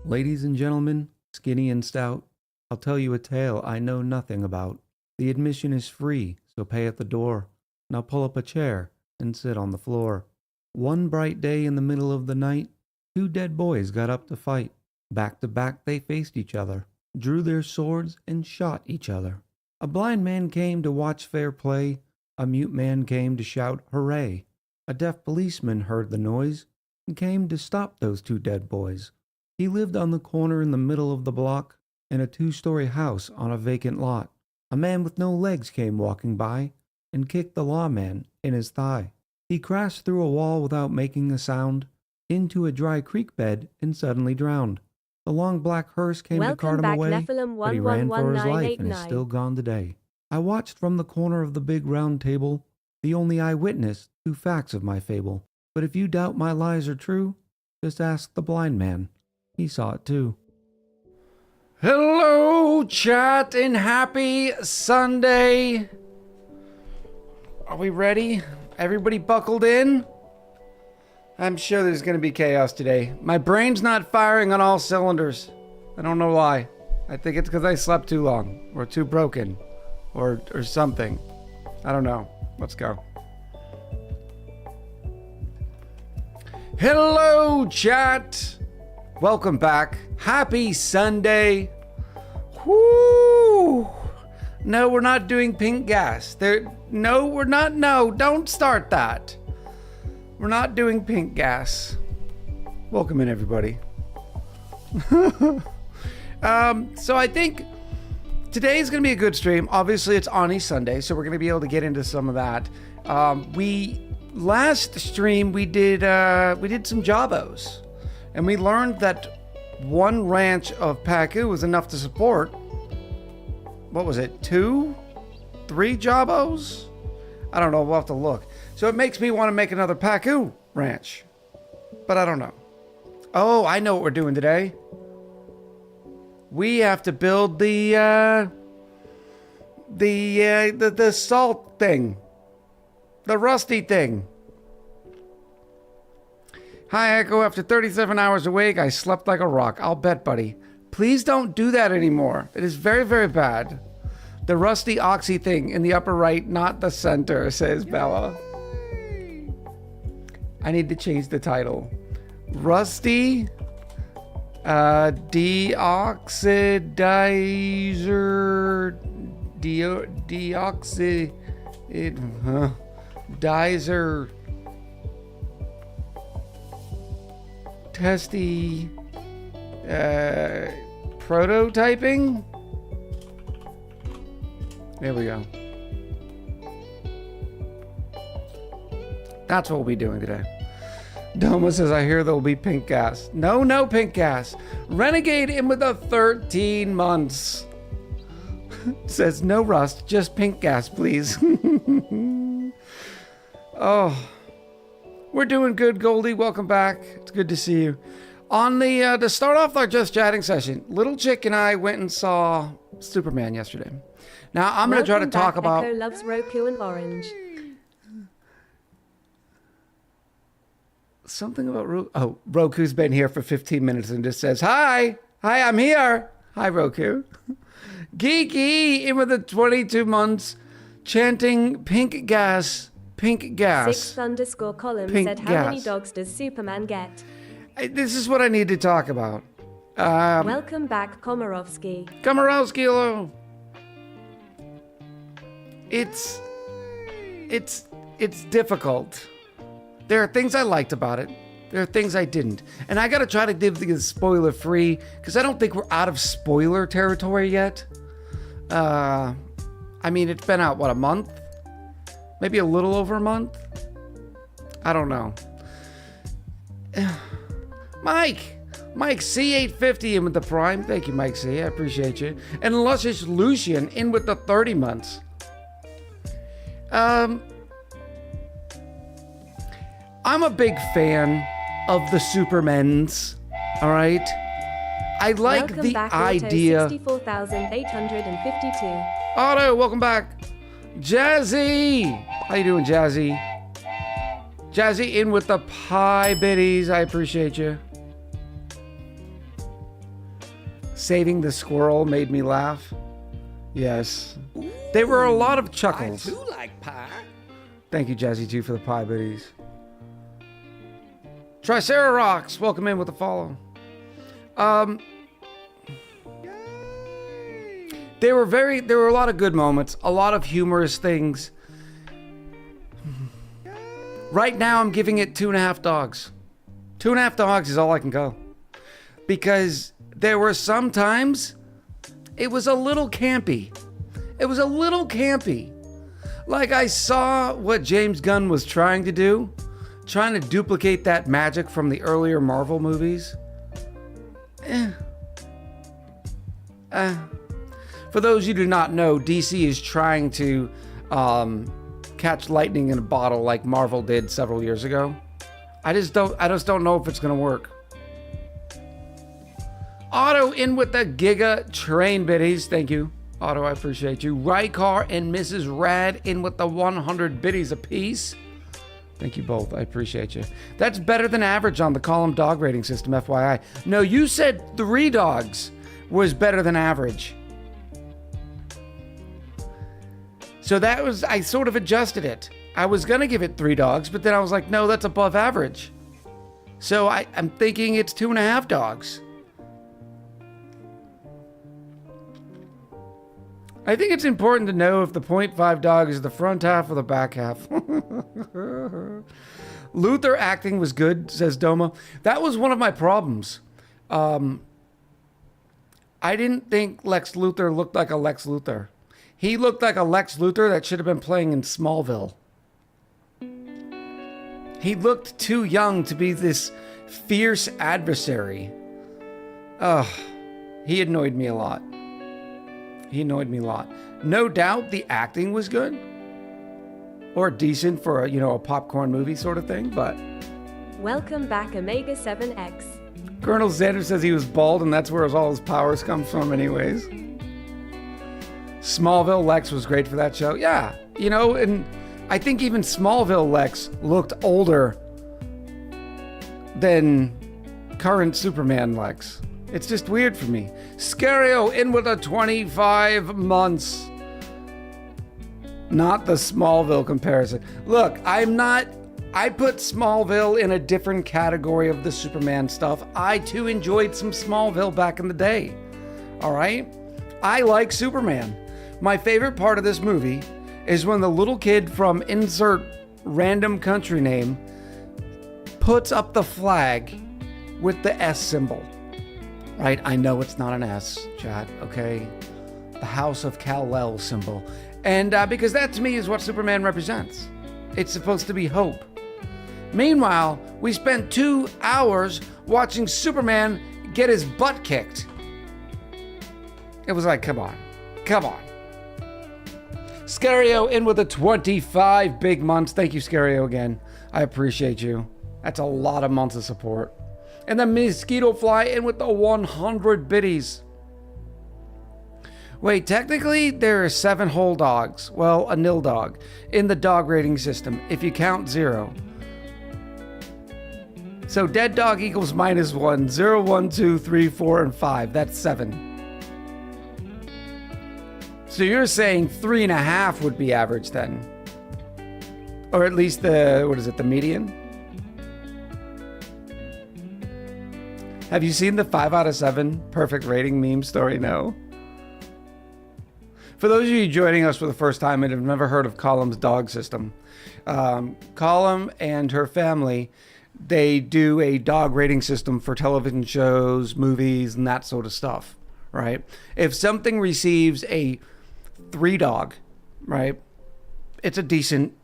Ladies and gentlemen, skinny and stout, I'll tell you a tale I know nothing about. The admission is free, so pay at the door. Now pull up a chair and sit on the floor. One bright day in the middle of the night, two dead boys got up to fight. Back to back they faced each other, drew their swords and shot each other. A blind man came to watch fair play, a mute man came to shout hooray. A deaf policeman heard the noise and came to stop those two dead boys. He lived on the corner in the middle of the block, in a two-story house on a vacant lot. A man with no legs came walking by and kicked the lawman in his thigh. He crashed through a wall without making a sound, into a dry creek bed and suddenly drowned. The long black hearse came to cart him away, but he ran for his life and is still gone today. I watched from the corner of the big round table, the only eyewitness to facts of my fable. But if you doubt my lies are true, just ask the blind man. He saw it too. Hello, chat, and happy Sunday. Are we ready? Everybody buckled in? I'm sure there's going to be chaos today. My brain's not firing on all cylinders. I don't know why. I think it's because I slept too long, or too broken, or something. I don't know. Let's go. Hello, chat. Welcome back. Happy Sunday. Whoo! No, we're not doing pink gas. No, we're not. No, don't start that. We're not doing pink gas. Welcome in, everybody. So I think today is going to be a good stream. Obviously, it's ONI Sunday, so we're going to be able to get into some of that. Last stream we did some jobos, and we learned that one ranch of Pacu was enough to support, what was it, 2, 3 jobos? I don't know, we'll have to look. So it makes me want to make another Pacu ranch, but I don't know. Oh, I know what we're doing today. We have to build the salt thing. The rusty thing. Hi, Echo. After 37 hours awake, I slept like a rock. I'll bet, buddy. Please don't do that anymore. It is very, very bad. The rusty oxy thing in the upper right, not the center, says Bella. I need to change the title. Rusty deoxidizer dizer testy prototyping. There we go. That's what we'll be doing today. Doma says, I hear there'll be pink gas. No pink gas. Renegade in with the 13 months. Says, no rust, just pink gas, please. Oh, we're doing good, Goldie. Welcome back. It's good to see you. On the to start off our just chatting session, Little Chick and I went and saw Superman yesterday. Now I'm going to try to talk about. Echo loves Roku and Orange. Something about Roku. Oh, Roku's been here for 15 minutes and just says, Hi, I'm here. Hi, Roku. Geeky in with the 22 months, chanting pink gas. 6_column said, how many dogs does Superman get? This is what I need to talk about. Welcome back, Komorowski. Hello. It's difficult. There are things I liked about it. There are things I didn't. And I got to try to give the spoiler free, because I don't think we're out of spoiler territory yet. I mean, it's been out, what, a month? Maybe a little over a month? I don't know. Mike C850 in with the Prime. Thank you, Mike C. I appreciate you. And Luscious Lucian in with the 30 months. I'm a big fan of the Supermens. All right? I like welcome the back, idea. 64,852. Otto, welcome back. Jazzy! How you doing, Jazzy? Jazzy in with the pie biddies. I appreciate you. Saving the squirrel made me laugh. Yes. There were a lot of chuckles. I too like pie. Thank you, Jazzy 2, for the pie biddies. Triceratops, welcome in with a follow. There were a lot of good moments, a lot of humorous things. Right now, I'm giving it 2.5 dogs. 2.5 dogs is all I can go. Because there were some times it was a little campy. It was a little campy. Like I saw what James Gunn was trying to do, trying to duplicate that magic from the earlier Marvel movies. For those you do not know, DC is trying to catch lightning in a bottle like Marvel did several years ago. I just don't know if it's gonna work. Otto in with the Giga Train biddies. Thank you, Otto. I appreciate you. Rykar and Mrs. Rad in with the 100 biddies apiece. Thank you both. I appreciate you. That's better than average on the column dog rating system, FYI. No, you said 3 dogs was better than average. So that was, I sort of adjusted it. I was going to give it 3 dogs, but then I was like, no, that's above average. So I'm thinking it's 2.5 dogs. I think it's important to know if the 0.5 dog is the front half or the back half. Luthor acting was good, says Doma. That was one of my problems. I didn't think Lex Luthor looked like a Lex Luthor. He looked like a Lex Luthor that should have been playing in Smallville. He looked too young to be this fierce adversary. Ugh, he annoyed me a lot. No doubt the acting was good. Or decent for a popcorn movie sort of thing, but... Welcome back, Omega 7X. Colonel Xander says he was bald and that's where all his powers come from anyways. Smallville Lex was great for that show. Yeah, and I think even Smallville Lex looked older than current Superman Lex. It's just weird for me. Scario in with a 25 months. Not the Smallville comparison. Look, I put Smallville in a different category of the Superman stuff. I too enjoyed some Smallville back in the day. All right? I like Superman. My favorite part of this movie is when the little kid from insert random country name puts up the flag with the S symbol. Right? I know it's not an S, chat, okay? The House of Kal-El symbol. And because that to me is what Superman represents. It's supposed to be hope. Meanwhile, we spent 2 hours watching Superman get his butt kicked. It was like, come on. Scario in with the 25 big months. Thank you, Scario, again. I appreciate you. That's a lot of months of support. And the Mosquito Fly in with the 100 biddies. Wait, technically there are 7 whole dogs. Well, a nil dog in the dog rating system, if you count 0. So dead dog equals -1, 0, 1, 2, 3, 4, and 5. That's 7. So you're saying 3.5 would be average then? Or at least the median? Have you seen the 5 out of 7 perfect rating meme story? No. For those of you joining us for the first time and have never heard of Column's dog system, Column and her family, they do a dog rating system for television shows, movies, and that sort of stuff, right? If something receives a 3 dog, right, it's a decent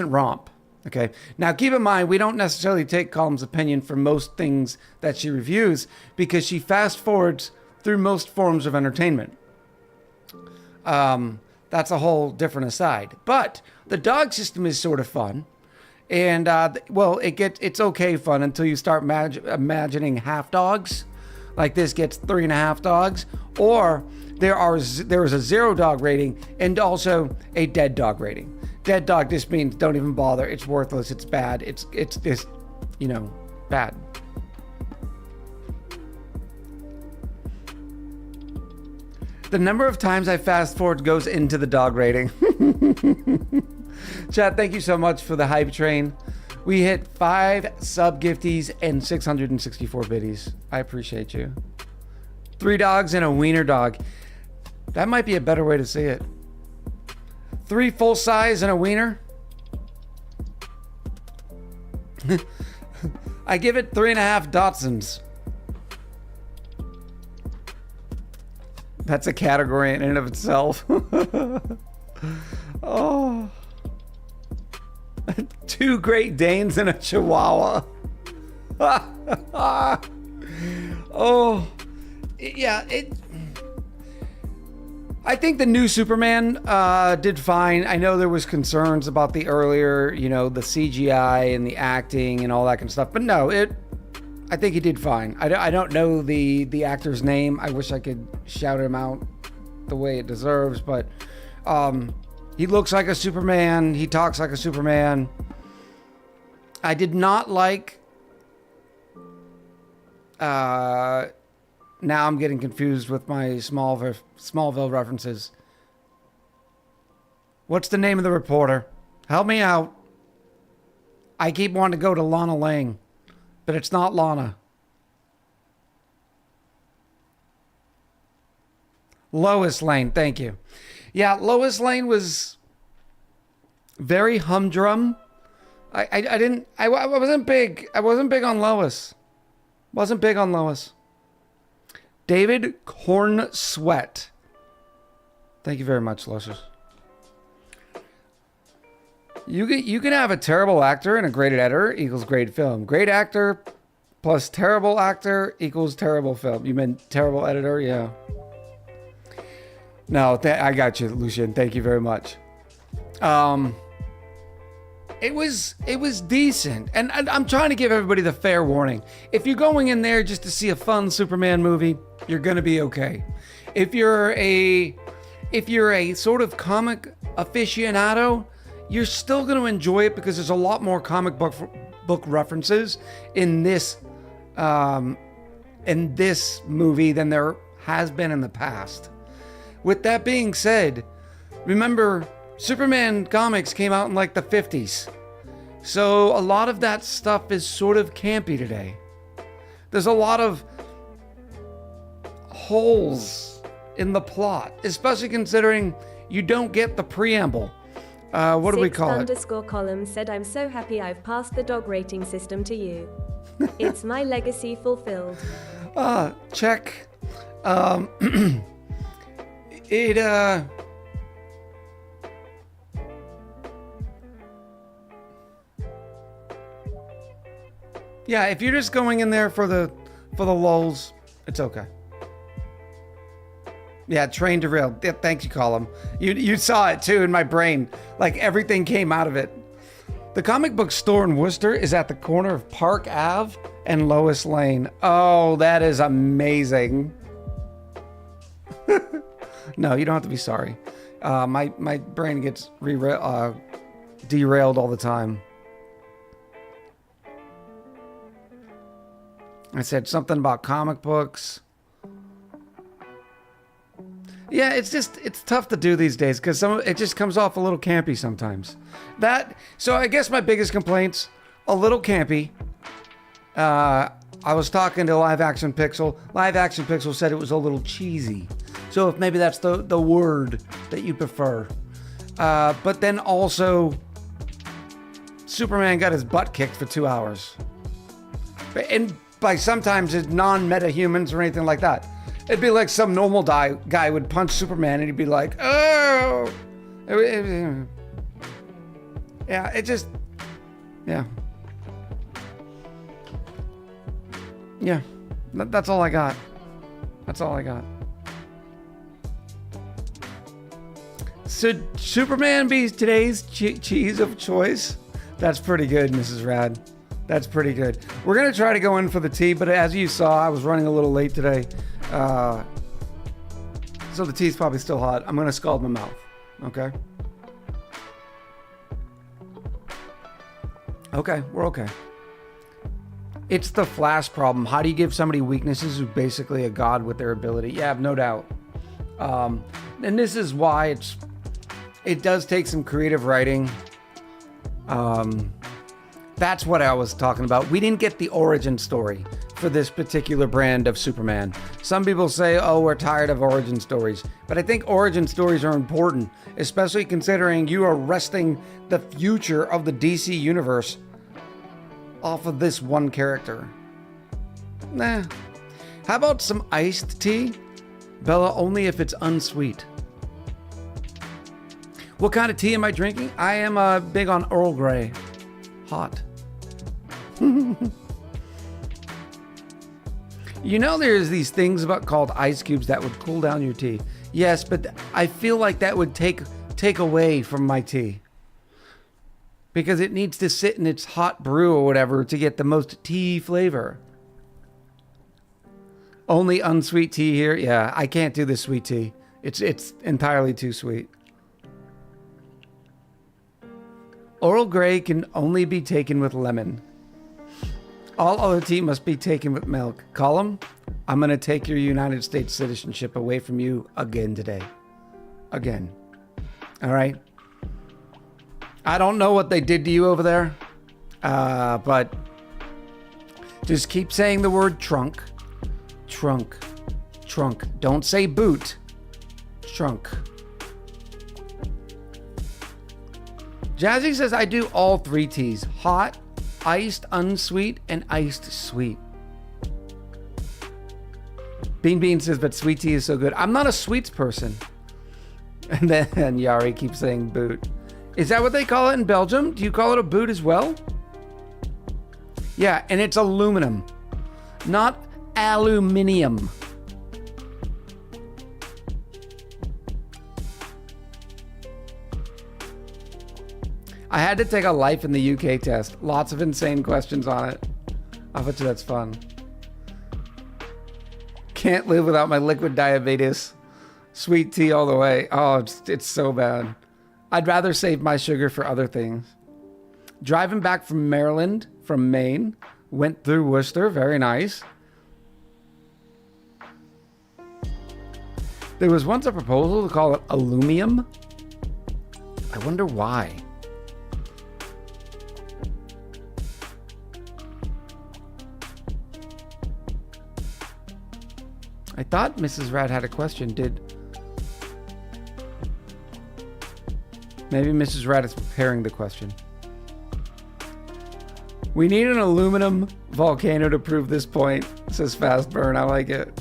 romp. Okay. Now, keep in mind, we don't necessarily take Column's opinion for most things that she reviews because she fast forwards through most forms of entertainment. That's a whole different aside. But the dog system is sort of fun, and it's okay fun until you start imagining half dogs. Like this gets 3.5 dogs, or there is a 0 dog rating and also a dead dog rating. Dead dog just means don't even bother. It's worthless. It's bad. It's just, bad. The number of times I fast forward goes into the dog rating. Chat, thank you so much for the hype train. We hit 5 sub gifties and 664 biddies. I appreciate you. 3 dogs and a wiener dog. That might be a better way to say it. 3 full size and a wiener. I give it 3.5 Datsuns. That's a category in and of itself. Oh. 2 Great Danes and a Chihuahua. Oh. Yeah, I think the new Superman did fine. I know there was concerns about the earlier, the CGI and the acting and all that kind of stuff. But no, I think he did fine. I don't know the actor's name. I wish I could shout him out the way it deserves. But he looks like a Superman. He talks like a Superman. I did not like... Now I'm getting confused with my Smallville references. What's the name of the reporter? Help me out. I keep wanting to go to Lana Lang, but it's not Lana. Lois Lane, thank you. Yeah, Lois Lane was very humdrum. I wasn't big on Lois. Wasn't big on Lois. David Corn Sweat. Thank you very much, Lucius. You can have a terrible actor and a great editor equals great film. Great actor plus terrible actor equals terrible film. You meant terrible editor? Yeah. No, I got you, Lucian. Thank you very much. It was decent. And I'm trying to give everybody the fair warning. If you're going in there just to see a fun Superman movie, you're going to be okay. If you're a sort of comic aficionado, you're still going to enjoy it because there's a lot more comic book references in this movie than there has been in the past. With that being said, remember, Superman comics came out in like the 50s. So a lot of that stuff is sort of campy today. There's a lot of holes in the plot, especially considering you don't get the preamble. What do we call it? _column said, I'm so happy I've passed the dog rating system to you. It's my legacy fulfilled. Check. Yeah, if you're just going in there for the lulz, it's okay. Yeah, train derailed. Yeah, thank you, Column. You saw it too in my brain. Like everything came out of it. The comic book store in Worcester is at the corner of Park Ave and Lois Lane. Oh, that is amazing. No, you don't have to be sorry. My brain gets derailed all the time. I said something about comic books. Yeah, it's tough to do these days because it just comes off a little campy sometimes. So I guess my biggest complaints, a little campy. I was talking to Live Action Pixel. Live Action Pixel said it was a little cheesy. So if maybe that's the word that you prefer. But then also, Superman got his butt kicked for 2 hours. And by sometimes it's non-meta humans or anything like that. It'd be like some normal guy would punch Superman and he'd be like, oh! Yeah, it just... Yeah. Yeah. That's all I got. That's all I got. Should Superman be today's cheese of choice? That's pretty good, Mrs. Rad. That's pretty good. We're going to try to go in for the tea, but as you saw, I was running a little late today. So the tea's probably still hot. I'm going to scald my mouth. Okay? Okay, we're okay. It's the Flash problem. How do you give somebody weaknesses who's basically a god with their ability? Yeah, no doubt. And this is why it does take some creative writing. That's what I was talking about. We didn't get the origin story for this particular brand of Superman. Some people say, oh, we're tired of origin stories. But I think origin stories are important, especially considering you are resting the future of the DC universe off of this one character. Nah. How about some iced tea? Bella, only if it's unsweet. What kind of tea am I drinking? I am big on Earl Grey. Hot. You know there's these things called ice cubes that would cool down your tea. Yes, but I feel like that would take away from my tea. Because it needs to sit in its hot brew or whatever to get the most tea flavor. Only unsweet tea here? Yeah, I can't do the sweet tea. It's entirely too sweet. Earl Grey can only be taken with lemon. All other tea must be taken with milk. Colum, I'm going to take your United States citizenship away from you again today. Again. All right? I don't know what they did to you over there, but just keep saying the word trunk. Trunk. Trunk. Don't say boot. Trunk. Jazzy says I do all 3 teas. Hot, iced unsweet, and iced sweet. Bean says, but sweet tea is so good. I'm not a sweets person. And then Yari keeps saying boot. Is that what they call it in Belgium? Do you call it a boot as well? Yeah, and it's aluminum, not aluminium. I had to take a life in the UK test. Lots of insane questions on it. I bet you that's fun. Can't live without my liquid diabetes. Sweet tea all the way. Oh, it's so bad. I'd rather save my sugar for other things. Driving back from Maryland, from Maine, went through Worcester. Very nice. There was once a proposal to call it aluminum. I wonder why. I thought Mrs. Rad had a question. Maybe Mrs. Rad is preparing the question. We need an aluminum volcano to prove this point, says Fast Burn. I like it.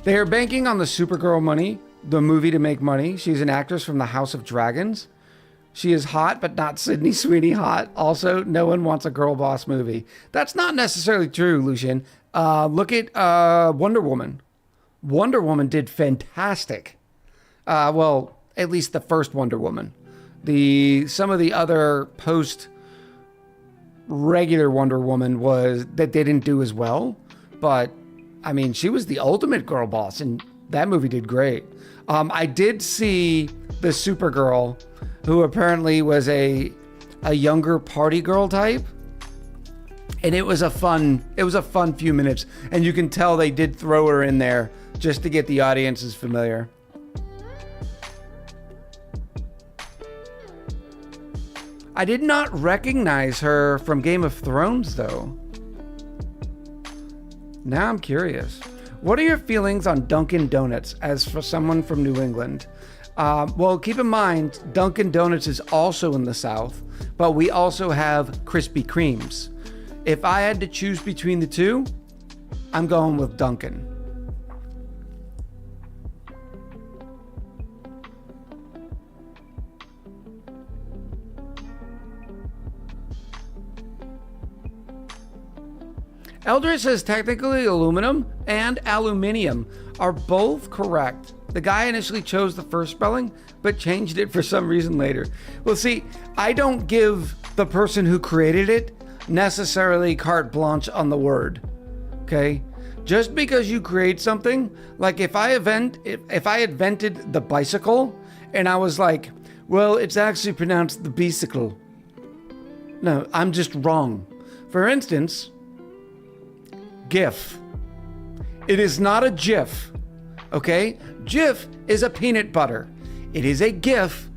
They are banking on the Supergirl money, the movie, to make money. She's an actress from the House of Dragons. She is hot, but not Sydney Sweeney hot. Also, no one wants a girl boss movie. That's not necessarily true, Lucian. Look at Wonder Woman. Wonder Woman did fantastic. Well, at least the first Wonder Woman. Some of the other post regular Wonder Woman was that they didn't do as well. But I mean, she was the ultimate girl boss, and that movie did great. I did see the Supergirl, who apparently was a younger party girl type. And it was a fun few minutes. And you can tell they did throw her in there just to get the audiences familiar. I did not recognize her from Game of Thrones, though. Now I'm curious. What are your feelings on Dunkin' Donuts as for someone from New England? Well, keep in mind, Dunkin' Donuts is also in the South, but we also have Krispy Kremes. If I had to choose between the two, I'm going with Dunkin'. Eldridge says technically aluminum and aluminium are both correct. The guy initially chose the first spelling, but changed it for some reason later. Well, see, I don't give the person who created it necessarily carte blanche on the word. Okay? Just because you create something, like if I invented the bicycle and I was like, well, it's actually pronounced the bicycle. No, I'm just wrong. For instance, GIF. It is not a GIF. Okay? Jif is a peanut butter. It is a GIF.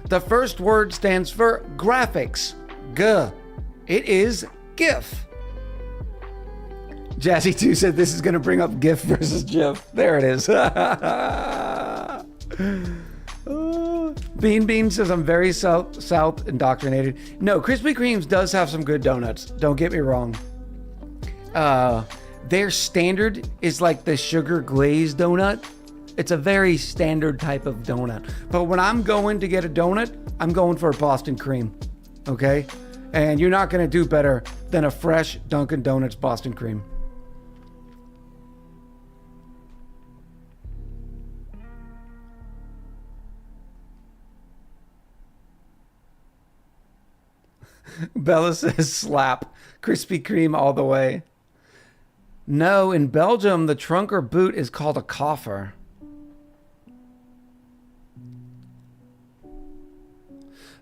The first word stands for graphics. G. It is GIF. Jazzy 2 said this is going to bring up GIF versus GIF. There it is. Bean Bean says I'm very South indoctrinated. No, Krispy Kreme's does have some good donuts. Don't get me wrong. Their standard is like the sugar glazed donut. It's a very standard type of donut. But when I'm going to get a donut, I'm going for a Boston cream. Okay? And you're not going to do better than a fresh Dunkin' Donuts Boston cream. Bella says slap. Krispy Kreme all the way. No, in Belgium, the trunk or boot is called a coffer.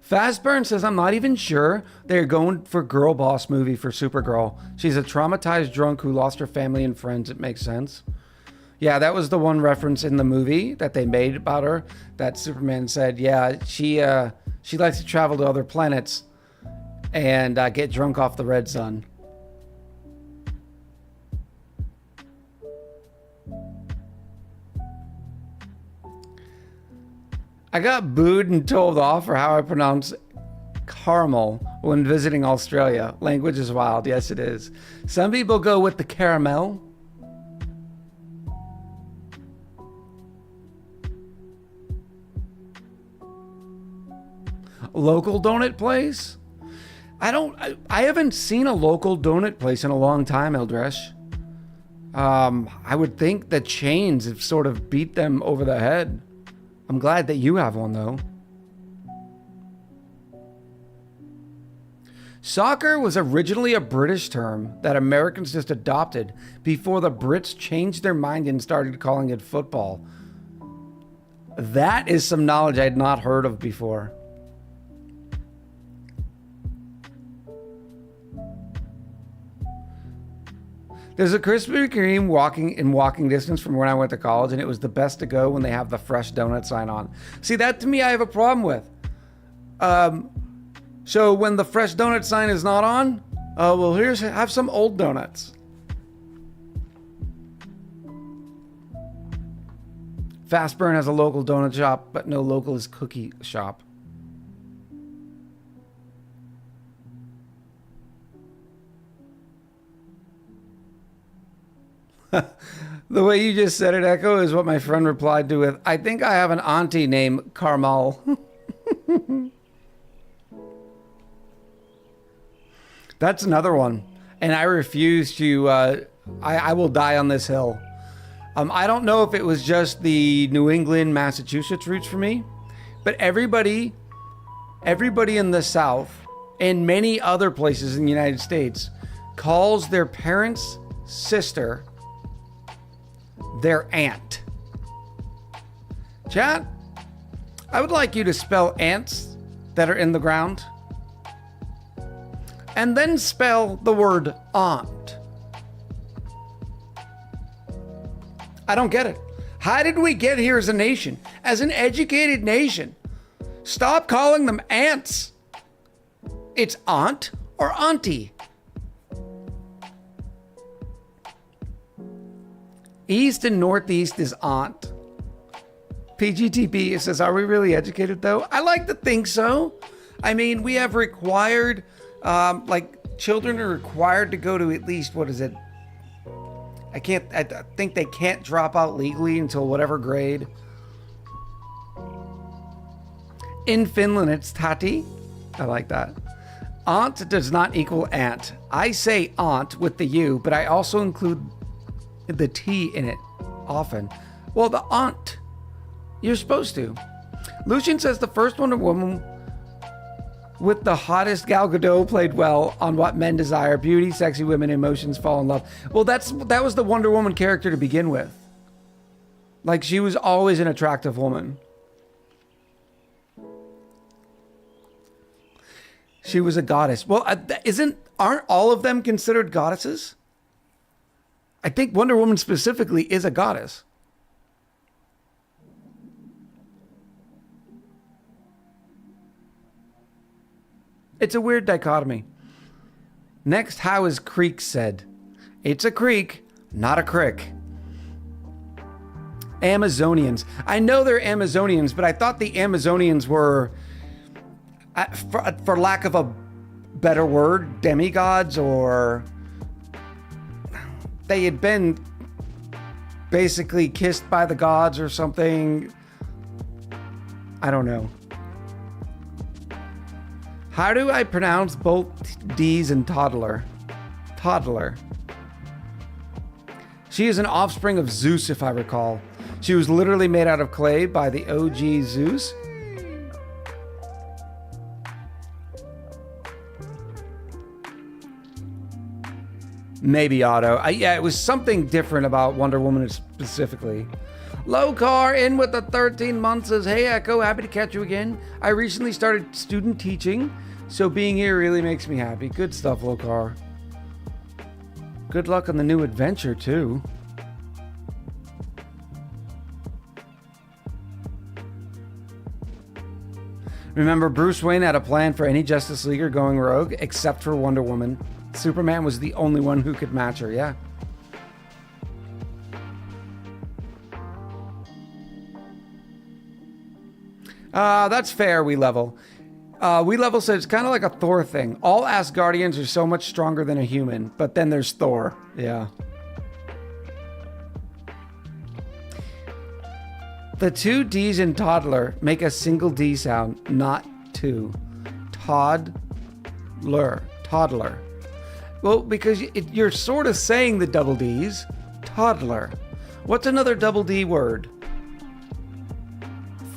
Fastburn says, I'm not even sure they're going for girl boss movie for Supergirl. She's a traumatized drunk who lost her family and friends. It makes sense. Yeah, that was the one reference in the movie that they made about her, that Superman said, yeah, she likes to travel to other planets and get drunk off the red sun. I got booed and told off for how I pronounce caramel when visiting Australia. Language is wild. Yes, it is. Some people go with the caramel. Local donut place? I haven't seen a local donut place in a long time, Eldresh. I would think the chains have sort of beat them over the head. I'm glad that you have one, though. Soccer was originally a British term that Americans just adopted before the Brits changed their mind and started calling it football. That is some knowledge I had not heard of before. There's a Krispy Kreme walking distance from when I went to college, and it was the best to go when they have the fresh donut sign on. See, that to me I have a problem with. So when the fresh donut sign is not on, well, have some old donuts. Fastburn has a local donut shop, but no localist cookie shop. The way you just said it, Echo, is what my friend replied to with, I think I have an auntie named Carmel. That's another one. And I refuse to, I will die on this hill. I don't know if it was just the New England, Massachusetts roots for me, but everybody in the South and many other places in the United States calls their parents' sister their aunt. Chat, I would like you to spell ants that are in the ground and then spell the word aunt. I don't get it. How did we get here as a nation? As an educated nation? Stop calling them ants. It's aunt or auntie. East and Northeast is aunt. PGTP says, are we really educated though? I like to think so. I mean, we have required, children are required to go to at least, what is it? I think they can't drop out legally until whatever grade. In Finland, it's tati. I like that. Aunt does not equal aunt. I say aunt with the U, but I also include the T in it often. Well, the aunt. You're supposed to. Lucian says the first Wonder Woman with the hottest Gal Gadot played well on What Men Desire. Beauty, sexy women, emotions, fall in love. Well, that was the Wonder Woman character to begin with. Like, she was always an attractive woman. She was a goddess. Well, aren't all of them considered goddesses? I think Wonder Woman specifically is a goddess. It's a weird dichotomy. Next, how is creek said? It's a creek, not a crick. Amazonians. I know they're Amazonians, but I thought the Amazonians were, for lack of a better word, demigods, or they had been basically kissed by the gods or something. I don't know. How do I pronounce both D's and toddler? Toddler. She is an offspring of Zeus, if I recall. She was literally made out of clay by the OG Zeus. Maybe Otto. Yeah, it was something different about Wonder Woman specifically. Lokar in with the 13 months says, hey Echo, happy to catch you again. I recently started student teaching, so being here really makes me happy. Good stuff, Lokar. Good luck on the new adventure, too. Remember, Bruce Wayne had a plan for any Justice Leaguer going rogue, except for Wonder Woman. Superman was the only one who could match her, yeah. That's fair, We Level. We Level said it's kind of like a Thor thing. All Asgardians are so much stronger than a human, but then there's Thor. Yeah. The two D's in toddler make a single D sound, not two. Toddler. Toddler. Well, because you're sort of saying the double D's. Toddler. What's another double D word?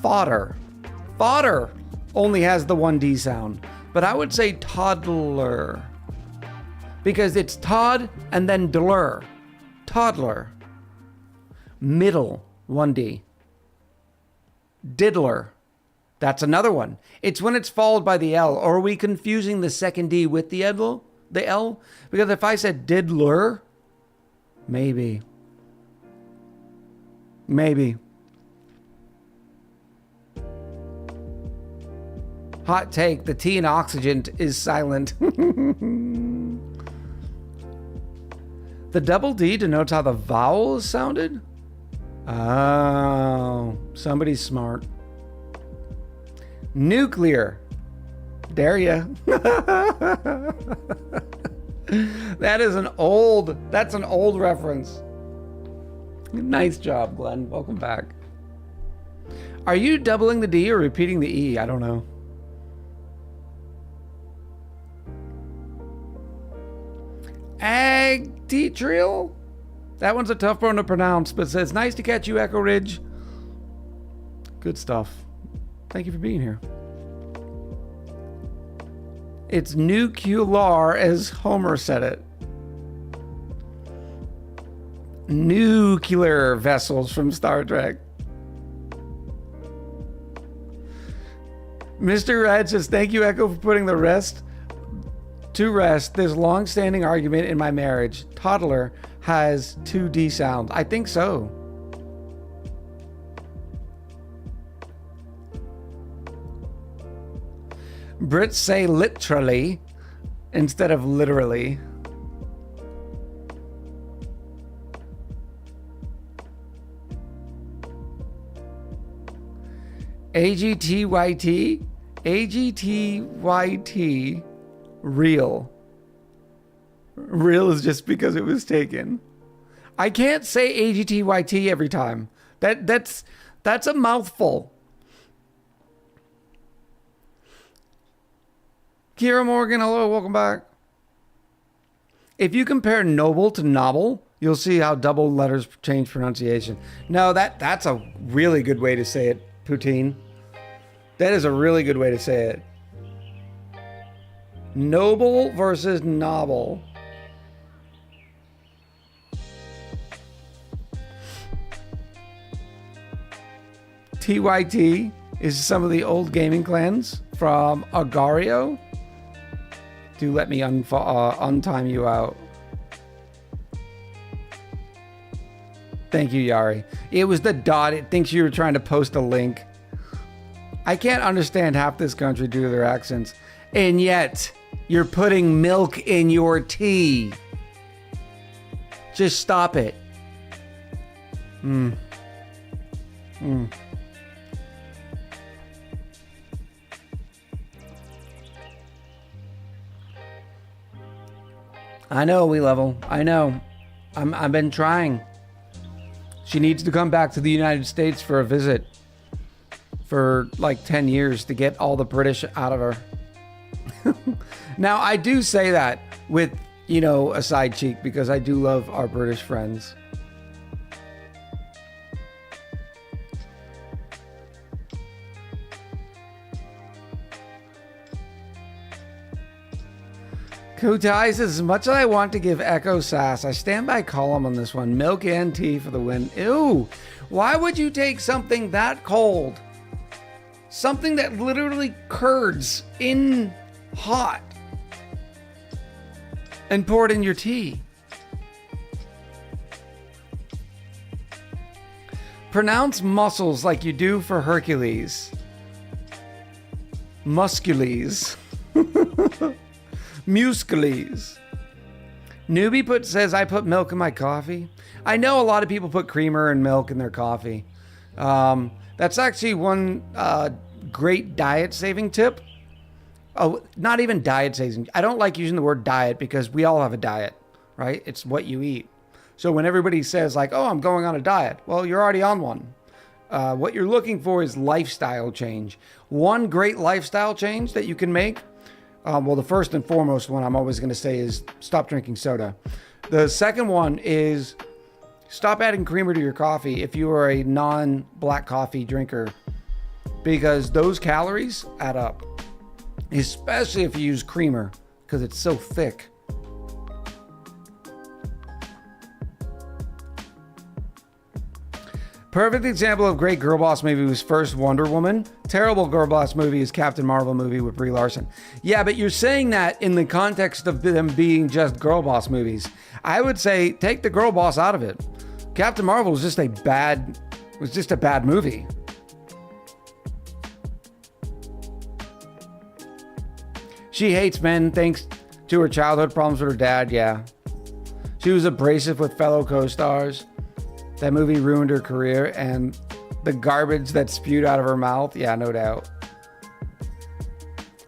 Fodder. Fodder only has the one D sound, but I would say toddler. Because it's Todd and then dler. Toddler. Middle, one D. Diddler. That's another one. It's when it's followed by the L. Or are we confusing the second D with the L? The L? Because if I said diddler, maybe. Maybe. Hot take, the T in oxygen is silent. The double D denotes how the vowel is sounded? Oh, somebody's smart. Nuclear. Dare ya? That's an old reference. Nice job, Glenn. Welcome back. Are you doubling the D or repeating the E? I don't know. Agtitrial? That one's a tough one to pronounce, but it says, nice to catch you, Echo Ridge. Good stuff. Thank you for being here. It's nuclear, as Homer said it. Nuclear vessels from Star Trek. Mr. Red says, thank you, Echo, for putting to rest this long-standing argument in my marriage. Toddler has 2D sound. I think so. Brits say literally instead of literally. AGTYT? AGTYT. Real. Real is just because it was taken. I can't say AGTYT every time. That's a mouthful. Kira Morgan, hello, welcome back. If you compare noble to novel, you'll see how double letters change pronunciation. No, that's a really good way to say it, Poutine. That is a really good way to say it. Noble versus novel. TYT is some of the old gaming clans from Agario. Do let me untime you out. Thank you, Yari. It was the dot. It thinks you were trying to post a link. I can't understand half this country due to their accents. And yet, you're putting milk in your tea. Just stop it. I know, We Level. I know. I've been trying. She needs to come back to the United States for a visit for like 10 years to get all the British out of her. Now, I do say that with, you know, a side cheek because I do love our British friends. Kotai says, as much as I want to give Echo sass, I stand by column on this one. Milk and tea for the win. Ew. Why would you take something that cold? Something that literally curds in hot and pour it in your tea? Pronounce muscles like you do for Hercules. Muscules. Muscules. Newbie says, I put milk in my coffee. I know a lot of people put creamer and milk in their coffee. That's actually one great diet saving tip. Oh, not even diet saving. I don't like using the word diet because we all have a diet, right? It's what you eat. So when everybody says like, oh, I'm going on a diet, well, you're already on one. What you're looking for is lifestyle change. One great lifestyle change that you can make. Well, the first and foremost one I'm always going to say is stop drinking soda. The second one is stop adding creamer to your coffee if you are a non-black coffee drinker, because those calories add up, especially if you use creamer because it's so thick. Perfect example of great girl boss movie was first Wonder Woman. Terrible girl boss movie is Captain Marvel movie with Brie Larson. Yeah, but you're saying that in the context of them being just girl boss movies. I would say take the girl boss out of it. Captain Marvel was just a bad movie. She hates men thanks to her childhood problems with her dad. Yeah. She was abrasive with fellow co-stars. That movie ruined her career, and the garbage that spewed out of her mouth. Yeah, no doubt.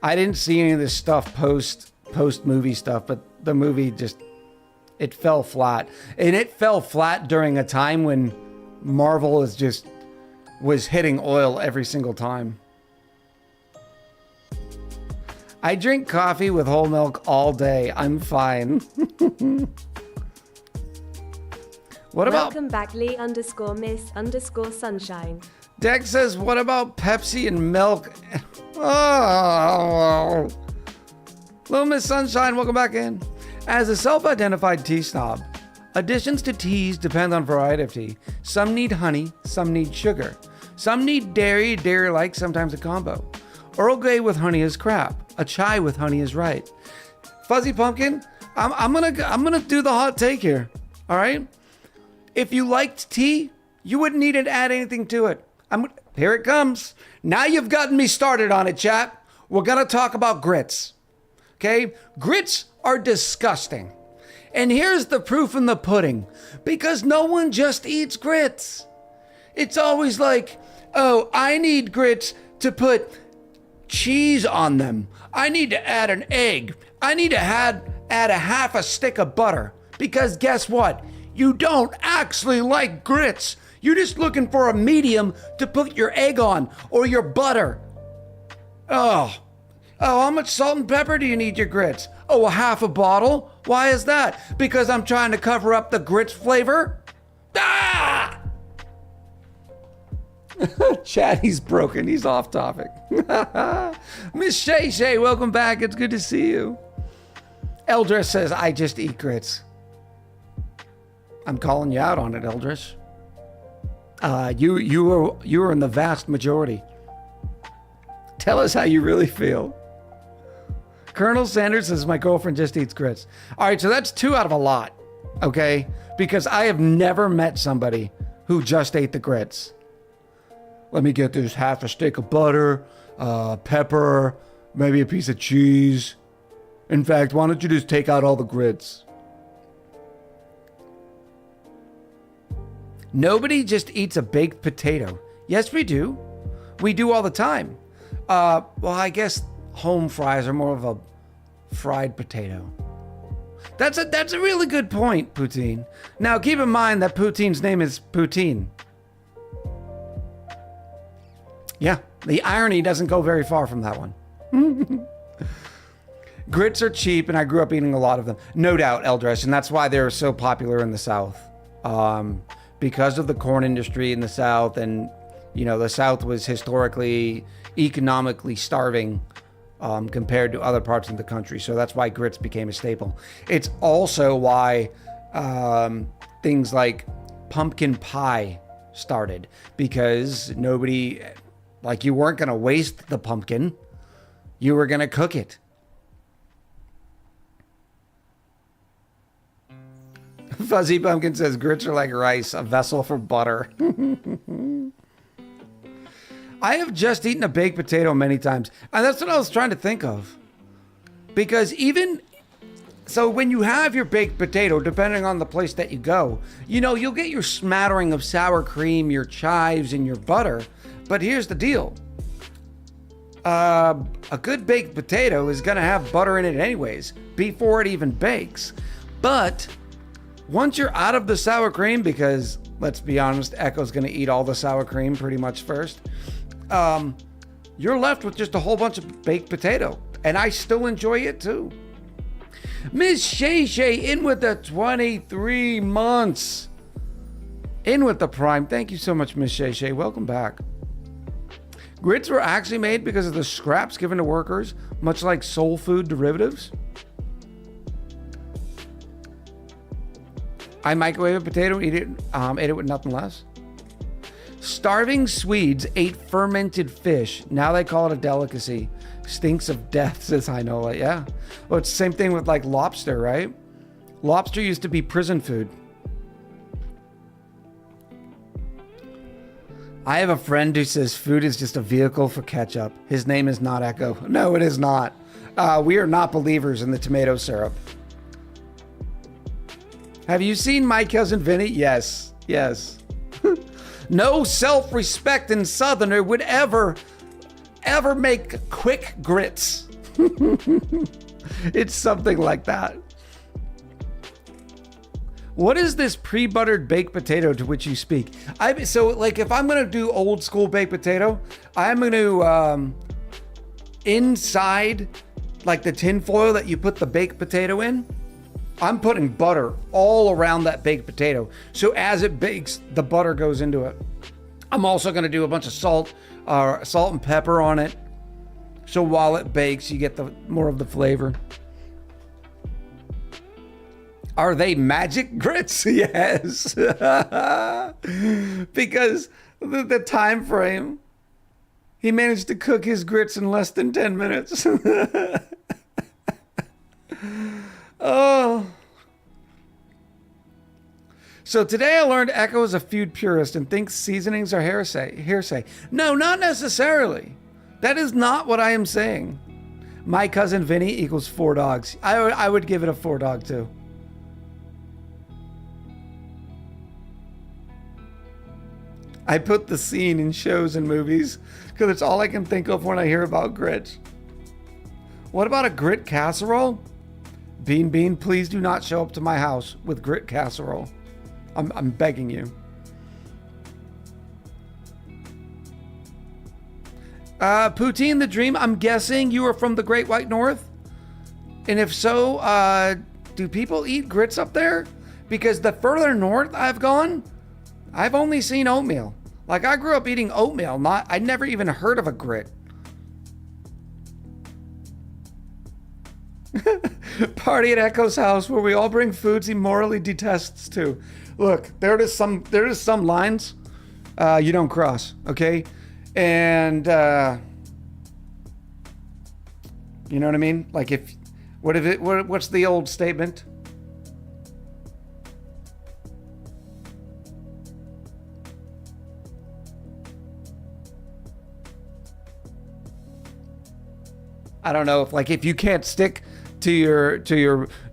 I didn't see any of this stuff post movie stuff, but the movie just, it fell flat. And it fell flat during a time when Marvel was hitting oil every single time. I drink coffee with whole milk all day. I'm fine. What about... Welcome back, Lee_Miss_Sunshine. Dex says, what about Pepsi and milk? Oh. Little Miss Sunshine, welcome back in. As a self-identified tea snob, additions to teas depend on variety of tea. Some need honey, some need sugar. Some need dairy-like, sometimes a combo. Earl Grey with honey is crap. A chai with honey is right. Fuzzy Pumpkin, I'm gonna do the hot take here. All right? If you liked tea, you wouldn't need to add anything to it. Here it comes. Now you've gotten me started on it, chat. We're going to talk about grits. Okay? Grits are disgusting. And here's the proof in the pudding. Because no one just eats grits. It's always like, oh, I need grits to put cheese on them. I need to add an egg. I need to add a half a stick of butter. Because guess what? You don't actually like grits. You're just looking for a medium to put your egg on or your butter. Oh, how much salt and pepper do you need your grits? Oh, a half a bottle? Why is that? Because I'm trying to cover up the grits flavor? Ah! Chat, he's broken. He's off topic. Miss Shay Shay, welcome back. It's good to see you. Eldris says, I just eat grits. I'm calling you out on it, Eldris. You are in the vast majority. Tell us how you really feel. Colonel Sanders says, my girlfriend just eats grits. All right, so that's 2 out of a lot, okay? Because I have never met somebody who just ate the grits. Let me get this half a stick of butter, pepper, Maybe a piece of cheese. In fact, why don't you just take out all the grits? Nobody just eats a baked potato. Yes, we do. We do all the time. Well, I guess home fries are more of a fried potato. That's a really good point, Poutine. Now, keep in mind that Poutine's name is Poutine. Yeah, the irony doesn't go very far from that one. Grits are cheap, and I grew up eating a lot of them. No doubt, Eldresh, and that's why they're so popular in the South. Because of the corn industry in the South, and, you know, the South was historically, economically starving compared to other parts of the country. So that's why grits became a staple. It's also why things like pumpkin pie started, because nobody, like, you weren't going to waste the pumpkin. You were going to cook it. Fuzzy Pumpkin says grits are like rice, a vessel for butter. I have just eaten a baked potato many times, and that's what I was trying to think of. Because even so, when you have your baked potato, depending on the place that you go, you know, you'll get your smattering of sour cream, your chives, and your butter. But here's the deal. A good baked potato is going to have butter in it anyways, before it even bakes. But once you're out of the sour cream, because let's be honest, Echo's going to eat all the sour cream pretty much first, you're left with just a whole bunch of baked potato. And I still enjoy it too. Miss Shay Shay in with the 23 months. In with the prime. Thank you so much, Miss Shay Shay. Welcome back. Grits were actually made because of the scraps given to workers, much like soul food derivatives. I microwave a potato, ate it with nothing less. Starving Swedes ate fermented fish. Now they call it a delicacy. Stinks of death, says I know it. Yeah. Well, it's the same thing with like lobster, right? Lobster used to be prison food. I have a friend who says food is just a vehicle for ketchup. His name is not Echo. No, it is not. We are not believers in the tomato syrup. Have you seen My Cousin Vinny? Yes. Yes. No self-respecting Southerner would ever make quick grits. It's something like that. What is this pre-buttered baked potato to which you speak? So, like, if I'm going to do old school baked potato, I'm going to, inside, like, the tin foil that you put the baked potato in, I'm putting butter all around that baked potato. So as it bakes, the butter goes into it. I'm also going to do a bunch of salt and pepper on it. So while it bakes, you get more of the flavor. Are they magic grits? Yes. Because the time frame, he managed to cook his grits in less than 10 minutes. Oh. So today I learned Echo is a food purist and thinks seasonings are hearsay. No, not necessarily. That is not what I am saying. My Cousin Vinny equals 4 dogs. I would give it a 4 dog too. I put the scene in shows and movies because it's all I can think of when I hear about grits. What about a grit casserole? Bean, please do not show up to my house with grit casserole. I'm begging you. Poutine the Dream, I'm guessing you are from the Great White North? And if so, do people eat grits up there? Because the further north I've gone, I've only seen oatmeal. Like, I grew up eating oatmeal. I never even heard of a grit. Party at Echo's house where we all bring foods he morally detests to. Look, there is some lines you don't cross, okay? And you know what I mean? Like, what's the old statement? I don't know if you can't stick to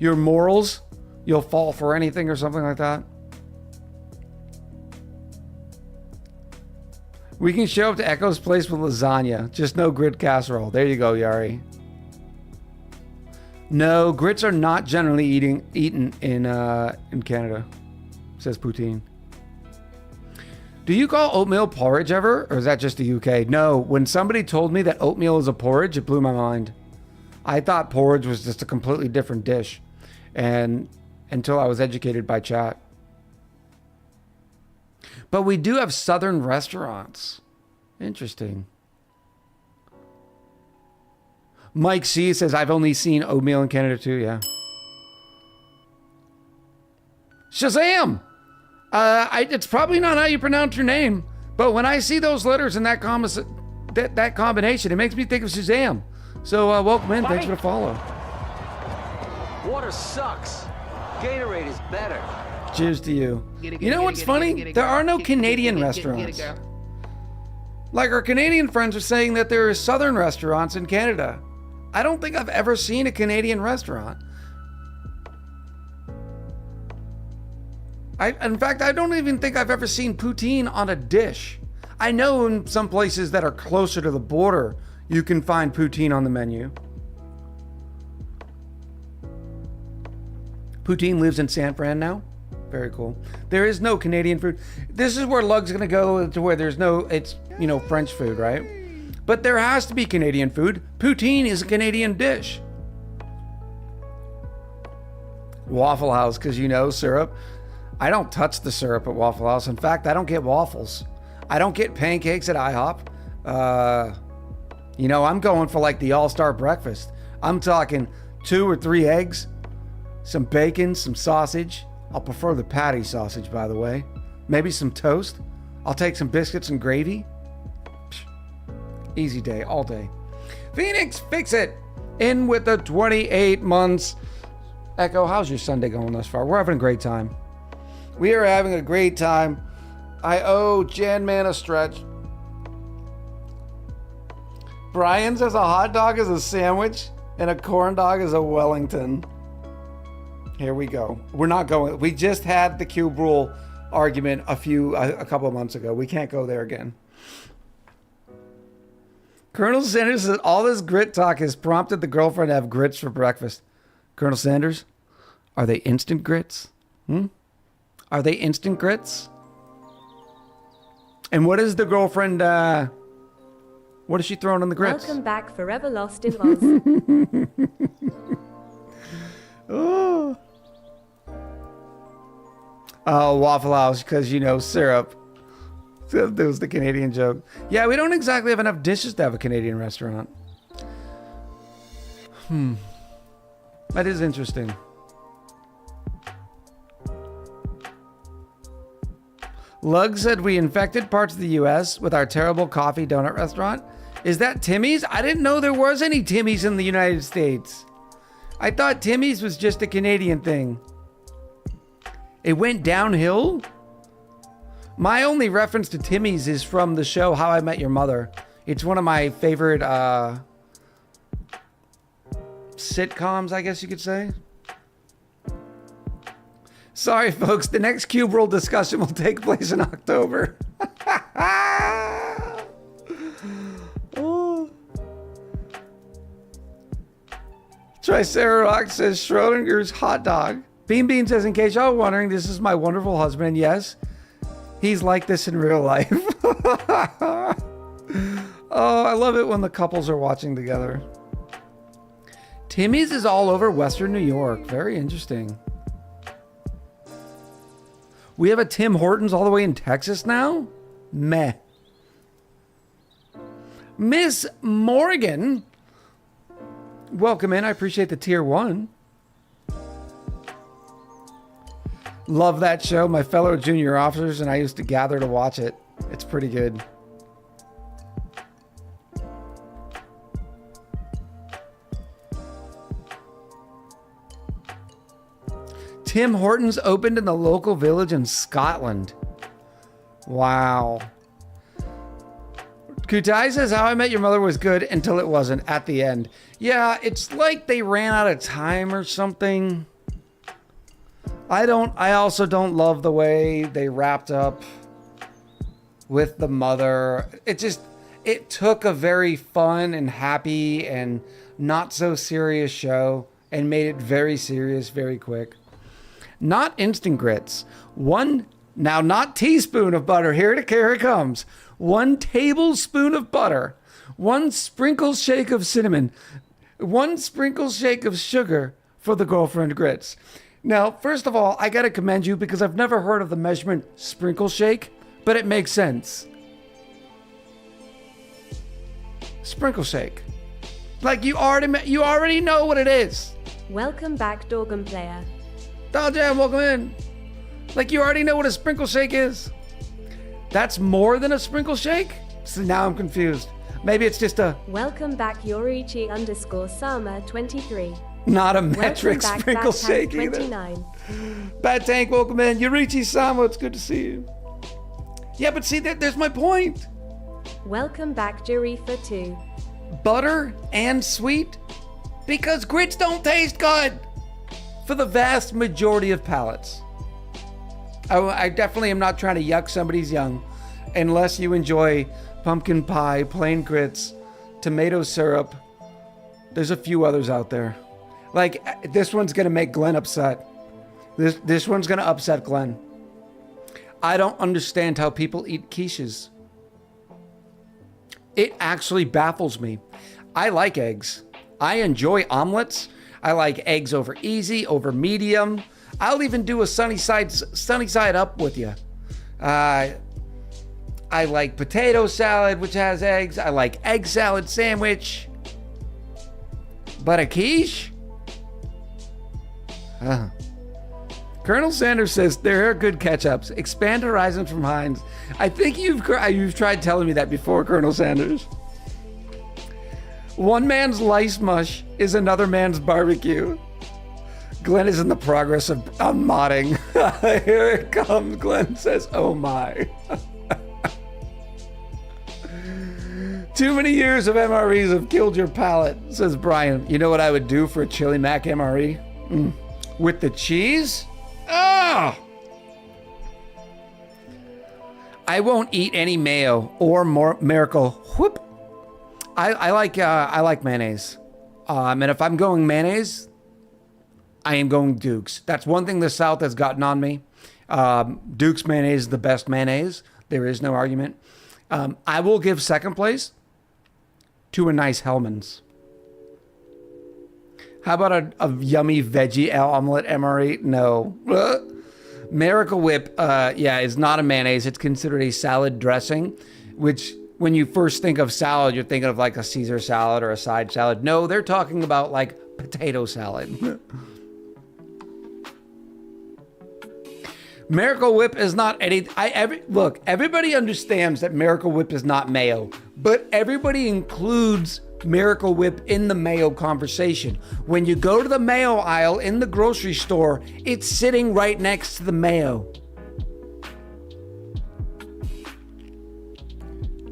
your morals, you'll fall for anything or something like that. We can show up to Echo's place with lasagna, just no grit casserole. There you go, Yari. No, grits are not generally eaten in Canada, says Poutine. Do you call oatmeal porridge ever, or is that just the UK? No, when somebody told me that oatmeal is a porridge, it blew my mind. I thought porridge was just a completely different dish, and until I was educated by chat. But we do have southern restaurants. Interesting. Mike C says, I've only seen oatmeal in Canada too, yeah. Shazam! It's probably not how you pronounce your name, but when I see those letters in that combination, it makes me think of Shazam. So welcome in, thanks for the follow. Water sucks. Gatorade is better. Cheers to you. You know what's funny? There are no Canadian restaurants. Like our Canadian friends are saying that there are southern restaurants in Canada. I don't think I've ever seen a Canadian restaurant. In fact, I don't even think I've ever seen poutine on a dish. I know in some places that are closer to the border, you can find poutine on the menu. Poutine lives in San Fran now. Very cool. There is no Canadian food. This is where Lug's gonna go to where there's no, it's, you know, French food, right? But there has to be Canadian food. Poutine is a Canadian dish. Waffle House, because you know, syrup. I don't touch the syrup at Waffle House. In fact, I don't get waffles. I don't get pancakes at IHOP. You know, I'm going for like the all-star breakfast. I'm talking 2 or 3 eggs, some bacon, some sausage. I'll prefer the patty sausage, by the way. Maybe some toast. I'll take some biscuits and gravy. Psh, easy day, all day. Phoenix, fix it. In with the 28 months. Echo, how's your Sunday going thus far? We're having a great time. We are having a great time. I owe Jan Man a stretch. Brian says a hot dog is a sandwich and a corn dog is a Wellington. Here we go. We're not going. We just had the cube rule argument a couple of months ago. We can't go there again. Colonel Sanders says all this grit talk has prompted the girlfriend to have grits for breakfast. Colonel Sanders, are they instant grits? Are they instant grits? And what is the girlfriend, what is she throwing on the grits? Welcome back, forever lost in Oz. Oh, Waffle House, because, you know, syrup. That was the Canadian joke. Yeah, we don't exactly have enough dishes to have a Canadian restaurant. That is interesting. Lug said we infected parts of the U.S. with our terrible coffee donut restaurant. Is that Timmy's? I didn't know there was any Timmy's in the United States. I thought Timmy's was just a Canadian thing. It went downhill? My only reference to Timmy's is from the show How I Met Your Mother. It's one of my favorite sitcoms, I guess you could say. Sorry, folks. The next Cube World discussion will take place in October. Oh. Triceratops says Schrodinger's hot dog. Bean Bean says, in case y'all were wondering, this is my wonderful husband. And yes, he's like this in real life. Oh, I love it when the couples are watching together. Timmy's is all over Western New York. Very interesting. We have a Tim Hortons all the way in Texas now? Meh. Miss Morgan. Welcome in. I appreciate the tier 1. Love that show. My fellow junior officers and I used to gather to watch it. It's pretty good. Tim Hortons opened in the local village in Scotland. Wow. Kutai says, How I Met Your Mother was good until it wasn't at the end. Yeah, it's like they ran out of time or something. I also don't love the way they wrapped up with the mother. It took a very fun and happy and not so serious show and made it very serious very quick. Not instant grits. Not teaspoon of butter. Here it comes. 1 tablespoon of butter. 1 sprinkle shake of cinnamon. 1 sprinkle shake of sugar for the girlfriend grits. Now, first of all, I gotta commend you because I've never heard of the measurement sprinkle shake, but it makes sense. Sprinkle shake. Like you already know what it is. Welcome back, Dorgan player. Jam, welcome in. Like you already know what a sprinkle shake is. That's more than a sprinkle shake? So now I'm confused. Maybe it's just a... Welcome back, Yorichi_Sama23. Not a metric Welcome back, sprinkle Bad shake Tank either. 29. Bad Tank, welcome in. Yorichi-sama, it's good to see you. Yeah, but see, there's my point. Welcome back, Jarifa2. Butter and sweet? Because grits don't taste good for the vast majority of palates. I definitely am not trying to yuck somebody's young unless you enjoy pumpkin pie, plain grits, tomato syrup. There's a few others out there. Like, this one's going to make Glenn upset. This one's going to upset Glenn. I don't understand how people eat quiches. It actually baffles me. I like eggs. I enjoy omelets. I like eggs over easy, over medium. I'll even do a sunny side up with you. I like potato salad, which has eggs. I like egg salad sandwich. But a quiche? Colonel Sanders says, there are good ketchups. Expand horizons from Heinz. I think you've tried telling me that before, Colonel Sanders. One man's lice mush is another man's barbecue. Glenn is in the progress of modding. Here it comes. Glenn says, oh my. Too many years of MREs have killed your palate, says Brian. You know what I would do for a chili mac MRE? With the cheese? Ah! I won't eat any mayo or more Miracle Whip. I like mayonnaise. And if I'm going mayonnaise, I am going Duke's. That's one thing the South has gotten on me. Duke's mayonnaise is the best mayonnaise. There is no argument. I will give second place to a nice Hellman's. How about a yummy veggie omelet MRE? No. Miracle Whip, is not a mayonnaise. It's considered a salad dressing, which when you first think of salad, you're thinking of like a Caesar salad or a side salad. No, they're talking about like potato salad. Miracle Whip is not any. Look, everybody understands that Miracle Whip is not mayo, but everybody includes Miracle Whip in the mayo conversation. When you go to the mayo aisle in the grocery store, it's sitting right next to the mayo.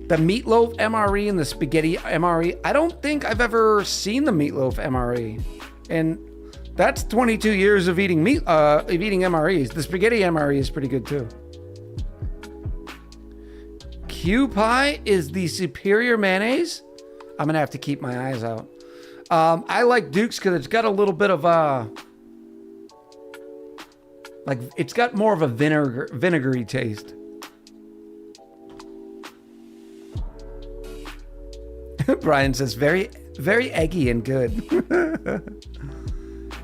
The meatloaf MRE and the spaghetti MRE. I don't think I've ever seen the meatloaf MRE, and that's 22 years of eating MREs. The spaghetti MRE is pretty good too. Q pie is the superior mayonnaise. I'm gonna have to keep my eyes out. I like Duke's because it's got a little bit of it's got more of a vinegary taste. Brian says very, very eggy and good.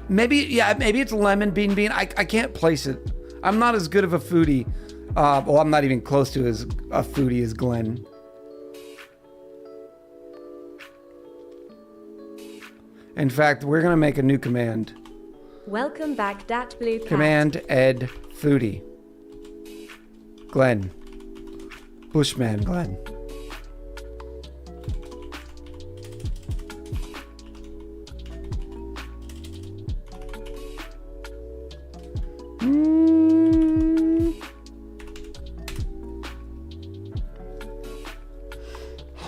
Maybe it's lemon bean. I can't place it. I'm not as good of a foodie. I'm not even close to as a foodie as Glenn. In fact, we're going to make a new command. Welcome back, Dat Blue Cat. Command Ed Foodie. Glenn. Bushman Glenn.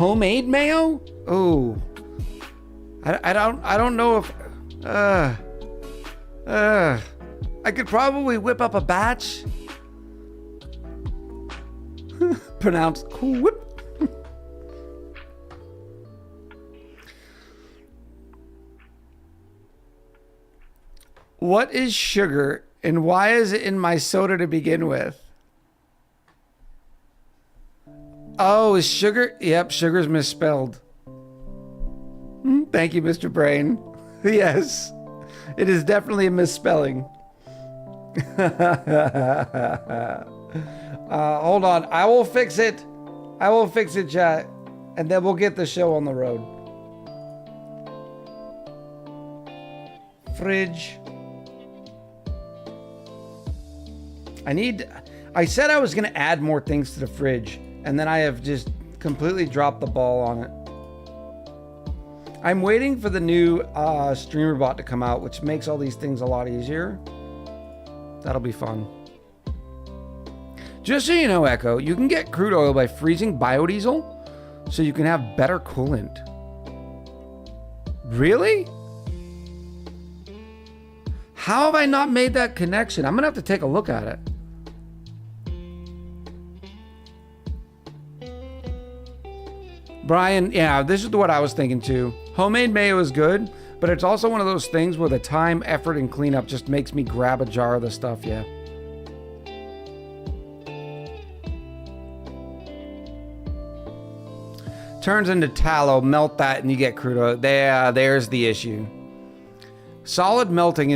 Homemade mayo? Oh, I don't know if, I could probably whip up a batch. Pronounced whip. What is sugar and why is it in my soda to begin with? Oh, is sugar? Yep, sugar's misspelled. Thank you, Mr. Brain. Yes, it is definitely a misspelling. Hold on, I will fix it. I will fix it, chat, and then we'll get the show on the road. Fridge. I said I was going to add more things to the fridge, and then I have just completely dropped the ball on it. I'm waiting for the new streamer bot to come out, which makes all these things a lot easier. That'll be fun. Just so you know, Echo, you can get crude oil by freezing biodiesel, so you can have better coolant. Really? How have I not made that connection? I'm going to have to take a look at it. Brian, yeah, this is what I was thinking too. Homemade mayo is good, but it's also one of those things where the time, effort, and cleanup just makes me grab a jar of the stuff, yeah. Turns into tallow, melt that, and you get crude oil. There's the issue. Solid melting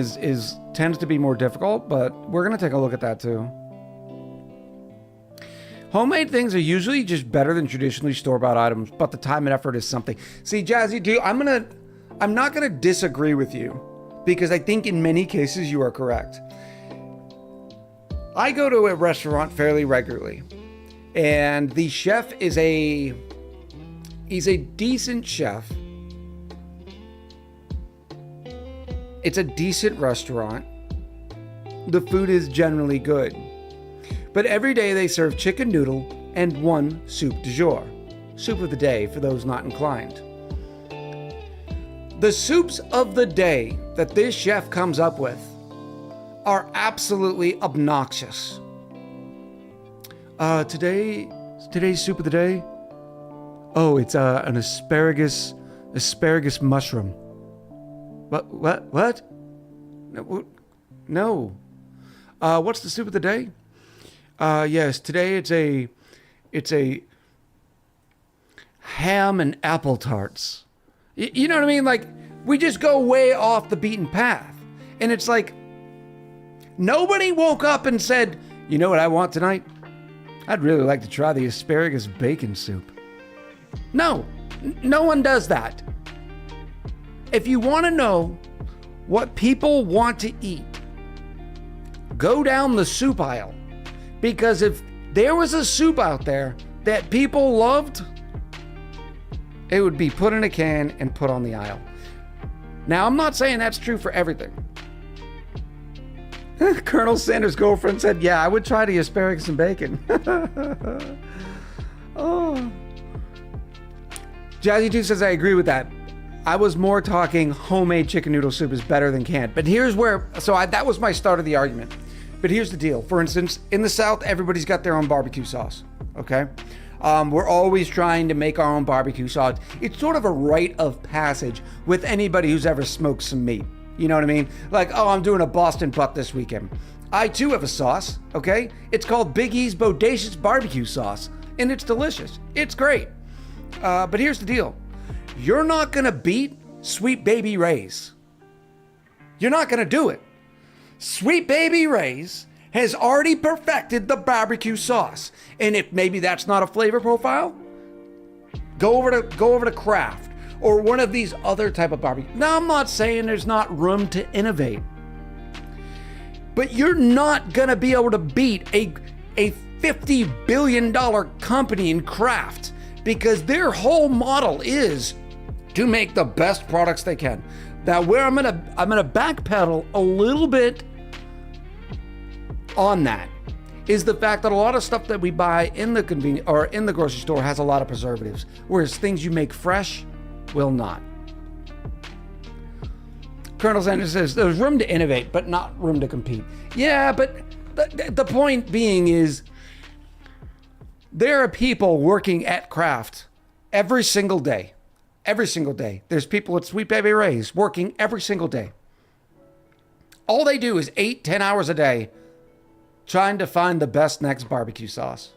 tends to be more difficult, but we're gonna take a look at that too. Homemade things are usually just better than traditionally store-bought items, but the time and effort is something. See, Jazzy, I'm not gonna disagree with you because I think in many cases you are correct. I go to a restaurant fairly regularly, and the chef he's a decent chef. It's a decent restaurant. The food is generally good. But every day they serve chicken noodle and one soup du jour. Soup of the day for those not inclined. The soups of the day that this chef comes up with are absolutely obnoxious. Today's soup of the day? Oh, it's an asparagus mushroom. What? No. What's the soup of the day? Yes, today it's a ham and apple tarts. You know what I mean? Like, we just go way off the beaten path. And it's like, nobody woke up and said, you know what I want tonight? I'd really like to try the asparagus bacon soup. No one does that. If you want to know what people want to eat, go down the soup aisle. Because if there was a soup out there that people loved, it would be put in a can and put on the aisle. Now, I'm not saying that's true for everything. Colonel Sanders' girlfriend said, yeah, I would try the asparagus and bacon. Oh. Jazzy 2 says, I agree with that. I was more talking homemade chicken noodle soup is better than canned. But here's where, that was my start of the argument. But here's the deal. For instance, in the South, everybody's got their own barbecue sauce, okay? We're always trying to make our own barbecue sauce. It's sort of a rite of passage with anybody who's ever smoked some meat. You know what I mean? Like, oh, I'm doing a Boston butt this weekend. I too have a sauce, okay? It's called Big E's Bodacious Barbecue Sauce, and it's delicious. It's great. But here's the deal. You're not gonna beat Sweet Baby Ray's. You're not gonna do it. Sweet Baby Ray's has already perfected the barbecue sauce. And if maybe that's not a flavor profile, go over to Kraft or one of these other type of barbecue. Now, I'm not saying there's not room to innovate, but you're not gonna be able to beat a $50 billion company in Kraft because their whole model is to make the best products they can. Now, where I'm gonna backpedal a little bit on that is the fact that a lot of stuff that we buy in the convenience or in the grocery store has a lot of preservatives, whereas things you make fresh will not. Colonel Sanders says there's room to innovate, but not room to compete. Yeah, but the point being is there are people working at craft every single day. Every single day. There's people at Sweet Baby Ray's working every single day. All they do is 8-10 hours a day trying to find the best next barbecue sauce.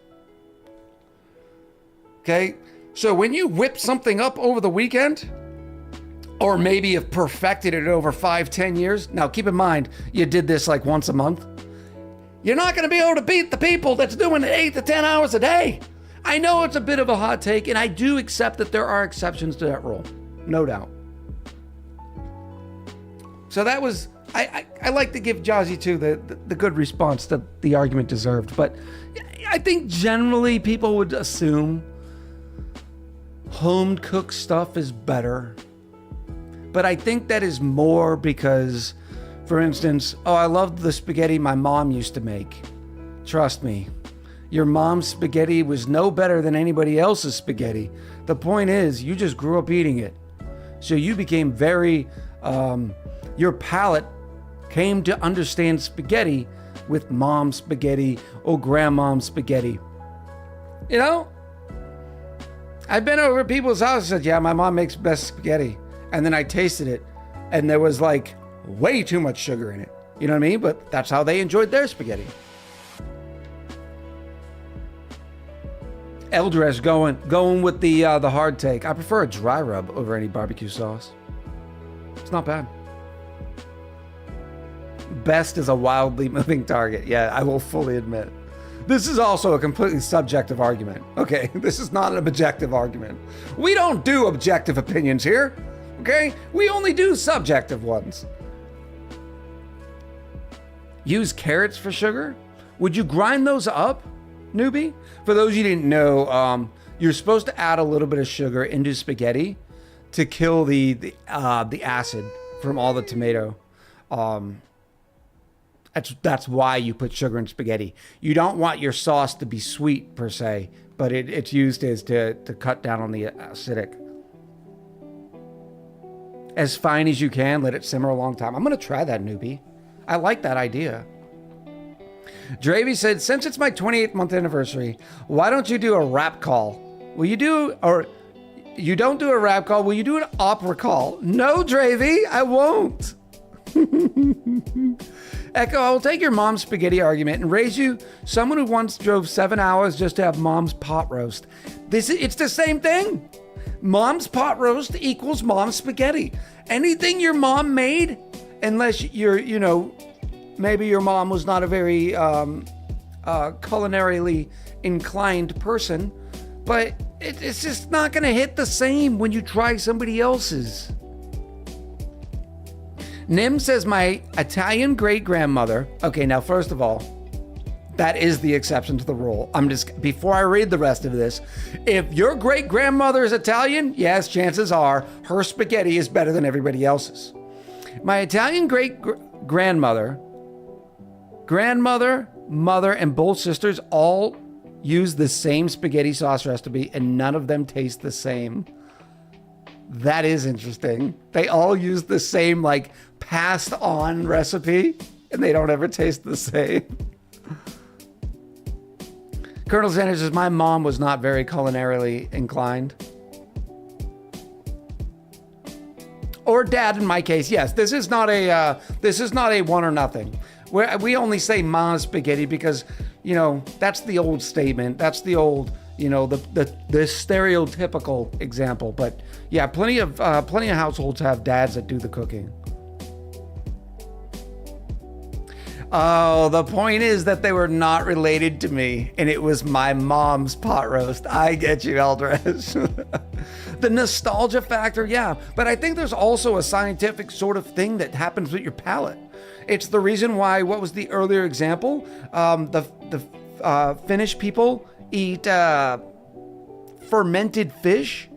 Okay? So when you whip something up over the weekend, or maybe have perfected it over 5-10 years, now keep in mind, you did this like once a month, you're not going to be able to beat the people that's doing it 8 to 10 hours a day. I know it's a bit of a hot take, and I do accept that there are exceptions to that rule. No doubt. So that was... I like to give Jazzy too the good response that the argument deserved, but I think generally people would assume home cooked stuff is better. But I think that is more because, for instance, I loved the spaghetti my mom used to make. Trust me, your mom's spaghetti was no better than anybody else's spaghetti. The point is, you just grew up eating it. So you became very, your palate came to understand spaghetti with mom's spaghetti or grandmom's spaghetti. You know? I've been over at people's houses and said, yeah, my mom makes best spaghetti. And then I tasted it and there was like way too much sugar in it. You know what I mean? But that's how they enjoyed their spaghetti. Eldress going with the hard take. I prefer a dry rub over any barbecue sauce. It's not bad. Best is a wildly moving target. Yeah, I will fully admit. This is also a completely subjective argument. Okay, this is not an objective argument. We don't do objective opinions here. Okay, we only do subjective ones. Use carrots for sugar? Would you grind those up, newbie? For those you didn't know, you're supposed to add a little bit of sugar into spaghetti to kill the acid from all the tomato. That's why you put sugar in spaghetti. You don't want your sauce to be sweet per se, but it's used as to cut down on the acidic. As fine as you can, let it simmer a long time. I'm going to try that, newbie. I like that idea. Dravy said, since it's my 28th month anniversary, why don't you do a rap call? Will you do, or you don't do a rap call, will you do an opera call? No, Dravy, I won't. Echo, I will take your mom's spaghetti argument and raise you someone who once drove 7 hours just to have mom's pot roast. It's the same thing. Mom's pot roast equals mom's spaghetti. Anything your mom made, unless maybe your mom was not a very culinarily inclined person, but it's just not going to hit the same when you try somebody else's. Nim says, my Italian great-grandmother... Okay, now, first of all, that is the exception to the rule. Before I read the rest of this, if your great-grandmother is Italian, yes, chances are her spaghetti is better than everybody else's. My Italian great-grandmother, mother, and both sisters all use the same spaghetti sauce recipe, and none of them taste the same. That is interesting. They all use the same, passed on recipe, and they don't ever taste the same. Colonel Sanders says, my mom was not very culinarily inclined. Or dad in my case. Yes, this is not a one or nothing. We only say mom's spaghetti because, that's the old statement. That's the old, the stereotypical example. But yeah, plenty of households have dads that do the cooking. Oh, the point is that they were not related to me, and it was my mom's pot roast. I get you, Eldridge. The nostalgia factor, yeah. But I think there's also a scientific sort of thing that happens with your palate. It's the reason why, what was the earlier example? The Finnish people eat fermented fish.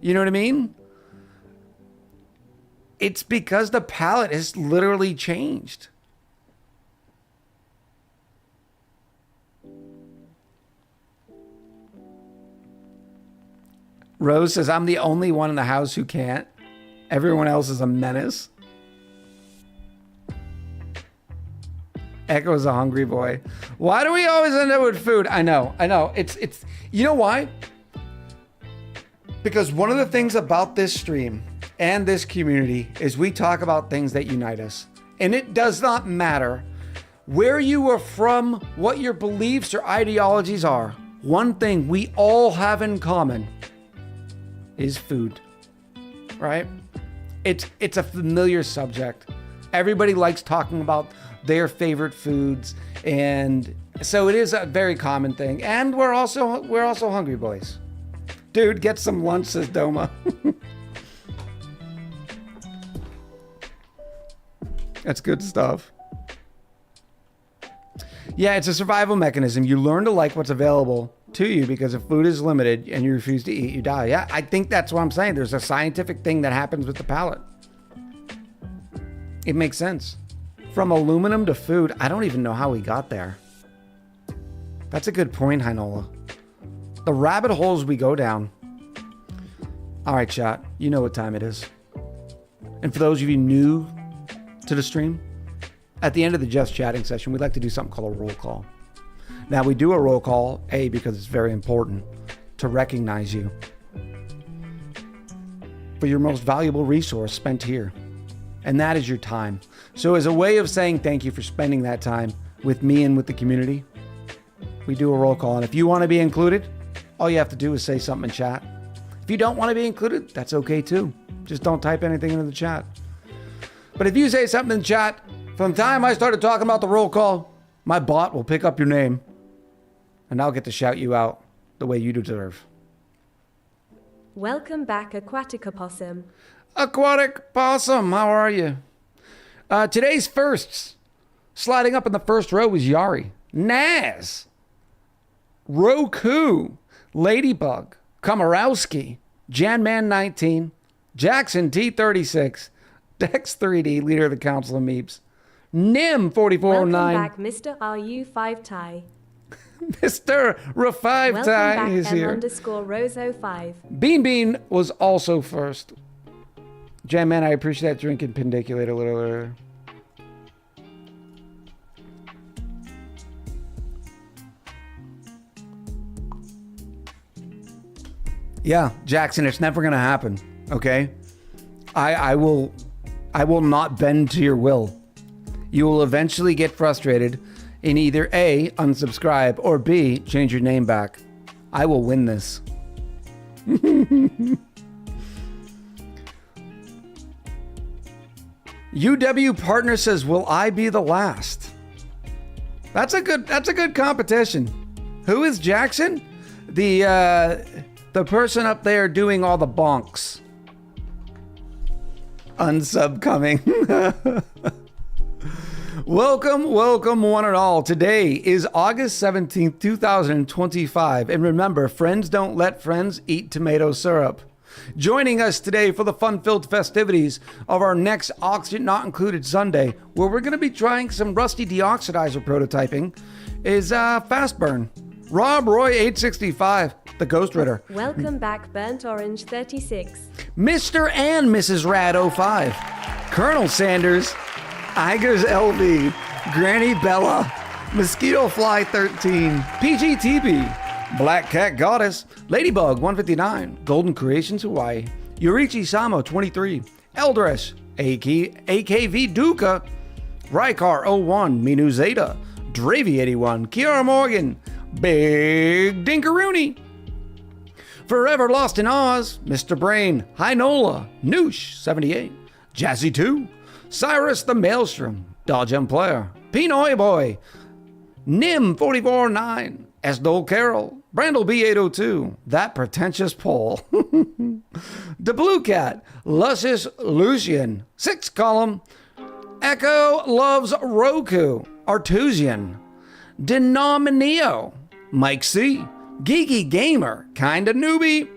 You know what I mean? It's because the palate has literally changed. Rose says, I'm the only one in the house who can't. Everyone else is a menace. Echo is a hungry boy. Why do we always end up with food? I know. It's you know why? Because one of the things about this stream and this community is we talk about things that unite us. And it does not matter where you are from, what your beliefs or ideologies are. One thing we all have in common is food, right? It's a familiar subject. Everybody likes talking about their favorite foods, and so it is a very common thing. And we're also hungry boys. Dude, get some lunch, says Doma. That's good stuff. Yeah, it's a survival mechanism. You learn to like what's available to you because if food is limited and you refuse to eat, you die. Yeah, I think that's what I'm saying. There's a scientific thing that happens with the palate. It makes sense. From aluminum to food, I don't even know how we got there. That's a good point, Heinola. The rabbit holes we go down. All right, chat. You know what time it is. And for those of you new to the stream, at the end of the Just Chatting session, we'd like to do something called a roll call. Now, we do a roll call, A, because it's very important to recognize you for your most valuable resource spent here. And that is your time. So as a way of saying thank you for spending that time with me and with the community, we do a roll call. And if you want to be included, all you have to do is say something in chat. If you don't want to be included, that's okay too. Just don't type anything into the chat. But if you say something in chat, from the time I started talking about the roll call, my bot will pick up your name and I'll get to shout you out the way you deserve. Welcome back, Aquatic Opossum. Aquatic Possum, how are you? Today's firsts. Sliding up in the first row is Yari, Naz, Roku, Ladybug, Komorowski, Janman19, Jackson T36, Dex 3D, leader of the Council of Meeps, Nim 4409. Welcome back, Mr. RU5 Tie. Mr. Refive Welcome Tie back, is here. M_Rose05. Bean Bean was also first. Jam Man, I appreciate that drinking pendiculate a little earlier. Yeah, Jackson, it's never gonna happen. Okay, I will not bend to your will. You will eventually get frustrated and either A, unsubscribe, or B, change your name back. I will win this. UW Partner says, will I be the last? That's a good competition. Who is Jackson? The person up there doing all the bonks. Unsub coming. Welcome one and all. Today is August 17th, 2025. And remember, friends don't let friends eat tomato syrup. Joining us today for the fun-filled festivities of our next Oxygen Not Included Sunday, where we're going to be trying some rusty deoxidizer prototyping, is Fast Burn. Rob Roy 865, the Ghost Ritter. Welcome back, Burnt Orange 36. Mr. and Mrs. Rad 05. Colonel Sanders, Igers LV, Granny Bella, Mosquito Fly 13, PGTB, Black Cat Goddess, Ladybug 159, Golden Creations Hawaii, Yurichi Samo 23, Eldresh, AKV Duca, Rykar 01, Minu Zeta, Dravy 81, Kiara Morgan, Big Dinkaroony, Forever Lost in Oz, Mr. Brain, Heinola, Noosh 78, Jazzy 2, Cyrus the Maelstrom, Dodge M Player, Pinoy Boy, Nim 449, Esdol Carroll, Brandle B802, That Pretentious Paul, The Blue Cat, Luscious Lucian, Sixth Column, Echo Loves Roku, Artusian, Denominio, Mike C, Geeky Gamer, Kinda Newbie,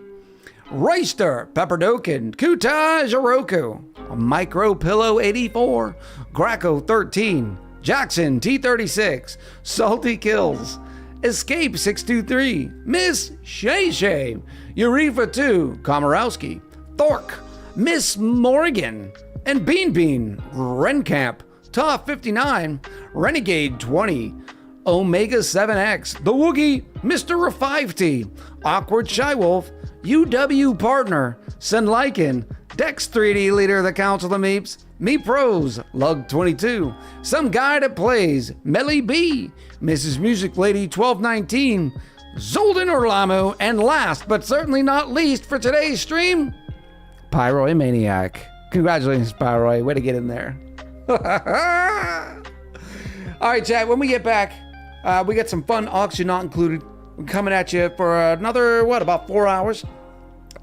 Reister, Pepperdokin, Kuta Jiroku, Micro Pillow 84, Graco 13, Jackson T36, Salty Kills, Escape 623, Miss Shay Shay, Urifa 2, Komorowski, Thork, Miss Morgan, and Bean Bean, Rencamp, Toff 59, Renegade 20, Omega 7X, The Woogie, Mr. Refivety, Awkward Shy Wolf, UW Partner, Senlykin, Dex 3D Leader of the Council of Meeps, Me Pros, Lug 22, Some Guy That Plays, Melly B, Mrs. Music Lady 1219, Zolden Orlamo, and last but certainly not least for today's stream, Pyroy Maniac. Congratulations, Pyroy. Way to get in there. All right, chat. When we get back, we got some fun auction not included. We're coming at you for another, about 4 hours.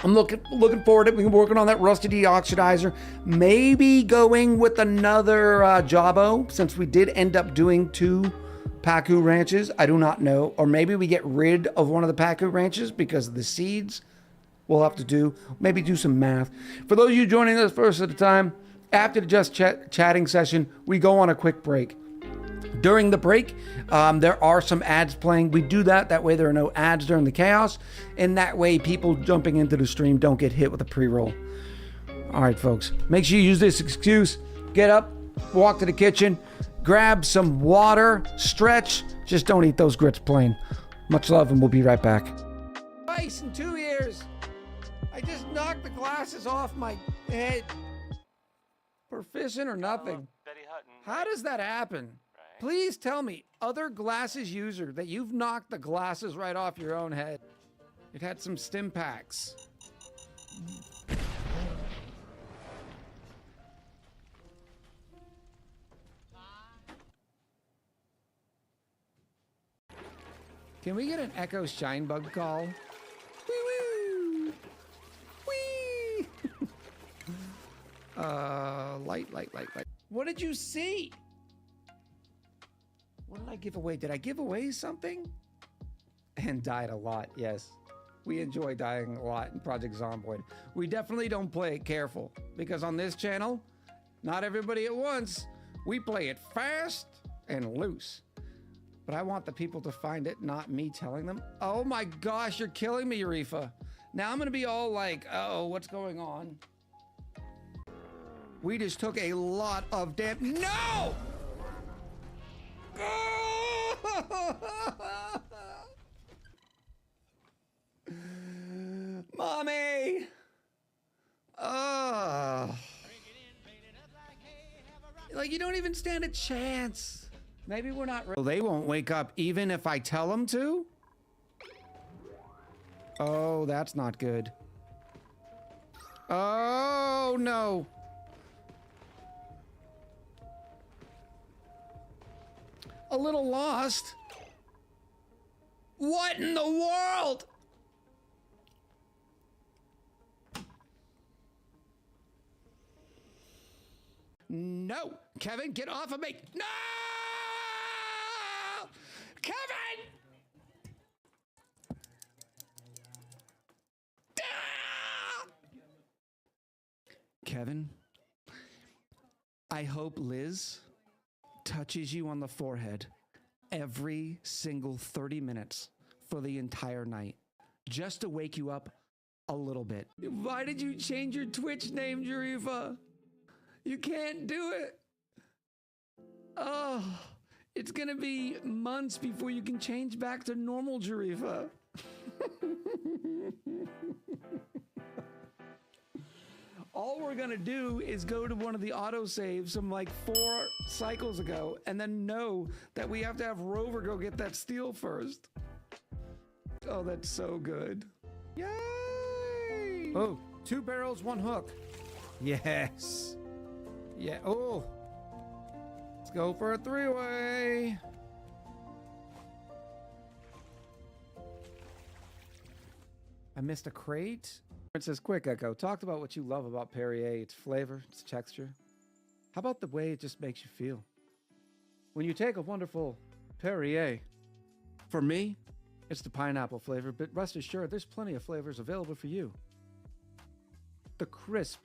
I'm looking forward to it. We've been working on that Rusty D oxidizer. Maybe going with another Jabo, since we did end up doing 2 Pacu ranches. I do not know. Or maybe we get rid of one of the Pacu ranches because of the seeds. We'll have to maybe do some math. For those of you joining us first at a time, after the just chatting session, we go on a quick break. During the break, there are some ads playing. We do that. That way there are no ads during the chaos. And that way people jumping into the stream don't get hit with a pre-roll. All right, folks. Make sure you use this excuse. Get up, walk to the kitchen, grab some water, stretch. Just don't eat those grits plain. Much love, and we'll be right back. Twice in 2 years, I just knocked the glasses off my head. For fishing or nothing. Betty Hutton. How does that happen? Please tell me, other glasses user, that you've knocked the glasses right off your own head. It had some stim packs. Can we get an Echo Shine Bug call? Wee woo! Wee! Light. What did you see? What did I give away? Did I give away something? And died a lot, yes. We enjoy dying a lot in Project Zomboid. We definitely don't play it careful, because on this channel, not everybody at once. We play it fast and loose. But I want the people to find it, not me telling them. Oh my gosh, you're killing me, Urifa. Now I'm gonna be all like, uh-oh, what's going on? We just took a lot of No! Mommy! Like, you don't even stand a chance. Maybe we're not ready. They won't wake up even if I tell them to? Oh, that's not good. Oh, no. A little lost. What in the world? No, Kevin, get off of me. No! Kevin! Ah! Kevin, I hope Liz touches you on the forehead every single 30 minutes for the entire night, just to wake you up a little bit. Why did you change your Twitch name, Jarifa? You can't do it. Oh, it's gonna be months before you can change back to normal Jarifa. All we're gonna do is go to one of the autosaves from like 4 cycles ago and then know that we have to have Rover go get that steel first. Oh, that's so good. Yay! Oh, 2 barrels, 1 hook. Yes. Yeah, oh. Let's go for a 3-way. I missed a crate. It says, quick Echo, talked about what you love about Perrier, its flavor, its texture. How about the way it just makes you feel? When you take a wonderful Perrier, for me, it's the pineapple flavor, but rest assured, there's plenty of flavors available for you. The crisp,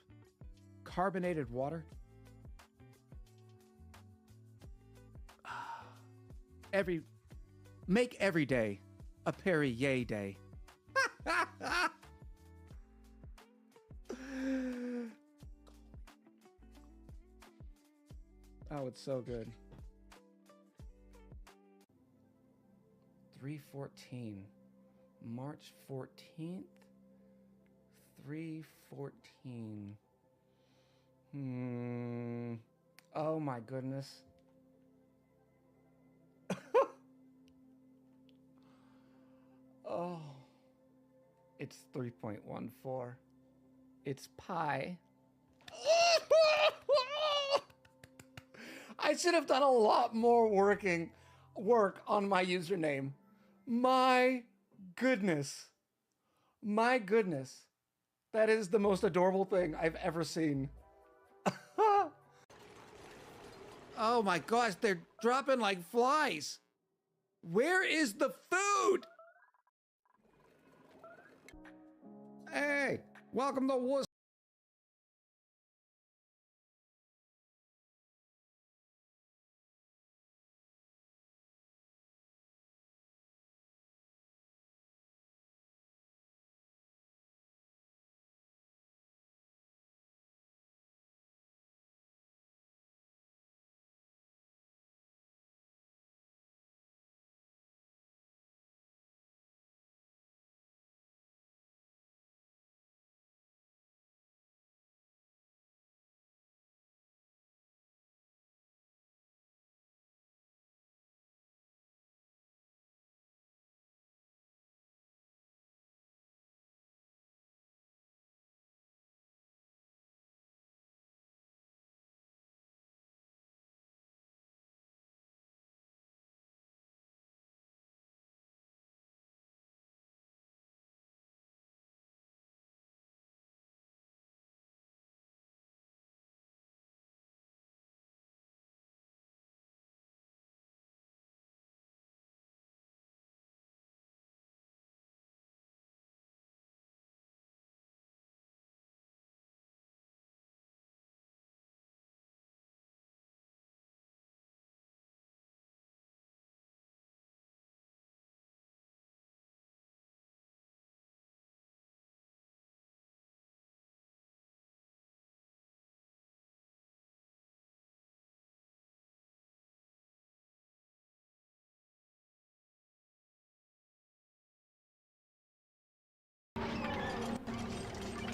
carbonated water. Every Make every day a Perrier day. Oh, it's so good. 3/14. March 14th. 3/14. Oh my goodness. Oh. It's 3.14. It's pi. I should have done a lot more work on my username. My goodness. My goodness. That is the most adorable thing I've ever seen. Oh my gosh, they're dropping like flies. Where is the food? Hey, welcome to Wuss.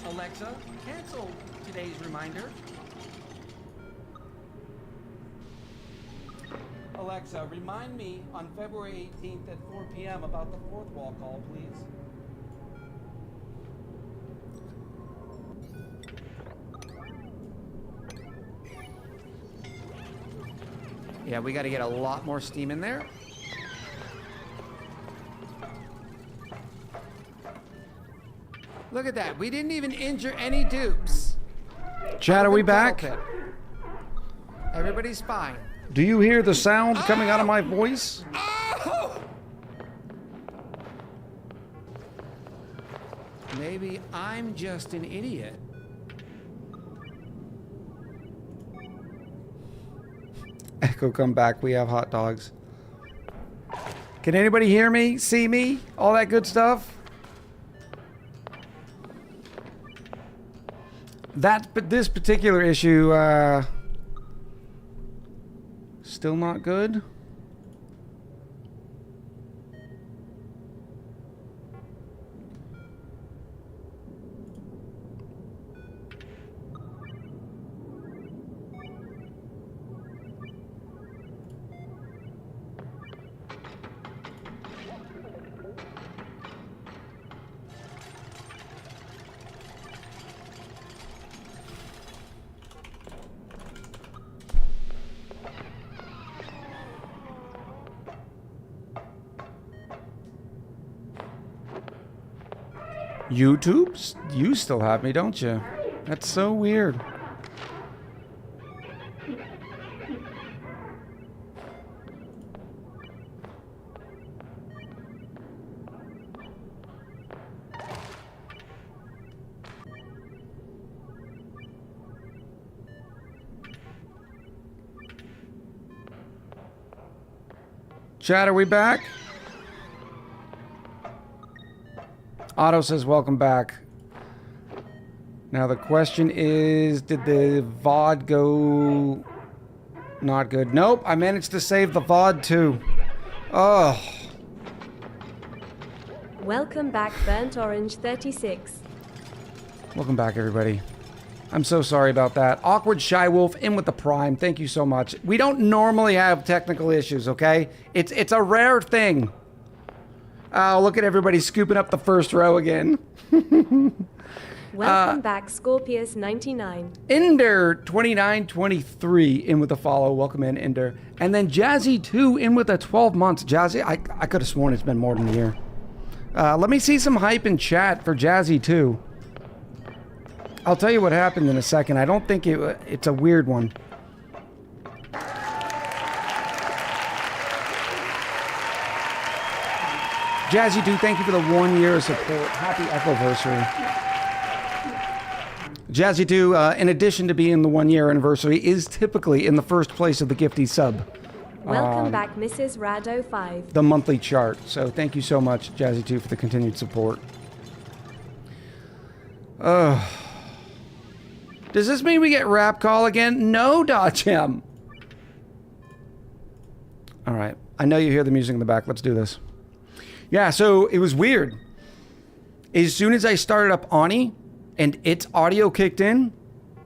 Alexa, cancel today's reminder. Alexa, remind me on February 18th at 4 p.m. about the fourth wall call, please. Yeah, we got to get a lot more steam in there. Look at that. We didn't even injure any dupes. Chat, are we back? Everybody's fine. Do you hear the sound coming out of my voice? Oh! Maybe I'm just an idiot. Echo, come back. We have hot dogs. Can anybody hear me? See me? All that good stuff? But this particular issue, still not good. YouTubes? You still have me, don't you? That's so weird. Chat, are we back? Otto says, welcome back. Now the question is, did the VOD go not good? Nope, I managed to save the VOD too. Oh. Welcome back, Burnt Orange 36. Welcome back, everybody. I'm so sorry about that. Awkward Shy Wolf in with the Prime. Thank you so much. We don't normally have technical issues, okay? It's a rare thing. Oh, look at everybody scooping up the first row again. Welcome back, Scorpius 99. Ender 2923 in with a follow. Welcome in, Ender. And then Jazzy 2 in with a 12 months. Jazzy, I could have sworn it's been more than a year. Let me see some hype in chat for Jazzy 2. I'll tell you what happened in a second. I don't think it's a weird one. Jazzy 2, thank you for the 1 year of support. Happy Echoversary. Jazzy 2, in addition to being the 1 year anniversary, is typically in the first place of the Gifty sub. Welcome back, Mrs. Rado 5. The monthly chart. So thank you so much, Jazzy 2, for the continued support. Does this mean we get rap call again? No, Dodgem. All right. I know you hear the music in the back. Let's do this. Yeah, so it was weird. As soon as I started up ONI and its audio kicked in,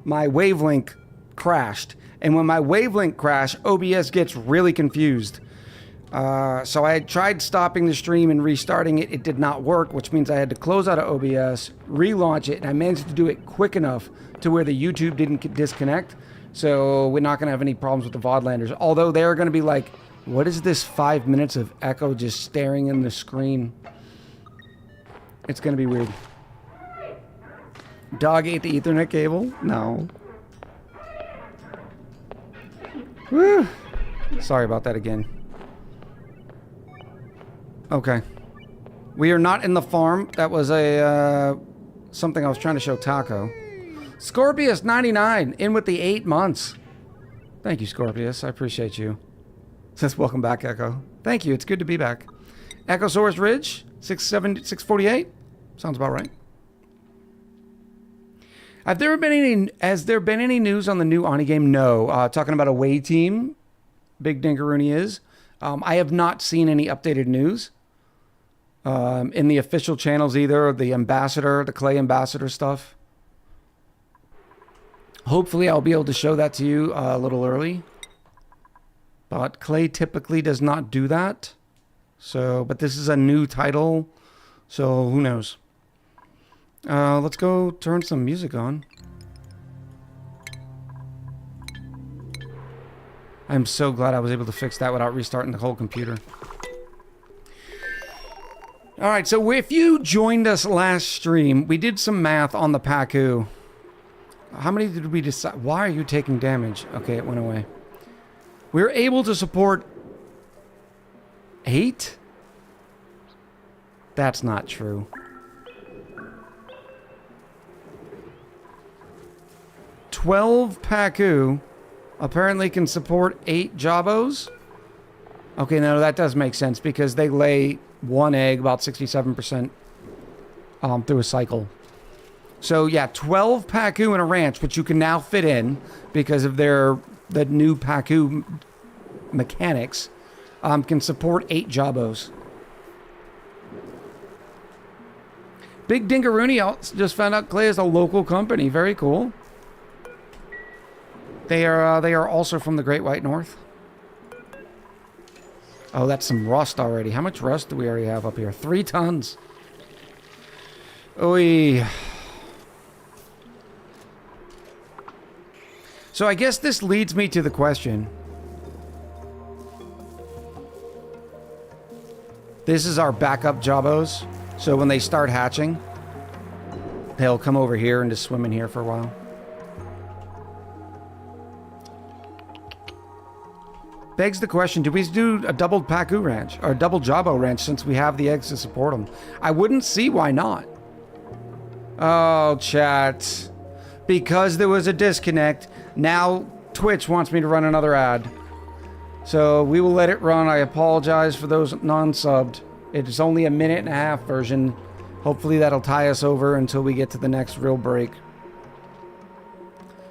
my wavelength crashed. And when my wavelength crashed, OBS gets really confused. So I had tried stopping the stream and restarting it. It did not work, which means I had to close out of OBS, relaunch it, and I managed to do it quick enough to where the YouTube didn't disconnect. So we're not going to have any problems with the VODlanders. Although they're going to be like, what is this 5 minutes of echo just staring in the screen? It's going to be weird. Dog ate the Ethernet cable? No. Woo. Sorry about that again. Okay. We are not in the farm. That was a something I was trying to show Taco. Scorpius 99 in with the 8 months. Thank you, Scorpius. I appreciate you. Says welcome back, Echo. Thank you. It's good to be back. Echosaurus Ridge 648. Sounds about right. Has there been any news on the new ONI game? No. Talking about away team, Big Dingaroony is. I have not seen any updated news in the official channels either. The ambassador, the Clay ambassador stuff. Hopefully I'll be able to show that to you a little early. But Clay typically does not do that. So, but this is a new title. So who knows? Let's go turn some music on. I'm so glad I was able to fix that without restarting the whole computer. Alright, so if you joined us last stream, we did some math on the Pacu. How many did we decide? Why are you taking damage? Okay, it went away. We were able to support 8? That's not true. 12 Pacu apparently can support 8 Jabos. Okay, no, that does make sense because they lay 1 egg about 67% through a cycle. So yeah, 12 Pacu in a ranch, which you can now fit in because of the new Pacu mechanics, can support 8 Jabos. Big Dingaroony just found out Clay is a local company. Very cool. They are also from the Great White North. Oh, that's some rust already. How much rust do we already have up here? 3 tons. Oy. So I guess this leads me to the question. This is our backup Jabos. So when they start hatching, they'll come over here and just swim in here for a while. Begs the question, do we do a double Pacu ranch or a double Jabo ranch since we have the eggs to support them? I wouldn't see why not. Oh, chat. Because there was a disconnect, now Twitch wants me to run another ad. So we will let it run. I apologize for those non-subbed. It is only a 1.5 minute version Hopefully that'll tie us over until we get to the next real break.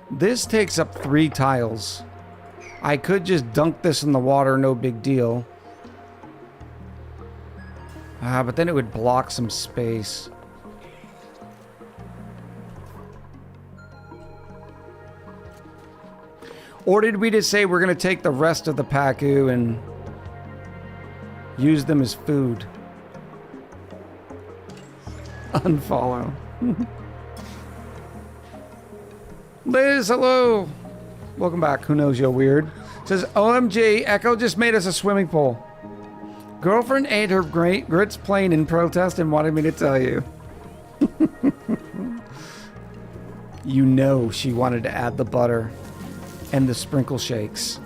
This takes up 3 tiles. I could just dunk this in the water, no big deal. But then it would block some space. Or did we just say we're going to take the rest of the paku and use them as food? Unfollow. Liz, hello. Welcome back. Who knows you're weird. Says, OMG, Echo just made us a swimming pool. Girlfriend ate her grits plain in protest and wanted me to tell you. You know she wanted to add the butter and the sprinkle shakes.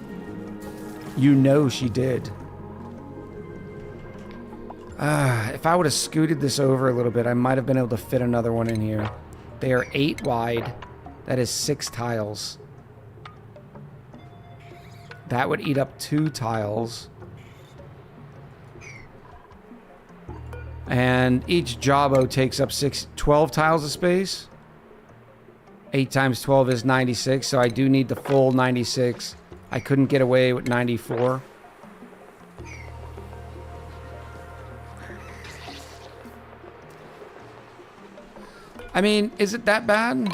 You know she did. If I would have scooted this over a little bit, I might have been able to fit another one in here. They are 8 wide. That is 6 tiles. That would eat up 2 tiles. And each jobbo takes up 12 tiles of space. 8 times 12 is 96, so I do need the full 96. I couldn't get away with 94. I mean, is it that bad?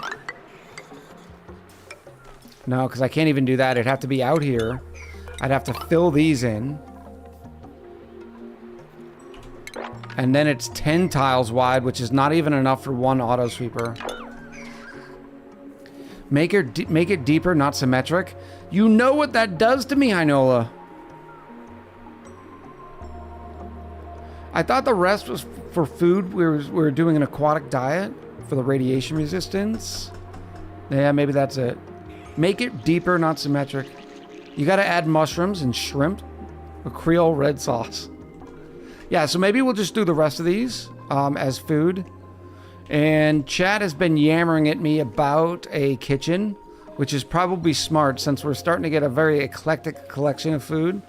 No, because I can't even do that. It'd have to be out here. I'd have to fill these in. And then it's 10 tiles wide, which is not even enough for one auto sweeper. Make it deeper, not symmetric. You know what that does to me, Hinola. I thought the rest was for food. We were doing an aquatic diet for the radiation resistance. Yeah, maybe that's it. Make it deeper, not symmetric. You got to add mushrooms and shrimp. A Creole red sauce. Yeah, so maybe we'll just do the rest of these as food. And Chad has been yammering at me about a kitchen, which is probably smart since we're starting to get a very eclectic collection of food.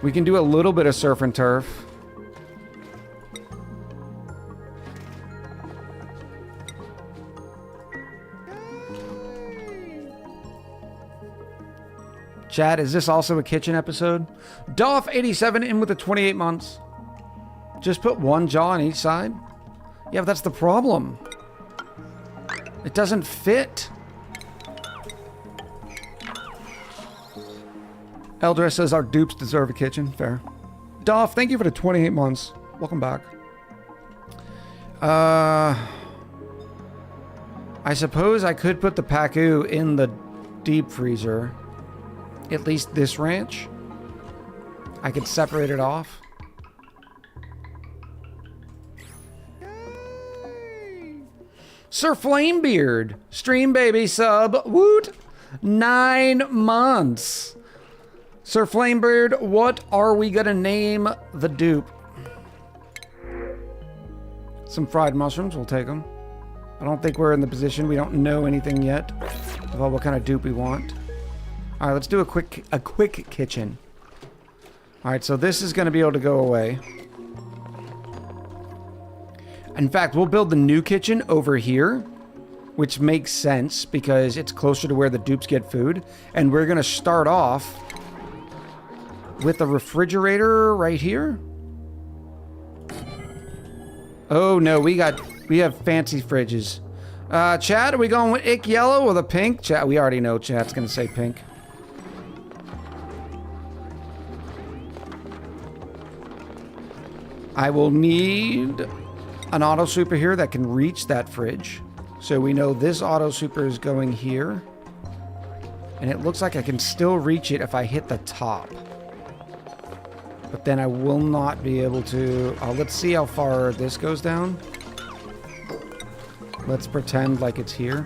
We can do a little bit of surf and turf. Chad, is this also a kitchen episode? Dolph87 in with the 28 months. Just put one jaw on each side? Yeah, but that's the problem. It doesn't fit. Eldra says our dupes deserve a kitchen. Fair. Dolph, thank you for the 28 months. Welcome back. I suppose I could put the paku in the deep freezer. At least this ranch. I could separate it off. Sir Flamebeard. Stream baby sub. Woot. 9 months. Sir Flamebeard, what are we gonna name the dupe? Some fried mushrooms. We'll take them. I don't think we're in the position. We don't know anything yet about what kind of dupe we want. All right, let's do a quick kitchen. All right, so this is going to be able to go away. In fact, we'll build the new kitchen over here, which makes sense because it's closer to where the dupes get food. And we're going to start off with the refrigerator right here. Oh no, we have fancy fridges. Chad, are we going with ick yellow or the pink? Chad, we already know Chad's going to say pink. I will need an auto sweeper here that can reach that fridge. So we know this auto sweeper is going here. And it looks like I can still reach it if I hit the top. But then I will not be able to... let's see how far this goes down. Let's pretend like it's here.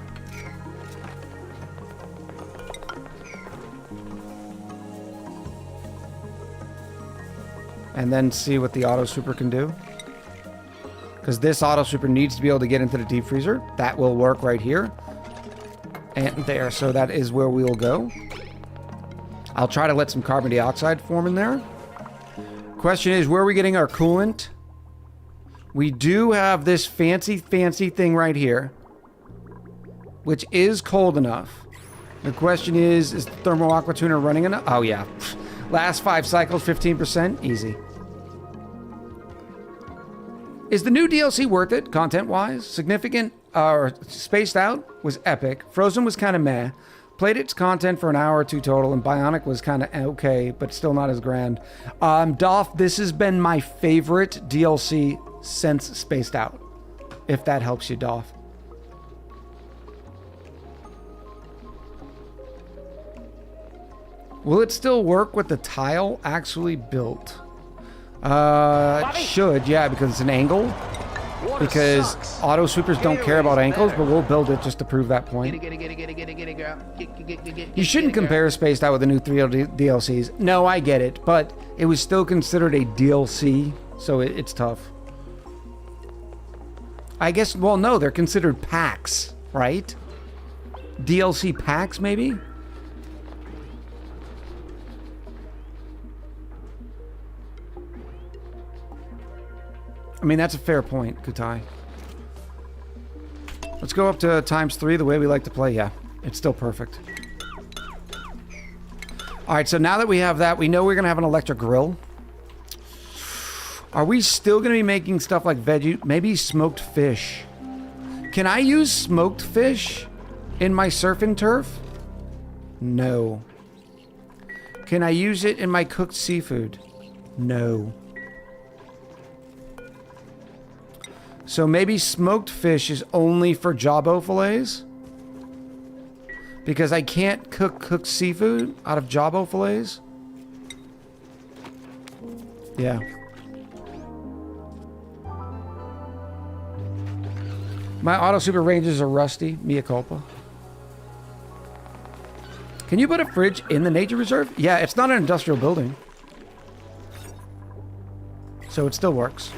And then see what the auto sweeper can do. Because this auto sweeper needs to be able to get into the deep freezer. That will work right here. And there. So that is where we'll go. I'll try to let some carbon dioxide form in there. Question is, where are we getting our coolant? We do have this fancy thing right here, which is cold enough. The question is the thermal aqua tuner running enough? Oh yeah. Last 5 cycles, 15%, easy. Is the new DLC worth it, content-wise? Significant, or spaced out was epic. Frozen was kind of meh. Played its content for an hour or two total, and Bionic was kind of okay, but still not as grand. Dolph, this has been my favorite DLC since Spaced Out, if that helps you, Dolph. Will it still work with the tile actually built? It should, yeah, because it's an angle. Because auto sweepers don't care about ankles, but we'll build it just to prove that point. You shouldn't compare Spaced Out with the new 3 DLCs. No, I get it, but it was still considered a DLC, so it's tough. I guess, well, no, they're considered packs, right? DLC packs, maybe? I mean, that's a fair point, Kutai. Let's go up to ×3 the way we like to play. Yeah, it's still perfect. All right, so now that we have that, we know we're going to have an electric grill. Are we still going to be making stuff like veggie? Maybe smoked fish. Can I use smoked fish in my surf and turf? No. Can I use it in my cooked seafood? No. So maybe smoked fish is only for jawbo fillets? Because I can't cook seafood out of jawbo fillets? Yeah. My auto super ranges are rusty. Mea culpa. Can you put a fridge in the nature reserve? Yeah, it's not an industrial building. So it still works.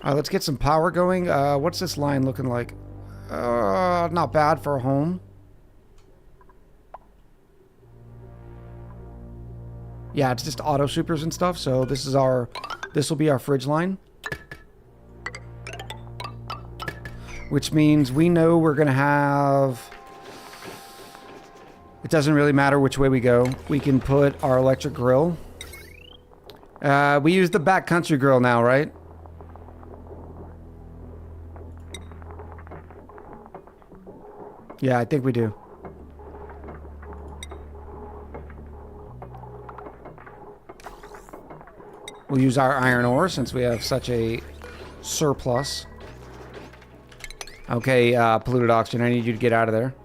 Let's get some power going. What's this line looking like? Not bad for a home. Yeah, it's just auto supers and stuff. So this will be our fridge line. Which means we know we're going to have... It doesn't really matter which way we go. We can put our electric grill. We use the backcountry grill now, right? Yeah, I think we do. We'll use our iron ore since we have such a surplus. Okay, polluted oxygen, I need you to get out of there.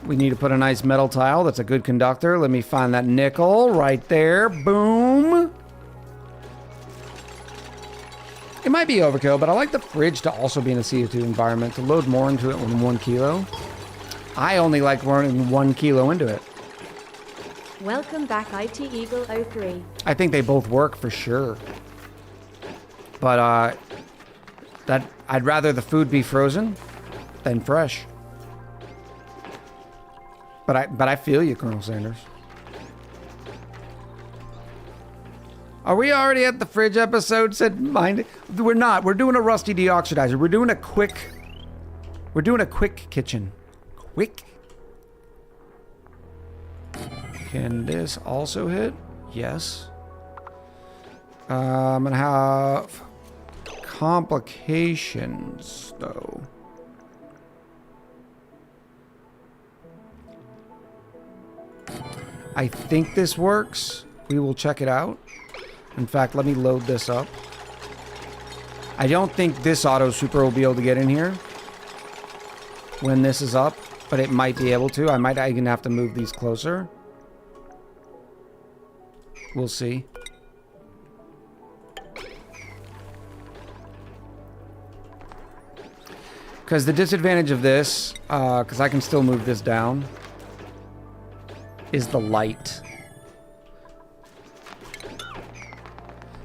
We need to put a nice metal tile that's a good conductor. Let me find that nickel right there. Boom. It might be overkill, but I like the fridge to also be in a CO2 environment, to load more into it than 1 kilo. I only like running 1 kilo into it. Welcome back, IT Eagle 03. I think they both work for sure. But I'd rather the food be frozen than fresh. But I feel you, Colonel Sanders. Are we already at the fridge episode? Said mind. We're not. We're doing a rusty deoxidizer. We're doing a quick kitchen. Quick. Can this also hit? Yes. I'm gonna have complications though. I think this works. We will check it out. In fact, let me load this up. I don't think this auto super will be able to get in here when this is up, but it might be able to. I might even have to move these closer. We'll see. Because the disadvantage of this, because I can still move this down, is the light.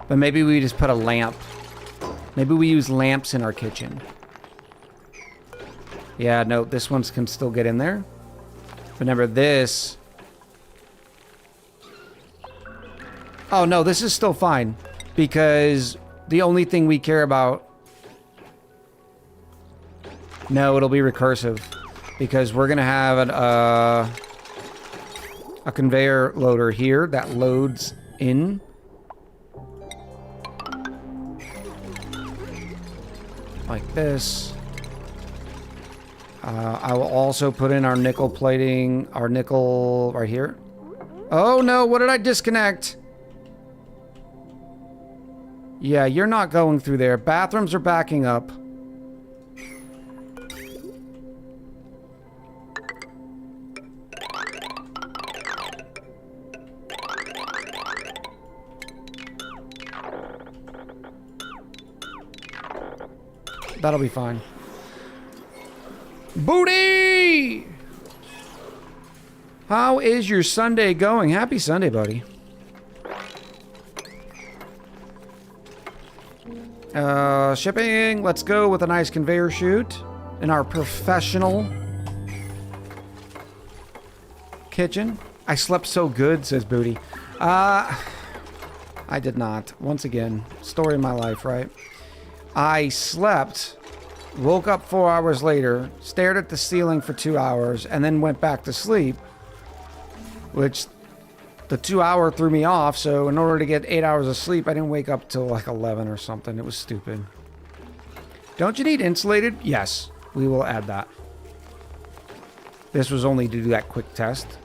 But maybe we just put a lamp. Maybe we use lamps in our kitchen. Yeah, no, this one can still get in there. Remember this. Oh, no, this is still fine. Because the only thing we care about... No, it'll be recursive. Because we're going to have a conveyor loader here that loads in. Like this. I will also put in our nickel plating, our nickel right here. Oh no, what did I disconnect? Yeah, you're not going through there. Bathrooms are backing up. That'll be fine. Booty! How is your Sunday going? Happy Sunday, buddy. Shipping. Let's go with a nice conveyor chute in our professional kitchen. I slept so good, says Booty. I did not. Once again, story of my life, right? I slept, woke up 4 hours later, stared at the ceiling for 2 hours, and then went back to sleep, which the 2 hour threw me off. So in order to get 8 hours of sleep, I didn't wake up till like 11 or something. It was stupid. Don't you need insulated? Yes, we will add that. This was only to do that quick test.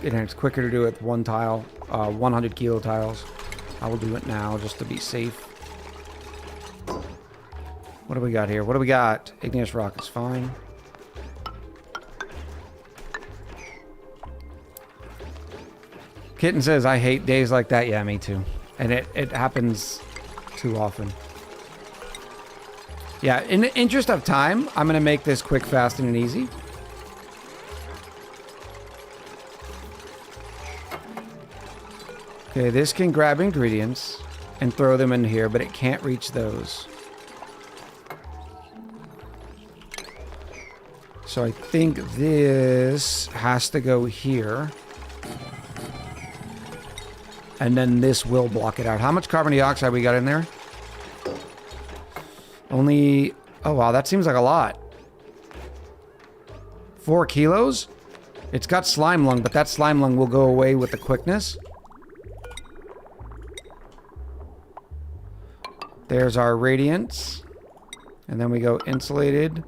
And it's quicker to do it with one tile, 100 kilo tiles. I will do it now just to be safe. What do we got here? What do we got? Igneous rock is fine. Kitten says, I hate days like that. Yeah, me too. And it happens too often. Yeah, in the interest of time, I'm going to make this quick, fast, and easy. Okay, this can grab ingredients and throw them in here, but it can't reach those. So I think this has to go here. And then this will block it out. How much carbon dioxide we got in there? Only... Oh, wow, that seems like a lot. 4 kilos? It's got slime lung, but that slime lung will go away with the quickness. There's our radiance. And then we go insulated.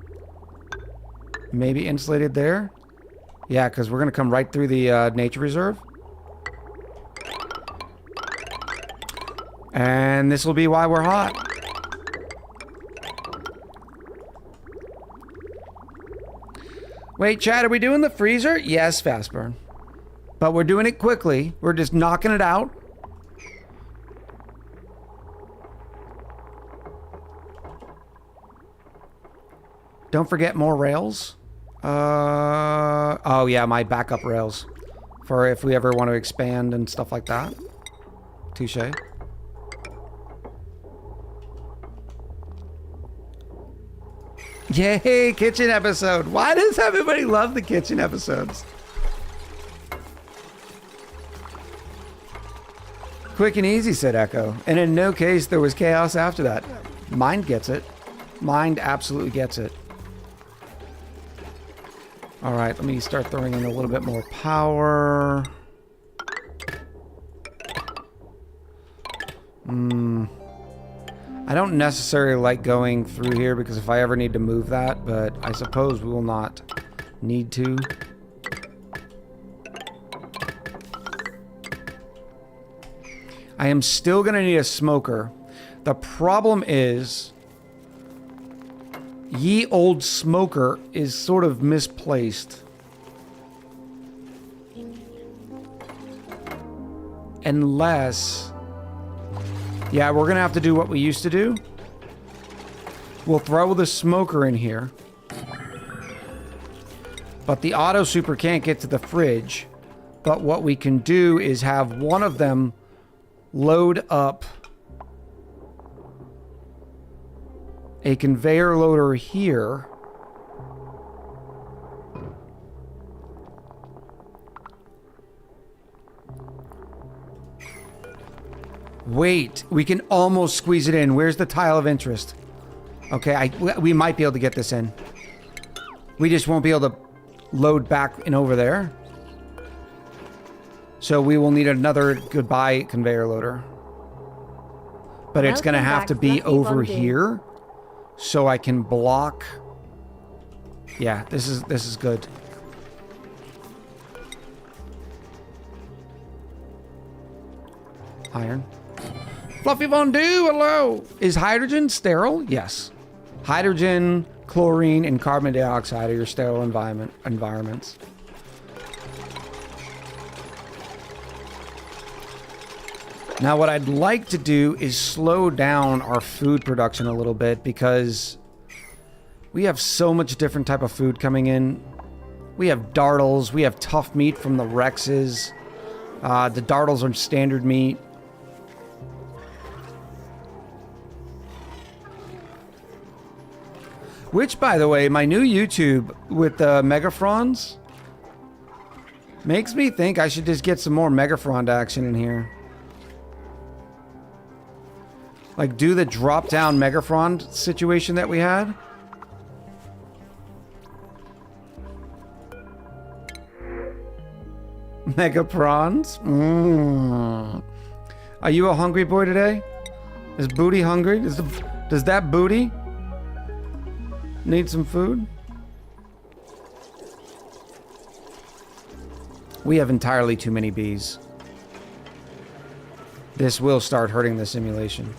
Maybe insulated there. Yeah, because we're going to come right through the nature reserve. And this will be why we're hot. Wait, Chad, are we doing the freezer? Yes, fast burn. But we're doing it quickly. We're just knocking it out. Don't forget more rails. Oh yeah, my backup rails. For if we ever want to expand and stuff like that. Touche. Yay, kitchen episode. Why does everybody love the kitchen episodes? Quick and easy, said Echo. And in no case there was chaos after that. Mind gets it. Mind absolutely gets it. All right, let me start throwing in a little bit more power. I don't necessarily like going through here because if I ever need to move that, but I suppose we will not need to. I am still going to need a smoker. The problem is, ye old smoker is sort of misplaced. Unless... Yeah, we're going to have to do what we used to do. We'll throw the smoker in here. But the auto super can't get to the fridge. But what we can do is have one of them load up a conveyor loader here. Wait, we can almost squeeze it in. Where's the tile of interest? Okay, we might be able to get this in. We just won't be able to load back and over there. So we will need another goodbye conveyor loader. But it's going to have to be over here so I can block. Yeah, this is good. Iron. Fluffy Fondue, hello. Is hydrogen sterile? Yes. Hydrogen, chlorine, and carbon dioxide are your sterile environments. Now, what I'd like to do is slow down our food production a little bit because we have so much different type of food coming in. We have dartles. We have tough meat from the Rexes. The dartles are standard meat. Which, by the way, my new YouTube with the Megafrons makes me think I should just get some more Megafrond action in here. Like, do the drop-down Megafrond situation that we had. Megaprawns? Are you a hungry boy today? Is Booty hungry? Does that Booty need some food? We have entirely too many bees. This will start hurting the simulation.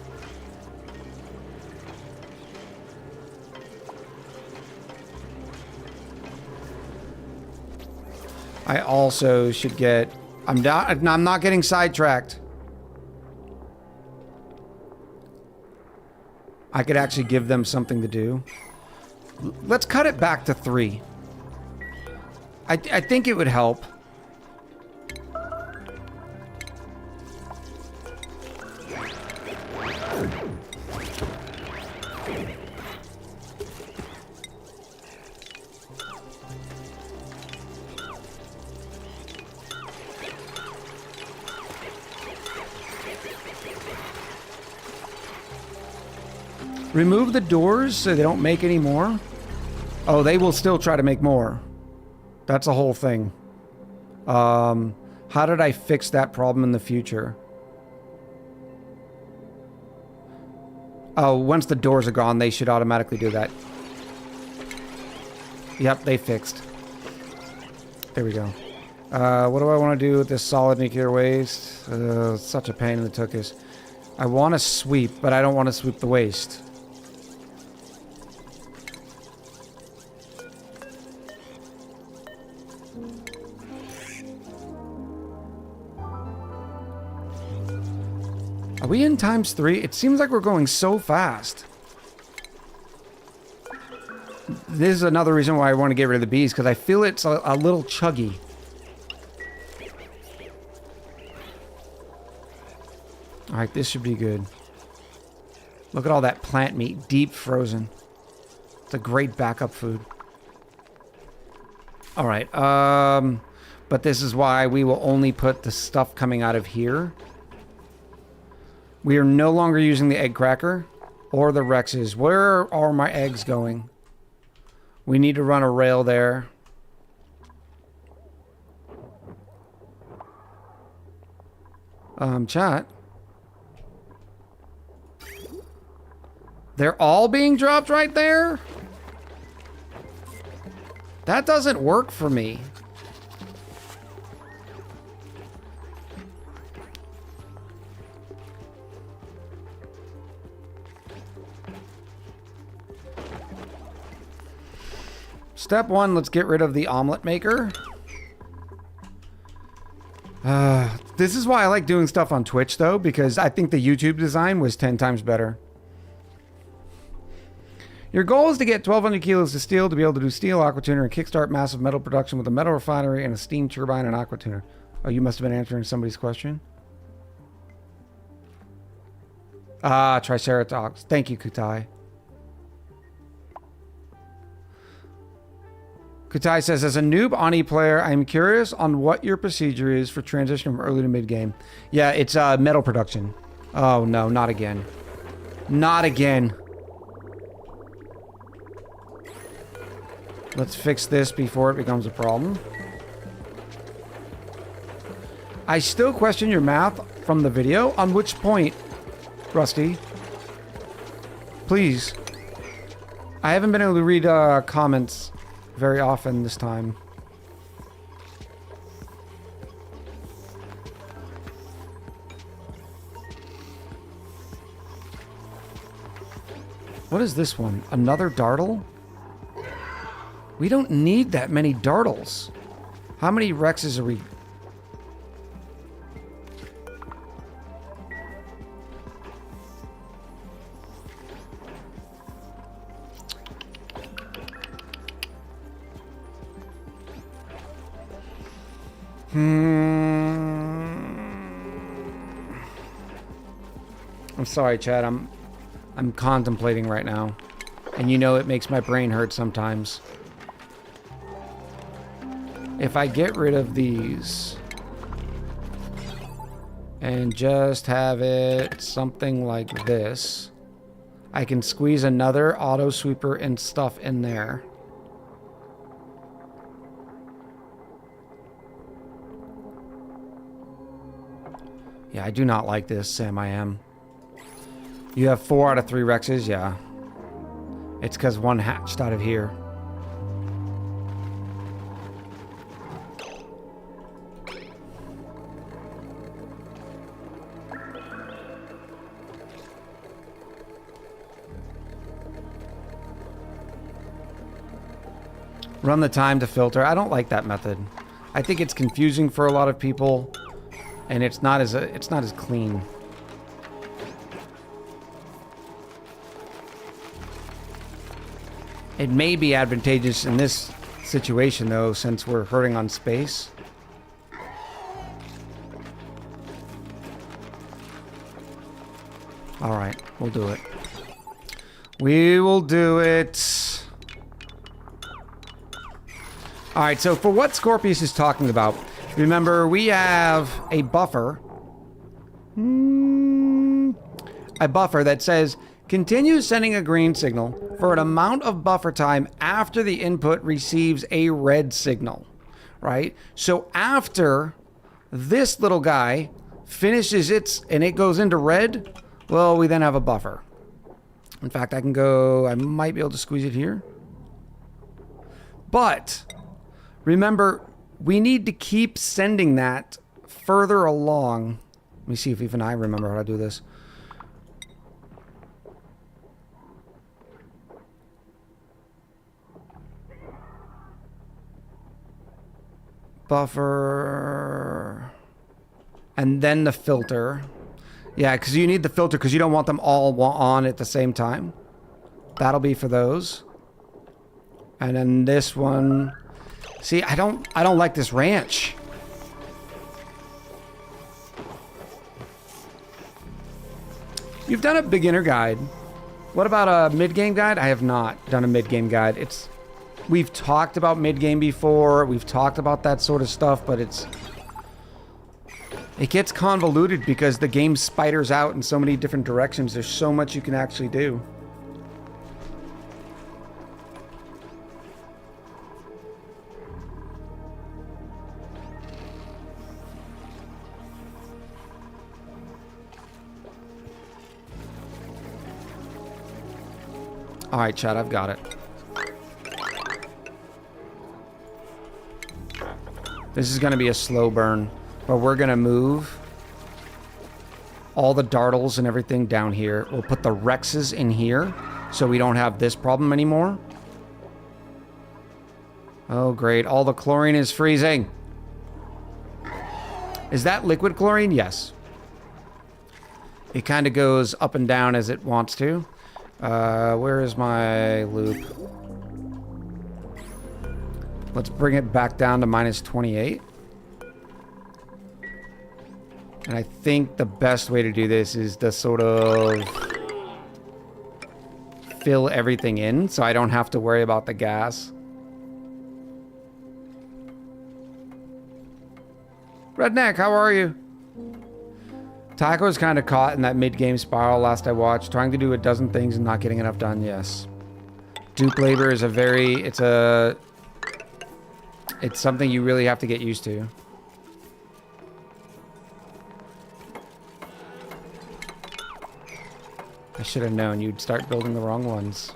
I also should get... I'm not getting sidetracked. I could actually give them something to do. Let's cut it back to 3. I think it would help. Remove the doors so they don't make any more? Oh, they will still try to make more. That's a whole thing. How did I fix that problem in the future? Oh, once the doors are gone, they should automatically do that. Yep, they fixed. There we go. What do I want to do with this solid nuclear waste? Such a pain in the tuchus. I want to sweep, but I don't want to sweep the waste. Are we in ×3? It seems like we're going so fast. This is another reason why I want to get rid of the bees, because I feel it's a little chuggy. Alright, this should be good. Look at all that plant meat, deep frozen. It's a great backup food. Alright, but this is why we will only put the stuff coming out of here. We are no longer using the egg cracker or the Rexes. Where are my eggs going? We need to run a rail there. Chat. They're all being dropped right there? That doesn't work for me. Step 1, let's get rid of the omelet maker. This is why I like doing stuff on Twitch, though, because I think the YouTube design was 10 times better. Your goal is to get 1,200 kilos of steel to be able to do steel aquatuner and kickstart massive metal production with a metal refinery and a steam turbine and aquatuner. Oh, you must have been answering somebody's question. Ah, Triceratops. Thank you, Kutai. Kutai says, as a noob ONI player, I'm curious on what your procedure is for transition from early to mid game. Yeah, it's metal production. Oh no, not again. Not again. Let's fix this before it becomes a problem. I still question your math from the video. On which point, Rusty? Please. I haven't been able to read comments very often this time. What is this one? Another dartle? We don't need that many dartles. How many Rexes are we... I'm sorry, Chad. I'm contemplating right now. And you know it makes my brain hurt sometimes. If I get rid of these and just have it something like this, I can squeeze another auto sweeper and stuff in there. Yeah, I do not like this, Sam. I am. You have 4 out of 3 Rexes? Yeah. It's because one hatched out of here. Run the time to filter. I don't like that method. I think it's confusing for a lot of people, and it's not as clean. It may be advantageous in this situation, though, since we're hurting on space. All right, we'll do it. We will do it. All right, so for what Scorpius is talking about, remember we have a buffer. A buffer that says, continue sending a green signal for an amount of buffer time after the input receives a red signal, right? So after this little guy finishes its, and it goes into red, well, we then have a buffer. In fact, I might be able to squeeze it here. But remember, we need to keep sending that further along. Let me see if even I remember how to do this. Buffer. And then the filter. Yeah, because you need the filter because you don't want them all on at the same time. That'll be for those. And then this one. See, I don't like this ranch. You've done a beginner guide. What about a mid-game guide? I have not done a mid-game guide. We've talked about mid-game before. We've talked about that sort of stuff, but it gets convoluted because the game spiders out in so many different directions. There's so much you can actually do. All right, Chad, I've got it. This is going to be a slow burn, but we're going to move all the dartles and everything down here. We'll put the Rexes in here so we don't have this problem anymore. Oh, great. All the chlorine is freezing. Is that liquid chlorine? Yes. It kind of goes up and down as it wants to. Where is my loop? Let's bring it back down to minus 28. And I think the best way to do this is to sort of fill everything in so I don't have to worry about the gas. Redneck, how are you? Taco's kind of caught in that mid-game spiral last I watched, trying to do a dozen things and not getting enough done, yes. Dupe labor is it's something you really have to get used to. I should have known you'd start building the wrong ones.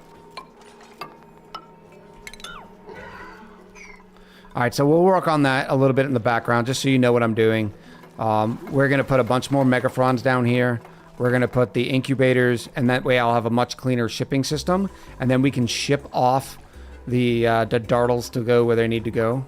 Alright, so we'll work on that a little bit in the background, just so you know what I'm doing. We're going to put a bunch more Megafrons down here. We're going to put the incubators, and that way I'll have a much cleaner shipping system. And then we can ship off the dartles to go where they need to go.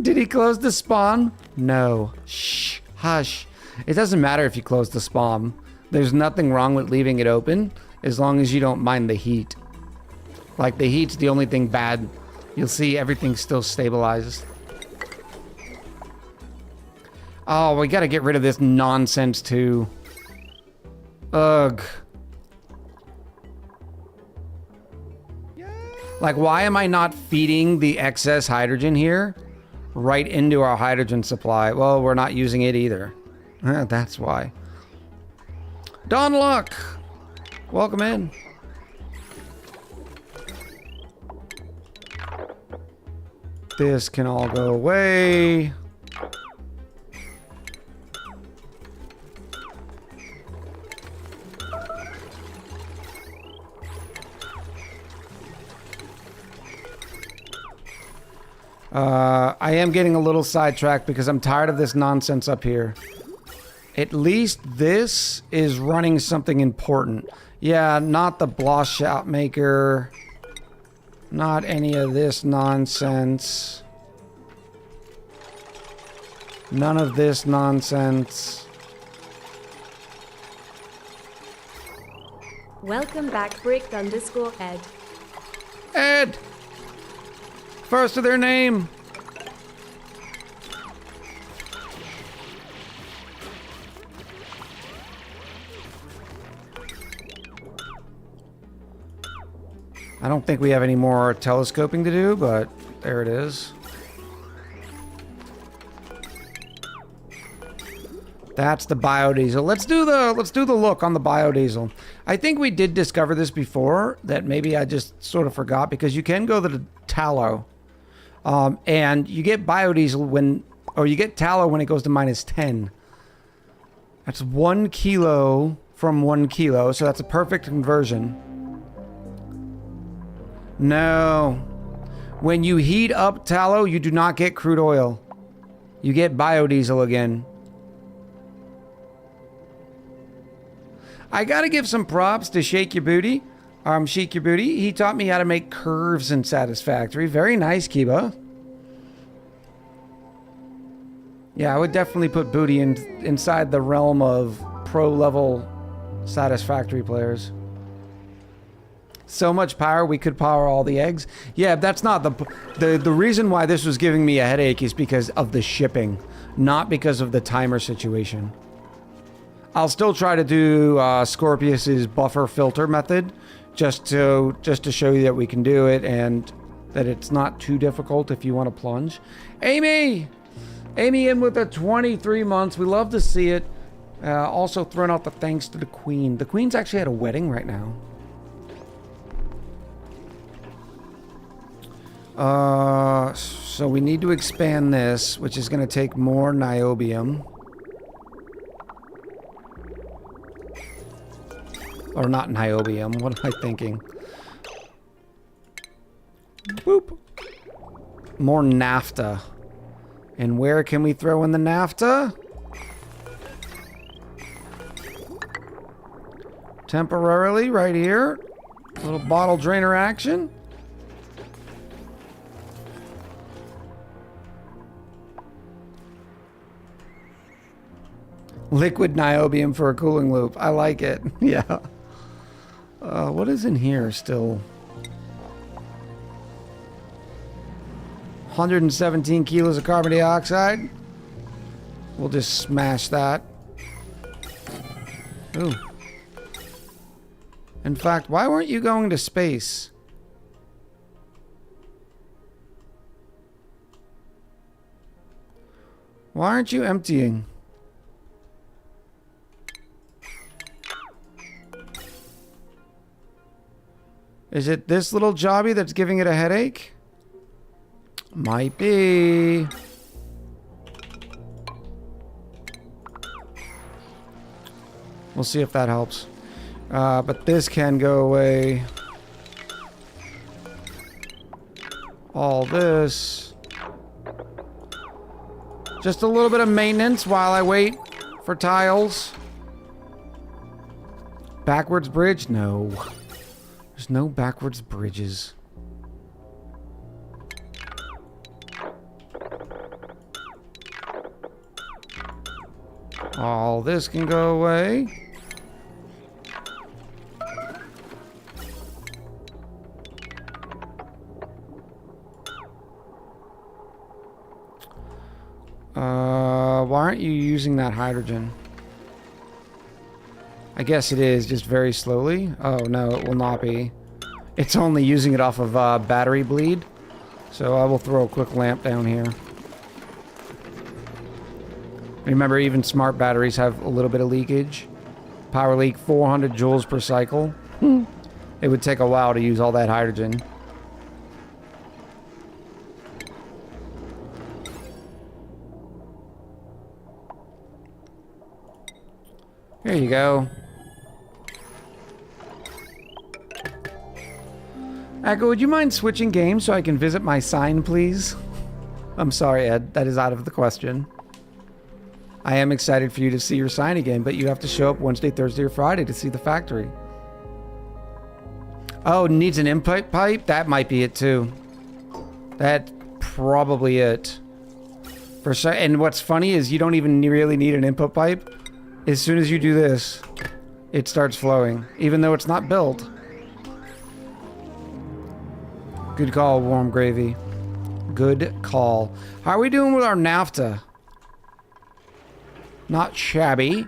Did he close the spawn? No. Shh. Hush. It doesn't matter if you close the spawn. There's nothing wrong with leaving it open as long as you don't mind the heat. Like, the heat's the only thing bad. You'll see everything's still stabilized. Oh, we gotta get rid of this nonsense too. Ugh. Like, why am I not feeding the excess hydrogen here right into our hydrogen supply? Well, we're not using it either. That's why. Don Luck! Welcome in. This can all go away. I am getting a little sidetracked because I'm tired of this nonsense up here. At least this is running something important. Yeah, not the Bloss shot maker. Not any of this nonsense. None of this nonsense. Welcome back, Brick_Ed. Ed! First of their name. I don't think we have any more telescoping to do, but there it is. That's the biodiesel. Let's do the look on the biodiesel. I think we did discover this before, that maybe I just sort of forgot, because you can go to the tallow. And you get biodiesel you get tallow when it goes to -10. That's 1 kilo from 1 kilo, so that's a perfect conversion. No. When you heat up tallow, you do not get crude oil. You get biodiesel again. I gotta give some props to Shake Your Booty. Shake Your Booty. He taught me how to make curves in Satisfactory. Very nice, Kiba. Yeah, I would definitely put Booty inside the realm of pro-level Satisfactory players. So much power, we could power all the eggs. Yeah, that's not the reason why this was giving me a headache is because of the shipping, not because of the timer situation. I'll still try to do Scorpius's buffer filter method, just to show you that we can do it and that it's not too difficult if you want to plunge. Amy in with the 23 months. We love to see it. Also throwing out the thanks to the Queen. The Queen's actually at a wedding right now. So we need to expand this, which is going to take more niobium. Or not niobium. What am I thinking? Boop. More naphtha. And where can we throw in the naphtha? Temporarily, right here. A little bottle drainer action. Liquid niobium for a cooling loop. I like it. Yeah. What is in here still? 117 kilos of carbon dioxide. We'll just smash that. Ooh. In fact, why weren't you going to space? Why aren't you emptying? Is it this little jobby that's giving it a headache? Might be. We'll see if that helps. But this can go away. All this. Just a little bit of maintenance while I wait for tiles. Backwards bridge? No. There's no backwards bridges. All this can go away. Why aren't you using that hydrogen? I guess it is, just very slowly. Oh, no, it will not be. It's only using it off of battery bleed. So I will throw a quick lamp down here. Remember, even smart batteries have a little bit of leakage. Power leak, 400 joules per cycle. It would take a while to use all that hydrogen. Here you go. Echo, would you mind switching games so I can visit my sign, please? I'm sorry, Ed. That is out of the question. I am excited for you to see your sign again, but you have to show up Wednesday, Thursday, or Friday to see the factory. Oh, needs an input pipe? That might be it, too. That's probably it. And what's funny is you don't even really need an input pipe. As soon as you do this, it starts flowing, even though it's not built. Good call, Warm Gravy. Good call. How are we doing with our NAFTA? Not shabby.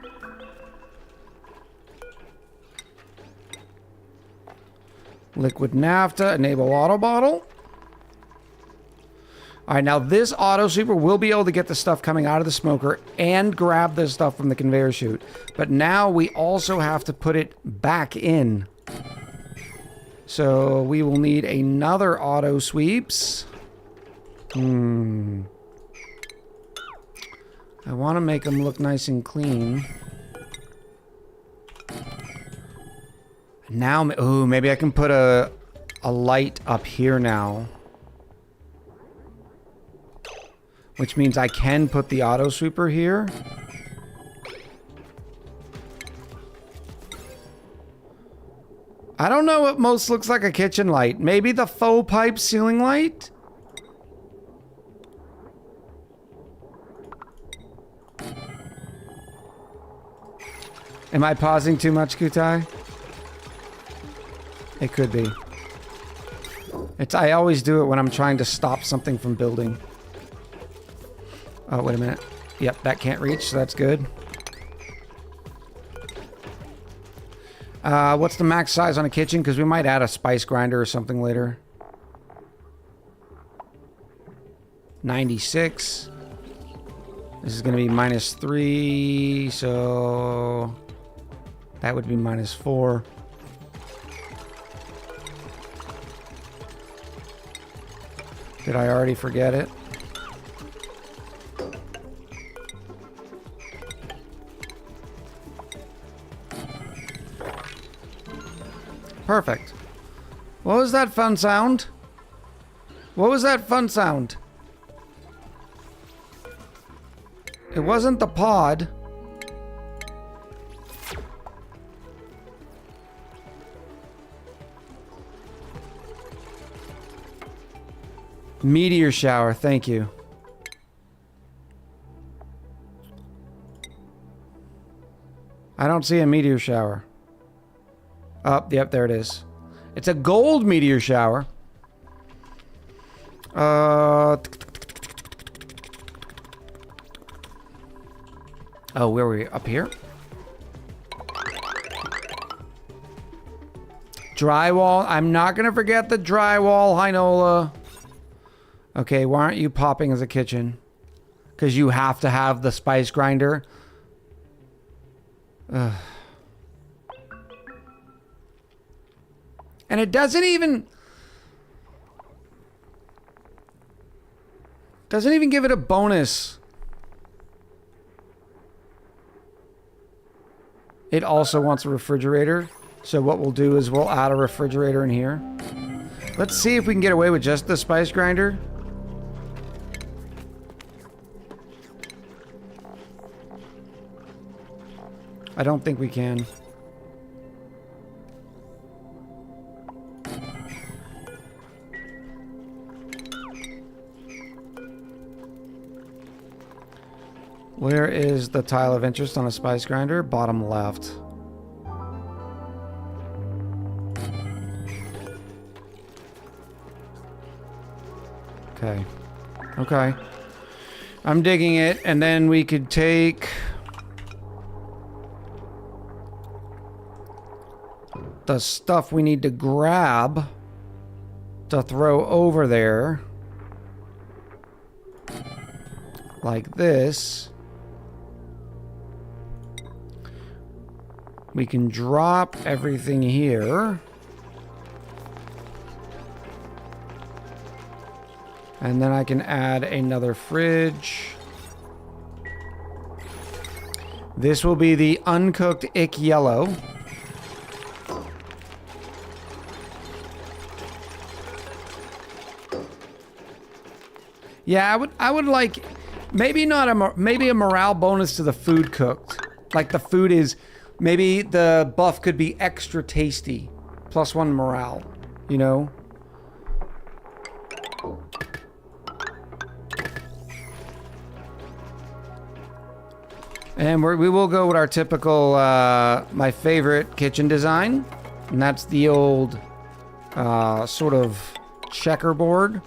Liquid NAFTA, enable auto bottle. Alright, now this auto sweeper will be able to get the stuff coming out of the smoker and grab the stuff from the conveyor chute. But now we also have to put it back in. So we will need another auto sweeps. I want to make them look nice and clean. Now, oh, maybe I can put a light up here now. Which means I can put the auto sweeper here. I don't know what most looks like a kitchen light. Maybe the faux pipe ceiling light? Am I pausing too much, Kutai? It could be. I always do it when I'm trying to stop something from building. Oh, wait a minute. Yep, that can't reach, so that's good. What's the max size on a kitchen? Because we might add a spice grinder or something later. 96. This is going to be -3, so that would be -4. Did I already forget it? Perfect. What was that fun sound? What was that fun sound? It wasn't the pod. Meteor shower, thank you. I don't see a meteor shower. Oh, yep, there it is. It's a gold meteor shower. Oh, where were we? Up here? Drywall. I'm not going to forget the drywall, Hinola. Okay, why aren't you popping as a kitchen? Because you have to have the spice grinder. Ugh. And it doesn't even give it a bonus. It also wants a refrigerator. So what we'll do is we'll add a refrigerator in here. Let's see if we can get away with just the spice grinder. I don't think we can. Where is the tile of interest on a spice grinder? Bottom left. Okay. Okay. I'm digging it, and then we could take the stuff we need to grab to throw over there. Like this. We can drop everything here. And then I can add another fridge. This will be the uncooked ick yellow. Yeah, I would like maybe not maybe a morale bonus to the food cooked. Like the food is maybe the buff could be extra tasty. +1 morale, you know? And we will go with our typical, my favorite kitchen design. And that's the old sort of checkerboard.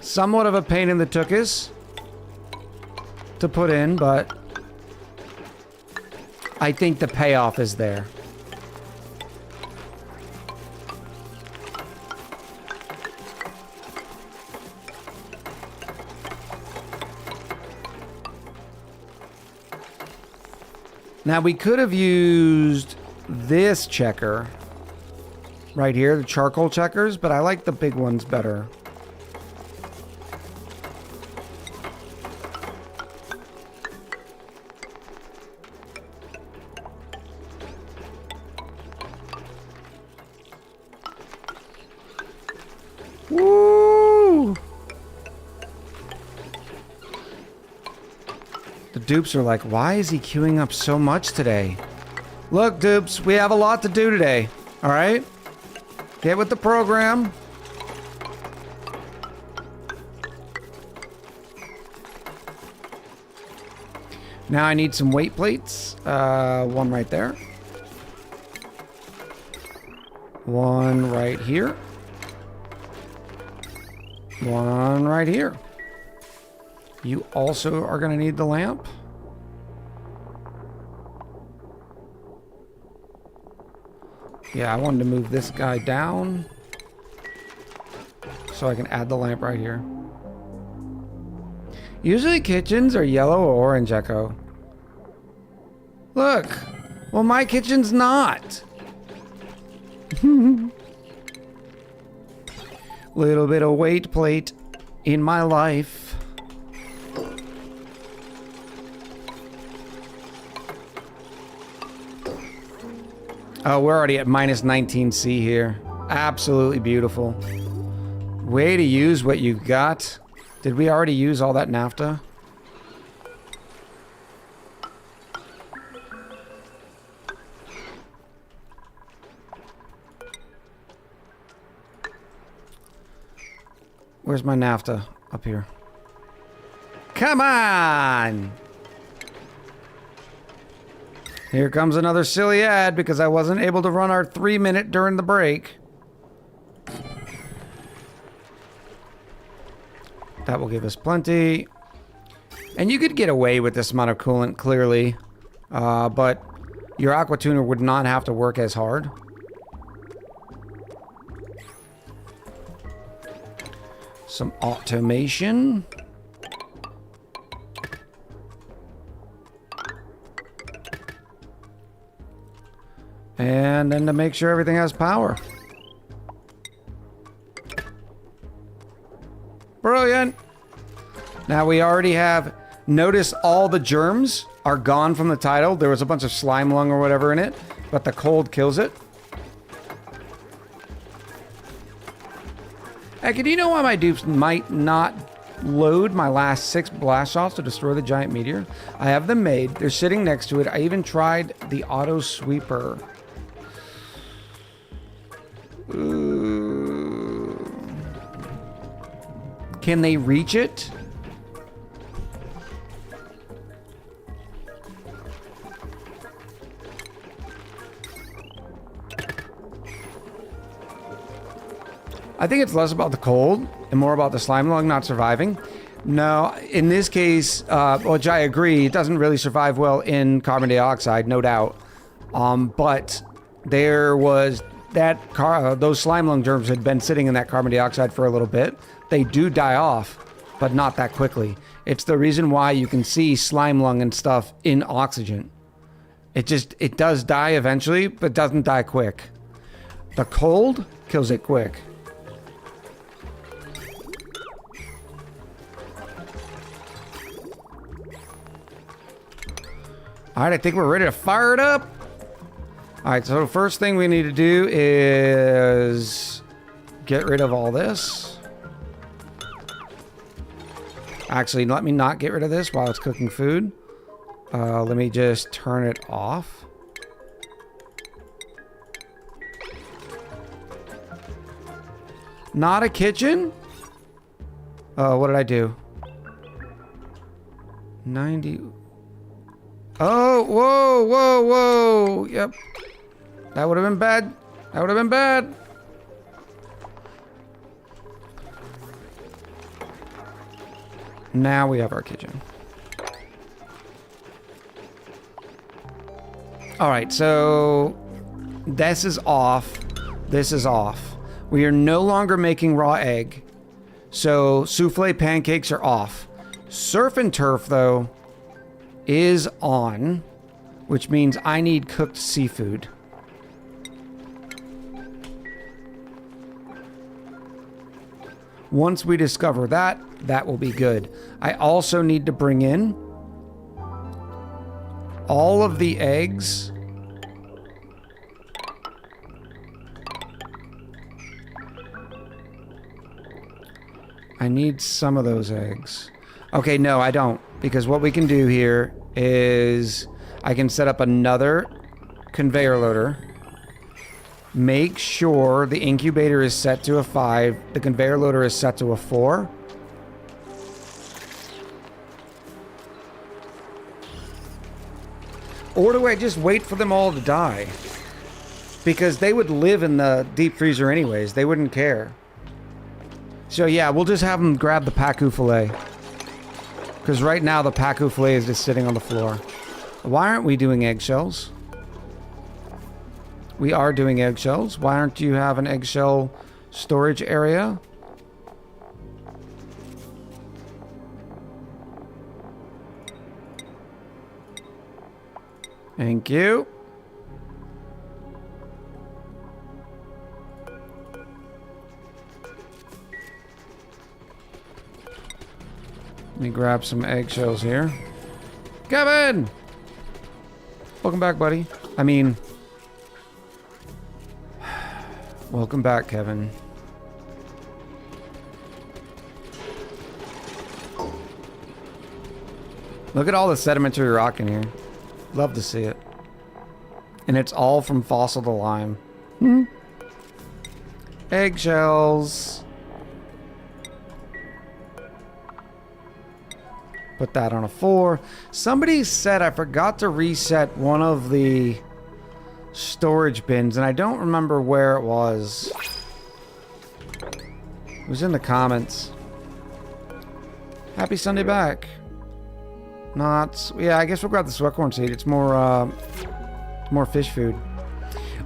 Somewhat of a pain in the tuchus to put in, but I think the payoff is there. Now we could have used this checker right here, the charcoal checkers, but I like the big ones better. Woo! The dupes are like, why is he queuing up so much today? Look, dupes, we have a lot to do today. All right? Get with the program. Now I need some weight plates. One right there. One right here. One right here. You also are going to need the lamp. Yeah, I wanted to move this guy down so I can add the lamp right here. Usually kitchens are yellow or orange, Echo. Look. Well, my kitchen's not. Little bit of weight plate in my life. Oh, we're already at -19C here. Absolutely beautiful. Way to use what you've got. Did we already use all that naphtha? Where's my naphtha? Up here. Come on! Here comes another silly ad because I wasn't able to run our 3-minute during the break. That will give us plenty. And you could get away with this amount of coolant, clearly. but your aqua tuner would not have to work as hard. Some automation. And then to make sure everything has power. Brilliant. Now we already have, notice all the germs are gone from the title. There was a bunch of slime lung or whatever in it, but the cold kills it. Heck, do you know why my dupes might not load my last 6 blast shots to destroy the giant meteor? I have them made. They're sitting next to it. I even tried the auto sweeper. Can they reach it? I think it's less about the cold and more about the slime lung not surviving. No, in this case, which I agree, it doesn't really survive well in carbon dioxide, no doubt. But there was those slime lung germs had been sitting in that carbon dioxide for a little bit. They do die off, but not that quickly. It's the reason why you can see slime lung and stuff in oxygen. It does die eventually, but doesn't die quick. The cold kills it quick. All right, I think we're ready to fire it up. All right, so the first thing we need to do is get rid of all this. Actually, let me not get rid of this while it's cooking food. Let me just turn it off. Not a kitchen? What did I do? 90... Oh, whoa, whoa, whoa. Yep. That would have been bad. That would have been bad. Now we have our kitchen. All right, so this is off. This is off. We are no longer making raw egg. So souffle pancakes are off. Surf and turf, though, is on, which means I need cooked seafood. Once we discover that, that will be good. I also need to bring in all of the eggs. I need some of those eggs. Okay, no, I don't. Because what we can do here is I can set up another conveyor loader. Make sure the incubator is set to a 5. The conveyor loader is set to a 4. Or do I just wait for them all to die? Because they would live in the deep freezer anyways. They wouldn't care. So yeah, we'll just have them grab the pacu fillet. Because right now the pacu fillet is just sitting on the floor. Why aren't we doing eggshells? We are doing eggshells. Why aren't you have an eggshell storage area? Thank you. Let me grab some eggshells here. Kevin! Welcome back, buddy. I mean... Welcome back, Kevin. Look at all the sedimentary rock in here. Love to see it. And it's all from fossil to lime. Eggshells. Put that on a 4. Somebody said I forgot to reset one of the storage bins, and I don't remember where it was. It was in the comments. Happy Sunday back. Not. Yeah, I guess we'll grab the sweatcorn seed. It's more fish food.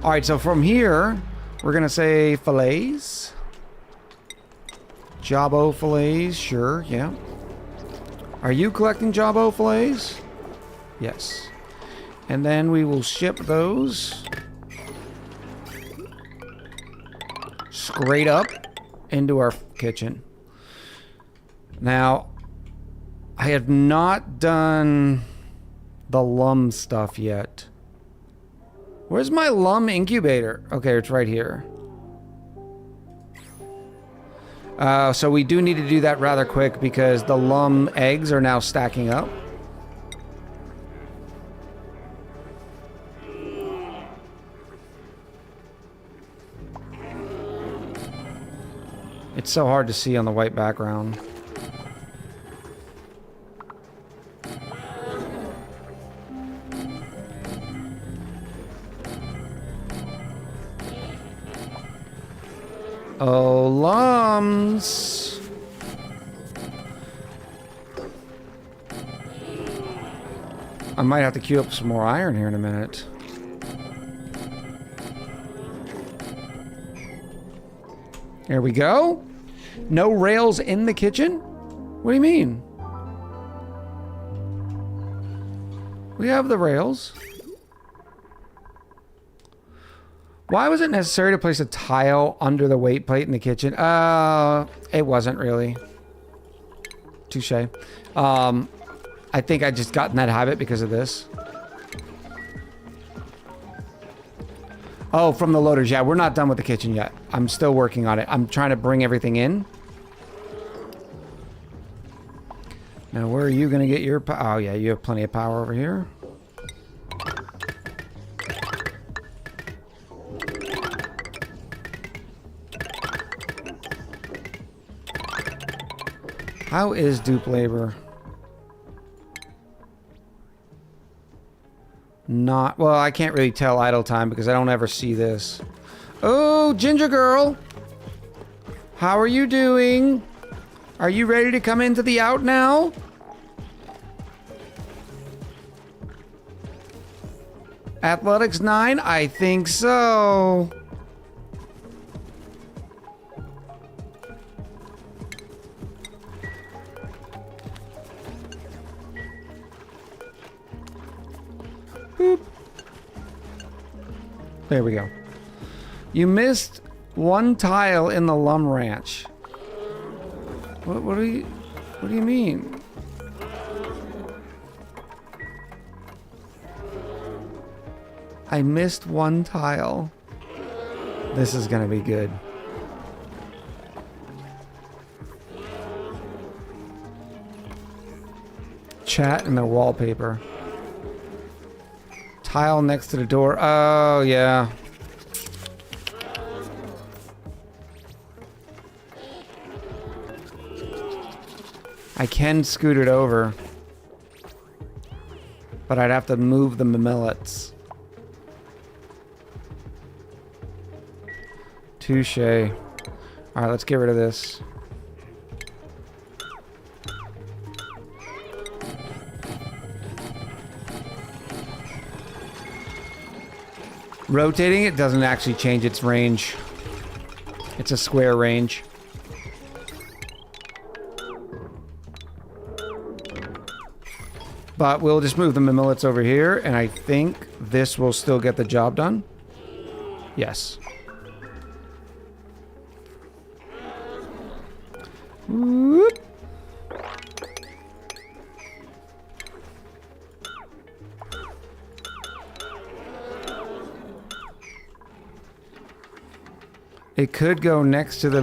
All right, so from here, we're gonna say fillets. Jabbo fillets, sure, yeah. Are you collecting Jabbo fillets? Yes. And then we will ship those straight up into our kitchen. Now, I have not done the lum stuff yet. Where's my lum incubator? Okay, it's right here. So we do need to do that rather quick because the lum eggs are now stacking up. It's so hard to see on the white background. Oh, lums. I might have to queue up some more iron here in a minute. There we go. No rails in the kitchen? What do you mean? We have the rails. Why was it necessary to place a tile under the weight plate in the kitchen? It wasn't really. Touche. I think I just got in that habit because of this. Oh, from the loaders. Yeah, we're not done with the kitchen yet. I'm still working on it. I'm trying to bring everything in. Now, where are you going to get your power? Oh, yeah, you have plenty of power over here. How is dupe labor? Not, well, I can't really tell idle time because I don't ever see this. Oh, Ginger Girl. How are you doing? Are you ready to come into the out now? Athletics 9? I think so. Boop. There we go. You missed one tile in the Lum Ranch. What do you mean? I missed one tile. This is gonna be good. Chat and their wallpaper. Tile next to the door. Oh, yeah. I can scoot it over. But I'd have to move the millets. Touche. Alright, let's get rid of this. Rotating it doesn't actually change its range. It's a square range. But we'll just move the millets over here, and I think this will still get the job done. Yes. Whoop. It could go next to the...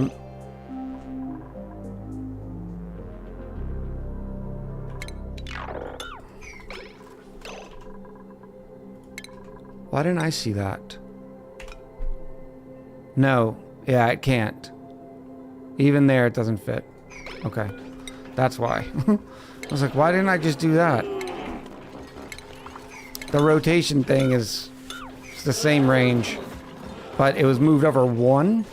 Why didn't I see that? No. Yeah, it can't. Even there, it doesn't fit. Okay. That's why. I was like, why didn't I just do that? The rotation thing is it's the same range. But it was moved over 1.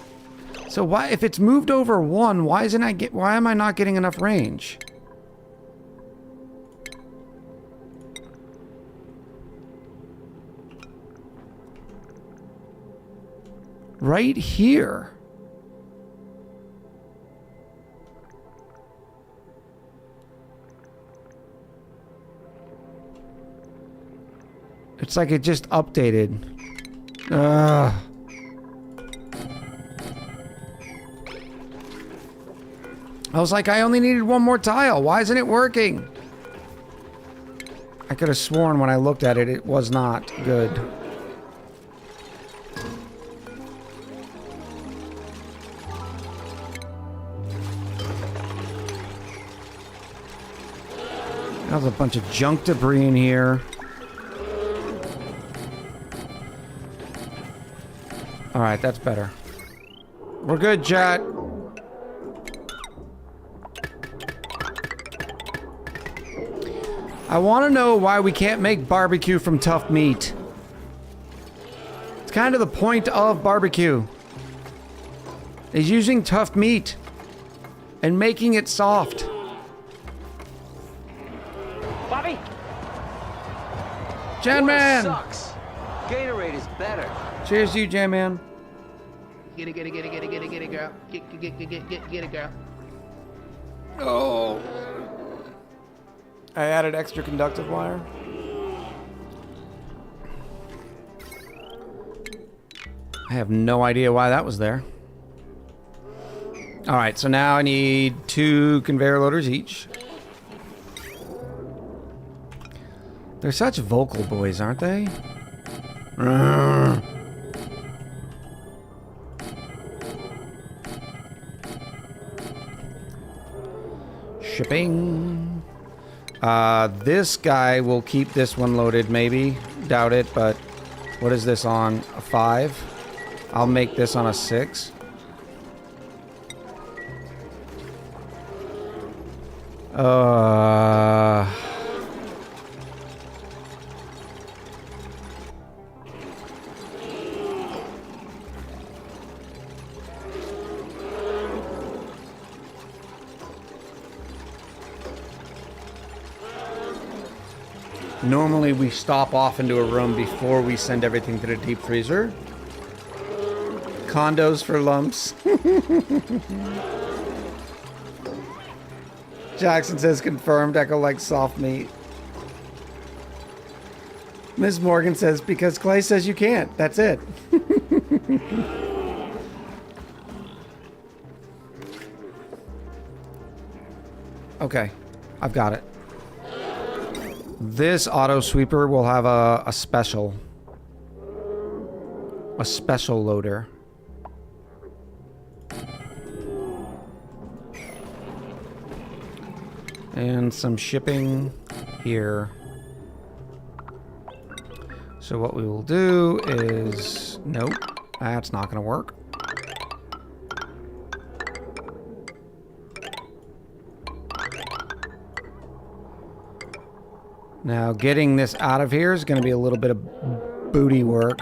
So why, if it's moved over 1, why am I not getting enough range? right here. It's like it just updated. Ugh. I was like, I only needed one more tile. Why isn't it working? I could have sworn when I looked at it, it was not good. There's a bunch of junk debris in here. Alright, that's better. We're good, chat. I want to know why we can't make barbecue from tough meat. It's kind of the point of barbecue. Is using tough meat and making it soft. Bobby! Jan Water Man! sucks. Gatorade is better. Cheers to you, Jan Man. Get it, girl. Get it, girl. Oh. I added extra conductive wire. I have no idea why that was there. Alright, so now I need 2 conveyor loaders each. They're such vocal boys, aren't they? Shipping. This guy will keep this one loaded, maybe. Doubt it, but what is this on? A 5? I'll make this on a 6. Normally we stop off into a room before we send everything to the deep freezer. Condos for lumps. Jackson says confirmed. Echo likes soft meat. Ms. Morgan says because Clay says you can't. That's it. Okay, I've got it. This auto sweeper will have a special loader. And some shipping here. So what we will do is, nope, that's not gonna work. Now, getting this out of here is going to be a little bit of booty work.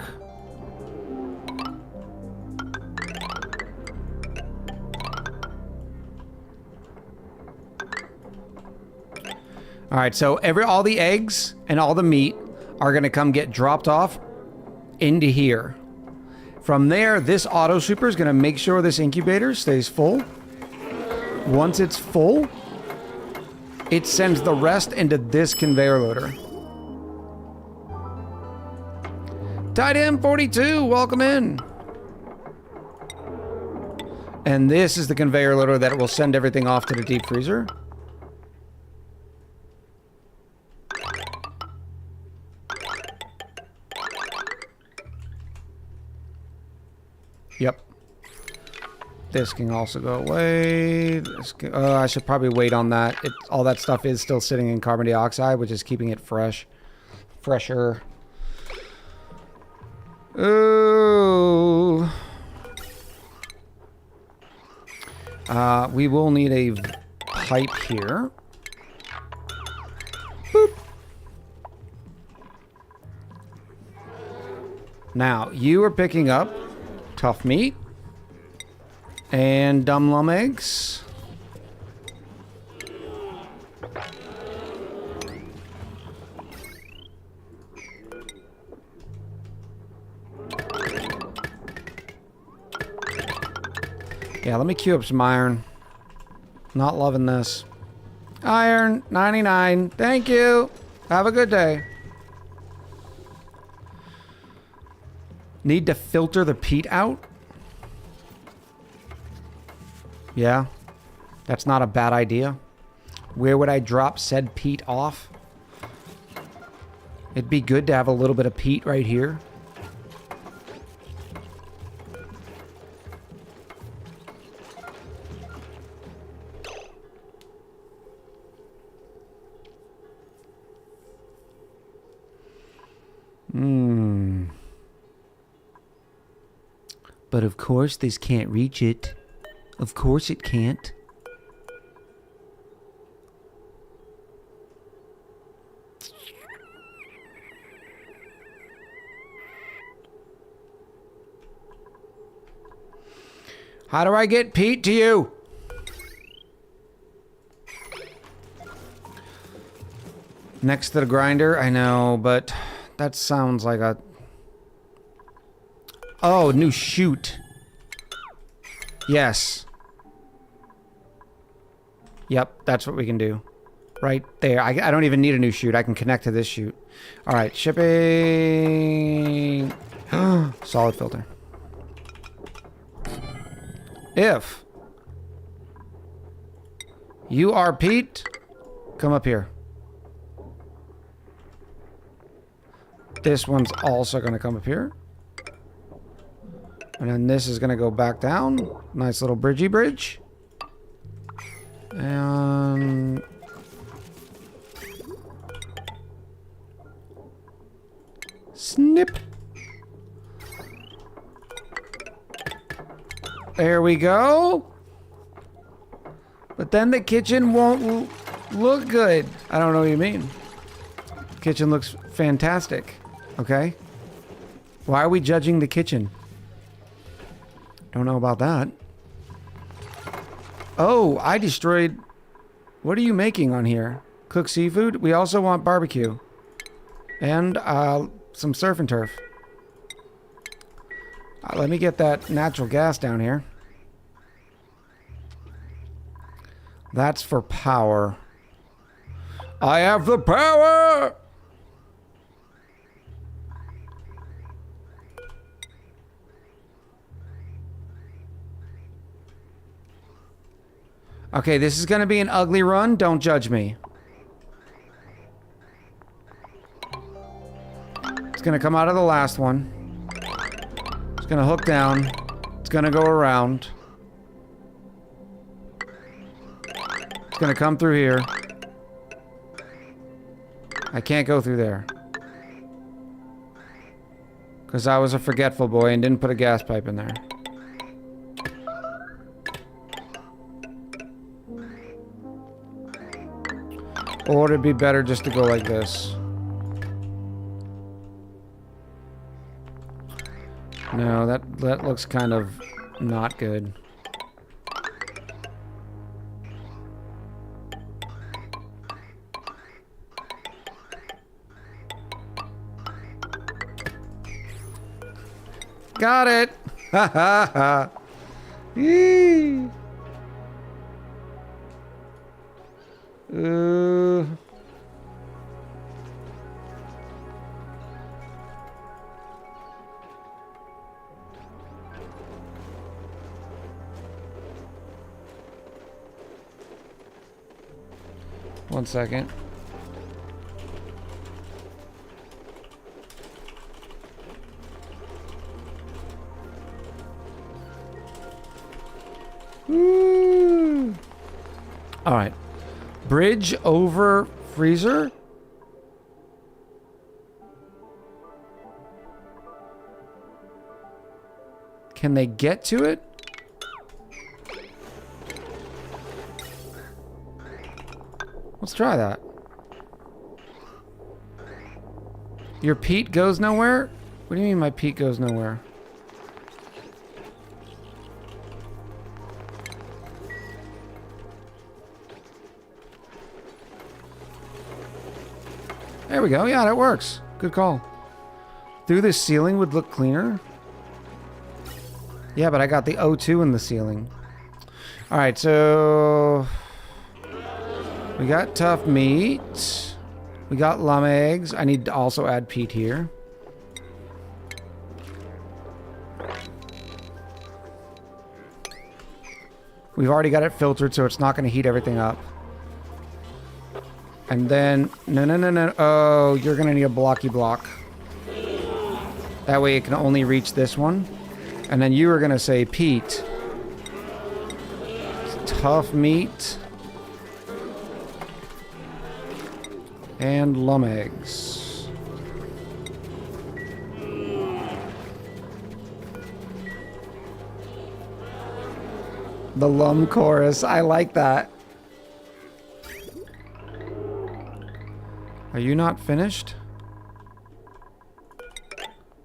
All right, so all the eggs and all the meat are going to come get dropped off into here. From there, this auto super is going to make sure this incubator stays full. Once it's full, it sends the rest into this conveyor loader. Titan 42, welcome in. And this is the conveyor loader that will send everything off to the deep freezer. Yep. This can also go away. I should probably wait on that. All that stuff is still sitting in carbon dioxide, which is keeping it fresher. Ooh. We will need a pipe here. Boop. Now, you are picking up tough meat. And dumb lum eggs. Yeah, let me queue up some iron. Not loving this. Iron, 99. Thank you. Have a good day. Need to filter the peat out? Yeah. That's not a bad idea. Where would I drop said peat off? It'd be good to have a little bit of peat right here. But of course this can't reach it. Of course it can't. How do I get Pete to you? Next to the grinder, I know, but that sounds like a... Oh, new chute. Yes. Yep, that's what we can do. Right there. I don't even need a new chute. I can connect to this chute. All right, shipping. Solid filter. If you are Pete, come up here. This one's also going to come up here. And then this is going to go back down. Nice little bridgey bridge. And... snip. There we go. But then the kitchen won't look good. I don't know what you mean. Kitchen looks fantastic. Okay. Why are we judging the kitchen? Don't know about that. Oh, I destroyed... What are you making on here? Cooked seafood? We also want barbecue. And some surf and turf. Let me get that natural gas down here. That's for power. I have the power! Okay, this is going to be an ugly run. Don't judge me. It's going to come out of the last one. It's going to hook down. It's going to go around. It's going to come through here. I can't go through there. Because I was a forgetful boy and didn't put a gas pipe in there. Or it'd be better just to go like this. No, that looks kind of not good. Got it! Ha ha ha! Yee! 1 second. Woo. All right. Bridge over freezer. Can they get to it? Let's try that. Your peat goes nowhere? What do you mean my peat goes nowhere? There we go. Yeah, that works. Good call. Through the ceiling would look cleaner. Yeah, but I got the O2 in the ceiling. All right, so we got tough meat. We got lum eggs. I need to also add peat here. We've already got it filtered, so it's not going to heat everything up. And then, no. Oh, you're going to need a blocky block. That way it can only reach this one. And then you were going to say peat. Tough meat. And lum eggs. The lum chorus. I like that. Are you not finished?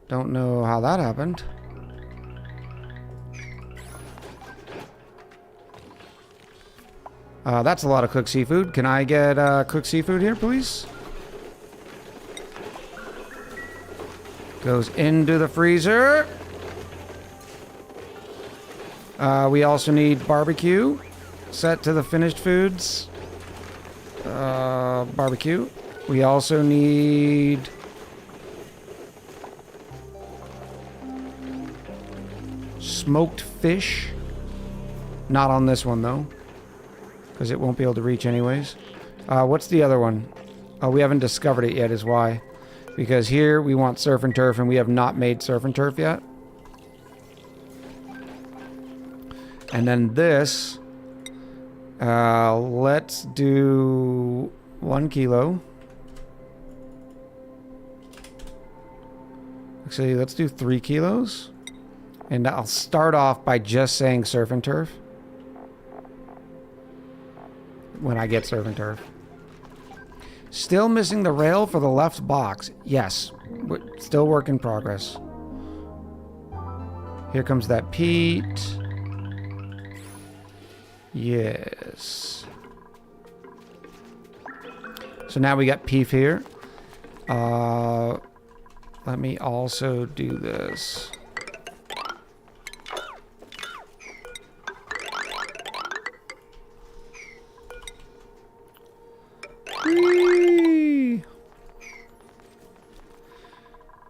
Don't know how that happened. That's a lot of cooked seafood. Can I get cooked seafood here, please? Goes into the freezer. We also need barbecue. Set to the finished foods. Barbecue. We also need... smoked fish. Not on this one, though. Because it won't be able to reach anyways. What's the other one? Oh, we haven't discovered it yet is why. Because here we want surf and turf, and we have not made surf and turf yet. And then this, let's do 1 kilo. Actually, let's do 3 kilos. And I'll start off by just saying surf and turf. When I get surf and turf. Still missing the rail for the left box. Yes, still work in progress. Here comes that peat. Yes. So now we got beef here. Let me also do this. Whee!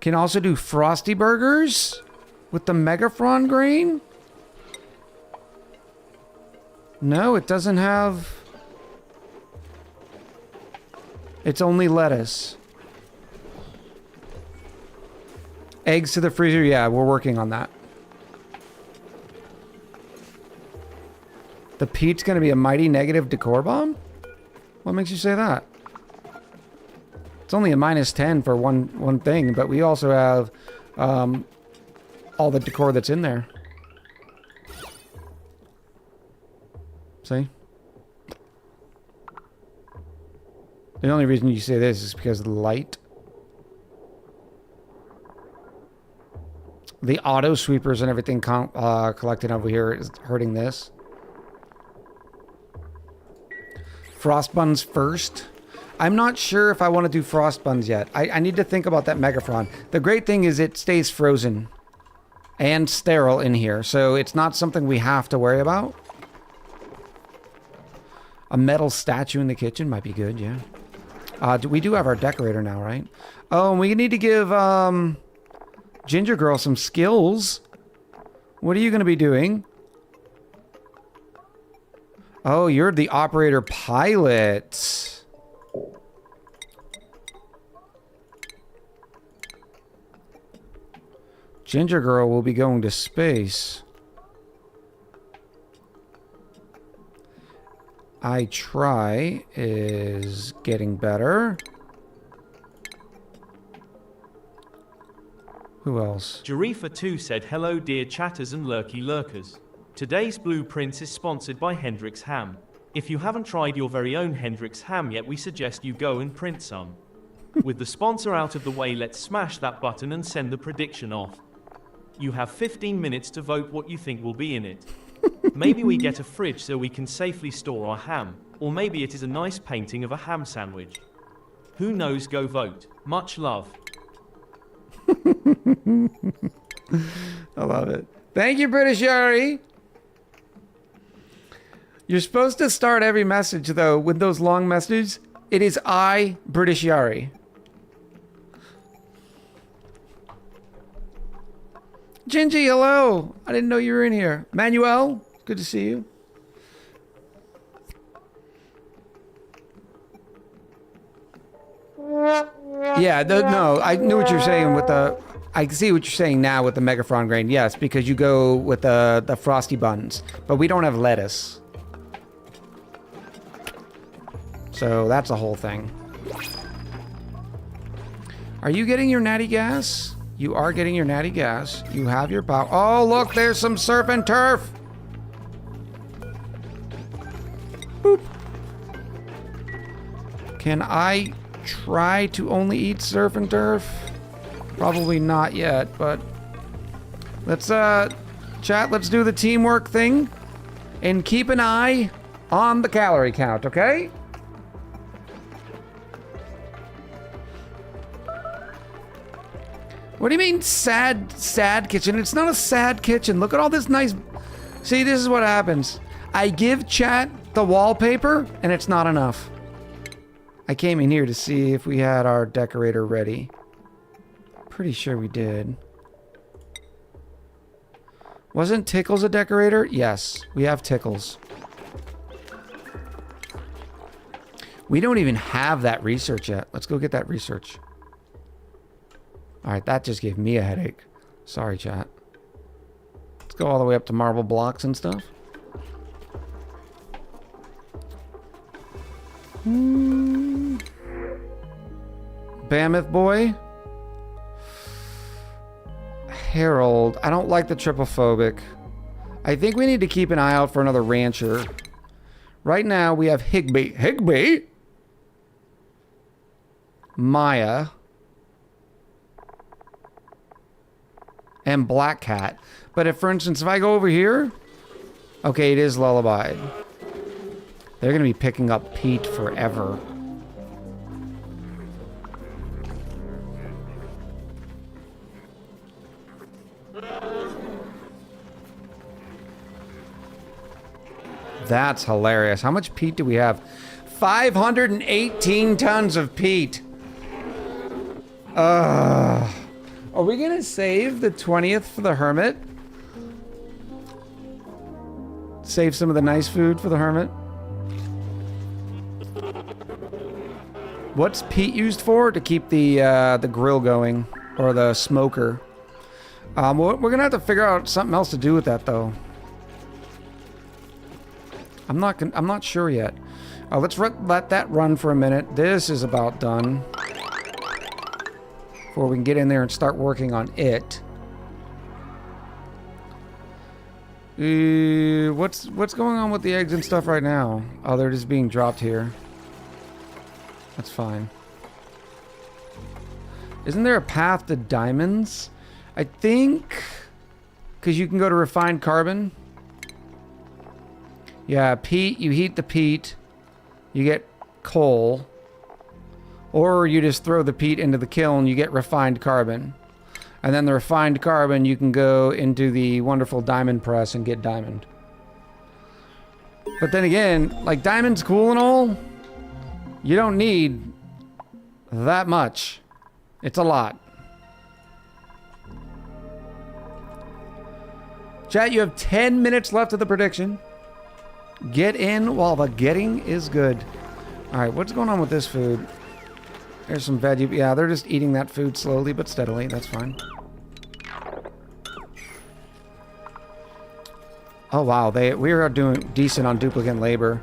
Can also do frosty burgers with the Megafron grain. No, it doesn't have... It's only lettuce. Eggs to the freezer? Yeah, we're working on that. The peat's gonna be a mighty negative decor bomb? What makes you say that? It's only a -10 for one thing, but we also have all the decor that's in there. See? The only reason you say this is because of the light. The auto sweepers and everything collected over here is hurting this. Frost buns first. I'm not sure if I want to do frost buns yet. I need to think about that Megafron. The great thing is it stays frozen and sterile in here, so it's not something we have to worry about. A metal statue in the kitchen might be good, yeah. We do have our decorator now, right? Oh, and we need to give Ginger Girl some skills. What are you going to be doing? Oh, you're the operator pilot. Ginger Girl will be going to space. I try is getting better. Who else? Jarifa2 said, hello dear chatters and lurky lurkers. Today's Blueprints is sponsored by Hendrix Ham. If you haven't tried your very own Hendrix Ham yet, we suggest you go and print some. With the sponsor out of the way, let's smash that button and send the prediction off. You have 15 minutes to vote what you think will be in it. Maybe we get a fridge so we can safely store our ham, or maybe it is a nice painting of a ham sandwich. Who knows? Go vote. Much love. I love it. Thank you, British Yari. You're supposed to start every message, though, with those long messages. It is I, British Yari. Gingy, hello. I didn't know you were in here. Manuel, good to see you. Yeah, no, I knew what you're saying with the... I see what you're saying now with the Megaphron grain. Yes, because you go with the frosty buns. But we don't have lettuce. So that's a whole thing. Are you getting your natty gas? You are getting your natty gas. You have your power. Oh, look, there's some surf and turf. Boop. Can I try to only eat surf and turf? Probably not yet, but let's chat, let's do the teamwork thing and keep an eye on the calorie count, okay? What do you mean sad kitchen? It's not a sad kitchen. Look at all this nice... See, this is what happens. I give chat the wallpaper and it's not enough. I came in here to see if we had our decorator ready. Pretty sure we did. Wasn't Tickles a decorator? Yes, we have Tickles. We don't even have that research yet. Let's go get that research. Alright, that just gave me a headache. Sorry, chat. Let's go all the way up to marble blocks and stuff. Mammoth boy. Harold. I don't like the tripophobic. I think we need to keep an eye out for another rancher. Right now we have Higby. Higby? Maya. And Black Cat. But if, for instance, if I go over here... Okay, it is Lullaby. They're going to be picking up Pete forever. That's hilarious. How much peat do we have? 518 tons of peat. Are we gonna save the 20th for the hermit? Save some of the nice food for the hermit? What's peat used for? To keep the grill going, or the smoker. We're gonna have to figure out something else to do with that, though. I'm not sure yet. Let's let that run for a minute. This is about done. Before we can get in there and start working on it. What's going on with the eggs and stuff right now? Oh, they're just being dropped here. That's fine. Isn't there a path to diamonds? I think... Because you can go to refined carbon. Yeah, peat. You heat the peat. You get coal. Or you just throw the peat into the kiln. You get refined carbon. And then the refined carbon, you can go into the wonderful diamond press and get diamond. But then again, like, diamond's cool and all. You don't need that much. It's a lot. Chat, you have 10 minutes left of the prediction. Get in while the getting is good. Alright, what's going on with this food? There's some veggie. Yeah, they're just eating that food slowly but steadily. That's fine. Oh, wow. We are doing decent on duplicate labor.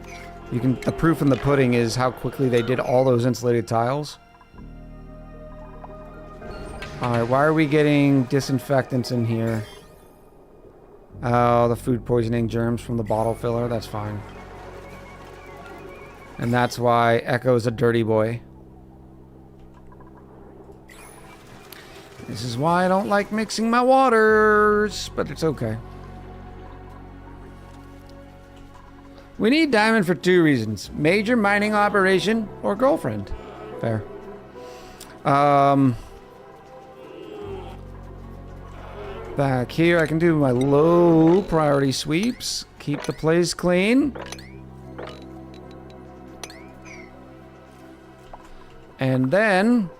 The proof in the pudding is how quickly they did all those insulated tiles. Alright, why are we getting disinfectants in here? Oh, the food poisoning germs from the bottle filler. That's fine. And that's why Echo's a dirty boy. This is why I don't like mixing my waters, but it's okay. We need diamond for 2 reasons. Major mining operation or girlfriend. Fair. Back here, I can do my low priority sweeps. Keep the place clean. And then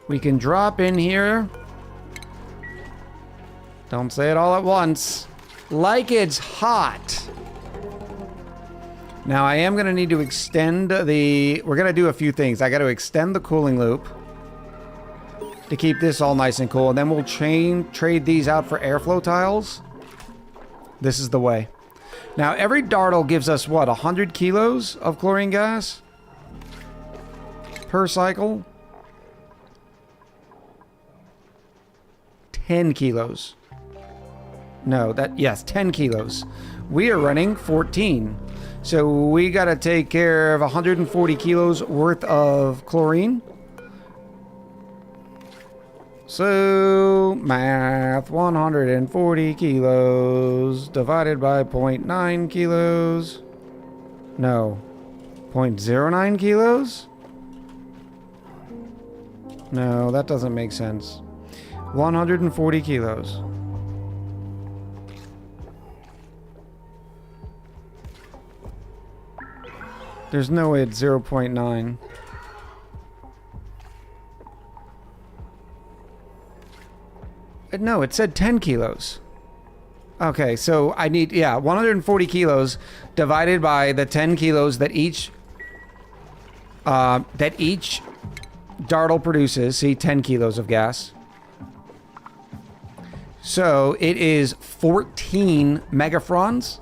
we can drop in here. Don't say it all at once. Like it's hot. Now I am going to need to extend the... We're going to do a few things. I got to extend the cooling loop to keep this all nice and cool. And then we'll trade these out for airflow tiles. This is the way. Now every dartle gives us, what, 100 kilos of chlorine gas? Per cycle? 10 kilos. No, yes, 10 kilos. We are running 14. So we got to take care of 140 kilos worth of chlorine. So, math, 140 kilos divided by 0.9 kilos. No, 0.09 kilos? No, that doesn't make sense. 140 kilos. There's no way it's 0.9. No, it said 10 kilos. Okay, so I need, 140 kilos divided by the 10 kilos that each dartle produces. See, 10 kilos of gas. So it is 14 megafrons,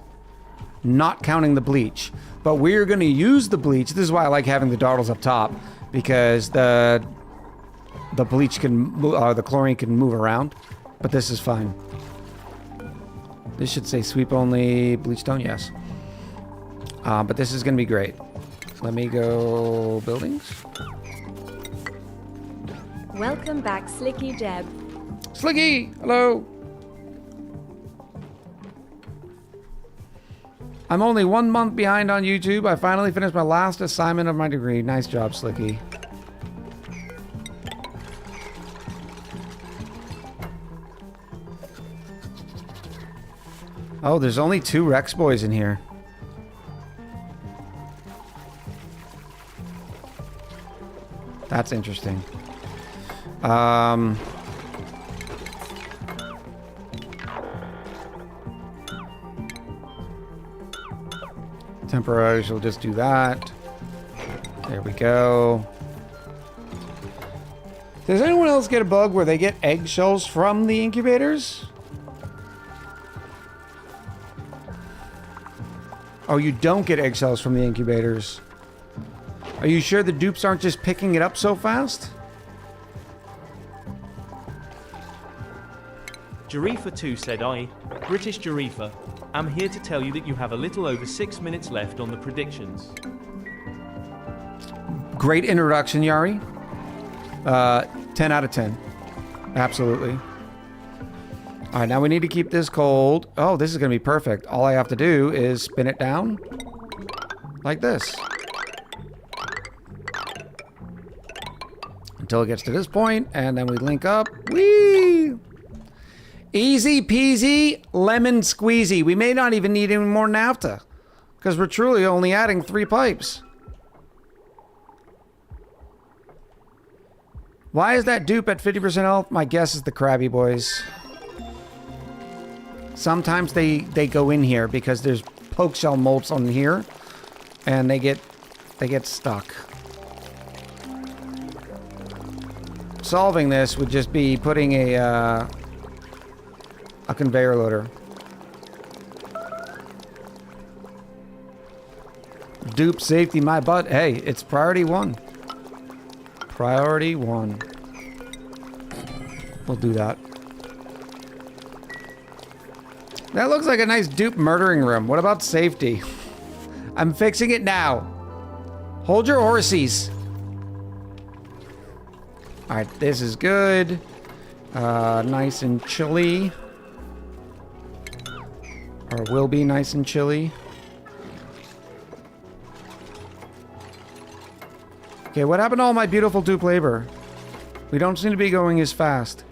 not counting the bleach. But we're going to use the bleach. This is why I like having the dartles up top, because the bleach can, the chlorine can move around. But this is fine. This should say sweep only, bleach stone, yes. But this is going to be great. Let me go buildings. Welcome back, Slicky Jeb. Slicky, hello. I'm only 1 month behind on YouTube. I finally finished my last assignment of my degree. Nice job, Slicky. Oh, there's only 2 Rex boys in here. That's interesting. Temporary, so we'll just do that. There we go. Does anyone else get a bug where they get eggshells from the incubators? Oh, you don't get eggshells from the incubators. Are you sure the dupes aren't just picking it up so fast? Jarifa2 said British Jarifa, I'm here to tell you that you have a little over 6 minutes left on the predictions. Great introduction, Yari. 10 out of 10. Absolutely. All right, now we need to keep this cold. Oh, this is going to be perfect. All I have to do is spin it down like this. Until it gets to this point, and then we link up. Whee! Easy peasy, lemon squeezy. We may not even need any more naphtha, because we're truly only adding 3 pipes. Why is that dupe at 50% health? My guess is the Krabby Boys. Sometimes they go in here because there's poke shell molts on here, and they get stuck. Solving this would just be putting a conveyor loader. Dupe safety my butt. Hey, it's priority 1. Priority 1. We'll do that. That looks like a nice dupe murdering room. What about safety? I'm fixing it now. Hold your horsies. All right, this is good. Nice and chilly. Or will be nice and chilly. Okay, what happened to all my beautiful dupe labor? We don't seem to be going as fast.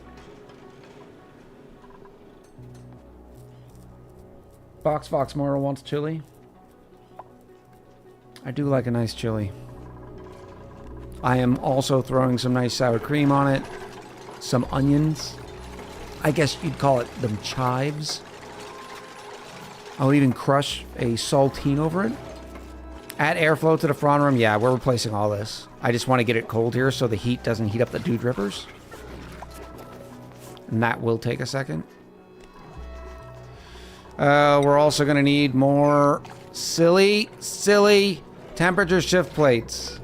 Fox Mortal wants chili. I do like a nice chili. I am also throwing some nice sour cream on it. Some onions. I guess you'd call it them chives. I'll even crush a saltine over it. Add airflow to the front room. Yeah, we're replacing all this. I just want to get it cold here so the heat doesn't heat up the dude rippers. And that will take a second. We're also going to need more silly temperature shift plates.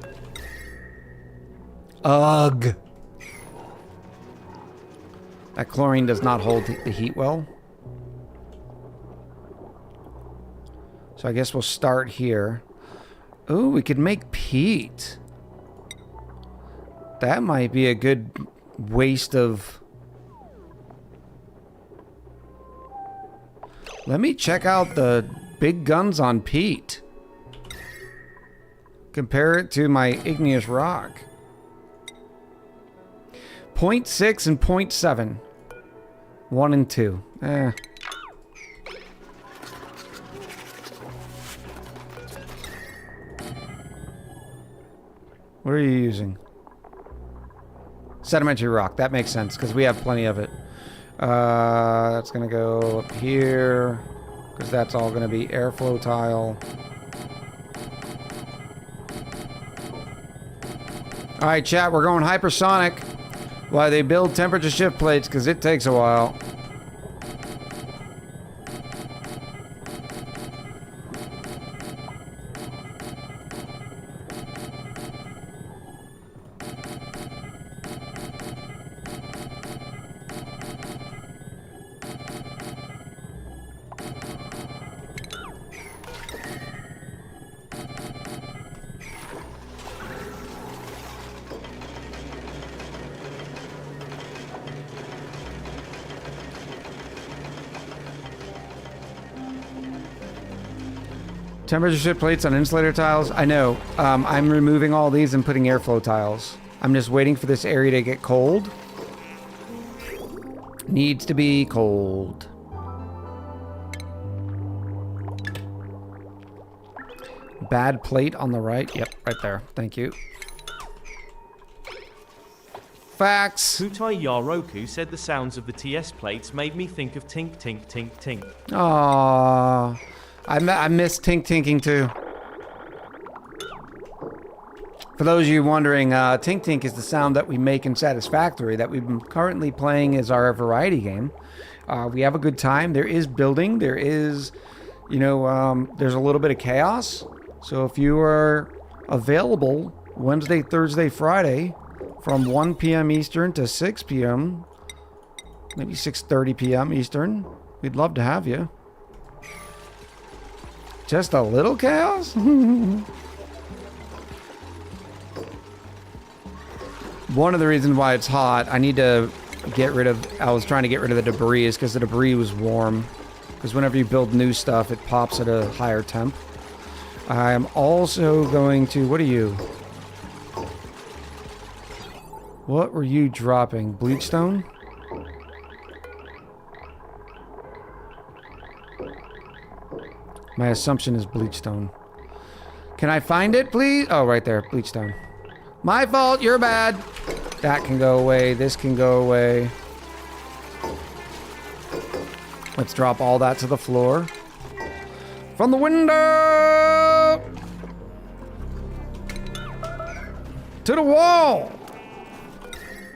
Ugh. That chlorine does not hold the heat well. So I guess we'll start here. Ooh, we could make peat. That might be a good waste of... Let me check out the big guns on peat. Compare it to my igneous rock. 0.6 and 0.7. 1 and 2. What are you using? Sedimentary rock. That makes sense because we have plenty of it. That's going to go up here because that's all going to be airflow tile. All right, chat. We're going hypersonic while they build temperature shift plates because it takes a while. Temperature shift plates on insulator tiles. I know. I'm removing all these and putting airflow tiles. I'm just waiting for this area to get cold. Needs to be cold. Bad plate on the right. Yep, right there. Thank you. Facts. Kutai Yaroku said the sounds of the TS plates made me think of tink tink tink tink. Aww. I miss tink tinking too. For those of you wondering, tink tink is the sound that we make in Satisfactory that we've been currently playing as our variety game. We have a good time. There is building. There is, you know, there's a little bit of chaos. So if you are available Wednesday, Thursday, Friday from 1 p.m. Eastern to 6 p.m., maybe 6:30 p.m. Eastern, we'd love to have you. Just a little chaos? One of the reasons why it's hot, I need to get rid of... I was trying to get rid of the debris is because the debris was warm. Because whenever you build new stuff, it pops at a higher temp. I am also going to... What are you? What were you dropping? Bleachstone? My assumption is bleachstone. Can I find it, please? Oh, right there. Bleachstone. My fault. You're bad. That can go away. This can go away. Let's drop all that to the floor. From the window! To the wall!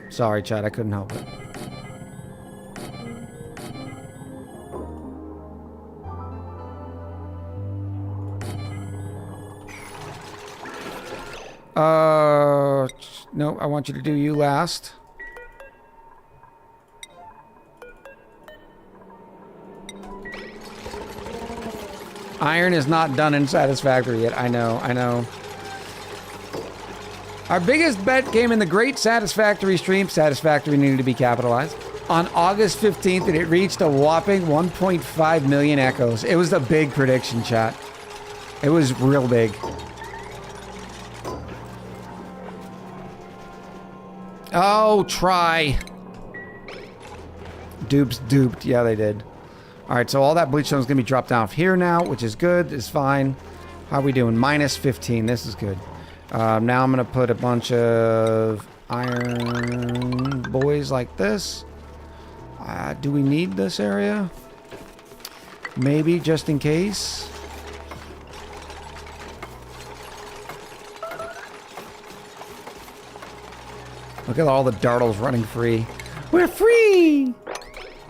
Sorry, Chad. I couldn't help it. No, I want you to do you last. Iron is not done in Satisfactory yet. I know, I know. Our biggest bet came in the great Satisfactory stream. Satisfactory needed to be capitalized. On August 15th, and it reached a whopping 1.5 million echoes. It was a big prediction, chat. It was real big. Oh, try. Dupes duped. Yeah, they did. All right, so all that bleachstone is going to be dropped down here now, which is good. It's fine. How are we doing? Minus 15. This is good. Now I'm going to put a bunch of iron boys like this. Do we need this area? Maybe, just in case. Look at all the dartles running free. We're free!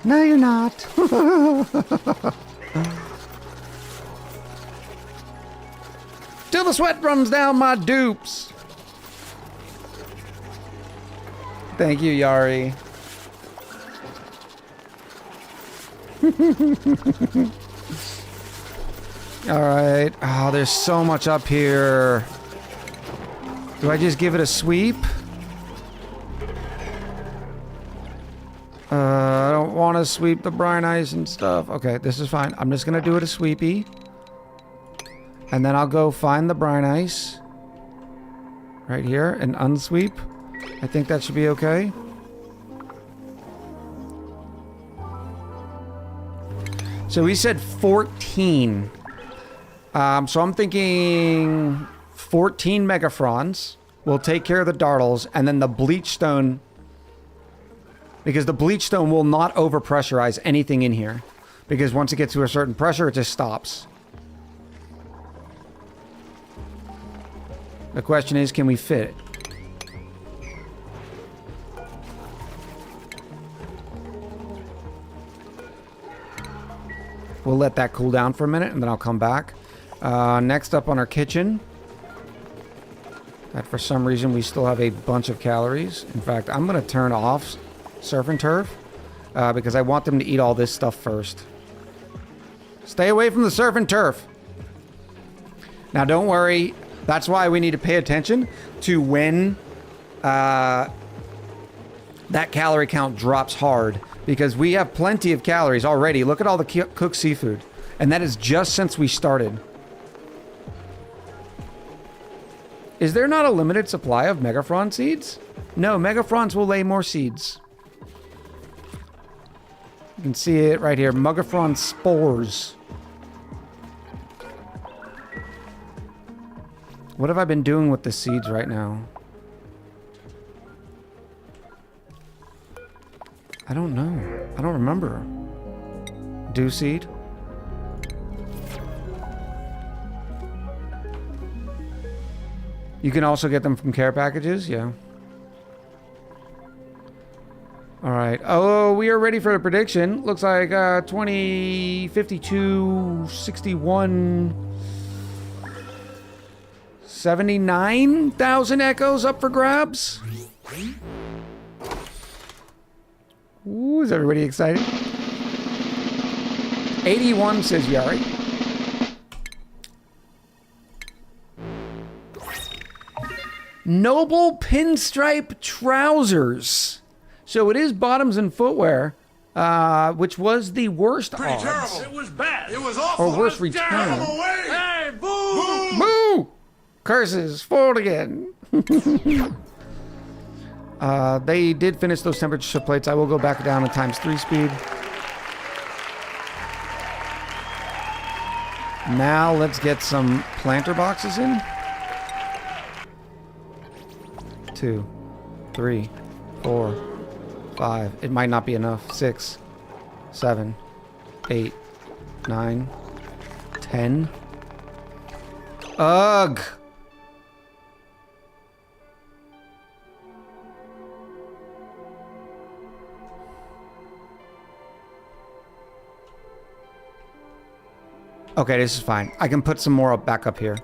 No, you're not. Till the sweat runs down my dupes. Thank you, Yari. All right. Oh, there's so much up here. Do I just give it a sweep? I don't want to sweep the brine ice and stuff. Okay, this is fine. I'm just going to do it a sweepy. And then I'll go find the brine ice. Right here and unsweep. I think that should be okay. So we said 14. So I'm thinking 14 megafrons will take care of the dartles, and then the bleach stone, because the bleach stone will not overpressurize anything in here, because once it gets to a certain pressure, it just stops. The question is, can we fit it? We'll let that cool down for a minute, and then I'll come back. Next up on our kitchen, that for some reason we still have a bunch of calories. In fact, I'm going to turn off Surf and Turf because I want them to eat all this stuff first. Stay away from the Surf and Turf. Now, don't worry. That's why we need to pay attention to when that calorie count drops hard, because we have plenty of calories already. Look at all the cooked seafood. And that is just since we started. Is there not a limited supply of megafron seeds? No, megafrons will lay more seeds. You can see it right here. Megafron spores. What have I been doing with the seeds right now? I don't know. I don't remember. Dew seed? You can also get them from care packages, yeah. All right. Oh, we are ready for the prediction. Looks like 20, 52, 61, 79,000 echoes up for grabs. Ooh, is everybody excited? 81 says Yari. Noble pinstripe trousers. So it is bottoms and footwear, which was the worst odds. Terrible. It was bad. It was awful. Or worst return. Hey, boo! Boo! Curses. Forward again. They did finish those temperature shift plates. I will go back down to ×3 speed. Now let's get some planter boxes in. 2, 3, 4, 5. It might not be enough. 6, 7, 8, 9, 10. Ugh! Okay, this is fine. I can put some more up back up here.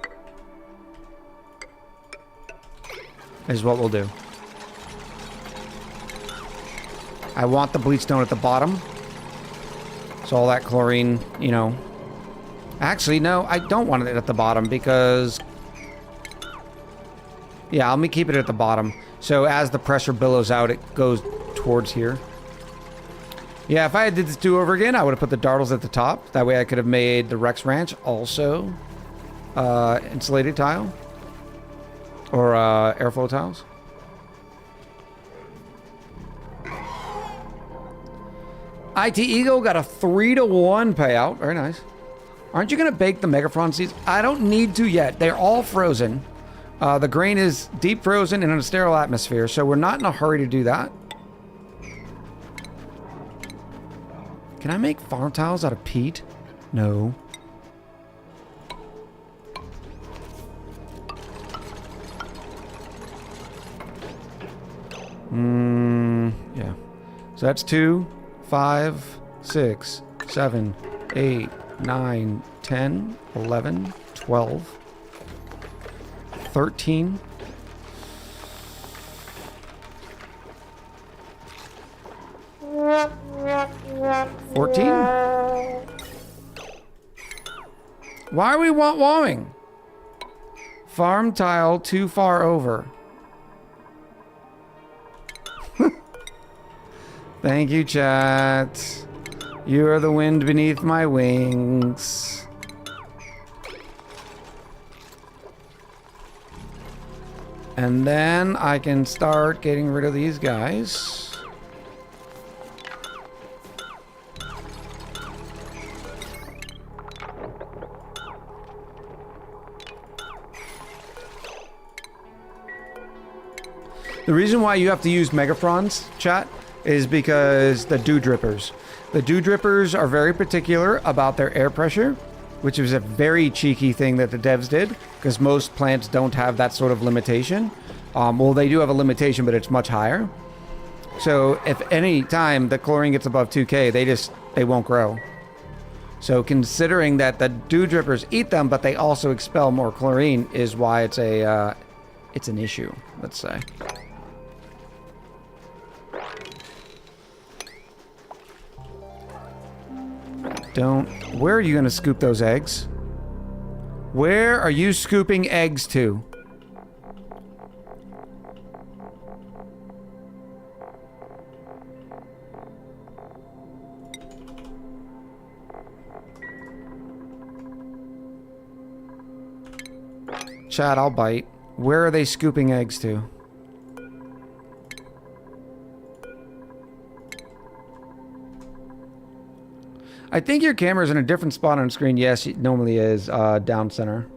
This is what we'll do. I want the bleach stone at the bottom. So all that chlorine, you know. Actually, no, I don't want it at the bottom because... Yeah, let me keep it at the bottom. So as the pressure billows out, it goes towards here. Yeah, if I had did this do-over again, I would have put the dartles at the top. That way I could have made the Rex Ranch also insulated tile. Or airflow tiles. IT Eagle got a 3-to-1 payout. Very nice. Aren't you going to bake the Megafron seeds? I don't need to yet. They're all frozen. The grain is deep frozen in a sterile atmosphere, so we're not in a hurry to do that. Can I make farm tiles out of peat? No. Yeah. So that's 2, 5, 6, 7, 8, 9, 10, 11, 12, 13. 14. Why are we warming? Farm tile too far over. Thank you, chat. You are the wind beneath my wings. And then I can start getting rid of these guys. The reason why you have to use megafrons, chat, is because the dew drippers. The dew drippers are very particular about their air pressure, which is a very cheeky thing that the devs did, because most plants don't have that sort of limitation. Well, they do have a limitation, but it's much higher. So if any time the chlorine gets above 2K, they won't grow. So considering that the dew drippers eat them, but they also expel more chlorine, is why it's an issue, let's say. Where are you going to scoop those eggs? Where are you scooping eggs to? Chat, I'll bite. Where are they scooping eggs to? I think your camera's in a different spot on the screen. Yes, it normally is down center.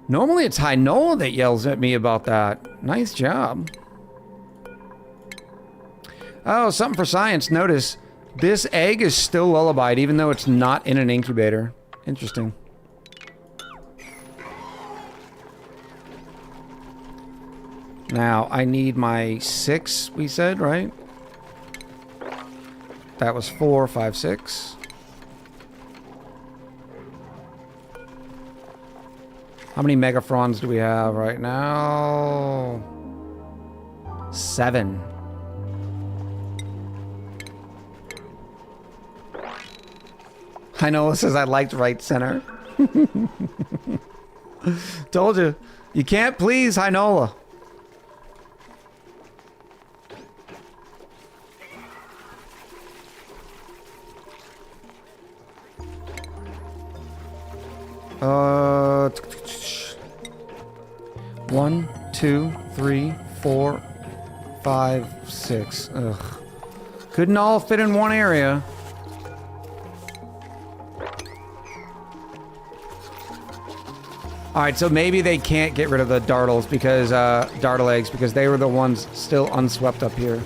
Normally it's Hynola that yells at me about that. Nice job. Oh, something for science. Notice this egg is still lullabied even though it's not in an incubator. Interesting. Now, I need my 6, we said, right? That was 4, 5, 6. How many megafrons do we have right now? 7. Hynola says I liked right center. Told you. You can't please Hynola. One, 2, 3, 4, 5, 6. Ugh. Couldn't all fit in one area. Alright, so maybe they can't get rid of the dartles because, dartle eggs, because they were the ones still unswept up here.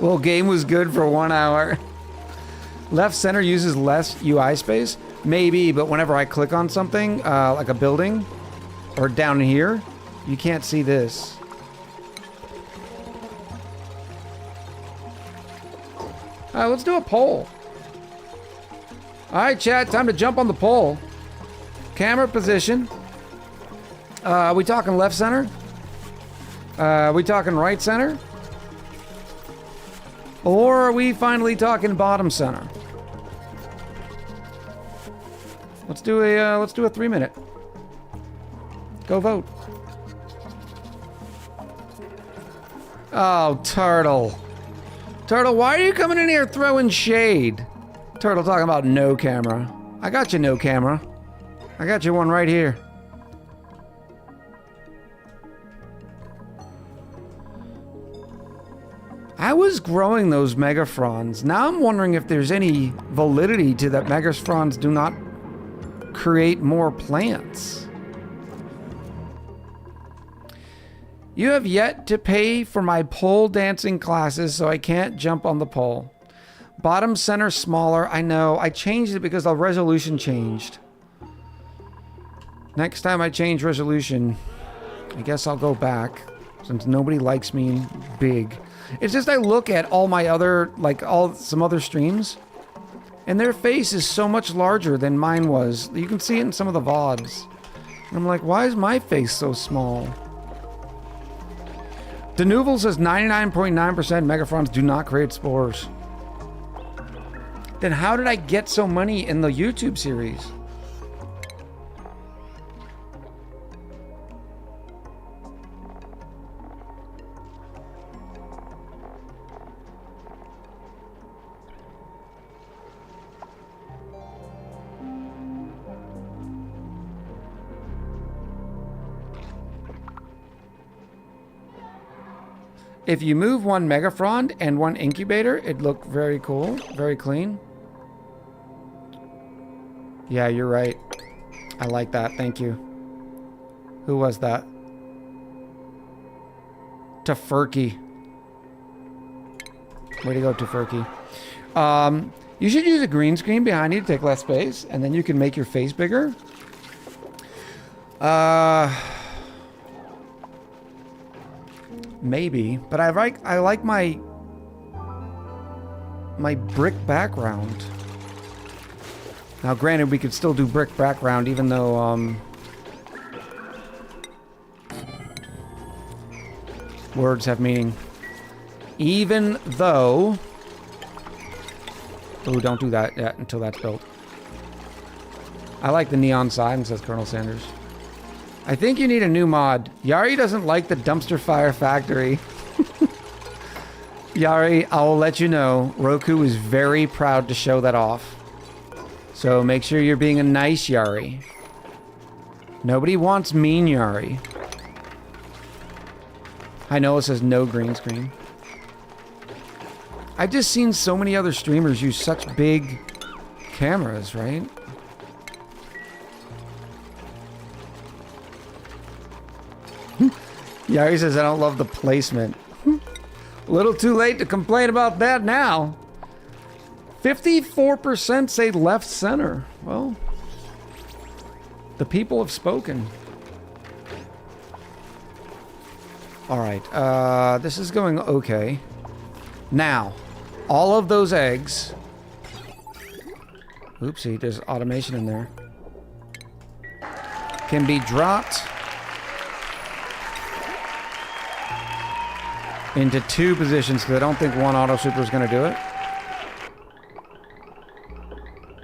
Well, game was good for 1 hour. Left center uses less UI space? Maybe, but whenever I click on something, like a building, or down here, you can't see this. Alright, let's do a poll. Alright, chat, time to jump on the poll. Camera position. Are we talking left center? Are we talking right center? Or are we finally talking bottom center? Let's do a 3-minute. Go vote. Oh, Turtle. Turtle, why are you coming in here throwing shade? Turtle talking about no camera. I got you no camera. I got you one right here. I was growing those megafrons. Now I'm wondering if there's any validity to that megafrons do not create more plants. You have yet to pay for my pole dancing classes, so I can't jump on the pole. Bottom center smaller. I know. I changed it because the resolution changed. Next time I change resolution, I guess I'll go back, since nobody likes me big. It's just I look at all my other, like some other streams, and their face is so much larger than mine was. You can see it in some of the VODs. And I'm like, why is my face so small? Denouvel says 99.9% megafrons do not create spores. Then how did I get so many in the YouTube series? If you move one megafrond and one incubator, it'd look very cool, very clean. Yeah, you're right. I like that. Thank you. Who was that? Tofurky. Way to go, Tofurky. You should use a green screen behind you to take less space, and then you can make your face bigger. Maybe, but I like my brick background. Now, granted, we could still do brick background, even though words have meaning. Even though, oh, don't do that yet until that's built. I like the neon sign, says Colonel Sanders. I think you need a new mod. Yari doesn't like the dumpster fire factory. Yari, I will let you know, Roku is very proud to show that off. So make sure you're being a nice Yari. Nobody wants mean Yari. I know it says no green screen. I've just seen so many other streamers use such big cameras, right? Yari says, I don't love the placement. A little too late to complain about that now. 54% say left center. Well, the people have spoken. All right, this is going okay. Now, all of those eggs. Oopsie, there's automation in there. Can be dropped into two positions, because I don't think one auto super is going to do it.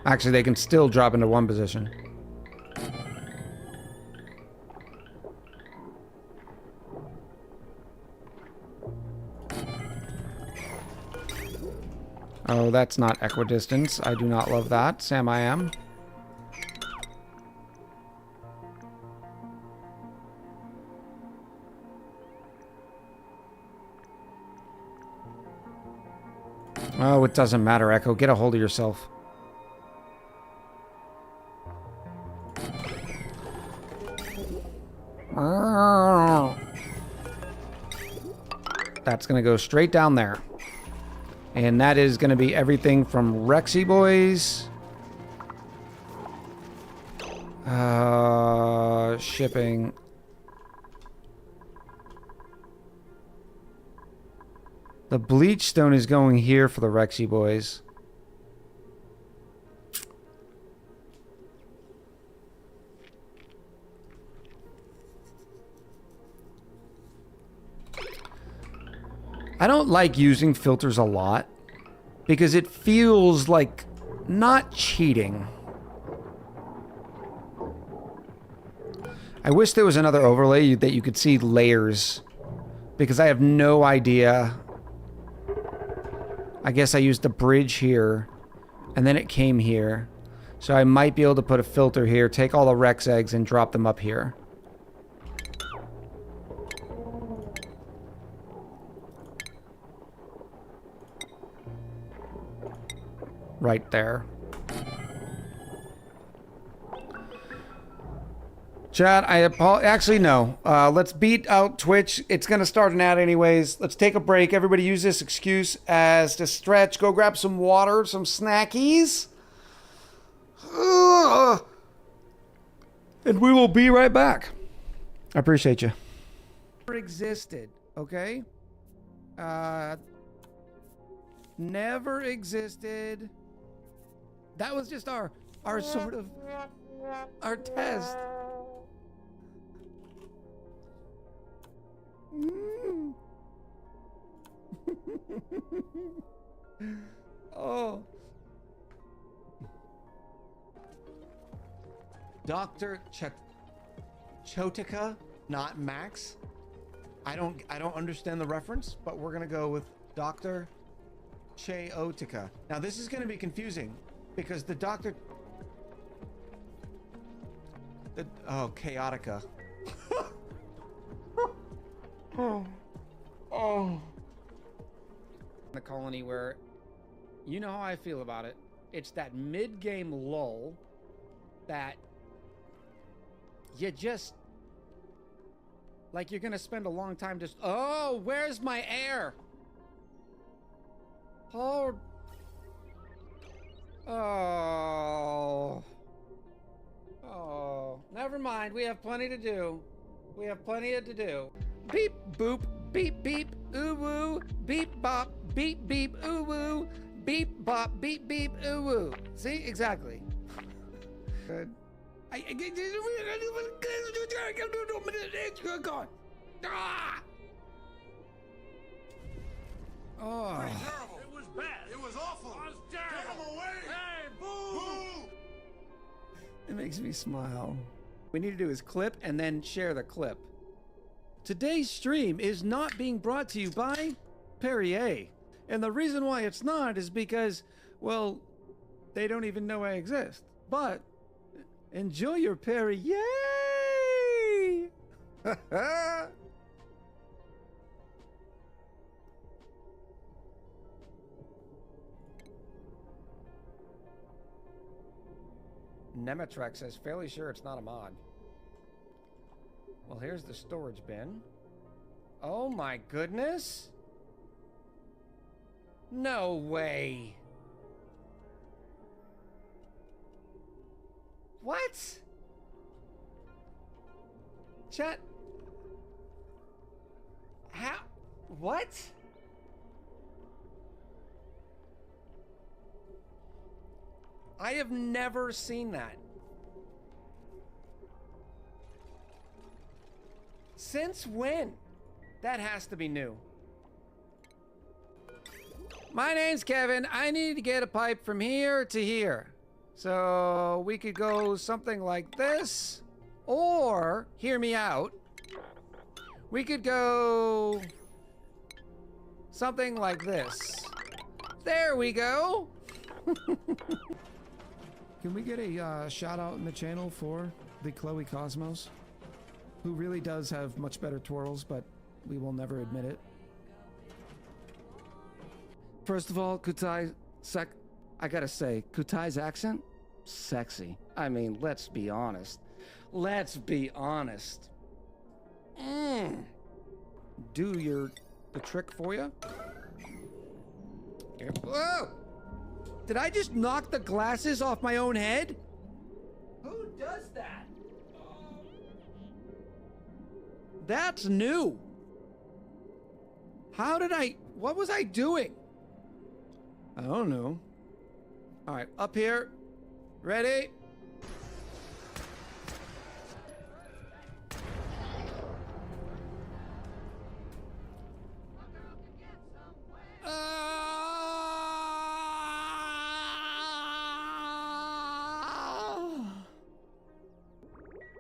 Actually, they can still drop into one position. Oh, that's not equidistance. I do not love that. Sam, I am. Oh, it doesn't matter, Echo. Get a hold of yourself. That's going to go straight down there. And that is going to be everything from Rexy Boys. Shipping. The bleach stone is going here for the Rexy Boys. I don't like using filters a lot because it feels like not cheating. I wish there was another overlay that you could see layers, because I have no idea. I guess I used the bridge here and then it came here. So I might be able to put a filter here, take all the Rex eggs and drop them up here. right there. Chat, actually, no. Let's beat out Twitch. It's going to start an ad anyways. Let's take a break. Everybody use this excuse as to stretch. Go grab some water, some snackies. And we will be right back. I appreciate you. Never existed, okay? Never existed. That was just our sort of, our test. Oh. Dr. Chotica, not Max. I don't understand the reference, but we're gonna go with Dr. Cheotica. Now this is gonna be confusing because the doctor. Chaotica. The colony where, you know how I feel about it. It's that mid-game lull that you just, like, you're gonna spend a long time just, oh, where's my air? Oh. Never mind. We have plenty to do. We have plenty to do. Beep, boop, beep, beep, ooh, woo, beep, bop, beep, beep, ooh, woo, beep, bop, beep, beep, ooh, woo. See? Exactly. Good. Oh. It was bad. It was awful. I was terrible. Get him away. Hey, boo! It makes me smile. We need to do is clip and then share the clip. Today's stream is not being brought to you by Perrier. And the reason why it's not is because, well, they don't even know I exist. But enjoy your Perrier! Nematrex says, fairly sure it's not a mod. Well, here's the storage bin. Oh my goodness! No way! What? Chat. How? What? I have never seen that. Since when? That has to be new. My name's Kevin. I need to get a pipe from here to here. So we could go something like this. Or, hear me out, we could go something like this. There we go. Can we get a shout out in the channel for the Chloe Cosmos, who really does have much better twirls, but we will never admit it. First of all, I gotta say, Kutai's accent, sexy. I mean, let's be honest. Let's be honest. Do the trick for you. Here. Whoa! Did I just knock the glasses off my own head? Who does that? That's new. What was I doing? I don't know. All right, up here. Ready?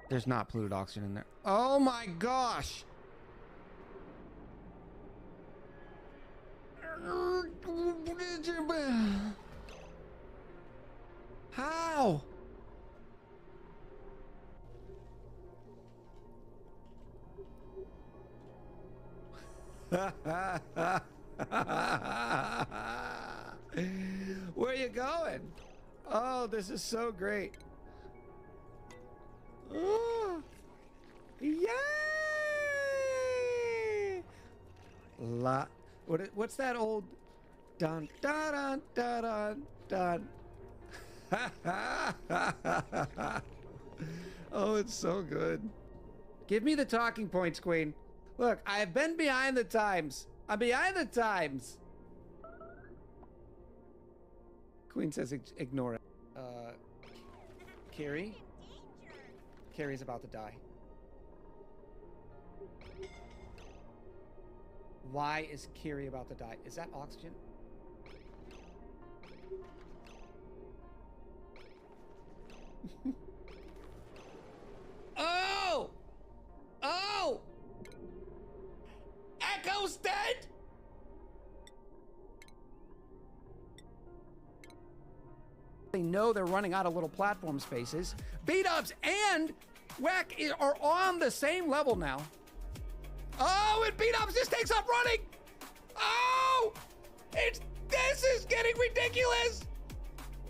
There's not polluted oxygen in there. Oh my gosh! How? Where are you going? Oh, this is so great. Oh, yay! What's that old dun dun dun dun dun? Oh, it's so good. Give me the talking points, Queen. Look, I've been behind the times. I'm behind the times. Queen says ignore it. Carrie? Carrie's about to die. Why is Carrie about to die? Is that oxygen? Oh! Oh! Echo's dead? They know they're running out of little platform spaces. B-Dubs and Whack are on the same level now. Oh, and B-Dubs just takes off running. Oh, this is getting ridiculous.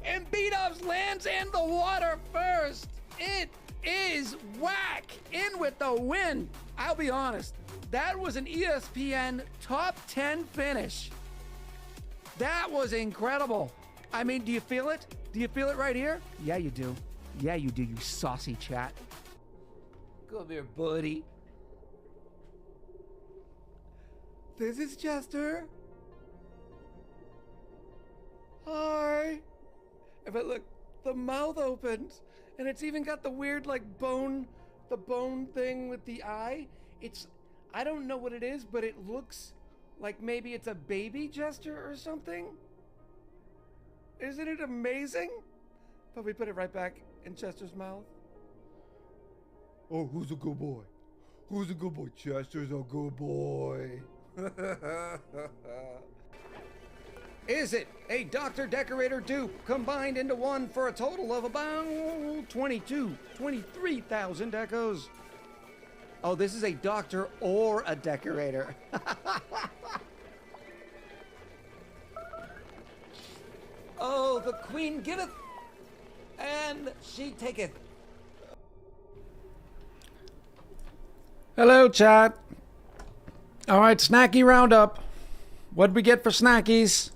And B-Dubs lands in the water first. It is Whack in with the win. I'll be honest, that was an ESPN top 10 finish. That was incredible. I mean, do you feel it? Do you feel it right here? Yeah, you do. Yeah, you do, you saucy chat. Come here, buddy. This is Chester. Hi. But look, the mouth opens, and it's even got the weird, like, bone thing with the eye. I don't know what it is, but it looks like maybe it's a baby Chester or something. Isn't it amazing? But we put it right back in Chester's mouth. Oh, who's a good boy? Who's a good boy? Chester's a good boy. Is it a Dr. Decorator dupe combined into one for a total of about 23,000 decos? Oh, this is a doctor or a decorator. Oh, the queen giveth, and she taketh. Hello, chat. All right, snacky roundup. What'd we get for snackies?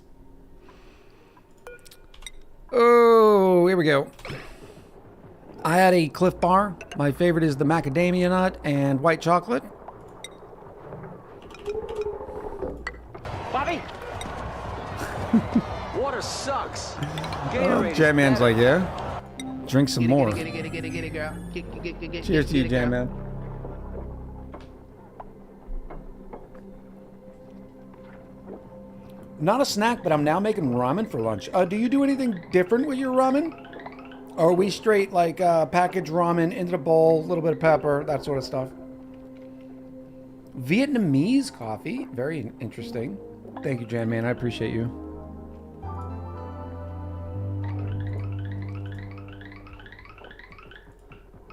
Oh, here we go. I had a Cliff Bar. My favorite is the macadamia nut and white chocolate. Bobby! Water sucks. Gatorade is J-Man's better. like, yeah. Drink some more. Get it, girl. Cheers to you, J-Man. Not a snack, but I'm now making ramen for lunch. Do you do anything different with your ramen? Or are we straight like packaged ramen into the bowl, a little bit of pepper, that sort of stuff? Vietnamese coffee, very interesting. Thank you, Jan Man. I appreciate you.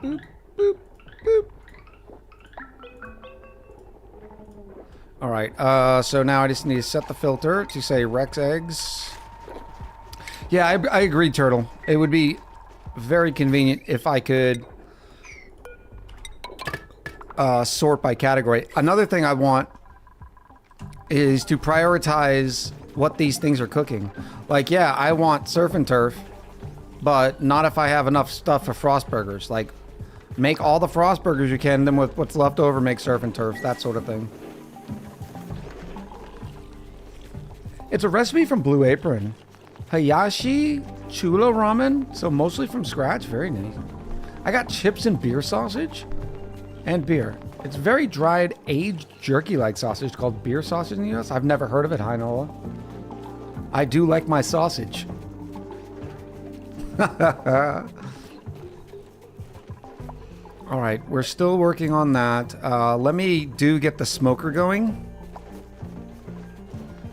Boop, boop, boop. All right, so now I just need to set the filter to say Rex eggs. Yeah, I agree, Turtle. It would be very convenient if I could sort by category. Another thing I want is to prioritize what these things are cooking. Like, yeah, I want surf and turf, but not if I have enough stuff for frost burgers. Like, make all the frost burgers you can, then with what's left over, make surf and turf, that sort of thing. It's a recipe from Blue Apron. Hayashi Chula ramen, so mostly from scratch. Very nice. I got chips and beer sausage and beer. It's very dried, aged, jerky-like sausage called beer sausage in the US. I've never heard of it, Hi Nola. I do like my sausage. All right, we're still working on that. Let me get the smoker going.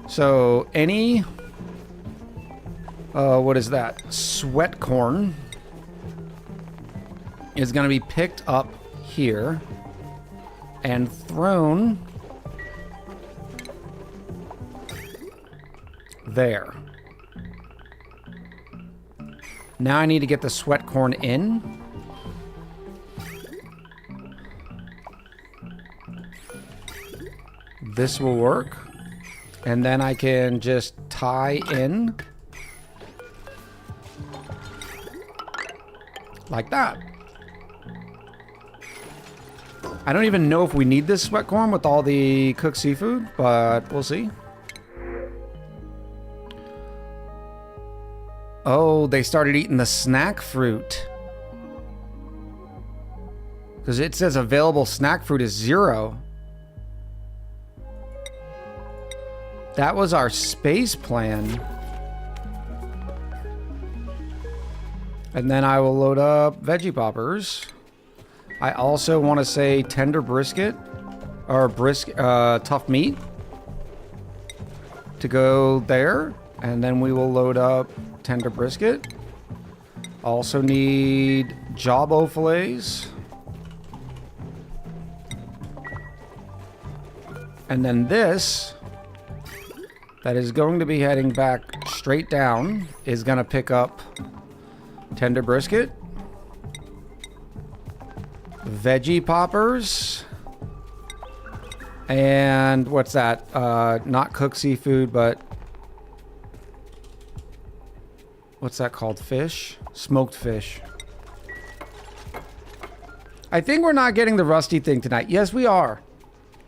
So any, what is that? Sweat corn is going to be picked up here and thrown there. Now I need to get the sweat corn in. This will work. And then I can just tie in. Like that. I don't even know if we need this sweat corn with all the cooked seafood, but we'll see. Oh, they started eating the snack fruit. Because it says available snack fruit is 0. That was our space plan. And then I will load up veggie poppers. I also want to say tender brisket or tough meat to go there. And then we will load up tender brisket. Also need jawbone fillets. And then this, that is going to be heading back straight down, is going to pick up tender brisket, veggie poppers, and what's that? Not cooked seafood, but what's that called? Fish? Smoked fish. I think we're not getting the rusty thing tonight. Yes, we are.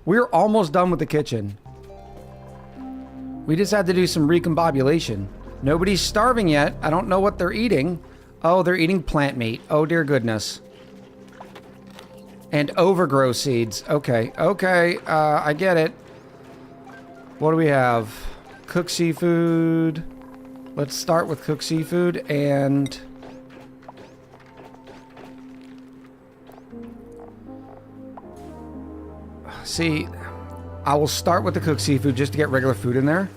We're almost done with the kitchen. We just had to do some recombobulation. Nobody's starving yet. I don't know what they're eating. Oh, they're eating plant meat. Oh, dear goodness. And overgrow seeds. Okay, okay. I get it. What do we have? Cooked seafood. Let's start with cooked seafood and... See, I will start with the cooked seafood just to get regular food in there.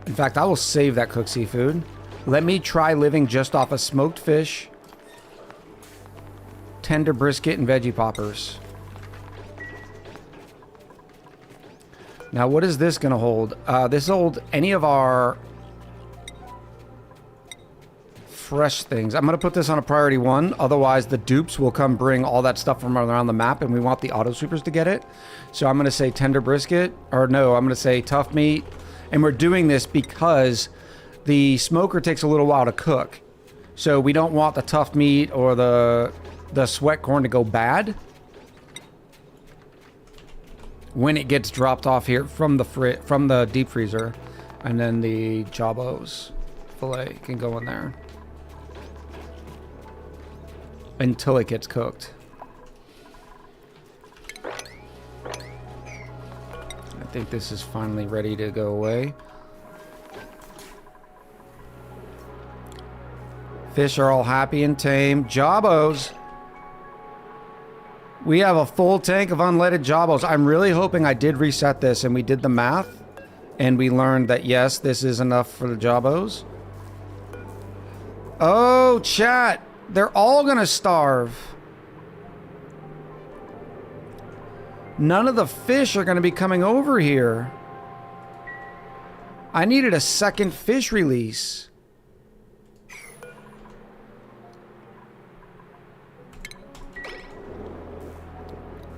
In fact, I will save that cooked seafood. Let me try living just off of smoked fish, tender brisket, and veggie poppers. Now, what is this going to hold? This will hold any of our fresh things. I'm going to put this on a priority 1. Otherwise, the dupes will come bring all that stuff from around the map, and we want the auto sweepers to get it. So I'm going to say tender brisket. Or no, I'm going to say tough meat. And we're doing this because the smoker takes a little while to cook. So we don't want the tough meat or the sweat corn to go bad when it gets dropped off here from the deep freezer. And then the jawbones fillet can go in there until it gets cooked. I think this is finally ready to go away. Fish are all happy and tame. Jawbones. We have a full tank of unleaded jawbones. I'm really hoping I did reset this and we did the math and we learned that yes, this is enough for the jawbones. Oh, chat. They're all gonna starve. None of the fish are going to be coming over here. I needed a second fish release.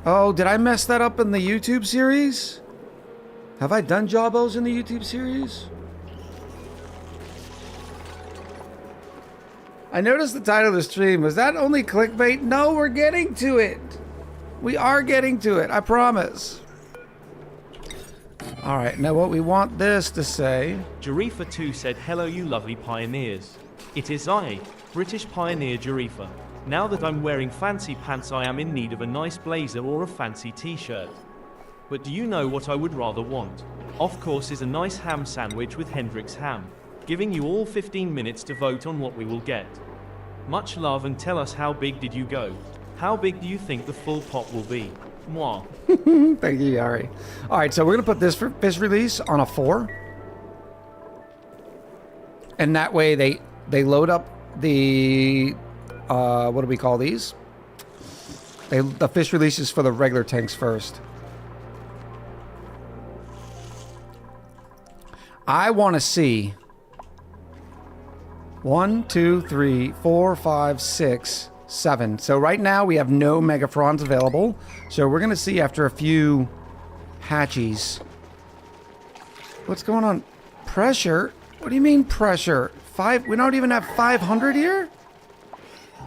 Oh, did I mess that up in the YouTube series? Have I done jawbones in the YouTube series? I noticed the title of the stream. Was that only clickbait? No, we're getting to it. We are getting to it, I promise. All right, now what we want this to say... Jarifa2 said, hello you lovely pioneers. It is I, British pioneer Jarifa. Now that I'm wearing fancy pants, I am in need of a nice blazer or a fancy t-shirt. But do you know what I would rather want? Of course is a nice ham sandwich with Hendrix ham. Giving you all 15 minutes to vote on what we will get. Much love and tell us how big did you go? How big do you think the full pot will be? Mwah. Thank you, Yari. All right, so we're going to put this fish release on a 4. And that way they load up the... what do we call these? The fish releases for the regular tanks first. I want to see 1, 2, 3, 4, 5, 6, 7. So right now we have no megafrons available. So we're going to see after a few hatchies. What's going on? Pressure? What do you mean pressure? 5? We don't even have 500 here?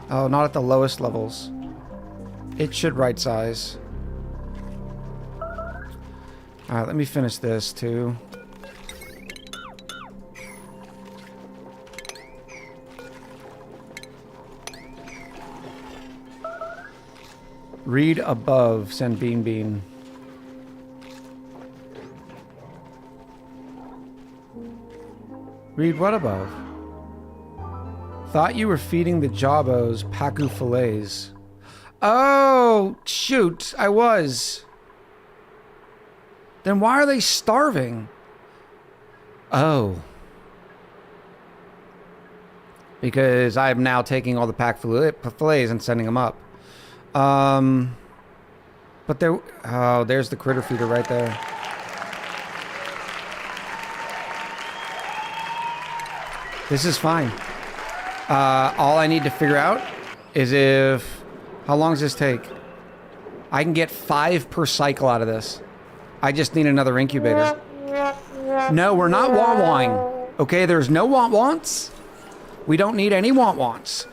Oh, not at the lowest levels. It should right size. Alright, let me finish this too. Read above, send Bean Bean. Read what above? Thought you were feeding the Jabos Pacu fillets. Oh, shoot, I was. Then why are they starving? Oh. Because I'm now taking all the pack fillets and sending them up. But there, oh, there's the critter feeder right there. This is fine. All I need to figure out is how long does this take? I can get 5 per cycle out of this. I just need another incubator. No, we're not want-wawing. Okay, there's no want-wants. We don't need any want-wants.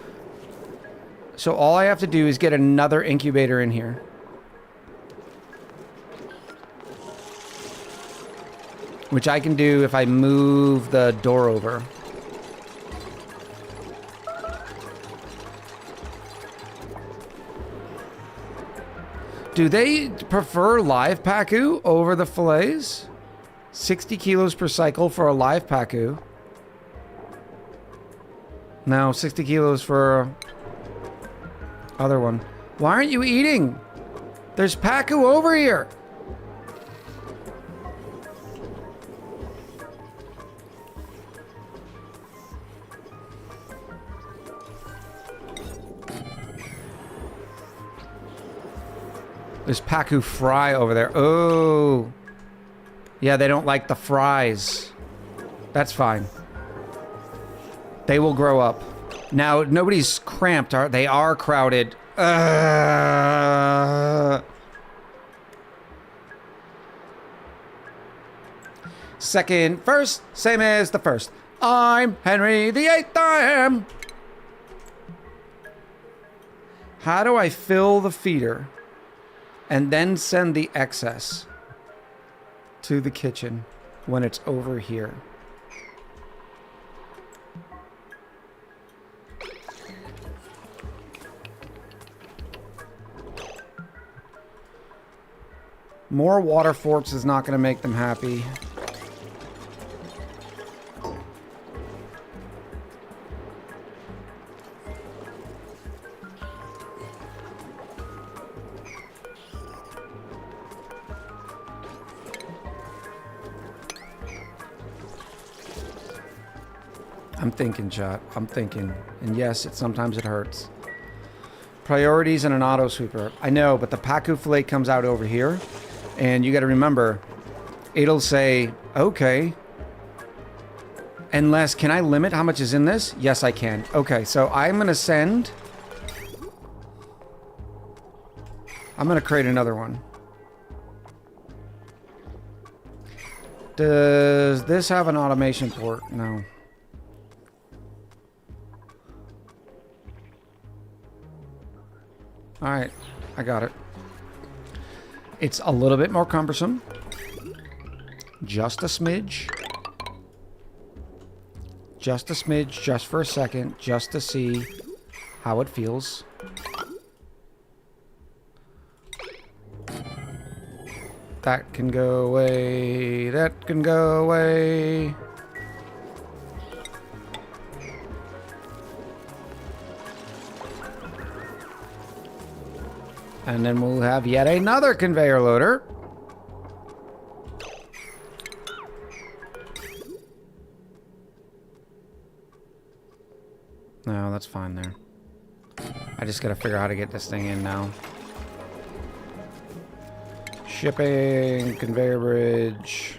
So all I have to do is get another incubator in here. Which I can do if I move the door over. Do they prefer live Pacu over the fillets? 60 kilos per cycle for a live Pacu. No, 60 kilos for other one. Why aren't you eating? There's Pacu over here. There's Pacu fry over there. Oh. Yeah, they don't like the fries. That's fine. They will grow up. Now, nobody's cramped. They are crowded. Second, first, same as the first. I'm Henry the Eighth, I am. How do I fill the feeder and then send the excess to the kitchen when it's over here? More water forks is not going to make them happy. I'm thinking, chat. I'm thinking. And yes, sometimes it hurts. Priorities and an auto sweeper. I know, but the Pacu fillet comes out over here. And you got to remember, it'll say, okay. Unless, can I limit how much is in this? Yes, I can. Okay, so I'm going to send. I'm going to create another one. Does this have an automation port? No. All right, I got it. It's a little bit more cumbersome. Just a smidge. Just a smidge, just for a second, just to see how it feels. That can go away. That can go away. And then we'll have yet another conveyor loader. No, that's fine there. I just gotta figure out how to get this thing in now. Shipping, conveyor bridge.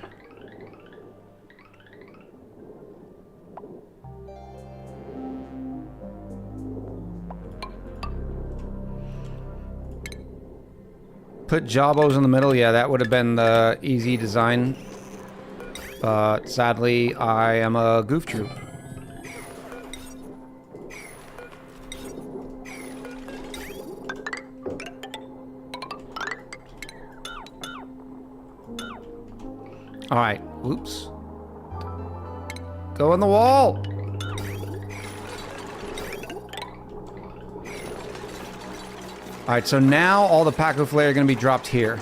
Put Jabos in the middle. Yeah, that would have been the easy design. But sadly, I am a goof troop. All right. Oops. Go in the wall. All right, so now all the Paco Filet are going to be dropped here.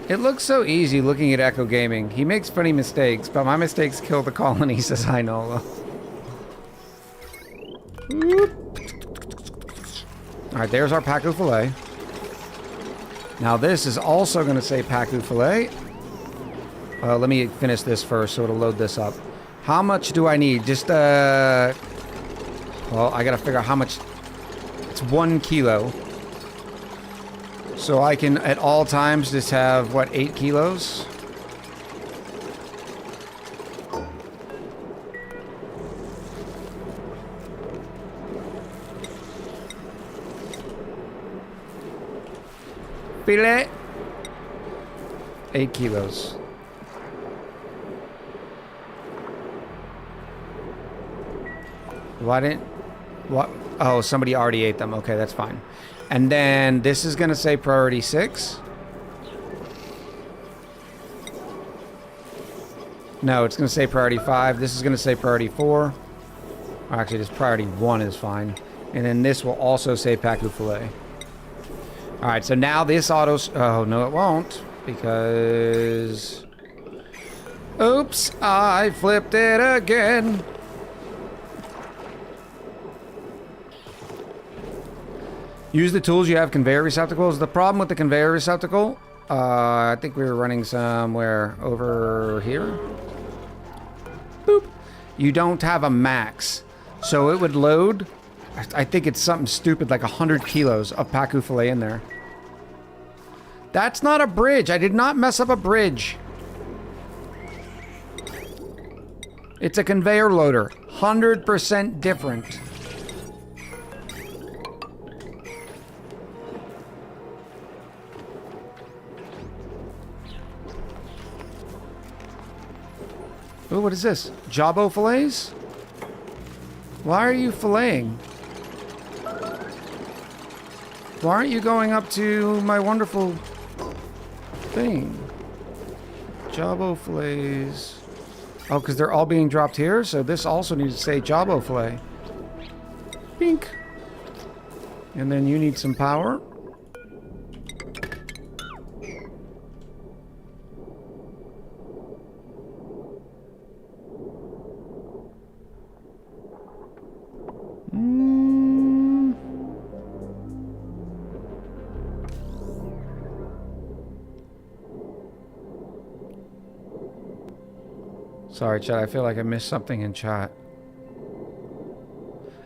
It looks so easy looking at Echo Gaming. He makes funny mistakes, but my mistakes kill the colony, says Hi Nolo. All right, there's our Paco Filet. Now this is also going to say Paco Filet. Let me finish this first so it'll load this up. How much do I need? Just, well, I got to figure out how much. It's 1 kilo. So I can, at all times, just have, what, 8 kilos? Filet. 8 kilos. Why didn't... What? Oh, somebody already ate them. Okay, that's fine. And then this is going to say priority 6. No, it's going to say priority 5. This is going to say priority 4. Or actually, this priority 1 is fine. And then this will also say Paco Filet. All right, so now this autos... Oh, no, it won't. Because... Oops, I flipped it again. Use the tools you have. Conveyor receptacles. The problem with the conveyor receptacle, I think we were running somewhere over here. Boop. You don't have a max. So it would load, I think it's something stupid like 100 kilos of Paco Filet in there. That's not a bridge. I did not mess up a bridge. It's a conveyor loader. 100% different. Oh, what is this? Jabo fillets? Why are you filleting? Why aren't you going up to my wonderful thing? Jabo fillets. Oh, because they're all being dropped here? So this also needs to say Jabo fillet. Pink. And then you need some power. Sorry, chat. I feel like I missed something in chat.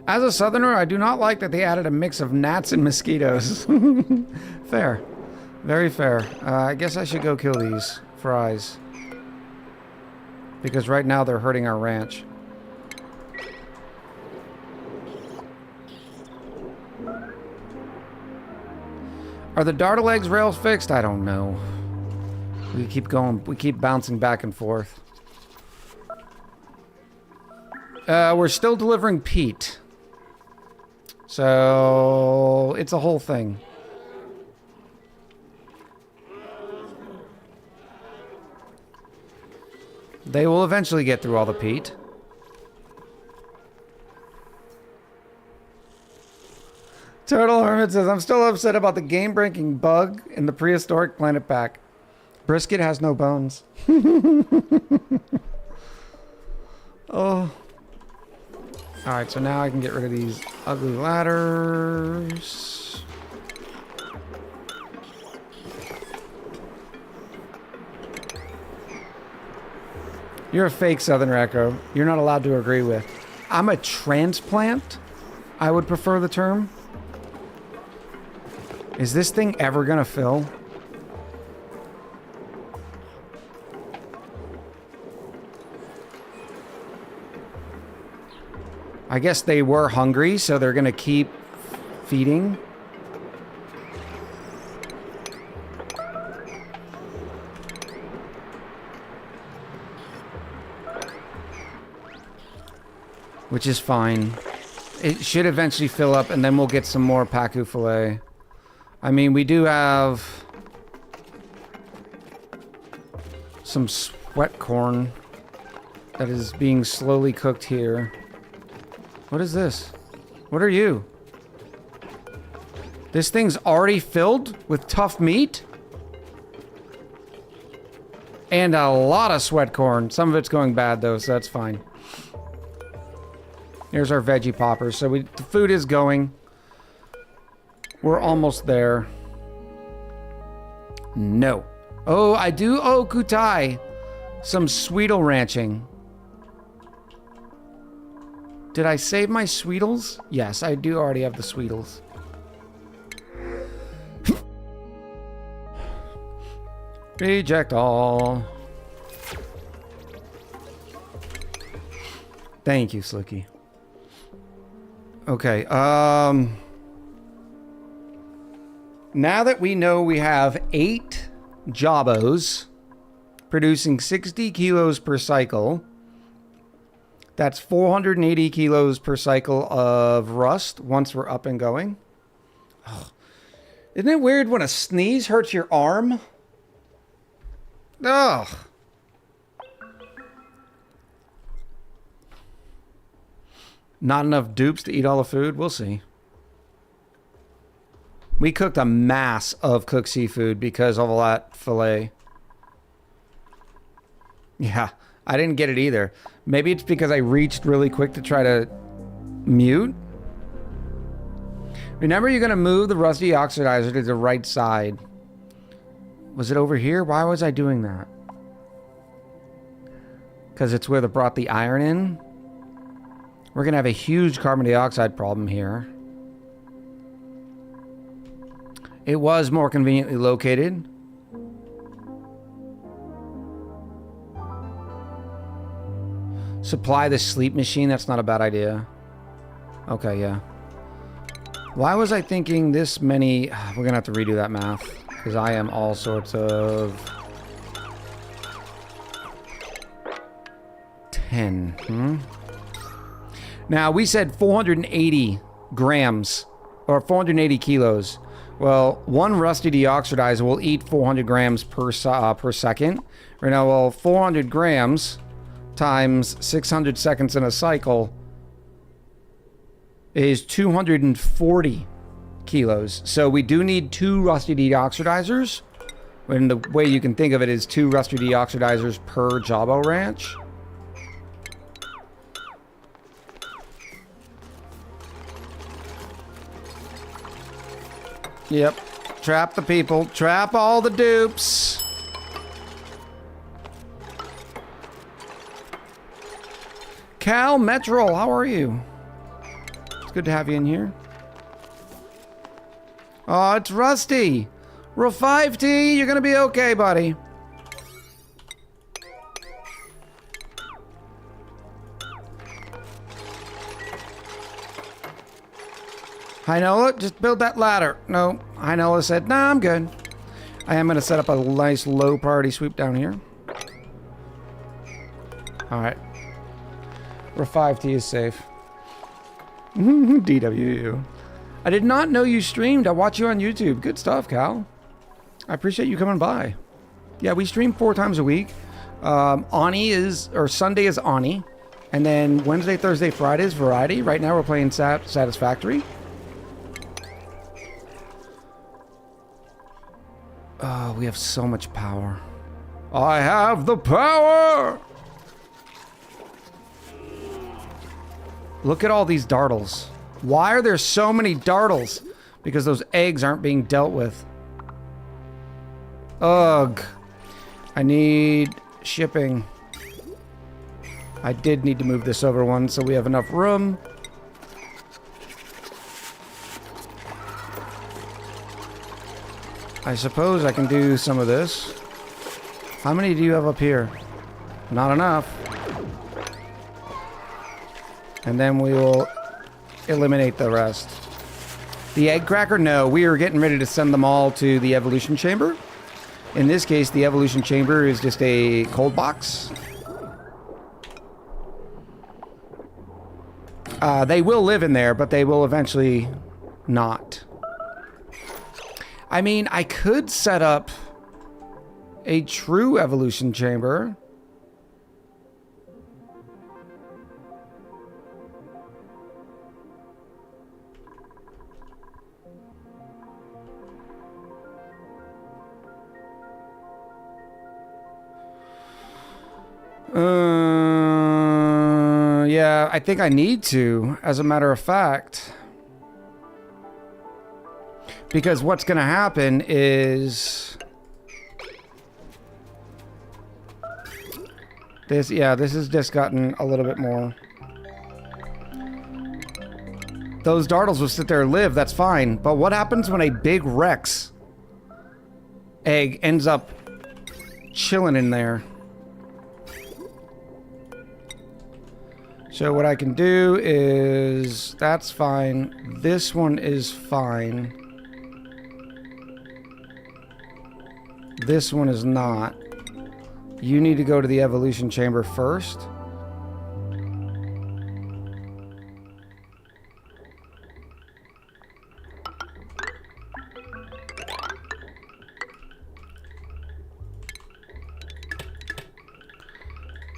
As a southerner, I do not like that they added a mix of gnats and mosquitoes. Fair. Very fair. I guess I should go kill these fries. Because right now they're hurting our ranch. Are the dartle eggs rails fixed? I don't know. We keep going. We keep bouncing back and forth. We're still delivering peat. So it's a whole thing. They will eventually get through all the peat. Turtle Hermit says, I'm still upset about the game-breaking bug in the Prehistoric Planet Pack. Brisket has no bones. Oh. Alright, so now I can get rid of these ugly ladders. You're a fake Southern Echo. You're not allowed to agree with. I'm a transplant, I would prefer the term. Is this thing ever gonna fill? I guess they were hungry, so they're gonna keep feeding. Which is fine. It should eventually fill up, and then we'll get some more pacu filet. I mean, we do have some sweat corn that is being slowly cooked here. What is this? What are you? This thing's already filled with tough meat? And a lot of sweat corn. Some of it's going bad, though, so that's fine. Here's our veggie poppers. So the food is going. We're almost there. No. Oh, I do owe Kutai some Sweetle ranching. Did I save my Sweetles? Yes, I do already have the Sweetles. Reject all. Thank you, Slicky. Okay, now that we know we have 8 Jabos producing 60 kilos per cycle, that's 480 kilos per cycle of rust once we're up and going. Oh. Isn't it weird when a sneeze hurts your arm? Ugh. Not enough dupes to eat all the food? We'll see. We cooked a mass of cooked seafood because of all that filet. Yeah, I didn't get it either. Maybe it's because I reached really quick to try to mute. Remember, you're going to move the rusty oxidizer to the right side. Was it over here? Why was I doing that? Because it's where they brought the iron in. We're going to have a huge carbon dioxide problem here. It was more conveniently located. Supply the sleep machine. That's not a bad idea. Okay, yeah. Why was I thinking this many? We're going to have to redo that math. Because I am all sorts of... 10. Now, we said 480 grams, or 480 kilos. Well, one rusty deoxidizer will eat 400 grams per second. Right now, well, 400 grams times 600 seconds in a cycle is 240 kilos. So we do need 2 rusty deoxidizers. And the way you can think of it is 2 rusty deoxidizers per Jabo Ranch. Yep. Trap the people. Trap all the dupes. Cal Metro, how are you? It's good to have you in here. Oh, it's Rusty. Rafivety, you're gonna be okay, buddy. Hinola, just build that ladder. No, Hinola said, nah, I'm good. I am going to set up a nice low priority sweep down here. Alright. Rafivety is safe. DWU. I did not know you streamed. I watch you on YouTube. Good stuff, Cal. I appreciate you coming by. Yeah, we stream 4 times a week. ONI is, or Sunday is ONI. And then Wednesday, Thursday, Friday is Variety. Right now we're playing Satisfactory. Oh, we have so much power. I have the power! Look at all these dartles. Why are there so many dartles? Because those eggs aren't being dealt with. Ugh. I need shipping. I did need to move this over one so we have enough room. I suppose I can do some of this. How many do you have up here? Not enough. And then we will eliminate the rest. The egg cracker, no. We are getting ready to send them all to the evolution chamber. In this case, the evolution chamber is just a cold box. They will live in there, but they will eventually not. I mean, I could set up a true evolution chamber. Yeah, I think I need to, as a matter of fact. Because what's going to happen is... this has just gotten a little bit more. Those dartles will sit there and live, that's fine. But what happens when a big Rex egg ends up chilling in there? So what I can do is, that's fine. This one is fine. This one is not. You need to go to the evolution chamber first.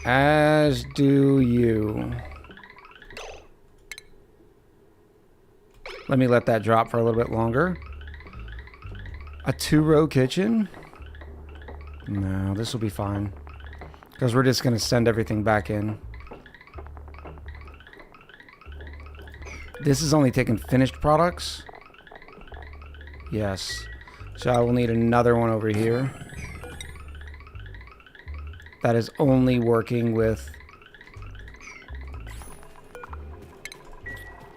As do you. Let me let that drop for a little bit longer. A 2-row kitchen? No, this will be fine. Because we're just going to send everything back in. This is only taking finished products? Yes. So I will need another one over here. That is only working with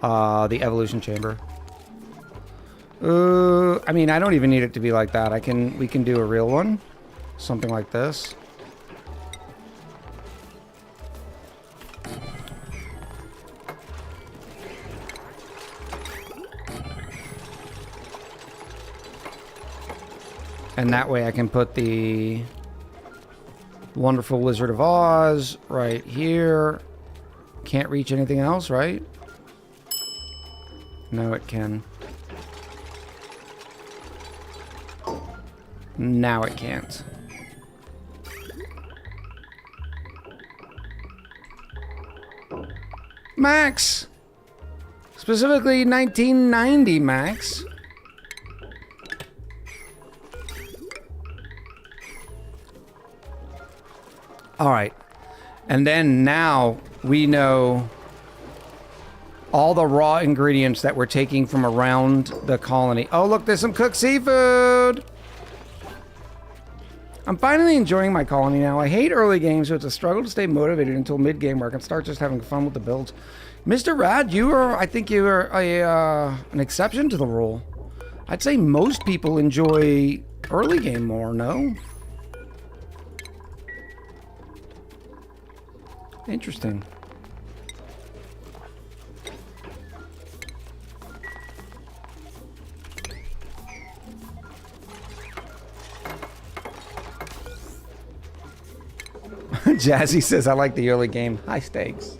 the evolution chamber. I mean, I don't even need it to be like that. We can do a real one. Something like this. And that way I can put the Wonderful Wizard of Oz right here. Can't reach anything else, right? No, it can. Now it can't. Max! Specifically 1990 Max. All right. And then now we know all the raw ingredients that we're taking from around the colony. Oh, look, there's some cooked seafood. I'm finally enjoying my colony now. I hate early games, so it's a struggle to stay motivated until mid-game where I can start just having fun with the builds. Mr. Rad, I think you are an exception to the rule. I'd say most people enjoy early game more, no? Interesting. Jazzy says, I like the early game. High stakes.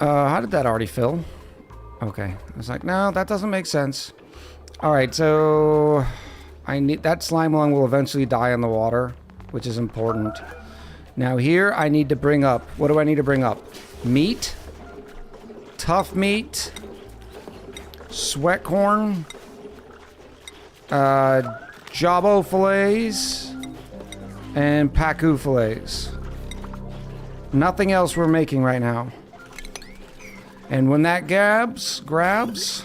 How did that already fill? Okay. I was like, no, that doesn't make sense. All right, so I need that slime lung will eventually die in the water, which is important. Now here I need to bring up, what do I need to bring up? Meat, tough meat, sweat corn, jabo fillets, and pacu fillets. Nothing else we're making right now. And when that grabs,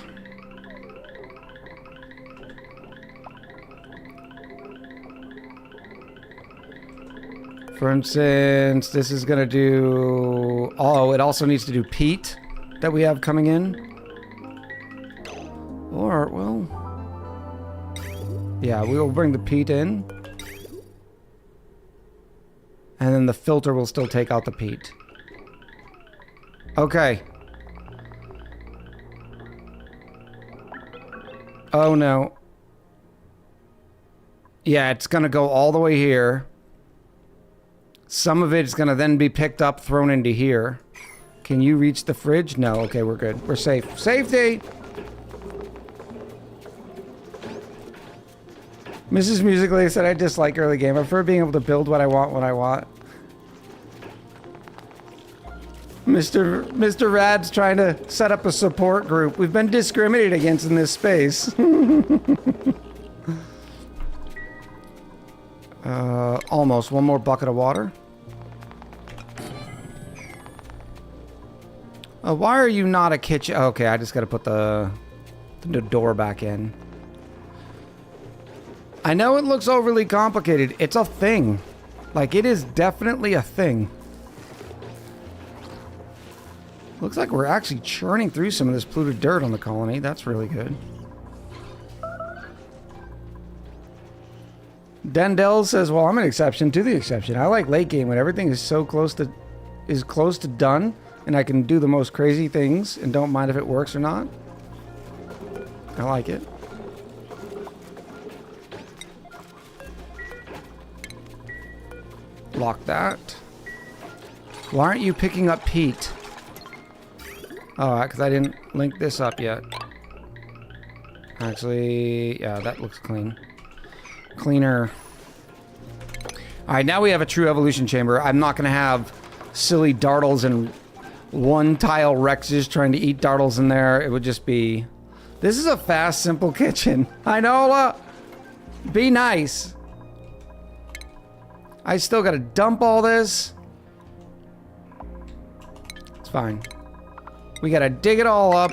for instance, this is gonna do, oh, it also needs to do peat that we have coming in. Or, well, yeah, we will bring the peat in. And then the filter will still take out the peat. Okay. Oh no. Yeah, it's gonna go all the way here. Some of it's gonna then be picked up, thrown into here. Can you reach the fridge? No. Okay, we're good. We're safe. Safety! Mrs. Musically said, I dislike early game. I prefer being able to build what I want when I want. Mr. Rad's trying to set up a support group. We've been discriminated against in this space. Almost. One more bucket of water. Why are you not a kitchen? Okay, I just gotta put the door back in. I know it looks overly complicated. It's a thing. Like, it is definitely a thing. Looks like we're actually churning through some of this polluted dirt on the colony. That's really good. Dendel says, well, I'm an exception to the exception. I like late game when everything is so close to done and I can do the most crazy things and don't mind if it works or not. I like it. Lock that. Why aren't you picking up peat? Oh, because I didn't link this up yet. Actually, yeah, that looks clean. Cleaner. Alright, now we have a true evolution chamber. I'm not going to have silly dartles and one-tile Rexes trying to eat dartles in there. It would just be... This is a fast, simple kitchen. I know, be nice. I still got to dump all this. It's fine. We got to dig it all up.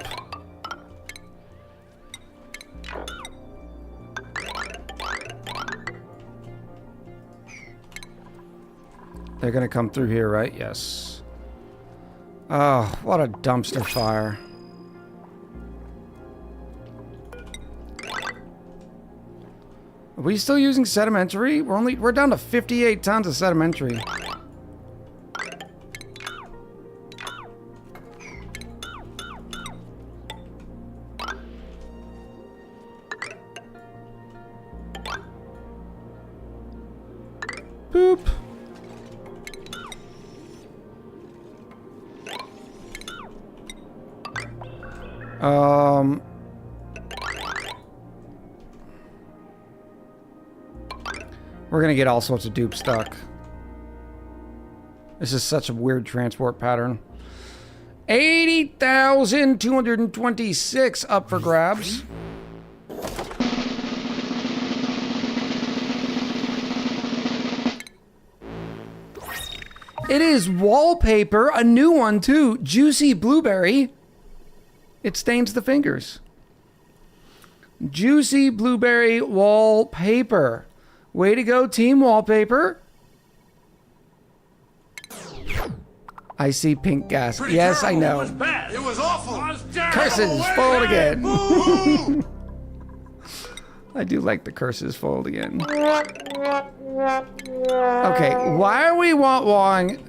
They're going to come through here, right? Yes. Oh, what a dumpster fire. Are we still using sedimentary? We're down to 58 tons of sedimentary. Boop. We're gonna get all sorts of dupe stuck. This is such a weird transport pattern. 80,226 up for grabs. It is wallpaper, a new one too. Juicy blueberry. It stains the fingers. Juicy blueberry wallpaper. Way to go, team wallpaper. I see pink gas. Pretty yes, terrible. I know. It was bad. It was awful. It was terrible. Curses, fold again. I do like the curses fold again. Okay, why are we wawing?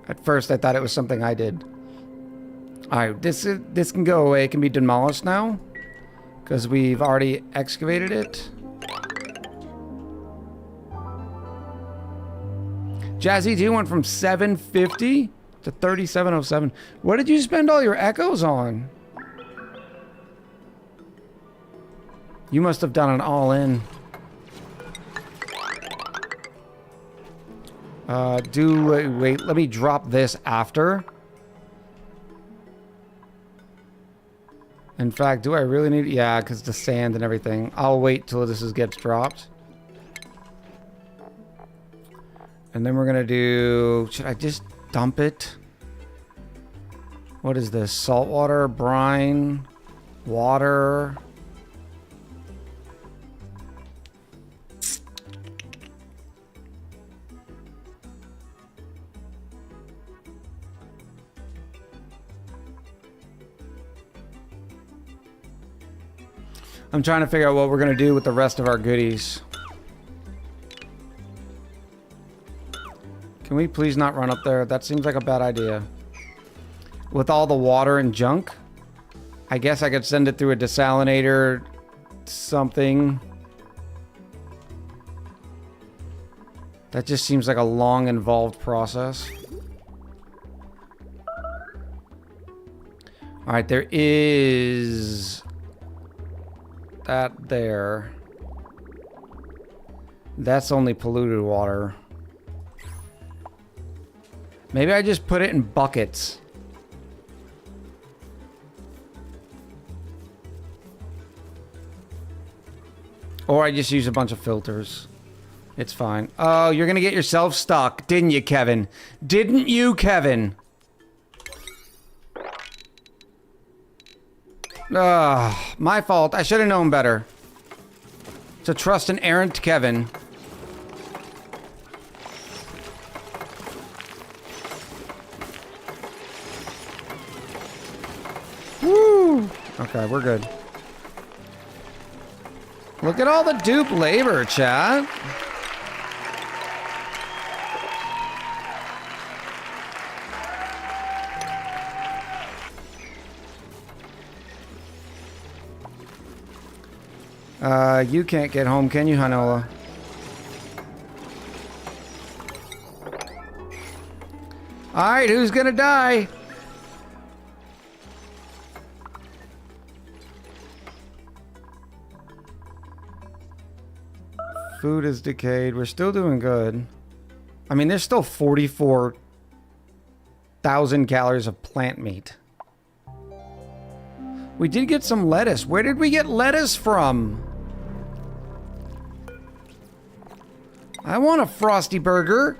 At first, I thought it was something I did. All right, this can go away. It can be demolished now because we've already excavated it. Jazzy 2 went from 750 to 3707. What did you spend all your echoes on? You must have done an all-in. Wait, let me drop this after. In fact, do I really need... Yeah, because the sand and everything. I'll wait till this gets dropped. And then we're going to do... Should I just dump it? What is this? Saltwater, brine, water... I'm trying to figure out what we're going to do with the rest of our goodies. Can we please not run up there? That seems like a bad idea. With all the water and junk, I guess I could send it through a desalinator, something. That just seems like a long, involved process. All right, there is that there. That's only polluted water. Maybe I just put it in buckets. Or I just use a bunch of filters. It's fine. Oh, you're gonna get yourself stuck, didn't you, Kevin? Didn't you, Kevin? My fault. I should have known better. To trust an errant Kevin. Woo! Okay, we're good. Look at all the dupe labor, chat. You can't get home, can you, Hanola? Alright, who's gonna die? Food is decayed. We're still doing good. I mean, there's still 44,000 calories of plant meat. We did get some lettuce. Where did we get lettuce from? I want a Frosty Burger.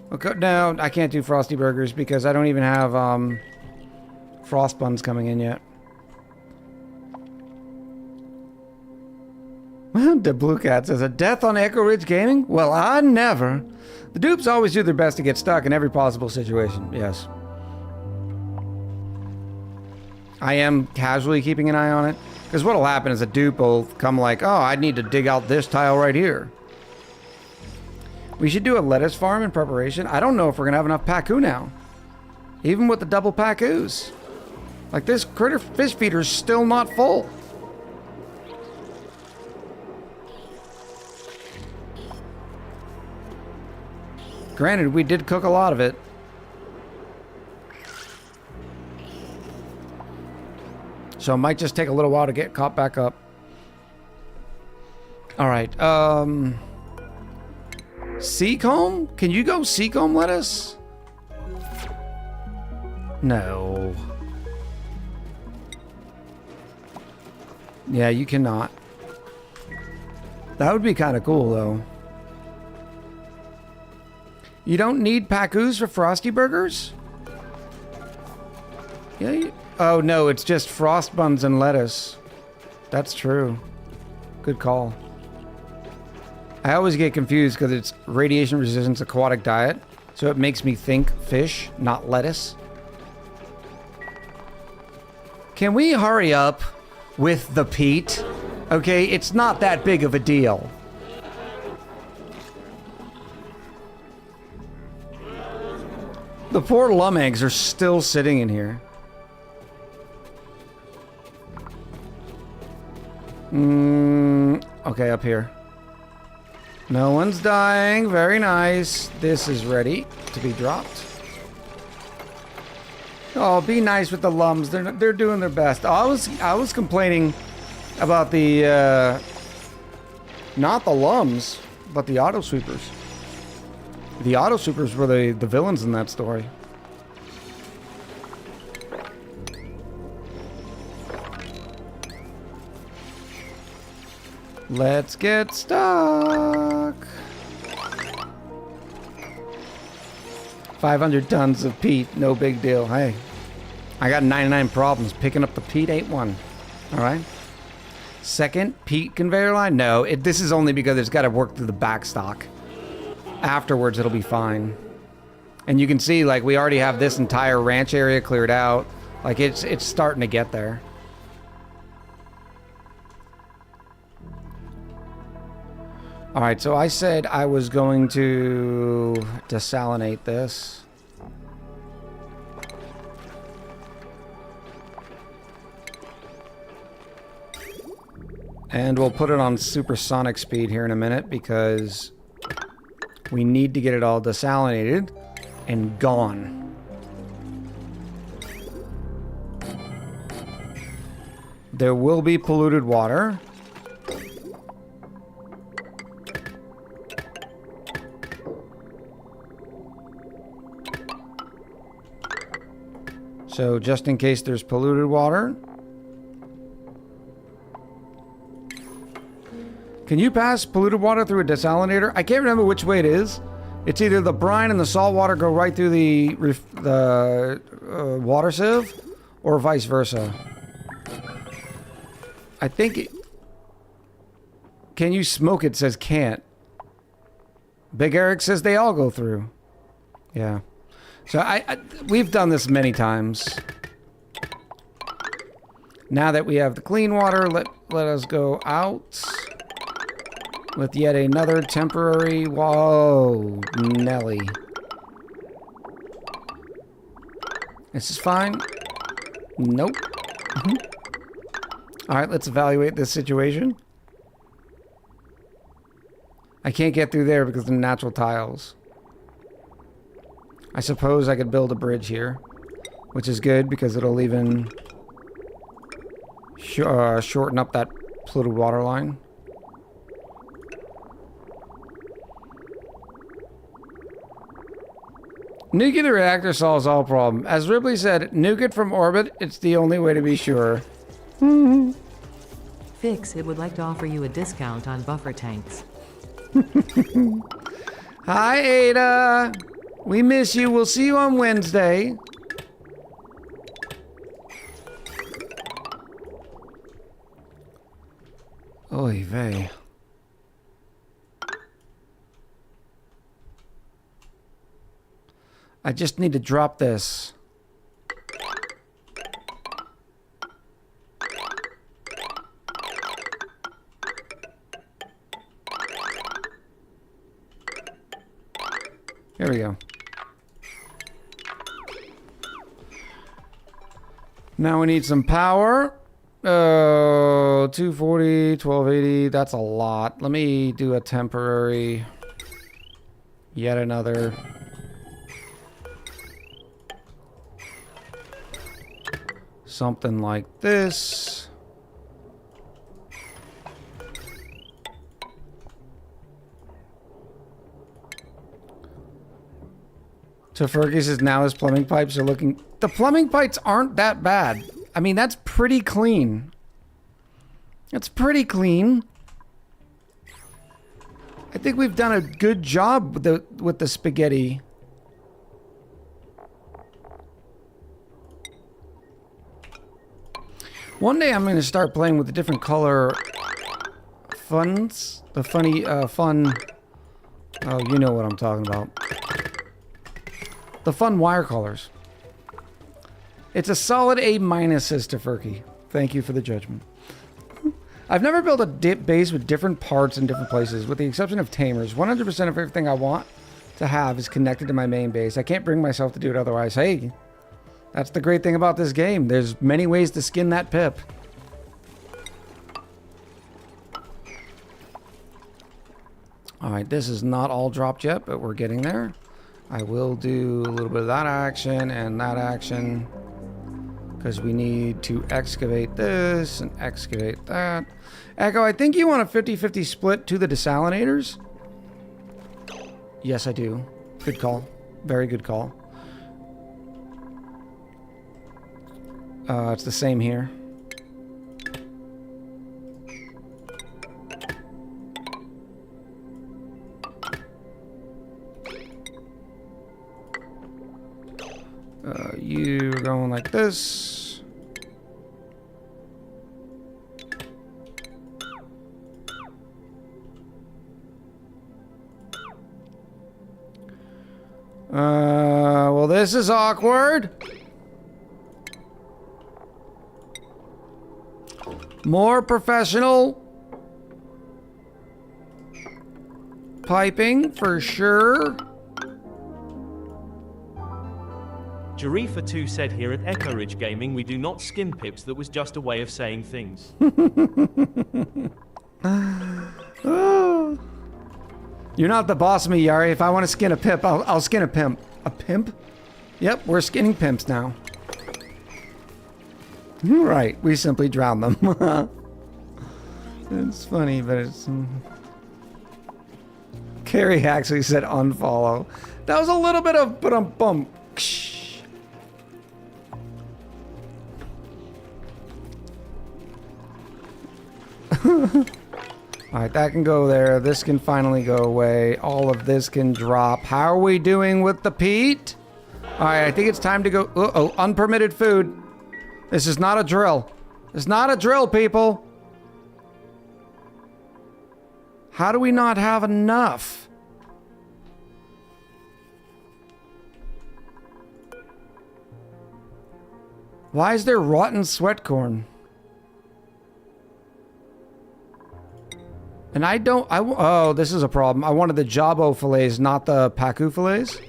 Okay, no, I can't do Frosty Burgers because I don't even have frost buns coming in yet. The Blue Cat says, a death on Echo Ridge Gaming? Well, I never. The dupes always do their best to get stuck in every possible situation. Yes. I am casually keeping an eye on it. Because what'll happen is a dupe will come like, oh, I need to dig out this tile right here. We should do a lettuce farm in preparation. I don't know if we're going to have enough pacu now. Even with the double pacus. Like, this critter fish feeder is still not full. Granted, we did cook a lot of it. So it might just take a little while to get caught back up. All right. Seacomb? Can you go seacomb lettuce? No. Yeah, you cannot. That would be kind of cool, though. You don't need pacus for Frosty Burgers? Yeah. Oh, no, it's just frost buns and lettuce. That's true. Good call. I always get confused because it's radiation resistant aquatic diet, so it makes me think fish, not lettuce. Can we hurry up with the peat? Okay, it's not that big of a deal. The poor lum eggs are still sitting in here. Okay, up here. No one's dying. Very nice. This is ready to be dropped. Oh, be nice with the lums. They're doing their best. I was complaining about the not the lums, but the auto sweepers. The auto sweepers were the villains in that story. Let's get stuck. 500 tons of peat, no big deal. Hey, I got 99 problems. Picking up the peat ain't one. All right. Second peat conveyor line? No, this is only because it's got to work through the backstock. Afterwards, it'll be fine. And you can see, like, we already have this entire ranch area cleared out. Like, it's starting to get there. All right, so I said I was going to desalinate this. And we'll put it on supersonic speed here in a minute because we need to get it all desalinated and gone. There will be polluted water. So just in case there's polluted water. Can you pass polluted water through a desalinator? I can't remember which way it is. It's either the brine and the salt water go right through the water sieve, or vice versa. I think it... Can you smoke it? Says can't. Big Eric says they all go through. Yeah. So we've done this many times. Now that we have the clean water, let us go out with yet another temporary... Whoa, Nelly. This is fine. Nope. All right, let's evaluate this situation. I can't get through there because of the natural tiles. I suppose I could build a bridge here, which is good because it'll even shorten up that polluted water line. Nuclear reactor solves all problems. As Ripley said, nuke it from orbit. It's the only way to be sure. Fix it would like to offer you a discount on buffer tanks. Hi, Ada. We miss you. We'll see you on Wednesday. Oy vey. I just need to drop this. Here we go. Now we need some power. 240, 1280. That's a lot. Let me do a temporary. Yet another. Something like this. Tofurky says now his plumbing pipes are looking... The plumbing pipes aren't that bad. I mean, that's pretty clean. That's pretty clean. I think we've done a good job with the spaghetti. One day I'm going to start playing with the different color funds. The funny, fun... Oh, you know what I'm talking about. The fun wire colors. It's a solid A-, says Tofurky. Thank you for the judgment. I've never built a base with different parts in different places, with the exception of tamers. 100% of everything I want to have is connected to my main base. I can't bring myself to do it otherwise. Hey, that's the great thing about this game. There's many ways to skin that pip. Alright, this is not all dropped yet, but we're getting there. I will do a little bit of that action and that action, because we need to excavate this and excavate that. Echo, I think you want a 50-50 split to the desalinators? Yes, I do. Good call. Very good call. It's the same here. You're going like this. Well, this is awkward. More professional. piping for sure. Jarifa2 said here at Echo Ridge Gaming we do not skin pips. That was just a way of saying things. You're not the boss of me, Yari. If I want to skin a pip, I'll skin a pimp. A pimp? Yep, we're skinning pimps now. Right, we simply drown them. It's funny, but it's... Carrie actually said unfollow. That was a little bit of bum. Alright, that can go there. This can finally go away. All of this can drop. How are we doing with the peat? Alright, I think it's time to go... Uh-oh, unpermitted food. This is not a drill. It's not a drill, people. How do we not have enough? Why is there rotten sweat corn? And oh, this is a problem. I wanted the jabo fillets, not the pacu fillets.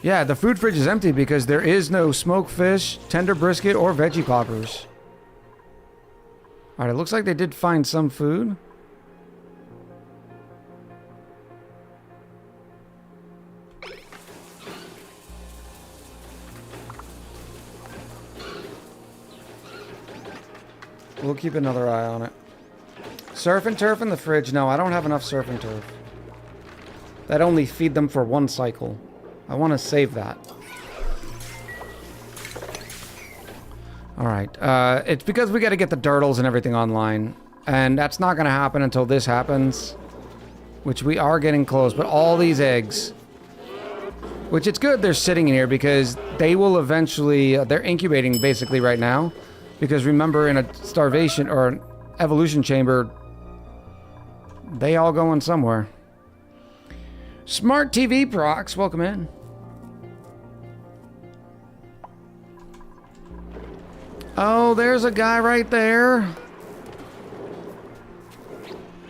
Yeah, the food fridge is empty because there is no smoked fish, tender brisket, or veggie poppers. Alright, it looks like they did find some food. We'll keep another eye on it. Surf and turf in the fridge. No, I don't have enough surf and turf. That only feed them for one cycle. I want to save that. Alright, it's because we got to get the dirtles and everything online. And that's not going to happen until this happens. Which we are getting close, but all these eggs... Which it's good they're sitting in here because they will eventually... they're incubating basically right now. Because remember, in a starvation or an evolution chamber, they all going somewhere. Smart TV procs, welcome in. Oh, there's a guy right there.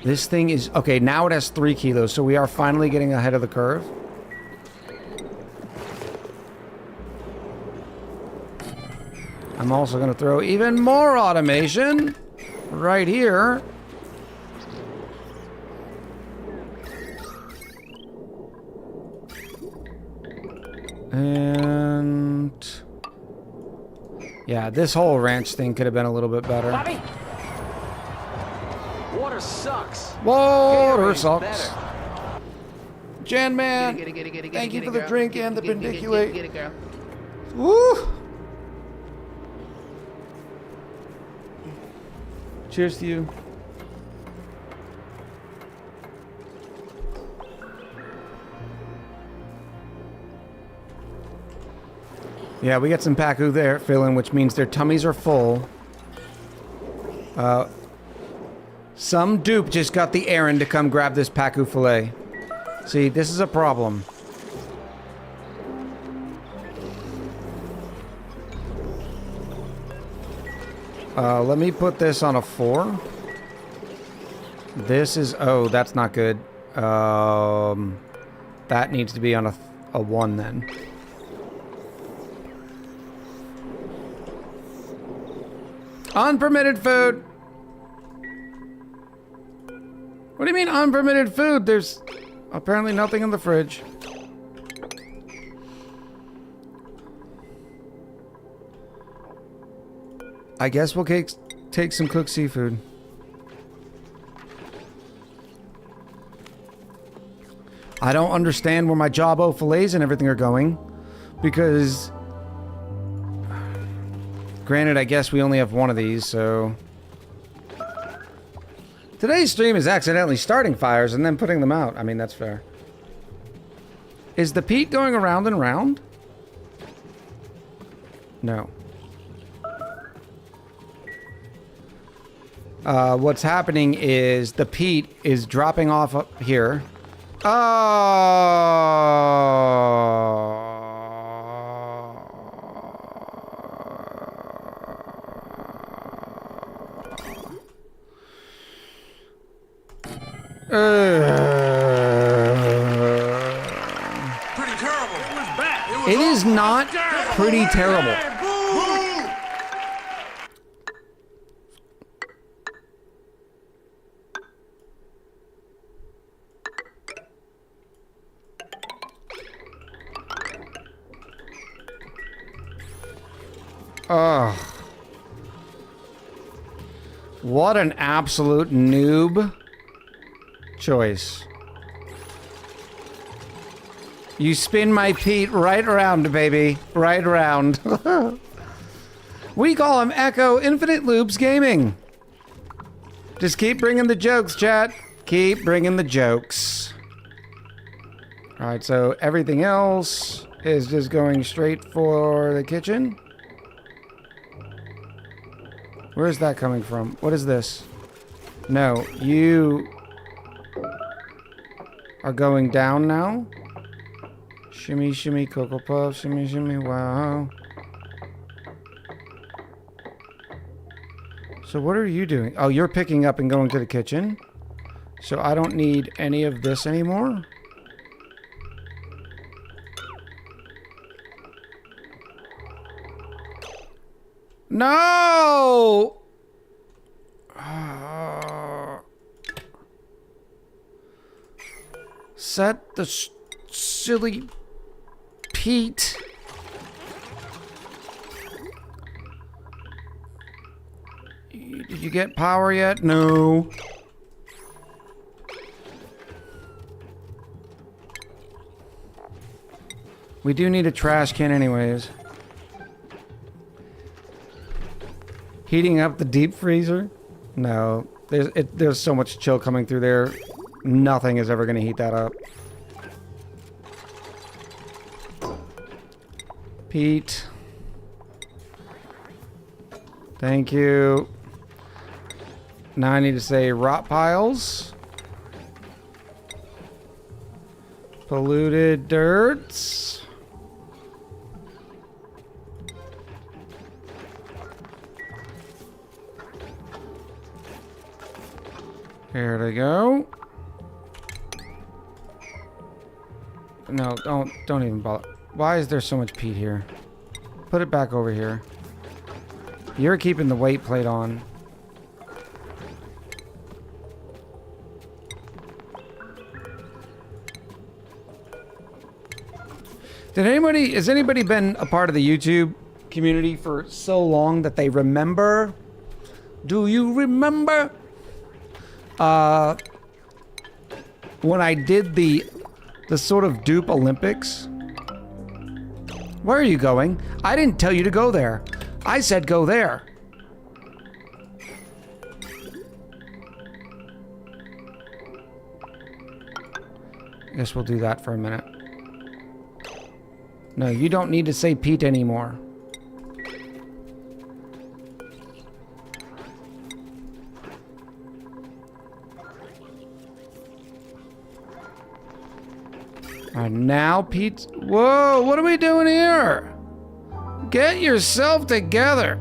This thing is... Okay, now it has 3 kilos, so we are finally getting ahead of the curve. I'm also going to throw even more automation right here. And... yeah, this whole ranch thing could have been a little bit better. Bobby! Water sucks. Water Gatorade's sucks. better. Jan Man, Get it, thank you for the girl. drink and the Get it, pendiculate. girl. Woo! Cheers to you. Yeah, we got some pacu there filling, which means their tummies are full. Some dupe just got the errand to come grab this pacu fillet. See, this is a problem. Let me put this on a 4. This is... oh, that's not good. That needs to be on a 1 then. Unpermitted food! What do you mean unpermitted food? There's apparently nothing in the fridge. I guess we'll take some cooked seafood. I don't understand where my jabo fillets and everything are going. Because... granted, I guess we only have one of these, so... today's stream is accidentally starting fires and then putting them out. I mean, that's fair. Is the peat going around and around? No. What's happening is the peat is dropping off up here. Pretty terrible. It was bad. It is not pretty terrible. Ugh. What an absolute noob choice. You spin my Pete right around, baby. Right around. We call him Echo Infinite Loops Gaming. Just keep bringing the jokes, chat. Keep bringing the jokes. All right, so everything else is just going straight for the kitchen. Where is that coming from? What is this? No, you are going down now. Shimmy, shimmy, Cocoa Puff, shimmy, shimmy, wow. So what are you doing? Oh, you're picking up and going to the kitchen. So I don't need any of this anymore. No! Set the silly Pete. Did you get power yet? No. We do need a trash can anyways. Heating up the deep freezer? No. There's so much chill coming through there. Nothing is ever going to heat that up. Pete. Thank you. Now I need to say rot piles. Polluted dirts. Here they go. No, don't even bother. Why is there so much peat here? Put it back over here. You're keeping the weight plate on. Has anybody been a part of the YouTube community for so long that they remember? Do you remember? When I did the sort of dupe Olympics. Where are you going? I didn't tell you to go there. I said go there. I guess we'll do that for a minute. No, you don't need to say Pete anymore. Alright, now Pete. Whoa, what are we doing here? Get yourself together.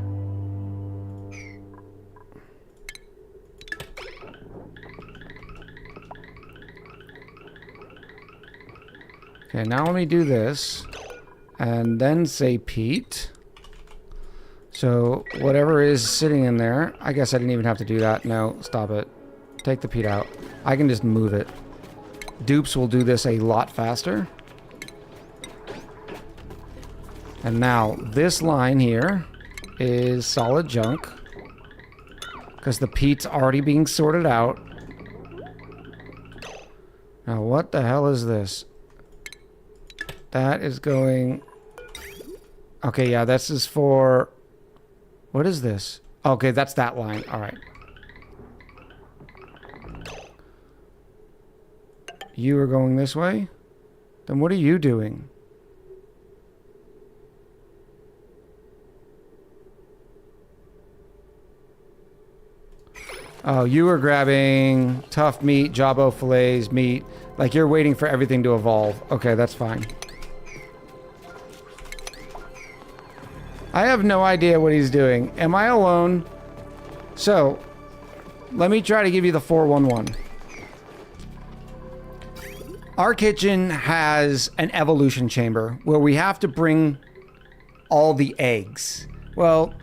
Okay, now let me do this. And then say Pete. So whatever is sitting in there. I guess I didn't even have to do that. No, stop it. Take the Pete out. I can just move it. Dupes will do this a lot faster. And now this line here is solid junk because the peat's already being sorted out. Now what the hell is this? That is going... Okay, yeah, this is for... What is this? Okay, that's that line. All right. You are going this way? Then what are you doing? Oh, you were grabbing tough meat, jawbone fillets, meat. Like you're waiting for everything to evolve. Okay, that's fine. I have no idea what he's doing. Am I alone? So, let me try to give you the 411. Our kitchen has an evolution chamber where we have to bring all the eggs. Well,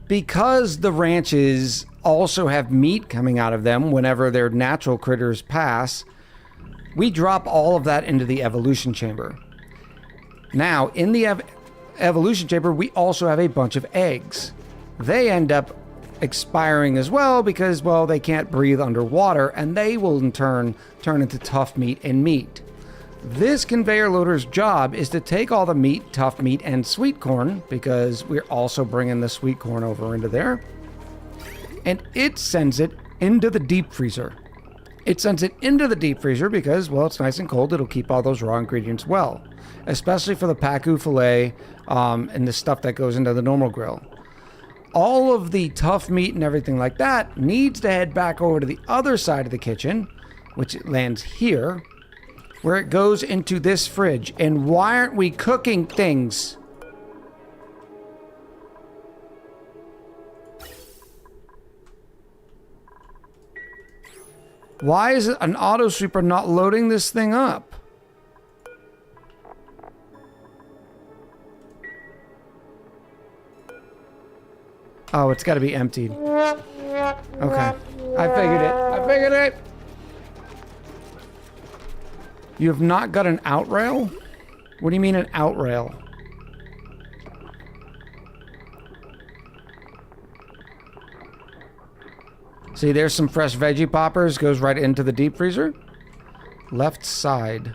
because the ranches also have meat coming out of them whenever their natural critters pass, we drop all of that into the evolution chamber. Now, in the evolution chamber, we also have a bunch of eggs. They end up expiring as well because, well, they can't breathe underwater, and they will in turn turn into tough meat and meat. This conveyor loader's job is to take all the meat, tough meat, and sweet corn, because we're also bringing the sweet corn over into there, and it sends it into the deep freezer. It sends it into the deep freezer because, well, it's nice and cold. It'll keep all those raw ingredients well, especially for the pacu filet and the stuff that goes into the normal grill. All of the tough meat and everything like that needs to head back over to the other side of the kitchen, which it lands here, where it goes into this fridge. And why aren't we cooking things? Why is an auto sweeper not loading this thing up? Oh, it's got to be emptied. Okay. I figured it. You have not got an out rail? What do you mean an out rail? See, there's some fresh veggie poppers. Goes right into the deep freezer. Left side.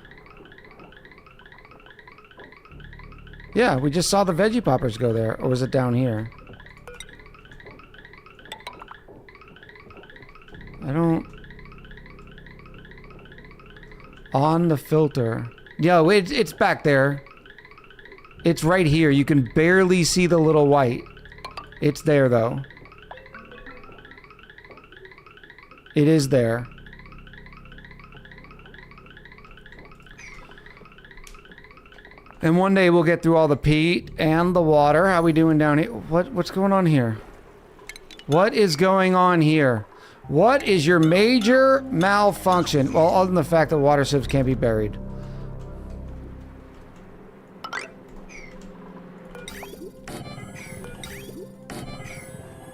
Yeah, we just saw the veggie poppers go there. Or was it down here? I don't... On the filter. Yo, it's back there. It's right here. You can barely see the little white. It's there, though. It is there. And one day we'll get through all the peat and the water. How we doing down here? What's going on here? What is going on here? What is your major malfunction? Well, other than the fact that water sieves can't be buried.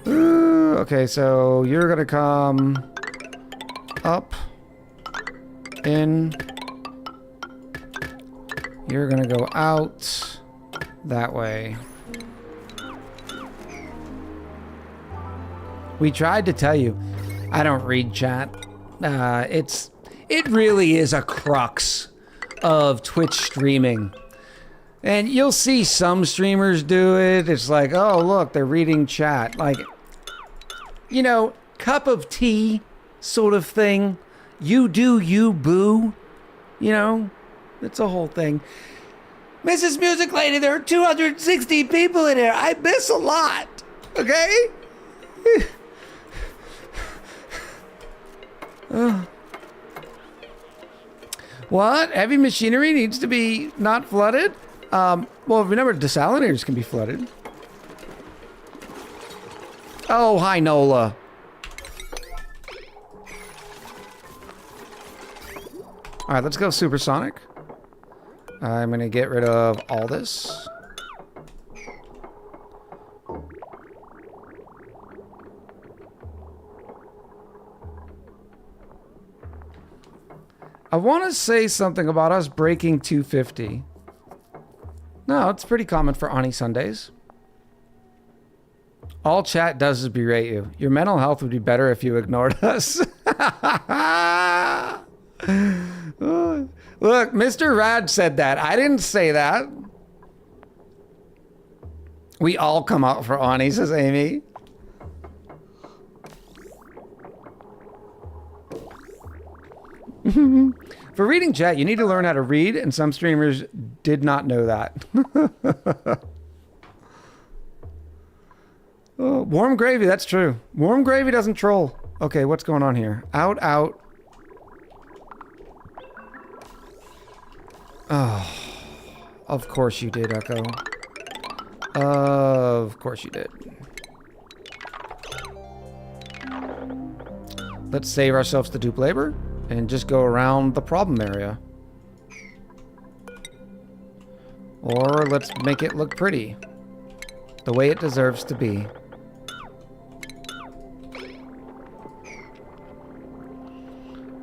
Okay, so you're gonna come up, in. You're gonna go out that way. We tried to tell you. I don't read chat. It really is a crux of Twitch streaming. And you'll see some streamers do it. It's like, oh, look, they're reading chat. Like, you know, cup of tea sort of thing. You do you, boo. You know, it's a whole thing. Mrs. Music Lady, there are 260 people in here. I miss a lot. Okay? What? Heavy machinery needs to be not flooded? Well, remember, desalinators can be flooded. Oh, hi, Nola. All right, let's go supersonic. I'm going to get rid of all this. I want to say something about us breaking 250. No, it's pretty common for ONI Sundays. All chat does is berate you. Your mental health would be better if you ignored us. Look, Mr. Rad said that. I didn't say that. We all come out for ONI, says Amy. For reading chat, you need to learn how to read, and some streamers did not know that. Oh, warm gravy, that's true. Warm gravy doesn't troll. Okay, what's going on here? Out, out. Oh, of course you did, Echo. Of course you did. Let's save ourselves the dupe labor and just go around the problem area. Or let's make it look pretty. The way it deserves to be.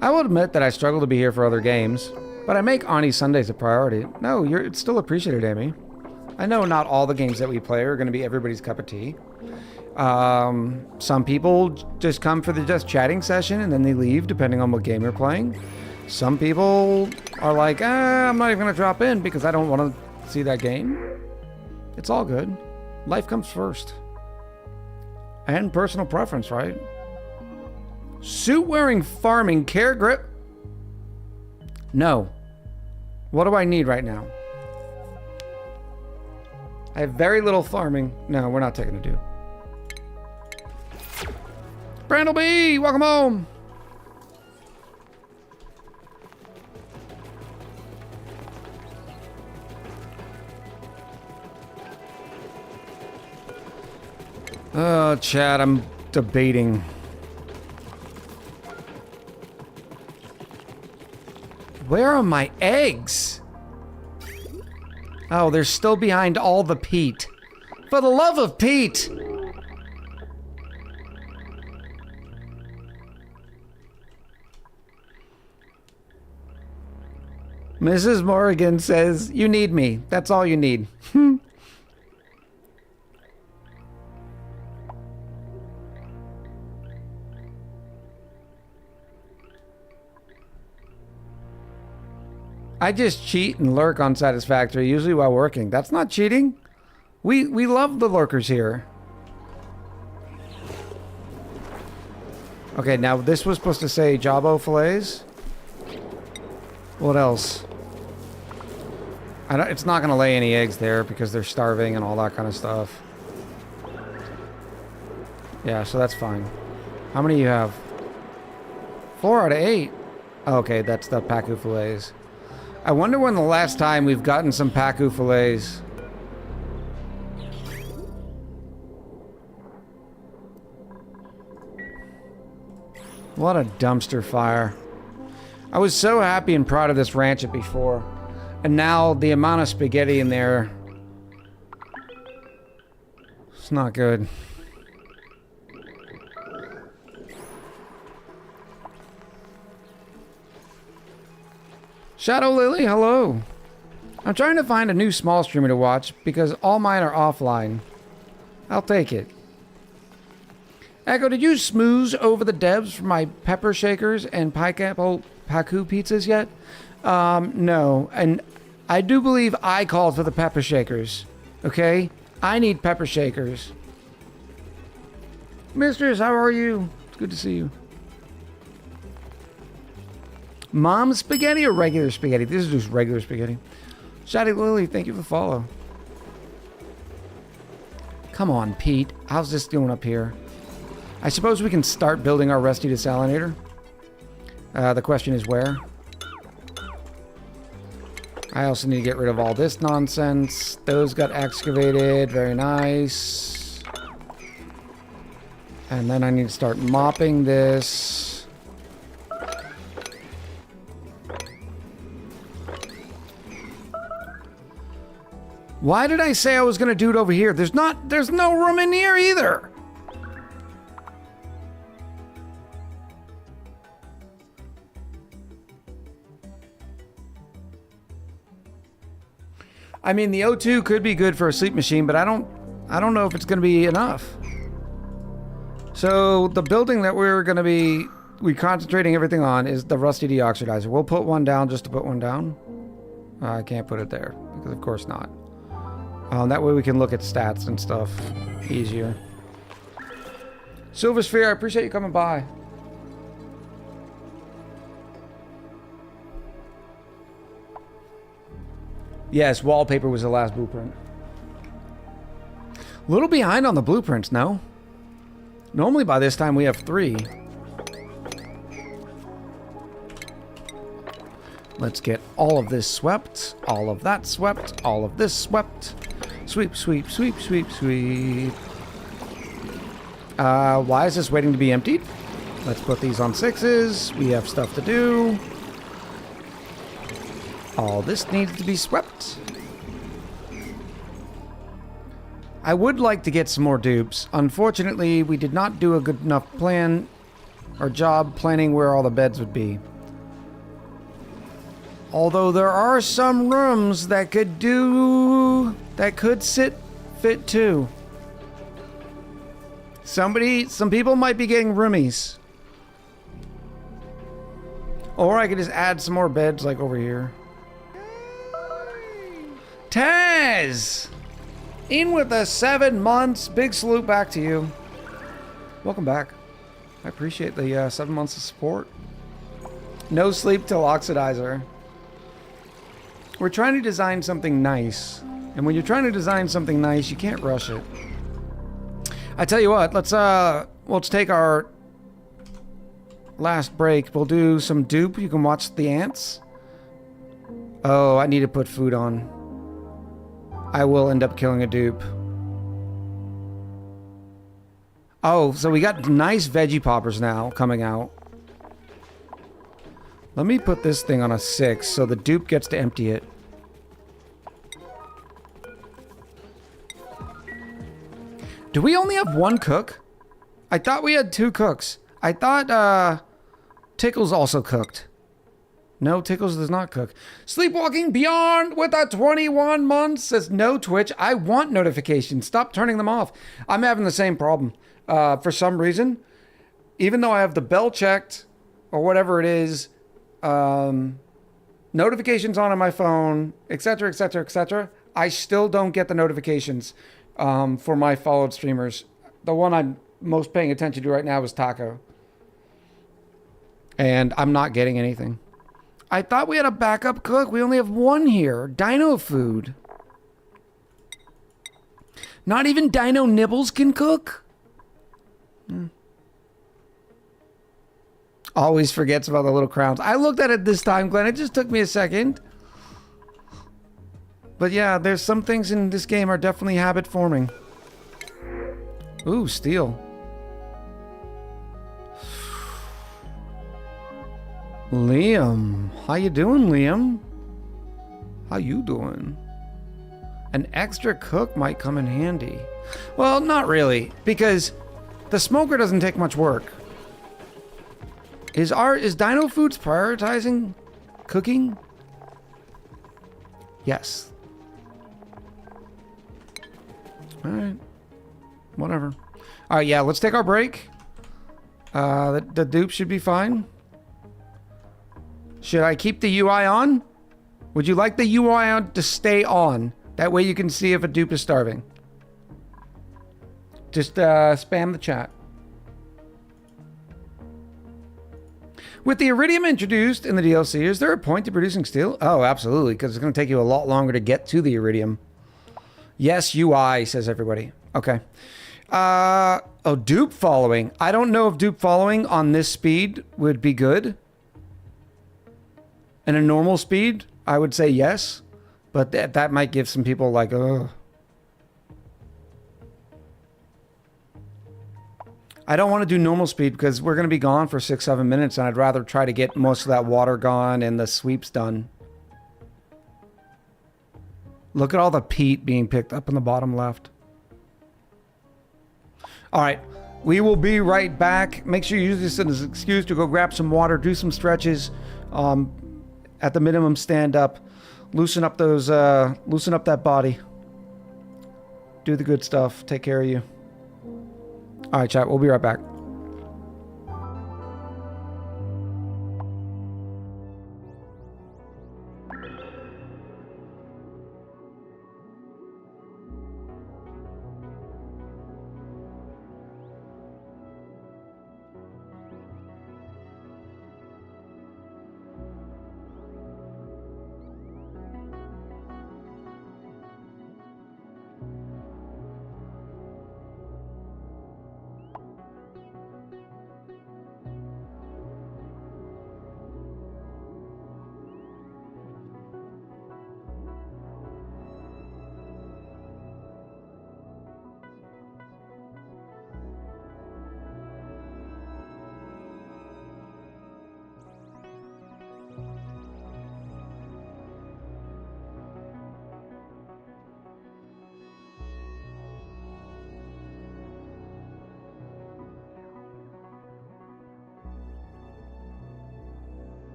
I will admit that I struggle to be here for other games, but I make ONI Sundays a priority. No, it's still appreciated, Amy. I know not all the games that we play are going to be everybody's cup of tea. Some people just come for the just chatting session and then they leave depending on what game you're playing. Some people are like, I'm not even going to drop in because I don't want to see that game. It's all good. Life comes first. And personal preference, right? Suit wearing farming care grip. No. What do I need right now? I have very little farming. No, we're not taking a do. Brandleby, welcome home. Oh, Chad, I'm debating. Where are my eggs? Oh, they're still behind all the peat. For the love of Pete! Mrs. Morrigan says, you need me. That's all you need. I just cheat and lurk on Satisfactory, usually while working. That's not cheating. We love the lurkers here. Okay, now this was supposed to say Jabo fillets. What else? It's not going to lay any eggs there because they're starving and all that kind of stuff. Yeah, so that's fine. How many do you have? 4 out of 8. Okay, that's the Pacu fillets. I wonder when the last time we've gotten some Pacu fillets. What a dumpster fire. I was so happy and proud of this ranch before. And now the amount of spaghetti in there. It's not good. Shadow Lily, hello. I'm trying to find a new small streamer to watch because all mine are offline. I'll take it. Echo, did you smooze over the devs for my pepper shakers and pineapple Pacu pizzas yet? No. And I do believe I called for the pepper shakers. Okay? I need pepper shakers. Mistress, how are you? It's good to see you. Mom spaghetti or regular spaghetti? This is just regular spaghetti. Shadow Lily, thank you for the follow. Come on, Pete. How's this doing up here? I suppose we can start building our rusty desalinator. The question is where? I also need to get rid of all this nonsense. Those got excavated. Very nice. And then I need to start mopping this. Why did I say I was going to do it over here? There's no room in here either. I mean, the O2 could be good for a sleep machine, but I don't know if it's going to be enough. So the building that we're concentrating everything on is the rusty deoxidizer. We'll put one down just to put one down. I can't put it there because of course not. That way we can look at stats and stuff easier. Silver Sphere, I appreciate you coming by. Yes, wallpaper was the last blueprint. A little behind on the blueprints, no? Normally by this time we have 3. Let's get all of this swept, all of that swept, all of this swept. Sweep, sweep, sweep, sweep, sweep. Why is this waiting to be emptied? Let's put these on 6s. We have stuff to do. All this needs to be swept. I would like to get some more dupes. Unfortunately, we did not do a good enough plan or job planning where all the beds would be. Although there are some rooms that could fit two. Some people might be getting roomies. Or I could just add some more beds like over here. Taz! In with the 7 months. Big salute back to you. Welcome back. I appreciate the 7 months of support. No sleep till oxidizer. We're trying to design something nice. And when you're trying to design something nice, you can't rush it. I tell you what, let's take our last break. We'll do some dupe. You can watch the ants. Oh, I need to put food on. I will end up killing a dupe. Oh, so we got nice veggie poppers now coming out. Let me put this thing on a 6 so the dupe gets to empty it. Do we only have 1 cook? I thought we had 2 cooks. I thought Tickles also cooked. No, Tickles does not cook. Sleepwalking Beyond with a 21 months says no Twitch. I want notifications. Stop turning them off. I'm having the same problem. For some reason, even though I have the bell checked or whatever it is, notifications on my phone, etc., etc., etc., I still don't get the notifications for my followed streamers. The one I'm most paying attention to right now is Taco. And I'm not getting anything. I thought we had a backup cook. We only have 1 here. Dino food. Not even Dino Nibbles can cook? Always forgets about the little crowns. I looked at it this time, Glenn. It just took me a second. But yeah, there's some things in this game are definitely habit forming. Ooh, steel. Liam. How you doing, Liam? How you doing? An extra cook might come in handy. Well, not really, because the smoker doesn't take much work. Is Dino Foods prioritizing cooking? Yes. Alright. Whatever. Alright, yeah, let's take our break. The dupe should be fine. Should I keep the UI on? Would you like the UI on to stay on? That way you can see if a dupe is starving. Just spam the chat. With the iridium introduced in the DLC, is there a point to producing steel? Oh, absolutely, because it's going to take you a lot longer to get to the iridium. Yes, UI, says everybody. Okay. Oh, dupe following. I don't know if dupe following on this speed would be good. And a normal speed, I would say yes. But that might give some people like, ugh. I don't want to do normal speed because we're going to be gone for 6-7 minutes, and I'd rather try to get most of that water gone and the sweeps done. Look at all the peat being picked up in the bottom left. All right, we will be right back. Make sure you use this as an excuse to go grab some water, do some stretches. At the minimum, stand up, loosen up that body. Do the good stuff. Take care of you. All right, chat. We'll be right back.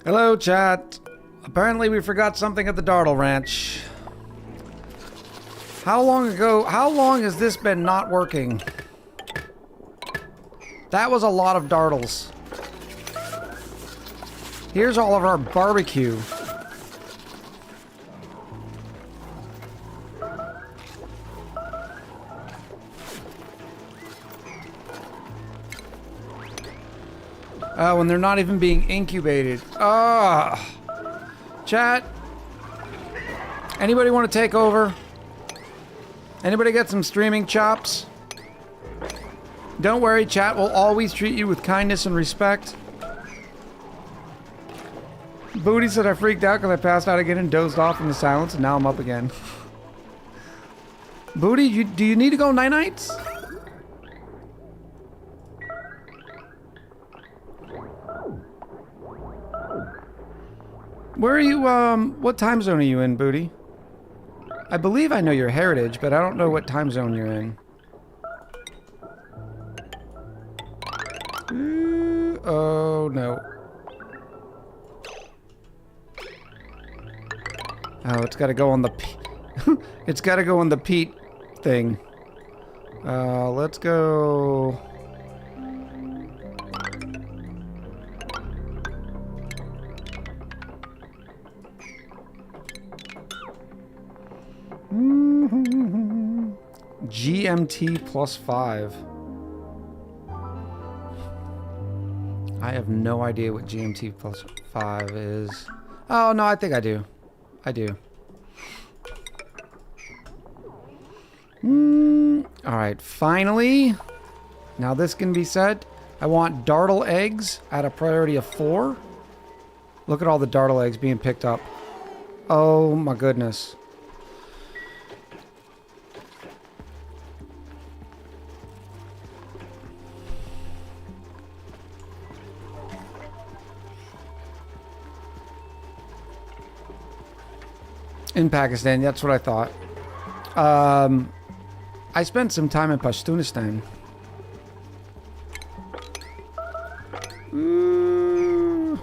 Hello, chat. Apparently we forgot something at the Dartle Ranch. How long has this been not working? That was a lot of dartles. Here's all of our barbecue. Oh, and they're not even being incubated. Ah, chat. Anybody want to take over? Anybody got some streaming chops? Don't worry, chat will always treat you with kindness and respect. Booty said I freaked out because I passed out again and dozed off in the silence, and now I'm up again. Booty, do you need to go night-nights? Where are you, what time zone are you in, Booty? I believe I know your heritage, but I don't know what time zone you're in. Oh, no. Oh, it's gotta go on the it's gotta go on the Pete thing. Let's go... GMT +5. I have no idea what GMT +5 is. Oh, no, I think I do. I do. Alright, finally. Now this can be set. I want dartle eggs at a priority of 4. Look at all the dartle eggs being picked up. Oh my goodness. In Pakistan, that's what I thought. I spent some time in Pashtunistan. Ooh.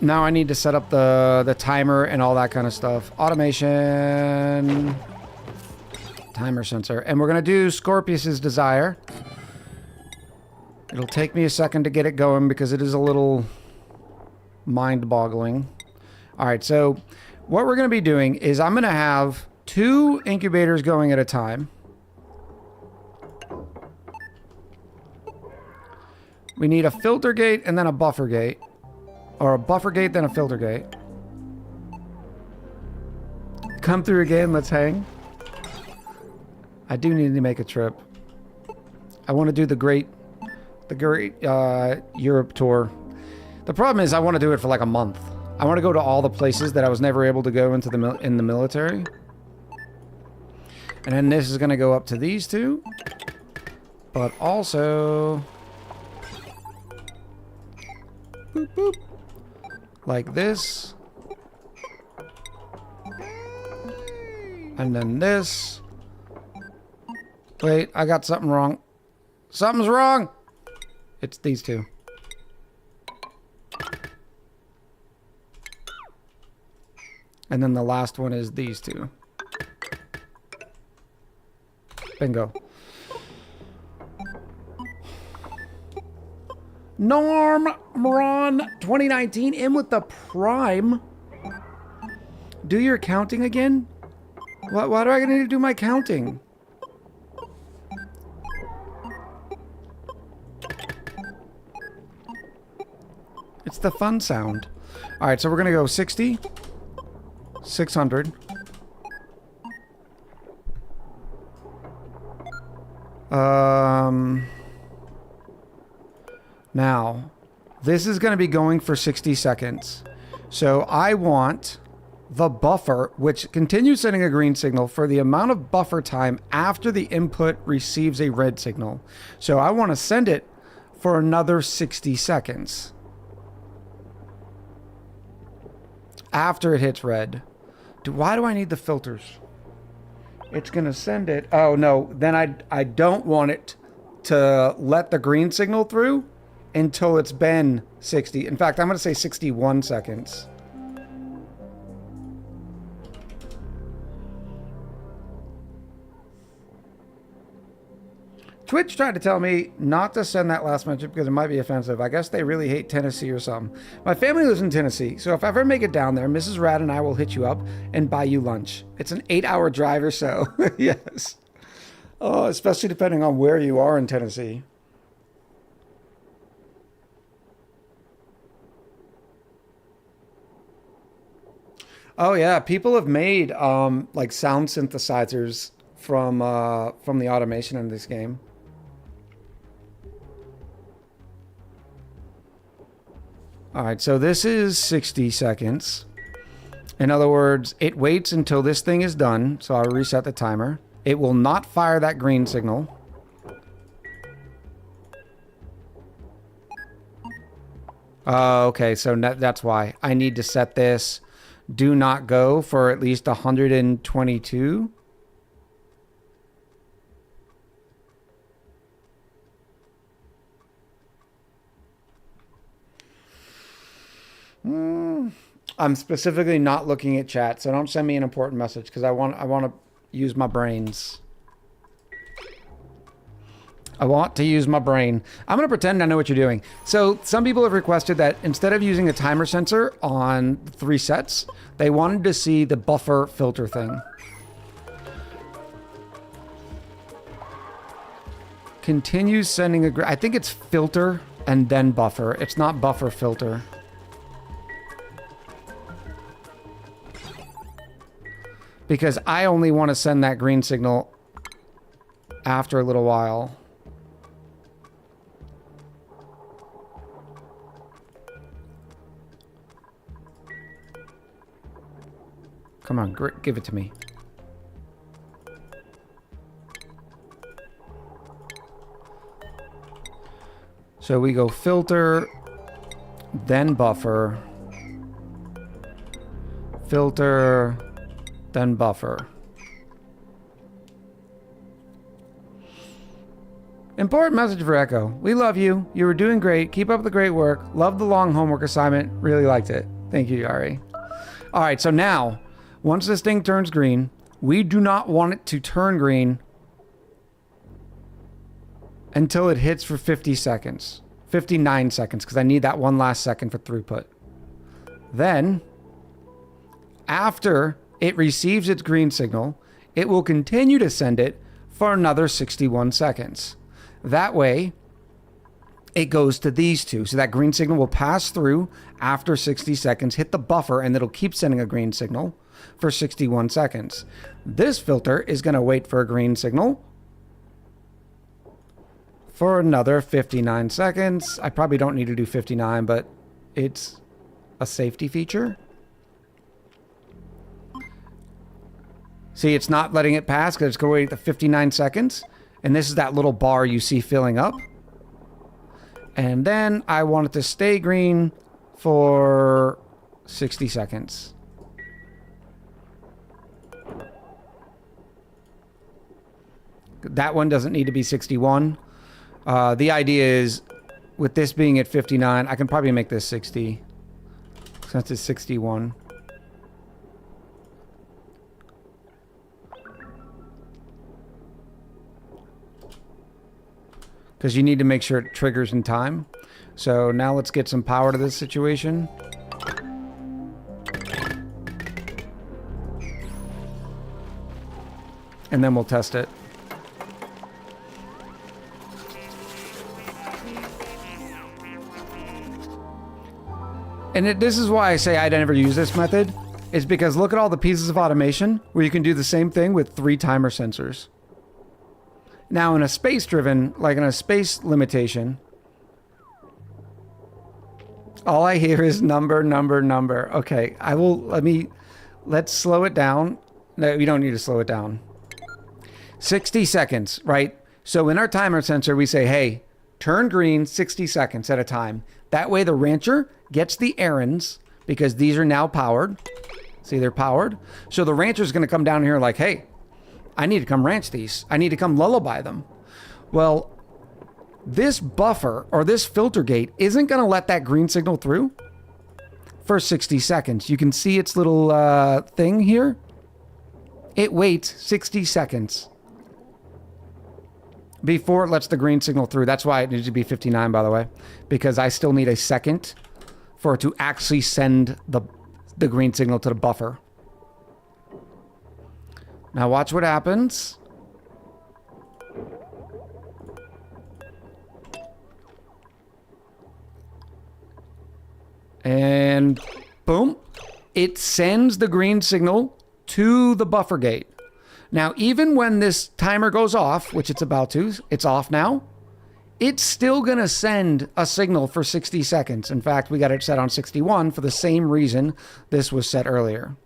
Now I need to set up the timer and all that kind of stuff. Automation. Timer sensor. And we're going to do Scorpius's Desire. It'll take me a second to get it going because it is a little mind-boggling. Alright, so what we're going to be doing is I'm going to have 2 incubators going at a time. We need a filter gate and then a buffer gate. Or a buffer gate, then a filter gate. Come through again, let's hang. I do need to make a trip. I want to do the great Europe tour. The problem is I want to do it for like a month. I want to go to all the places that I was never able to go into in the military. And then this is going to go up to these 2. But also... boop, boop. Like this. And then this. Wait, I got something wrong. Something's wrong! It's these 2. And then the last one is these 2. Bingo. Norm Moran 2019 in with the Prime. Do your counting again? Why do I need to do my counting? It's the fun sound. Alright, so we're gonna go 60, 600. Now, this is gonna be going for 60 seconds. So I want the buffer, which continues sending a green signal for the amount of buffer time after the input receives a red signal. So I want to send it for another 60 seconds. After it hits red. Why do I need the filters? It's going to send it. Oh, no. Then I don't want it to let the green signal through until it's been 60. In fact, I'm going to say 61 seconds. Twitch tried to tell me not to send that last message because it might be offensive. I guess they really hate Tennessee or something. My family lives in Tennessee, so if I ever make it down there, Mrs. Rad and I will hit you up and buy you lunch. It's an 8-hour drive or so. Yes. Oh, especially depending on where you are in Tennessee. Oh yeah, people have made like sound synthesizers from the automation in this game. All right, so this is 60 seconds. In other words, it waits until this thing is done. So I'll reset the timer. It will not fire that green signal. Okay, so that's why. I need to set this do not go for at least 122. I'm specifically not looking at chat, so don't send me an important message because I want to use my brains. I want to use my brain. I'm going to pretend I know what you're doing. So some people have requested that instead of using a timer sensor on 3 sets, they wanted to see the buffer filter thing. Continues sending a... I think it's filter and then buffer. It's not buffer filter. Because I only want to send that green signal after a little while. Come on, give it to me. So we go filter, then buffer, filter, then buffer. Important message for Echo. We love you. You were doing great. Keep up the great work. Love the long homework assignment. Really liked it. Thank you, Yari. All right, so now, once this thing turns green, we do not want it to turn green until it hits for 50 seconds. 59 seconds, because I need that one last second for throughput. Then, after it receives its green signal, it will continue to send it for another 61 seconds. That way, it goes to these two. So that green signal will pass through after 60 seconds, hit the buffer, and it'll keep sending a green signal for 61 seconds. This filter is going to wait for a green signal for another 59 seconds. I probably don't need to do 59, but it's a safety feature. See, it's not letting it pass because it's going to wait the 59 seconds. And this is that little bar you see filling up. And then I want it to stay green for 60 seconds. That one doesn't need to be 61. The idea is, with this being at 59, I can probably make this 60. Since it's 61. Because you need to make sure it triggers in time. So now let's get some power to this situation. And then we'll test it. And this is why I say I never use this method, is because look at all the pieces of automation where you can do the same thing with 3 timer sensors. Now in a space-driven, like in a space limitation, all I hear is number, number, number. Okay, let's slow it down. No, we don't need to slow it down. 60 seconds, right? So in our timer sensor, we say, hey, turn green 60 seconds at a time. That way the rancher gets the errands, because these are now powered, See, they're powered. So the rancher's going to come down here like, hey, I need to come ranch these. I need to come lullaby them. Well, this buffer or this filter gate isn't going to let that green signal through for 60 seconds. You can see its little thing here. It waits 60 seconds before it lets the green signal through. That's why it needs to be 59, by the way, because I still need a second for it to actually send the green signal to the buffer. Now watch what happens. And boom, it sends the green signal to the buffer gate. Now, even when this timer goes off, which it's about to, it's off now, it's still going to send a signal for 60 seconds. In fact, we got it set on 61 for the same reason this was set earlier.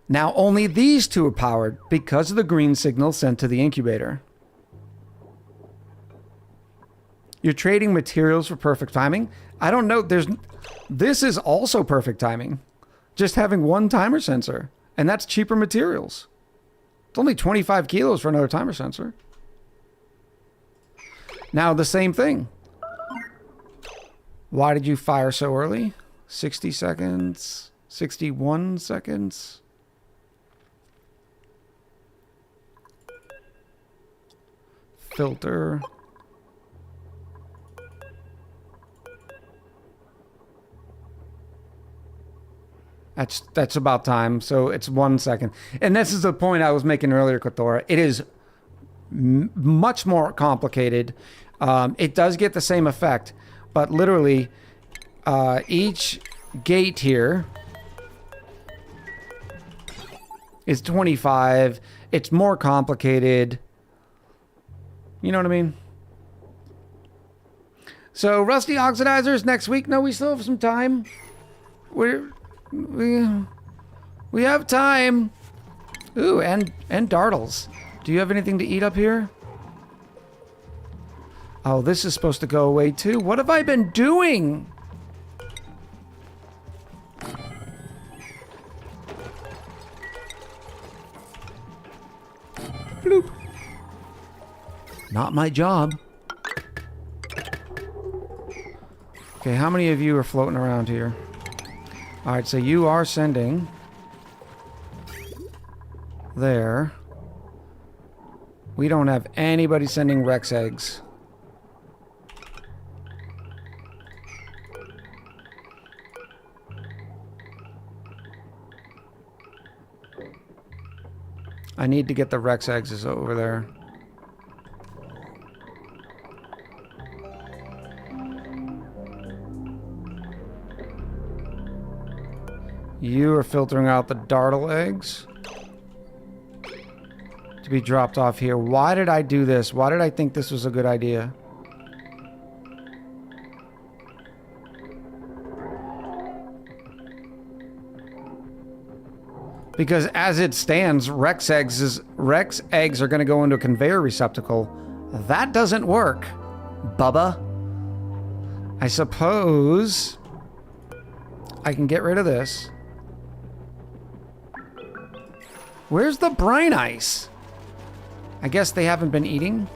Now, only these two are powered because of the green signal sent to the incubator. You're trading materials for perfect timing? I don't know. This is also perfect timing. Just having one timer sensor. And that's cheaper materials. It's only 25 kilos for another timer sensor. Now, the same thing. Why did you fire so early? 60 seconds. 61 seconds. Filter. That's about time. So it's 1 second. And this is the point I was making earlier, Kothora. It is much more complicated. It does get the same effect, but literally each gate here is 25. It's more complicated. You know what I mean? So rusty oxidizers next week. No, we still have some time. We have time. Ooh, and dartles. Do you have anything to eat up here? Oh, this is supposed to go away too. What have I been doing? Bloop. Not my job. Okay, how many of you are floating around here? All right, so you are sending there. We don't have anybody sending Rex eggs. I need to get the Rex eggs over there. You are filtering out the dartle eggs to be dropped off here. Why did I do this? Why did I think this was a good idea? Because as it stands, Rex eggs are going to go into a conveyor receptacle. That doesn't work, Bubba. I suppose I can get rid of this. Where's the brine ice? I guess they haven't been eating.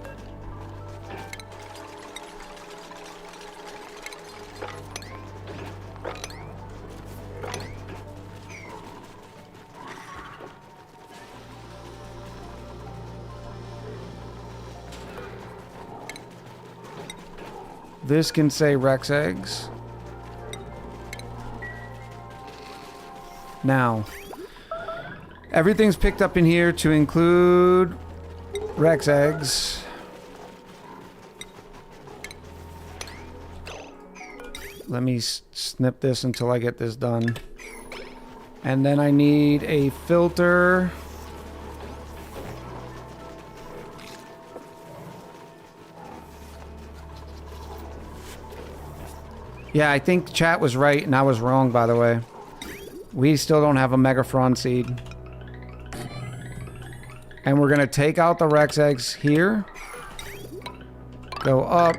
This can say Rex eggs. Now, everything's picked up in here to include Rex eggs. Let me snip this until I get this done. And then I need a filter. Yeah, I think chat was right and I was wrong, by the way. We still don't have a Megafron seed. And we're going to take out the Rex eggs here. Go up,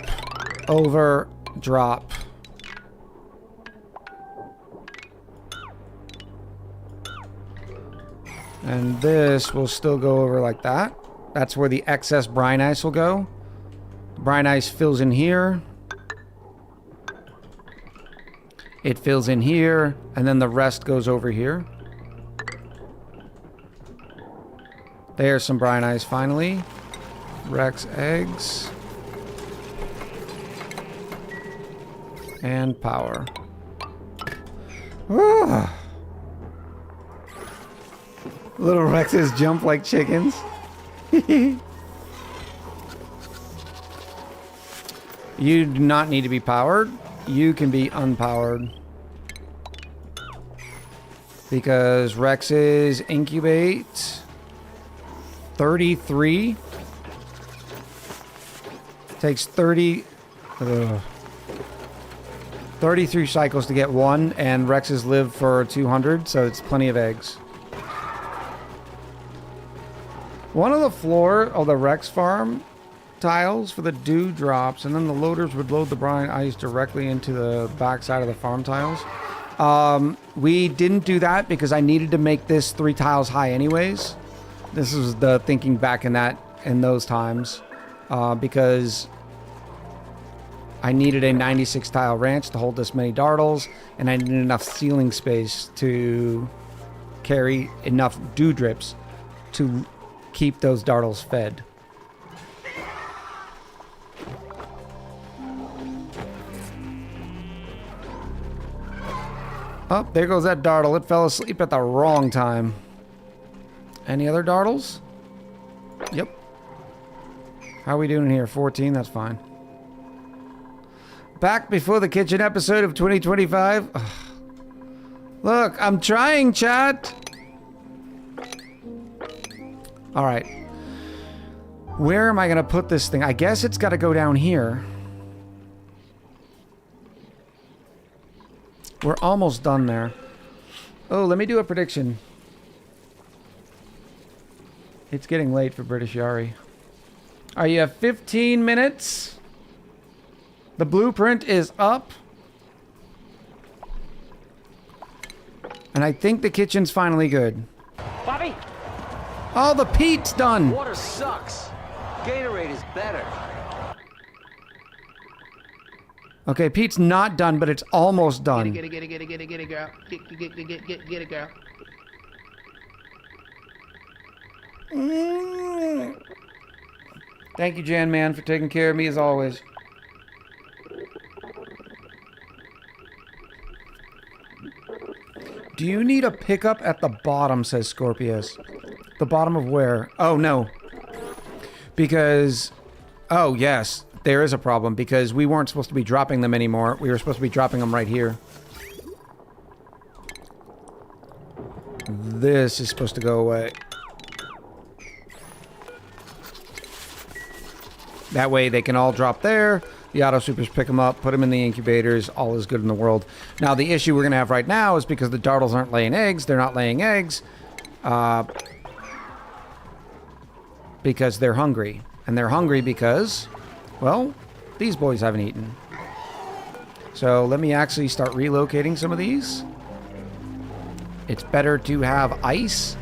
over, drop. And this will still go over like that. That's where the excess brine ice will go. Brine ice fills in here. It fills in here, and then the rest goes over here. There's some brine ice finally. Rex eggs. And power. Ah. Little Rexes jump like chickens. You do not need to be powered. You can be unpowered. Because Rexes incubate 33. Takes 33 cycles to get one, and Rexes live for 200, so it's plenty of eggs. One of the floor of the Rex farm tiles for the dew drops, and then the loaders would load the brine ice directly into the backside of the farm tiles. We didn't do that because I needed to make this 3 tiles high anyways. This was the thinking back in those times, because I needed a 96 tile ranch to hold this many dartles, and I needed enough ceiling space to carry enough dew drips to keep those dartles fed. Oh, there goes that dartle. It fell asleep at the wrong time. Any other dartles? Yep. How are we doing here? 14? That's fine. Back before the kitchen episode of 2025. Ugh. Look, I'm trying, chat. All right. Where am I going to put this thing? I guess it's got to go down here. We're almost done there. Oh, let me do a prediction. It's getting late for British Yari. Are you 15 minutes? The blueprint is up. And I think the kitchen's finally good. Bobby! Oh, the peat's done. Water sucks. Gatorade is better. Okay, peat's not done, but it's almost done. Get it, girl. Get it, girl. Thank you, Jan Man, for taking care of me as always. Do you need a pickup at the bottom, says Scorpius. The bottom of where? Oh, no. Because... Oh, yes. There is a problem, because we weren't supposed to be dropping them anymore. We were supposed to be dropping them right here. This is supposed to go away. That way they can all drop there. The auto supers pick them up, put them in the incubators. All is good in the world. Now, the issue we're going to have right now is because the dartles aren't laying eggs. They're not laying eggs because they're hungry. And they're hungry because, well, these boys haven't eaten. So let me actually start relocating some of these. It's better to have ice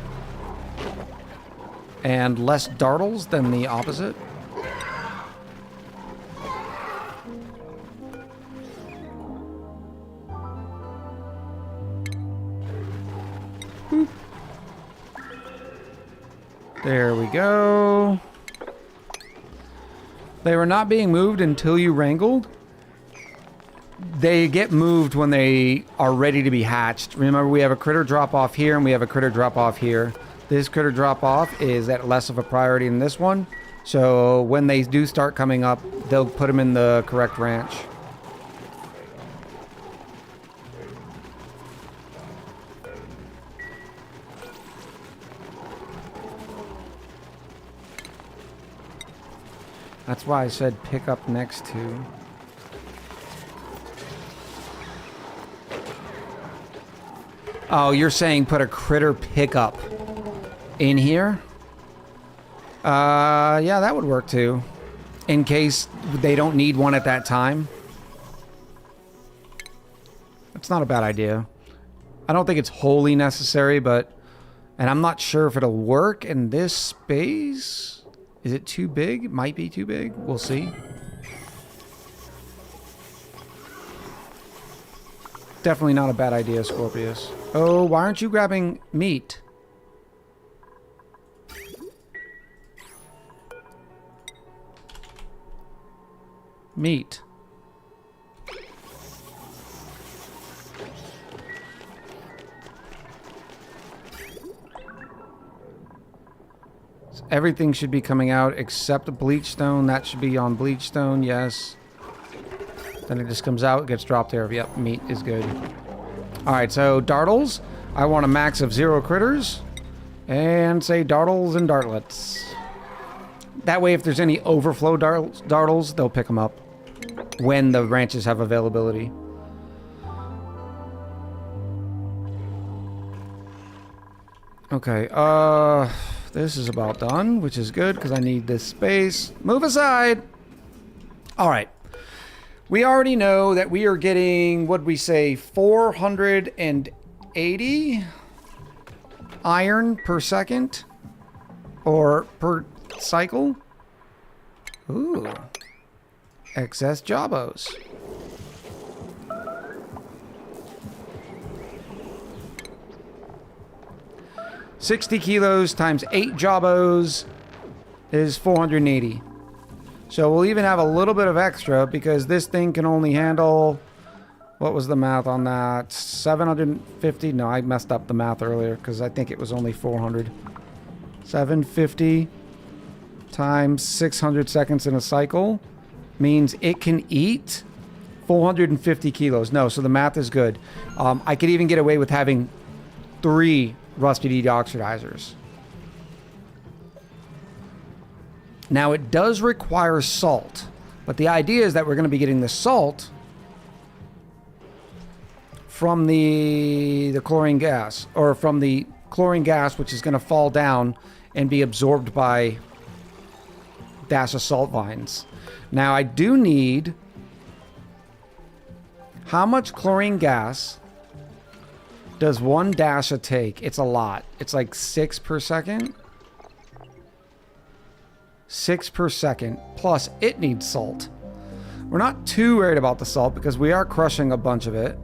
and less dartles than the opposite. There we go. They were not being moved until you wrangled. They get moved when they are ready to be hatched. Remember, we have a critter drop off here and we have a critter drop off here. This critter drop off is at less of a priority than this one. So when they do start coming up, they'll put them in the correct ranch. That's why I said pick up next to. Oh, you're saying put a critter pickup in here? Yeah, that would work too. In case they don't need one at that time. That's not a bad idea. I don't think it's wholly necessary, but And I'm not sure if it'll work in this space. Is it too big? It might be too big. We'll see. Definitely not a bad idea, Scorpius. Oh, why aren't you grabbing meat? Meat. So everything should be coming out except the bleach stone. That should be on bleach stone, yes. Then it just comes out, gets dropped there. Yep, meat is good. Alright, so dartles. I want a max of 0 critters. And say dartles and dartlets. That way, if there's any overflow dartles, they'll pick them up when the ranches have availability. Okay, this is about done, which is good because I need this space. Move aside! Alright. We already know that we are getting, what'd we say, 480 iron per second? Or per cycle? Ooh. Excess jobos. $60 kilos times 8 jobos is 480. So we'll even have a little bit of extra because this thing can only handle... What was the math on that? 750? No, I messed up the math earlier because I think it was only 400. 750 times 600 seconds in a cycle means it can eat 450 kilos. No, so the math is good. I could even get away with having 3 rusty deoxidizers. Now, it does require salt, but the idea is that we're going to be getting the salt from the chlorine gas, or from the chlorine gas, which is going to fall down and be absorbed by dash of salt vines. Now, I do need... How much chlorine gas does 1 dasha take? It's a lot. It's like 6 per second. 6 per second. Plus, it needs salt. We're not too worried about the salt because we are crushing a bunch of it.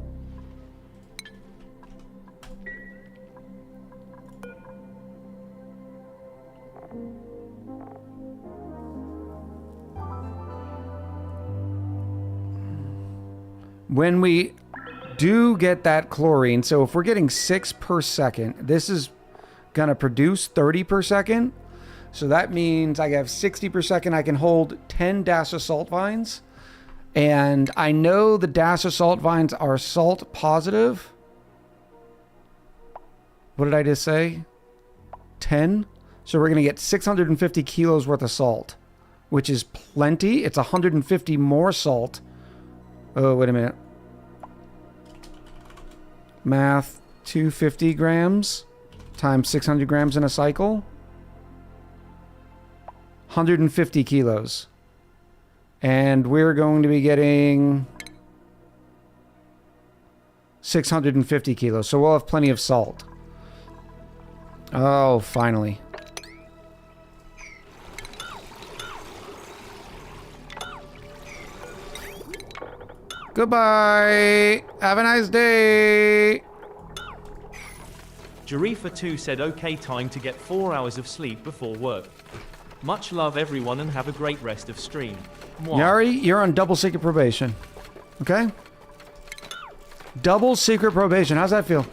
When we do get that chlorine, so if we're getting 6 per second, this is going to produce 30 per second. So that means I have 60 per second. I can hold 10 dash of salt vines. And I know the dash of salt vines are salt positive. What did I just say? 10. So we're going to get 650 kilos worth of salt, which is plenty. It's 150 more salt. Oh, wait a minute. Math, 250 grams times 600 grams in a cycle. 150 kilos. And we're going to be getting 650 kilos. So we'll have plenty of salt. Oh, finally. Goodbye. Have a nice day. Jarifa2 said okay, time to get 4 hours of sleep before work. Much love everyone and have a great rest of stream. Mwah. Yari, you're on double secret probation. Okay? Double secret probation. How's that feel?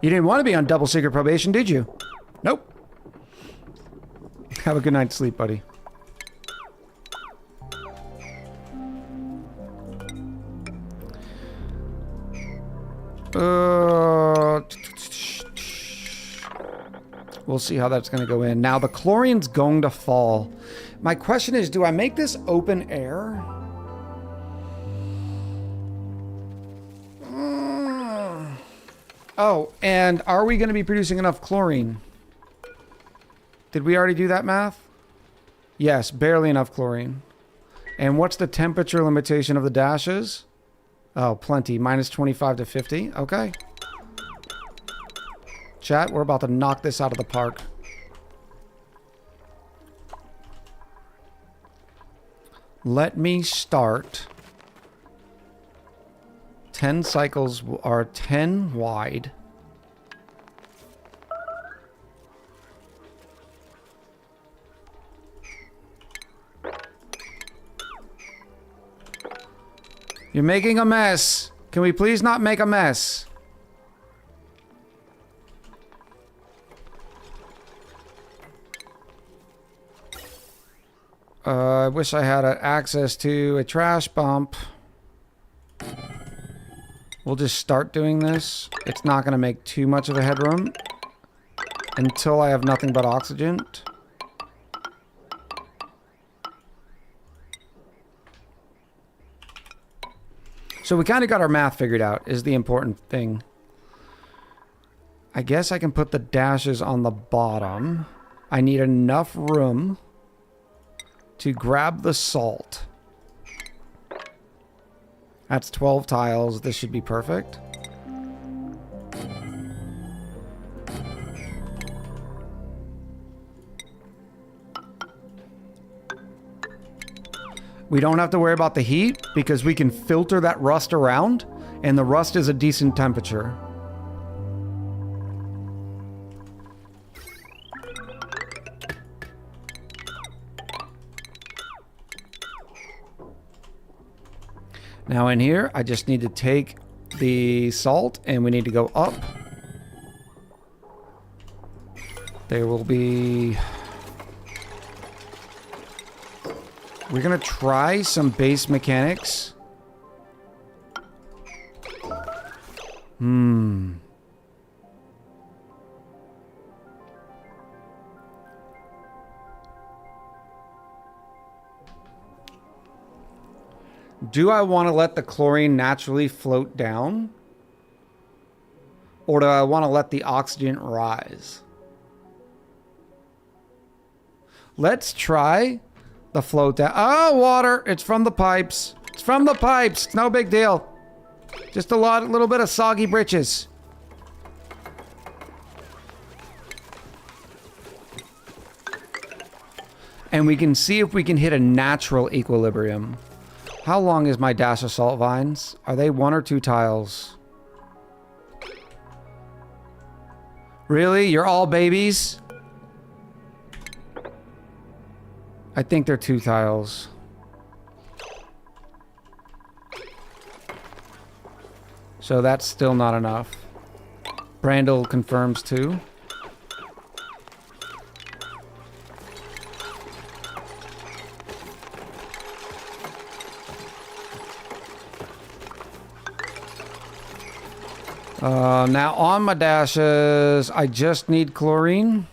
You didn't want to be on double secret probation, did you? Nope. Have a good night's sleep, buddy. We'll see how that's going to go in. Now, the chlorine's going to fall. My question is, do I make this open air? Oh, and are we going to be producing enough chlorine? Did we already do that math? Yes, barely enough chlorine. And what's the temperature limitation of the dashes? Oh, plenty. Minus 25 to 50. Okay. Chat, we're about to knock this out of the park. Let me start. 10 cycles are 10 wide. You're making a mess. Can we please not make a mess? I wish I had access to a trash bump. We'll just start doing this. It's not going to make too much of a headroom until I have nothing but oxygen. So we kind of got our math figured out, is the important thing. I guess I can put the dashes on the bottom. I need enough room to grab the salt. That's 12 tiles. This should be perfect. We don't have to worry about the heat because we can filter that rust around, and the rust is a decent temperature. Now in here, I just need to take the salt and we need to go up. There will be... We're going to try some base mechanics. Do I want to let the chlorine naturally float down? Or do I want to let the oxygen rise? Let's try the float down. Oh, water! It's from the pipes. It's from the pipes. It's no big deal. Just a little bit of soggy britches. And we can see if we can hit a natural equilibrium. How long is my dash of salt vines? Are they 1 or 2 tiles? Really? You're all babies? I think they're 2 tiles. So that's still not enough. Brandel confirms 2. Now on my dashes, I just need chlorine.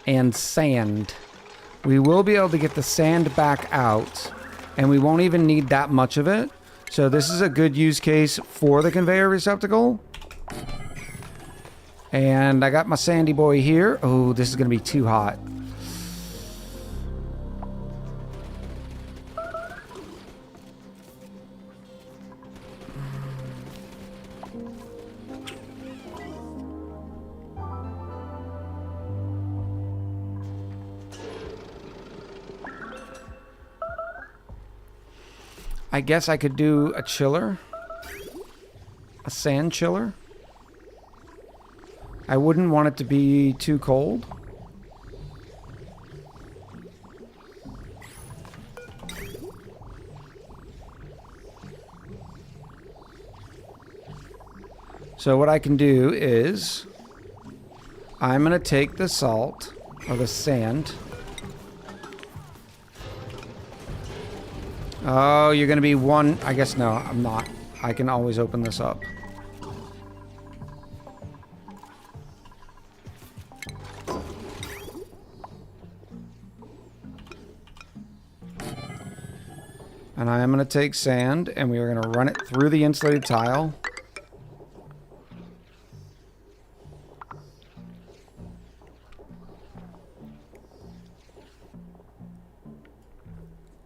And sand. We will be able to get the sand back out. And we won't even need that much of it. So this is a good use case for the conveyor receptacle. And I got my sandy boy here. Oh, this is going to be too hot. I guess I could do a chiller. A sand chiller. I wouldn't want it to be too cold. So what I can do is I'm going to take the salt or the sand. Oh, you're going to be 1. I guess no, I'm not. I can always open this up. And I am going to take sand and we are going to run it through the insulated tile.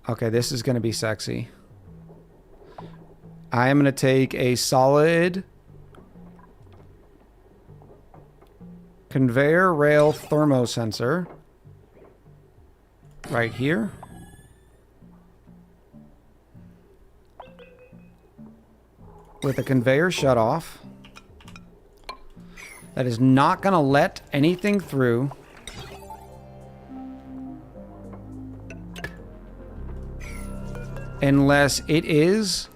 Okay, this is going to be sexy. I am going to take a solid conveyor rail thermosensor right here. With a conveyor shutoff that is not going to let anything through. Unless it is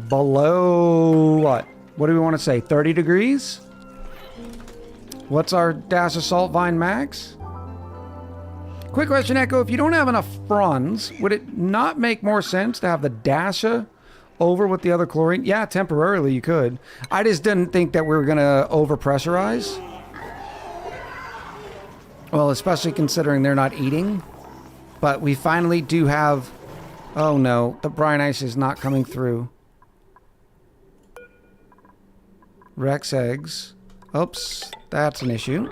below what? What do we want to say? 30 degrees? What's our dash of salt vine max? Quick question, Echo. If you don't have enough fronds, would it not make more sense to have the dasha over with the other chlorine? Yeah, temporarily you could. I just didn't think that we were going to over-pressurize. Well, especially considering they're not eating. But we finally do have... Oh no, the brine ice is not coming through. Rex eggs. Oops, that's an issue.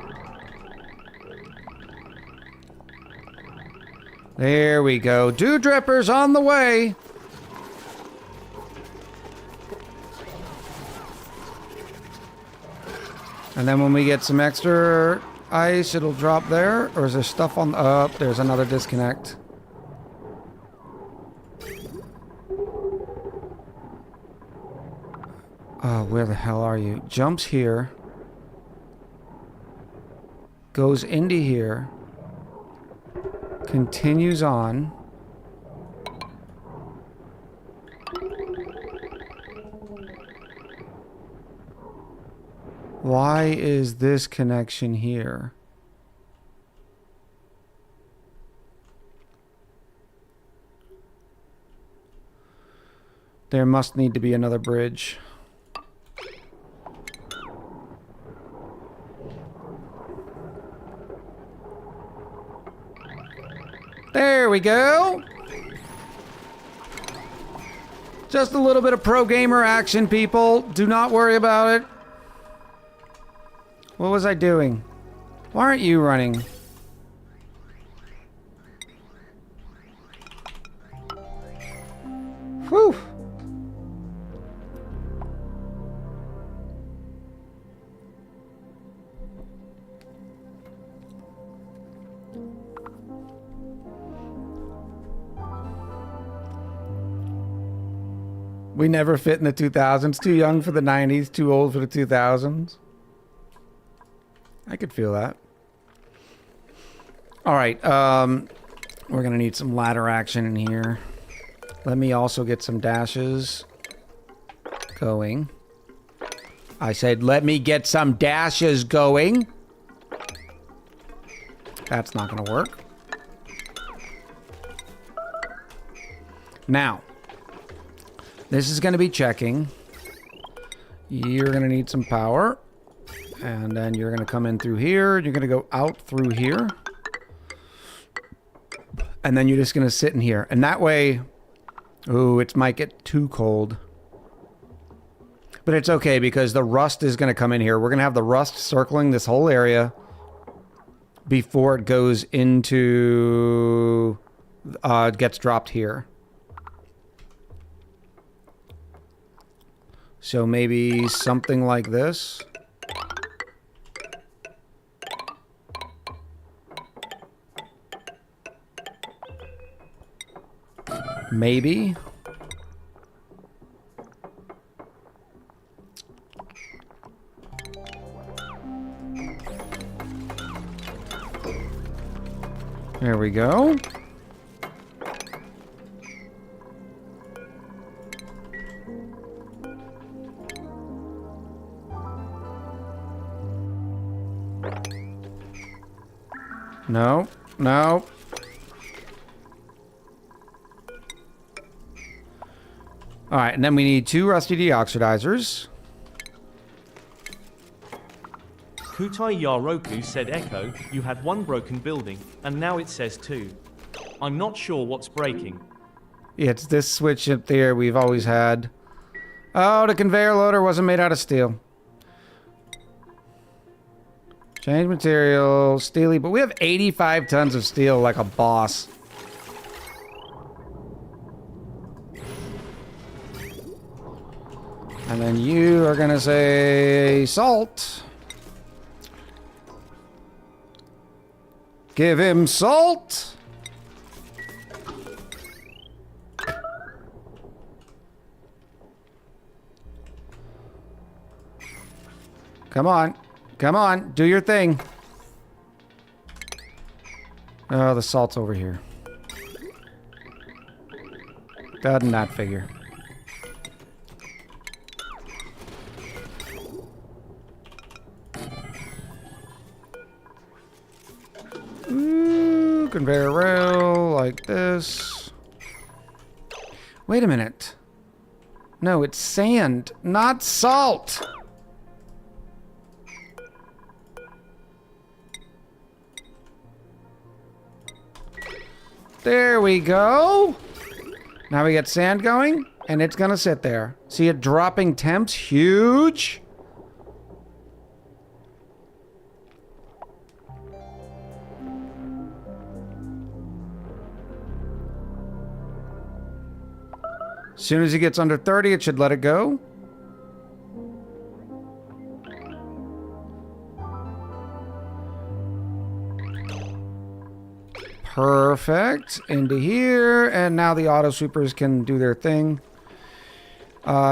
There we go. Dew drippers on the way. And then when we get some extra ice, it'll drop there. Or is there stuff on... Oh, there's another disconnect. Oh, where the hell are you? Jumps here. Goes into here. Continues on. Why is this connection here? There must need to be another bridge. There we go. Just a little bit of pro gamer action, people. Do not worry about it. What was I doing? Why aren't you running? Whew. We never fit in the 2000s. Too young for the 90s, too old for the 2000s. I could feel that. All right, we're gonna need some ladder action in here. Let me also get some dashes going. I said, let me get some dashes going. That's not gonna work. Now, this is gonna be checking. You're gonna need some power. And then you're going to come in through here. You're going to go out through here. And then you're just going to sit in here. And that way... Ooh, it might get too cold. But it's okay because the rust is going to come in here. We're going to have the rust circling this whole area before it goes into... it gets dropped here. So maybe something like this. Maybe. There we go. No, no. All right, and then we need 2 rusty deoxidizers. Kutai Yaroku said, Echo, you had 1 broken building, and now it says 2. I'm not sure what's breaking. Yeah, it's this switch up there we've always had. Oh, the conveyor loader wasn't made out of steel. Change material, steely, but we have 85 tons of steel like a boss. And then you are going to say salt. Give him salt. Come on. Come on. Do your thing. Oh, the salt's over here. Doesn't that figure? Ooh, conveyor rail like this. Wait a minute. No, it's sand, not salt. There we go. Now we get sand going, and it's gonna sit there. See it dropping temps? Huge. As soon as it gets under 30, it should let it go. Perfect. Into here. And now the auto sweepers can do their thing.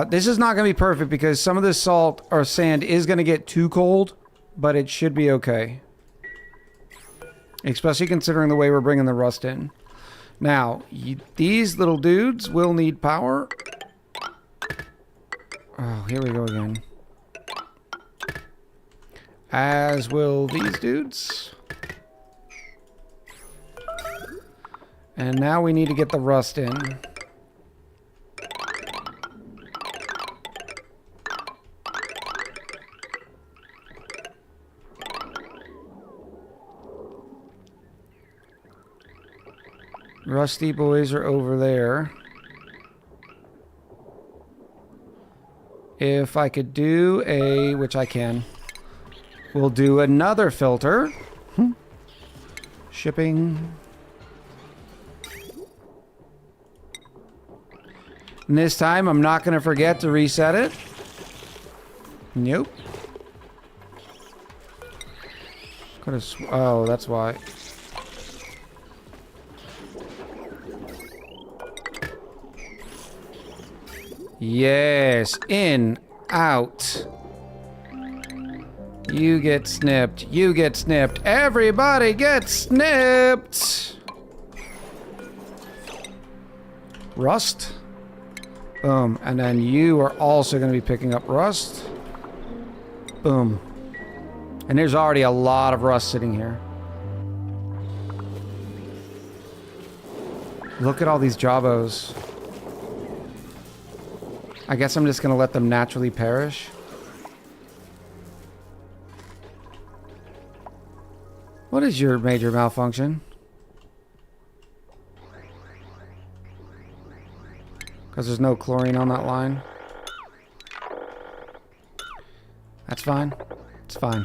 This is not going to be perfect because some of this salt or sand is going to get too cold, but it should be okay. Especially considering the way we're bringing the rust in. Now, these little dudes will need power. Oh, here we go again. As will these dudes. And now we need to get the rust in. Rusty boys are over there. If I could do a, which I can, we'll do another filter. Shipping. And this time, I'm not going to forget to reset it. Nope. Oh, that's why. Yes. In. Out. You get snipped. You get snipped. Everybody gets snipped. Rust. Boom. And then you are also going to be picking up rust. Boom. And there's already a lot of rust sitting here. Look at all these jawbos. I guess I'm just going to let them naturally perish. What is your major malfunction? Because there's no chlorine on that line. That's fine. It's fine.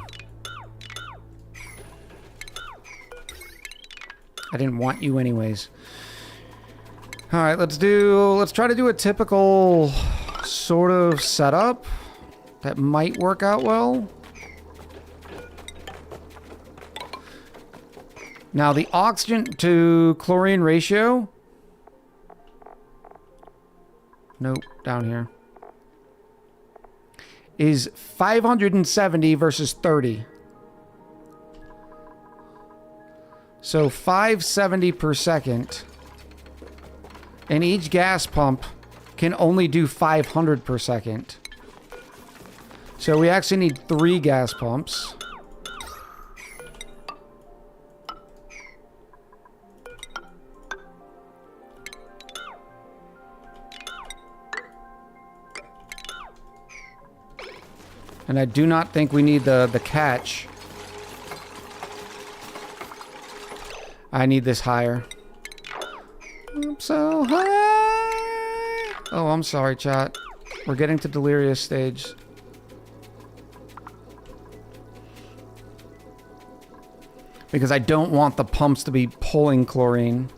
I didn't want you anyways. All right, let's try to do a typical sort of setup that might work out well. Now the oxygen to chlorine ratio. Nope, down here. Is 570 versus 30. So 570 per second. And each gas pump can only do 500 per second. So we actually need 3 gas pumps. And I do not think we need the catch. I need this higher. I'm so high. Oh, I'm sorry, chat. We're getting to delirious stage. Because I don't want the pumps to be pulling chlorine.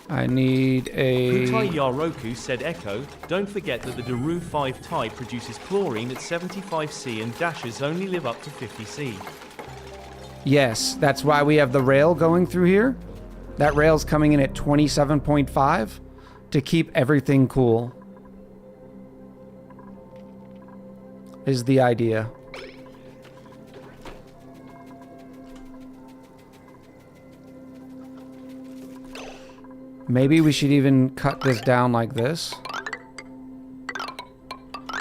I need a... Hutai Yaroku said Echo, don't forget that the Daru 5 type produces chlorine at 75C and dashes only live up to 50C. Yes, that's why we have the rail going through here. That rail's coming in at 27.5 to keep everything cool. Is the idea. Maybe we should even cut this down like this.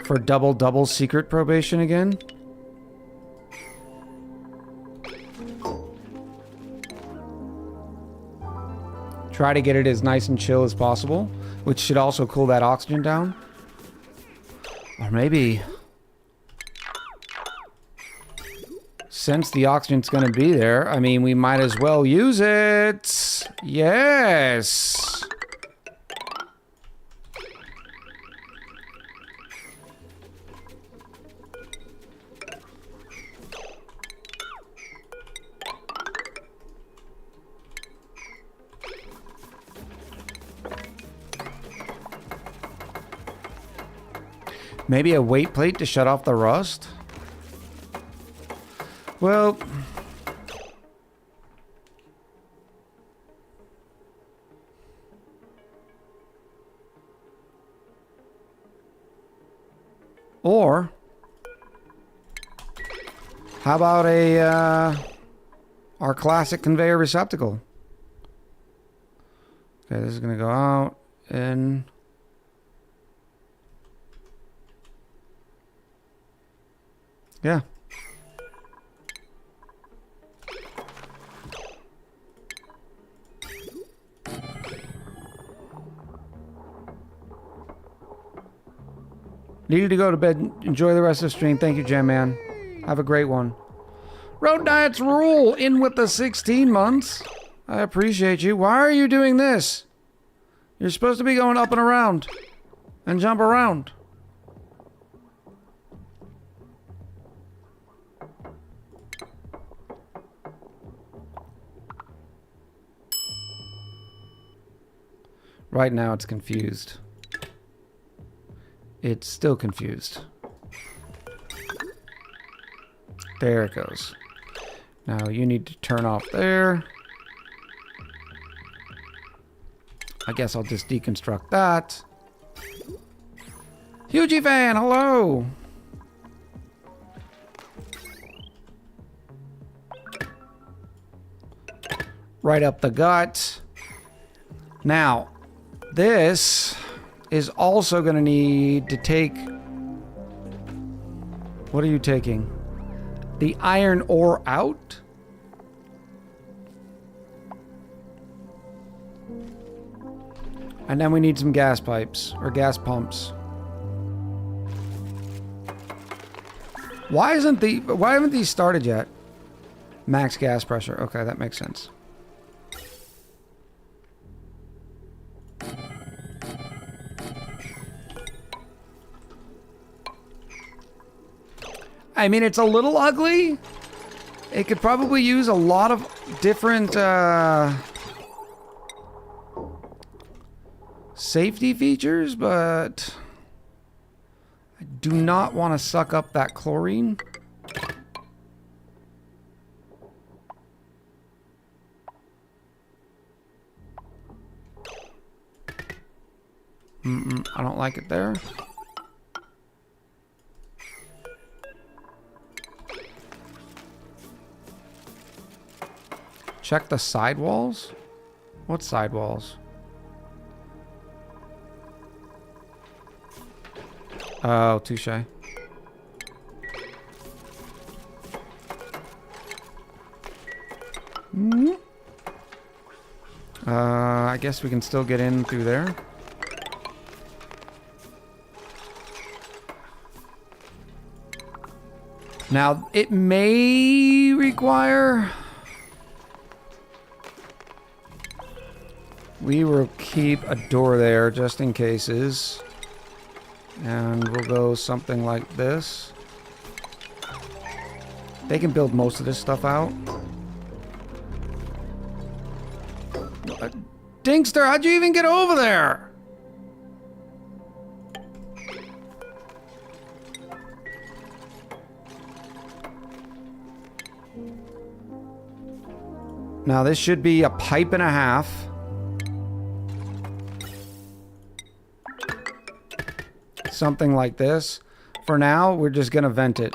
For double secret probation again. Try to get it as nice and chill as possible, which should also cool that oxygen down. Or maybe... since the oxygen's gonna be there, I mean, we might as well use it. Yes. Maybe a weight plate to shut off the rust? Well, or how about our classic conveyor receptacle? Okay, this is gonna go out and yeah. Needed to go to bed. Enjoy the rest of the stream. Thank you, Jam Man. Have a great one. Road diets rule. In with the 16 months. I appreciate you. Why are you doing this? You're supposed to be going up and around. And jump around. Right now it's confused. It's still confused. There it goes. Now you need to turn off there. I guess I'll just deconstruct that. Hugie fan, hello! Right up the gut. Now, this is also going to need to take... What are you taking? The iron ore out? And then we need some gas pipes, or gas pumps. Why haven't these started yet? Max gas pressure. Okay, that makes sense. I mean, it's a little ugly. It could probably use a lot of different safety features, but I do not want to suck up that chlorine. I don't like it there. Check the sidewalls? What sidewalls? Oh, touche. I guess we can still get in through there. Now, it may require... We will keep a door there just in cases. And we'll go something like this. They can build most of this stuff out. Dinkster, how'd you even get over there? Now this should be a pipe and a half. Something like this. For now, we're just gonna vent it.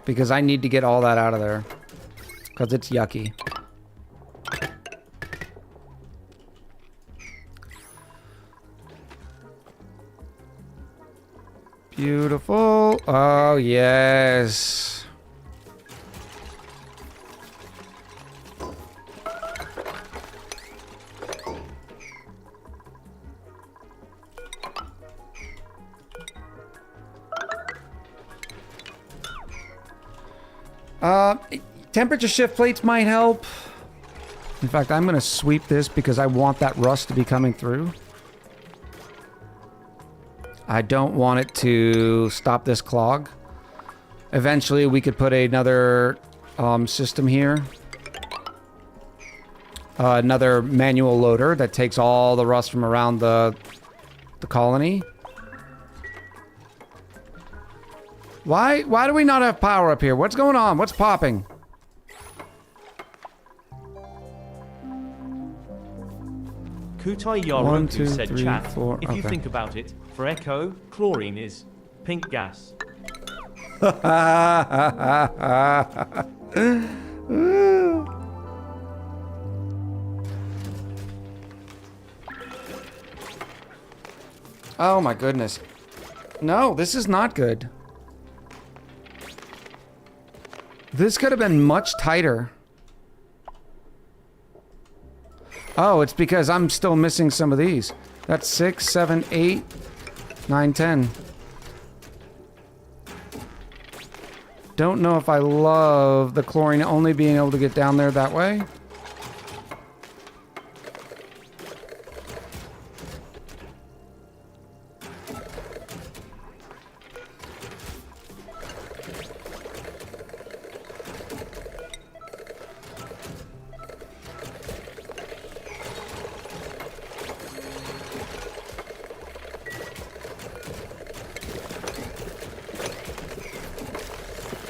Because I need to get all that out of there. Because it's yucky. Beautiful. Oh, yes. Temperature shift plates might help. In fact, I'm going to sweep this because I want that rust to be coming through. I don't want it to stop this clog. Eventually, we could put another system here. Another manual loader that takes all the rust from around the colony. Why do we not have power up here? What's going on? What's popping? Kutai 1, Yaroku 2, said 3, chat, 4, if you okay. think about it, for Echo, chlorine is pink gas. Oh my goodness. No, this is not good. This could have been much tighter. Oh, it's because I'm still missing some of these. That's 6, 7, 8, 9, 10. Don't know if I love the chlorine only being able to get down there that way.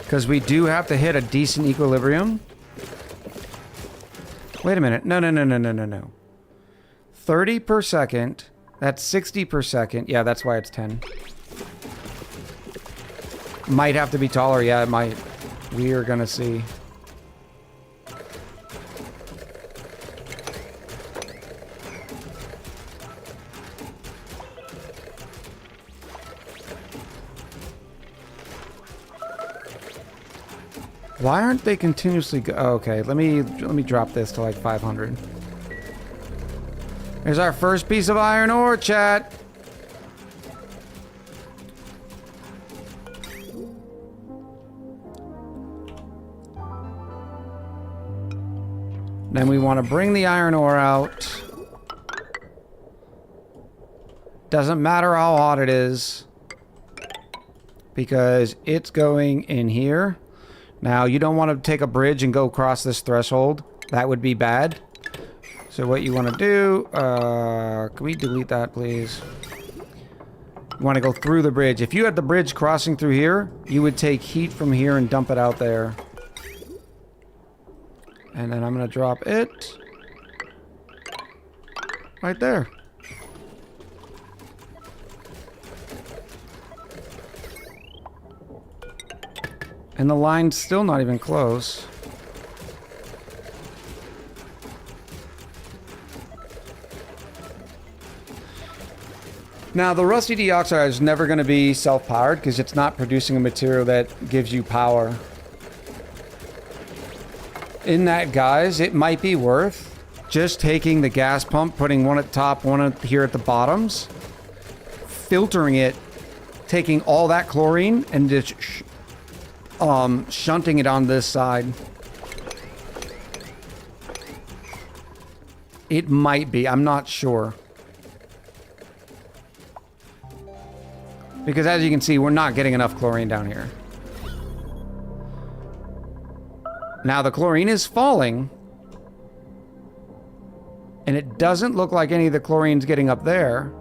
Because we do have to hit a decent equilibrium. Wait a minute. No. 30 per second. That's 60 per second. Yeah, that's why it's 10. Might have to be taller. Yeah, it might. We are going to see. Why aren't they continuously okay, let me drop this to like 500. There's our first piece of iron ore, chat. Then we want to bring the iron ore out. Doesn't matter how hot it is, because it's going in here. Now, you don't want to take a bridge and go across this threshold. That would be bad. So what you want to do... can we delete that, please? You want to go through the bridge. If you had the bridge crossing through here, you would take heat from here and dump it out there. And then I'm going to drop it... right there. And the line's still not even close. Now, the rusty deoxide is never going to be self-powered because it's not producing a material that gives you power. In that, guys, it might be worth just taking the gas pump, putting one at the top, one here at the bottoms, filtering it, taking all that chlorine, and just shunting it on this side. It might be. I'm not sure. Because as you can see, we're not getting enough chlorine down here. Now the chlorine is falling. And it doesn't look like any of the chlorine's getting up there.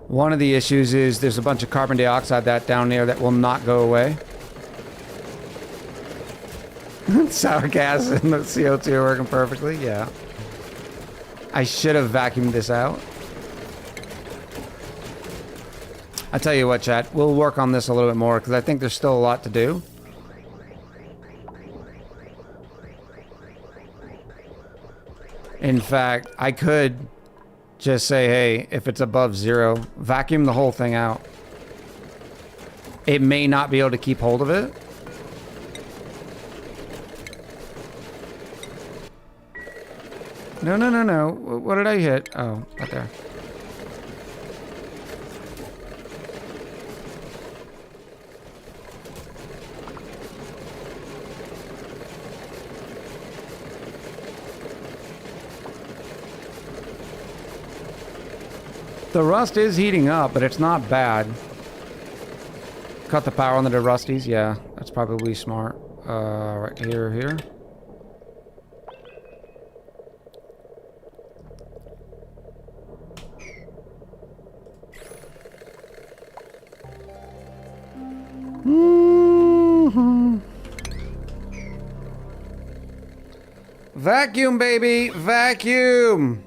One of the issues is there's a bunch of carbon dioxide down there that will not go away. Sour gas and the CO2 are working perfectly, yeah. I should have vacuumed this out. I tell you what, chat, we'll work on this a little bit more because I think there's still a lot to do. In fact, I could just say, hey, if it's above 0, vacuum the whole thing out. It may not be able to keep hold of it. No, no, no, no. What did I hit? Oh, right there. The rust is heating up, but it's not bad. Cut the power on the rusties. Yeah, that's probably smart. Right here. Vacuum, baby, vacuum.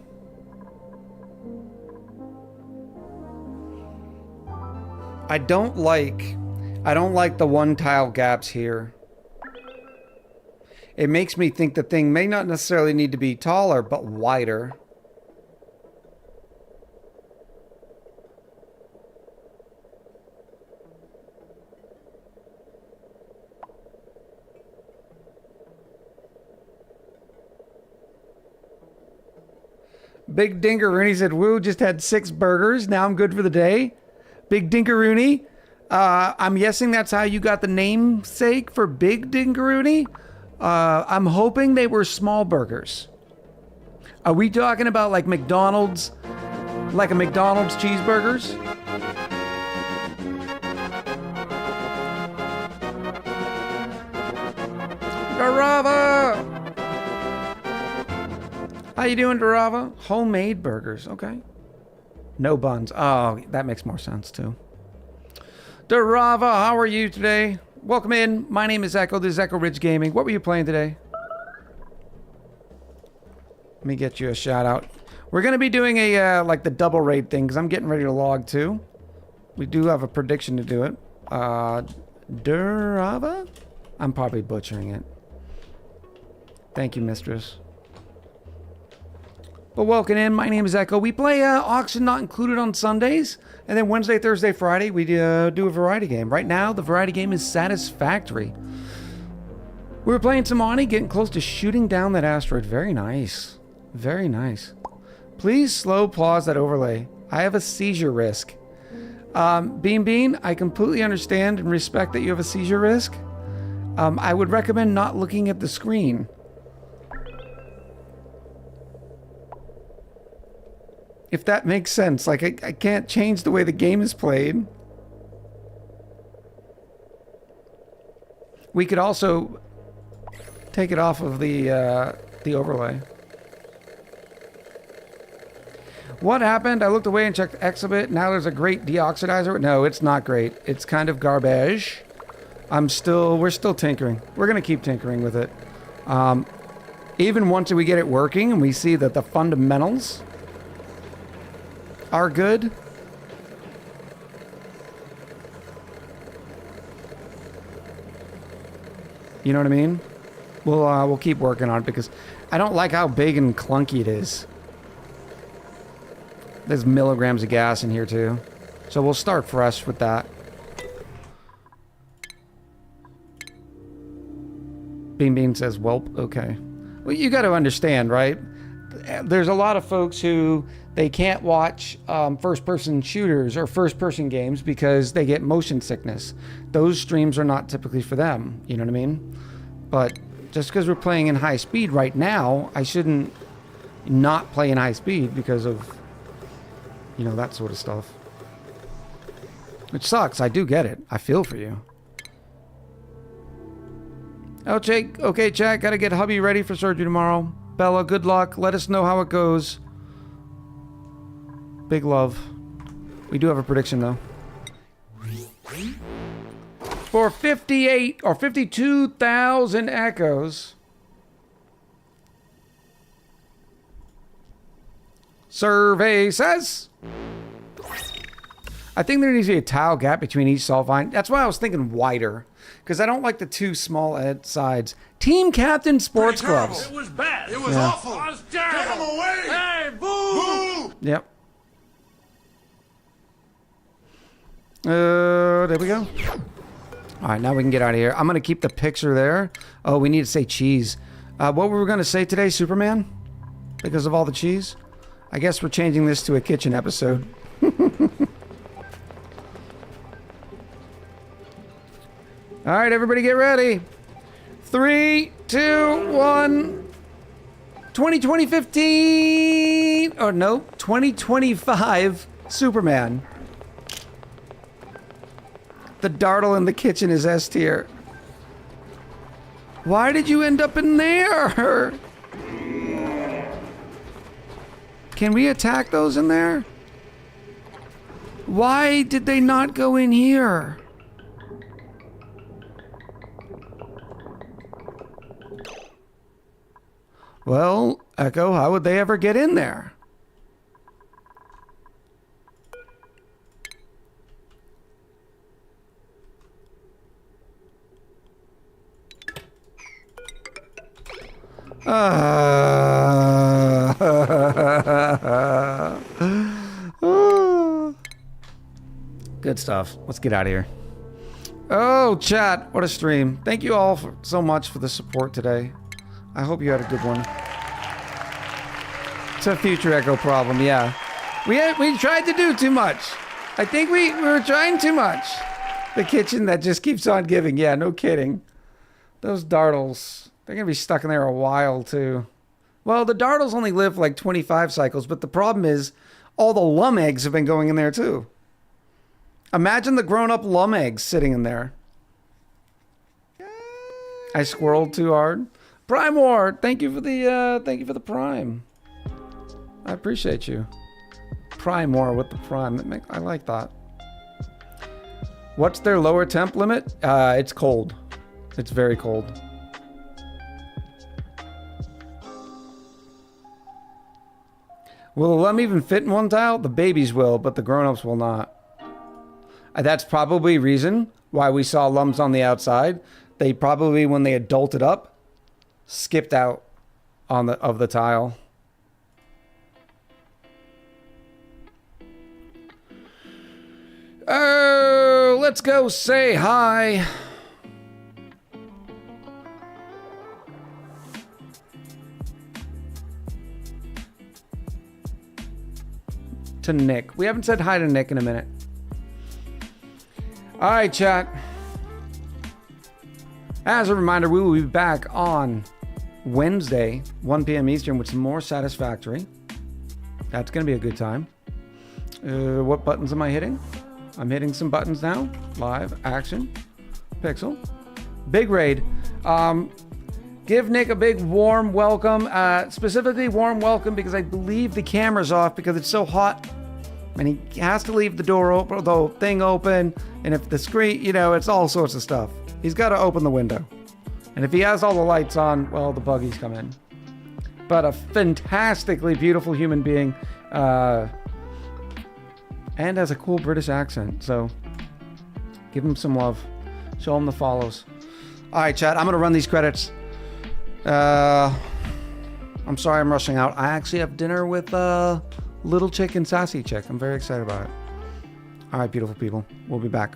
I don't like the one tile gaps here. It makes me think the thing may not necessarily need to be taller, but wider. Big Dingaroony said, woo, just had 6 burgers. Now I'm good for the day. Big Dingaroony. I'm guessing that's how you got the namesake for Big Dingaroony. I'm hoping they were small burgers. Are we talking about like McDonald's? Like a McDonald's cheeseburgers? Darava! How you doing, Darava? Homemade burgers, okay. No buns. Oh, that makes more sense too. Darava, how are you today? Welcome in. My name is Echo. This is Echo Ridge Gaming. What were you playing today? Let me get you a shout out. We're going to be doing a, like the double raid thing because I'm getting ready to log too. We do have a prediction to do it. Darava? I'm probably butchering it. Thank you, mistress. But welcome in. My name is Echo. We play Auction Not Included on Sundays. And then Wednesday, Thursday, Friday, we do a variety game. Right now, the variety game is Satisfactory. We were playing some ONI, getting close to shooting down that asteroid. Very nice. Very nice. Please slow pause that overlay. I have a seizure risk. Bean, I completely understand and respect that you have a seizure risk. I would recommend not looking at the screen. If that makes sense. Like, I can't change the way the game is played. We could also take it off of the overlay. What happened? I looked away and checked Exhibit. Now there's a great deoxidizer. No, it's not great. It's kind of garbage. We're still tinkering. We're going to keep tinkering with it. Even once we get it working and we see that the fundamentals are good. You know what I mean? We'll keep working on it because I don't like how big and clunky it is. There's milligrams of gas in here too. So we'll start fresh with that. Bean says, welp, okay. Well, you got to understand, right? there's a lot of folks who they can't watch first-person shooters or first-person games because they get motion sickness. Those streams are not typically for them. You know what I mean? But just because we're playing in high speed right now, I shouldn't not play in high speed because of, you know, that sort of stuff. Which sucks. I do get it. I feel for you. Oh, Jake. Okay, chat. Gotta get hubby ready for surgery tomorrow. Bella, good luck. Let us know how it goes. Big love. We do have a prediction, though. For 58 or 52,000 echoes. Survey says. I think there needs to be a tile gap between each salt vine. That's why I was thinking wider. Because I don't like the two small sides. Team Captain Sports Clubs. It was bad. It was Yeah. awful. It was terrible. Get him away. Hey, boo! Yep. There we go. All right, now we can get out of here. I'm going to keep the picture there. Oh, we need to say cheese. What were we going to say today, Superman? Because of all the cheese? I guess we're changing this to a kitchen episode. All right, everybody get ready. 3, 2, 1. 2015. Oh, no. 2025 Superman. The dartle in the kitchen is S tier. Why did you end up in there? Can we attack those in there? Why did they not go in here? Well, Echo, how would they ever get in there? Good stuff. Let's get out of here. Oh, chat. What a stream. Thank you all so much for the support today. I hope you had a good one. It's a future echo problem, yeah. We tried to do too much. I think we were trying too much. The kitchen that just keeps on giving. Yeah, no kidding. Those dartles, they're going to be stuck in there a while, too. Well, the dartles only live like 25 cycles, but the problem is all the lum eggs have been going in there, too. Imagine the grown-up lum eggs sitting in there. I squirreled too hard. Prime War, thank you for the Prime. I appreciate you. Prime War with the Prime. I like that. What's their lower temp limit? It's cold. It's very cold. Will the lum even fit in one tile? The babies will, but the grown-ups will not. That's probably a reason why we saw lums on the outside. They probably, when they adulted up, skipped out of the tile. Oh, let's go say hi. To Nick. We haven't said hi to Nick in a minute. All right, chat. As a reminder, we will be back on Wednesday, 1 p.m. Eastern, with some more Satisfactory. That's going to be a good time. What buttons am I hitting? I'm hitting some buttons now. Live, action, pixel, big raid. Give Nick a big warm welcome. Specifically warm welcome because I believe the camera's off because it's so hot. And he has to leave the door open, the thing open. And if the screen, you know, it's all sorts of stuff. He's got to open the window. And if he has all the lights on, well, the buggies come in. But a fantastically beautiful human being. And has a cool British accent. So give him some love. Show him the follows. All right, chat. I'm going to run these credits. I'm sorry I'm rushing out. I actually have dinner with Little Chick and Sassy Chick. I'm very excited about it. All right, beautiful people. We'll be back.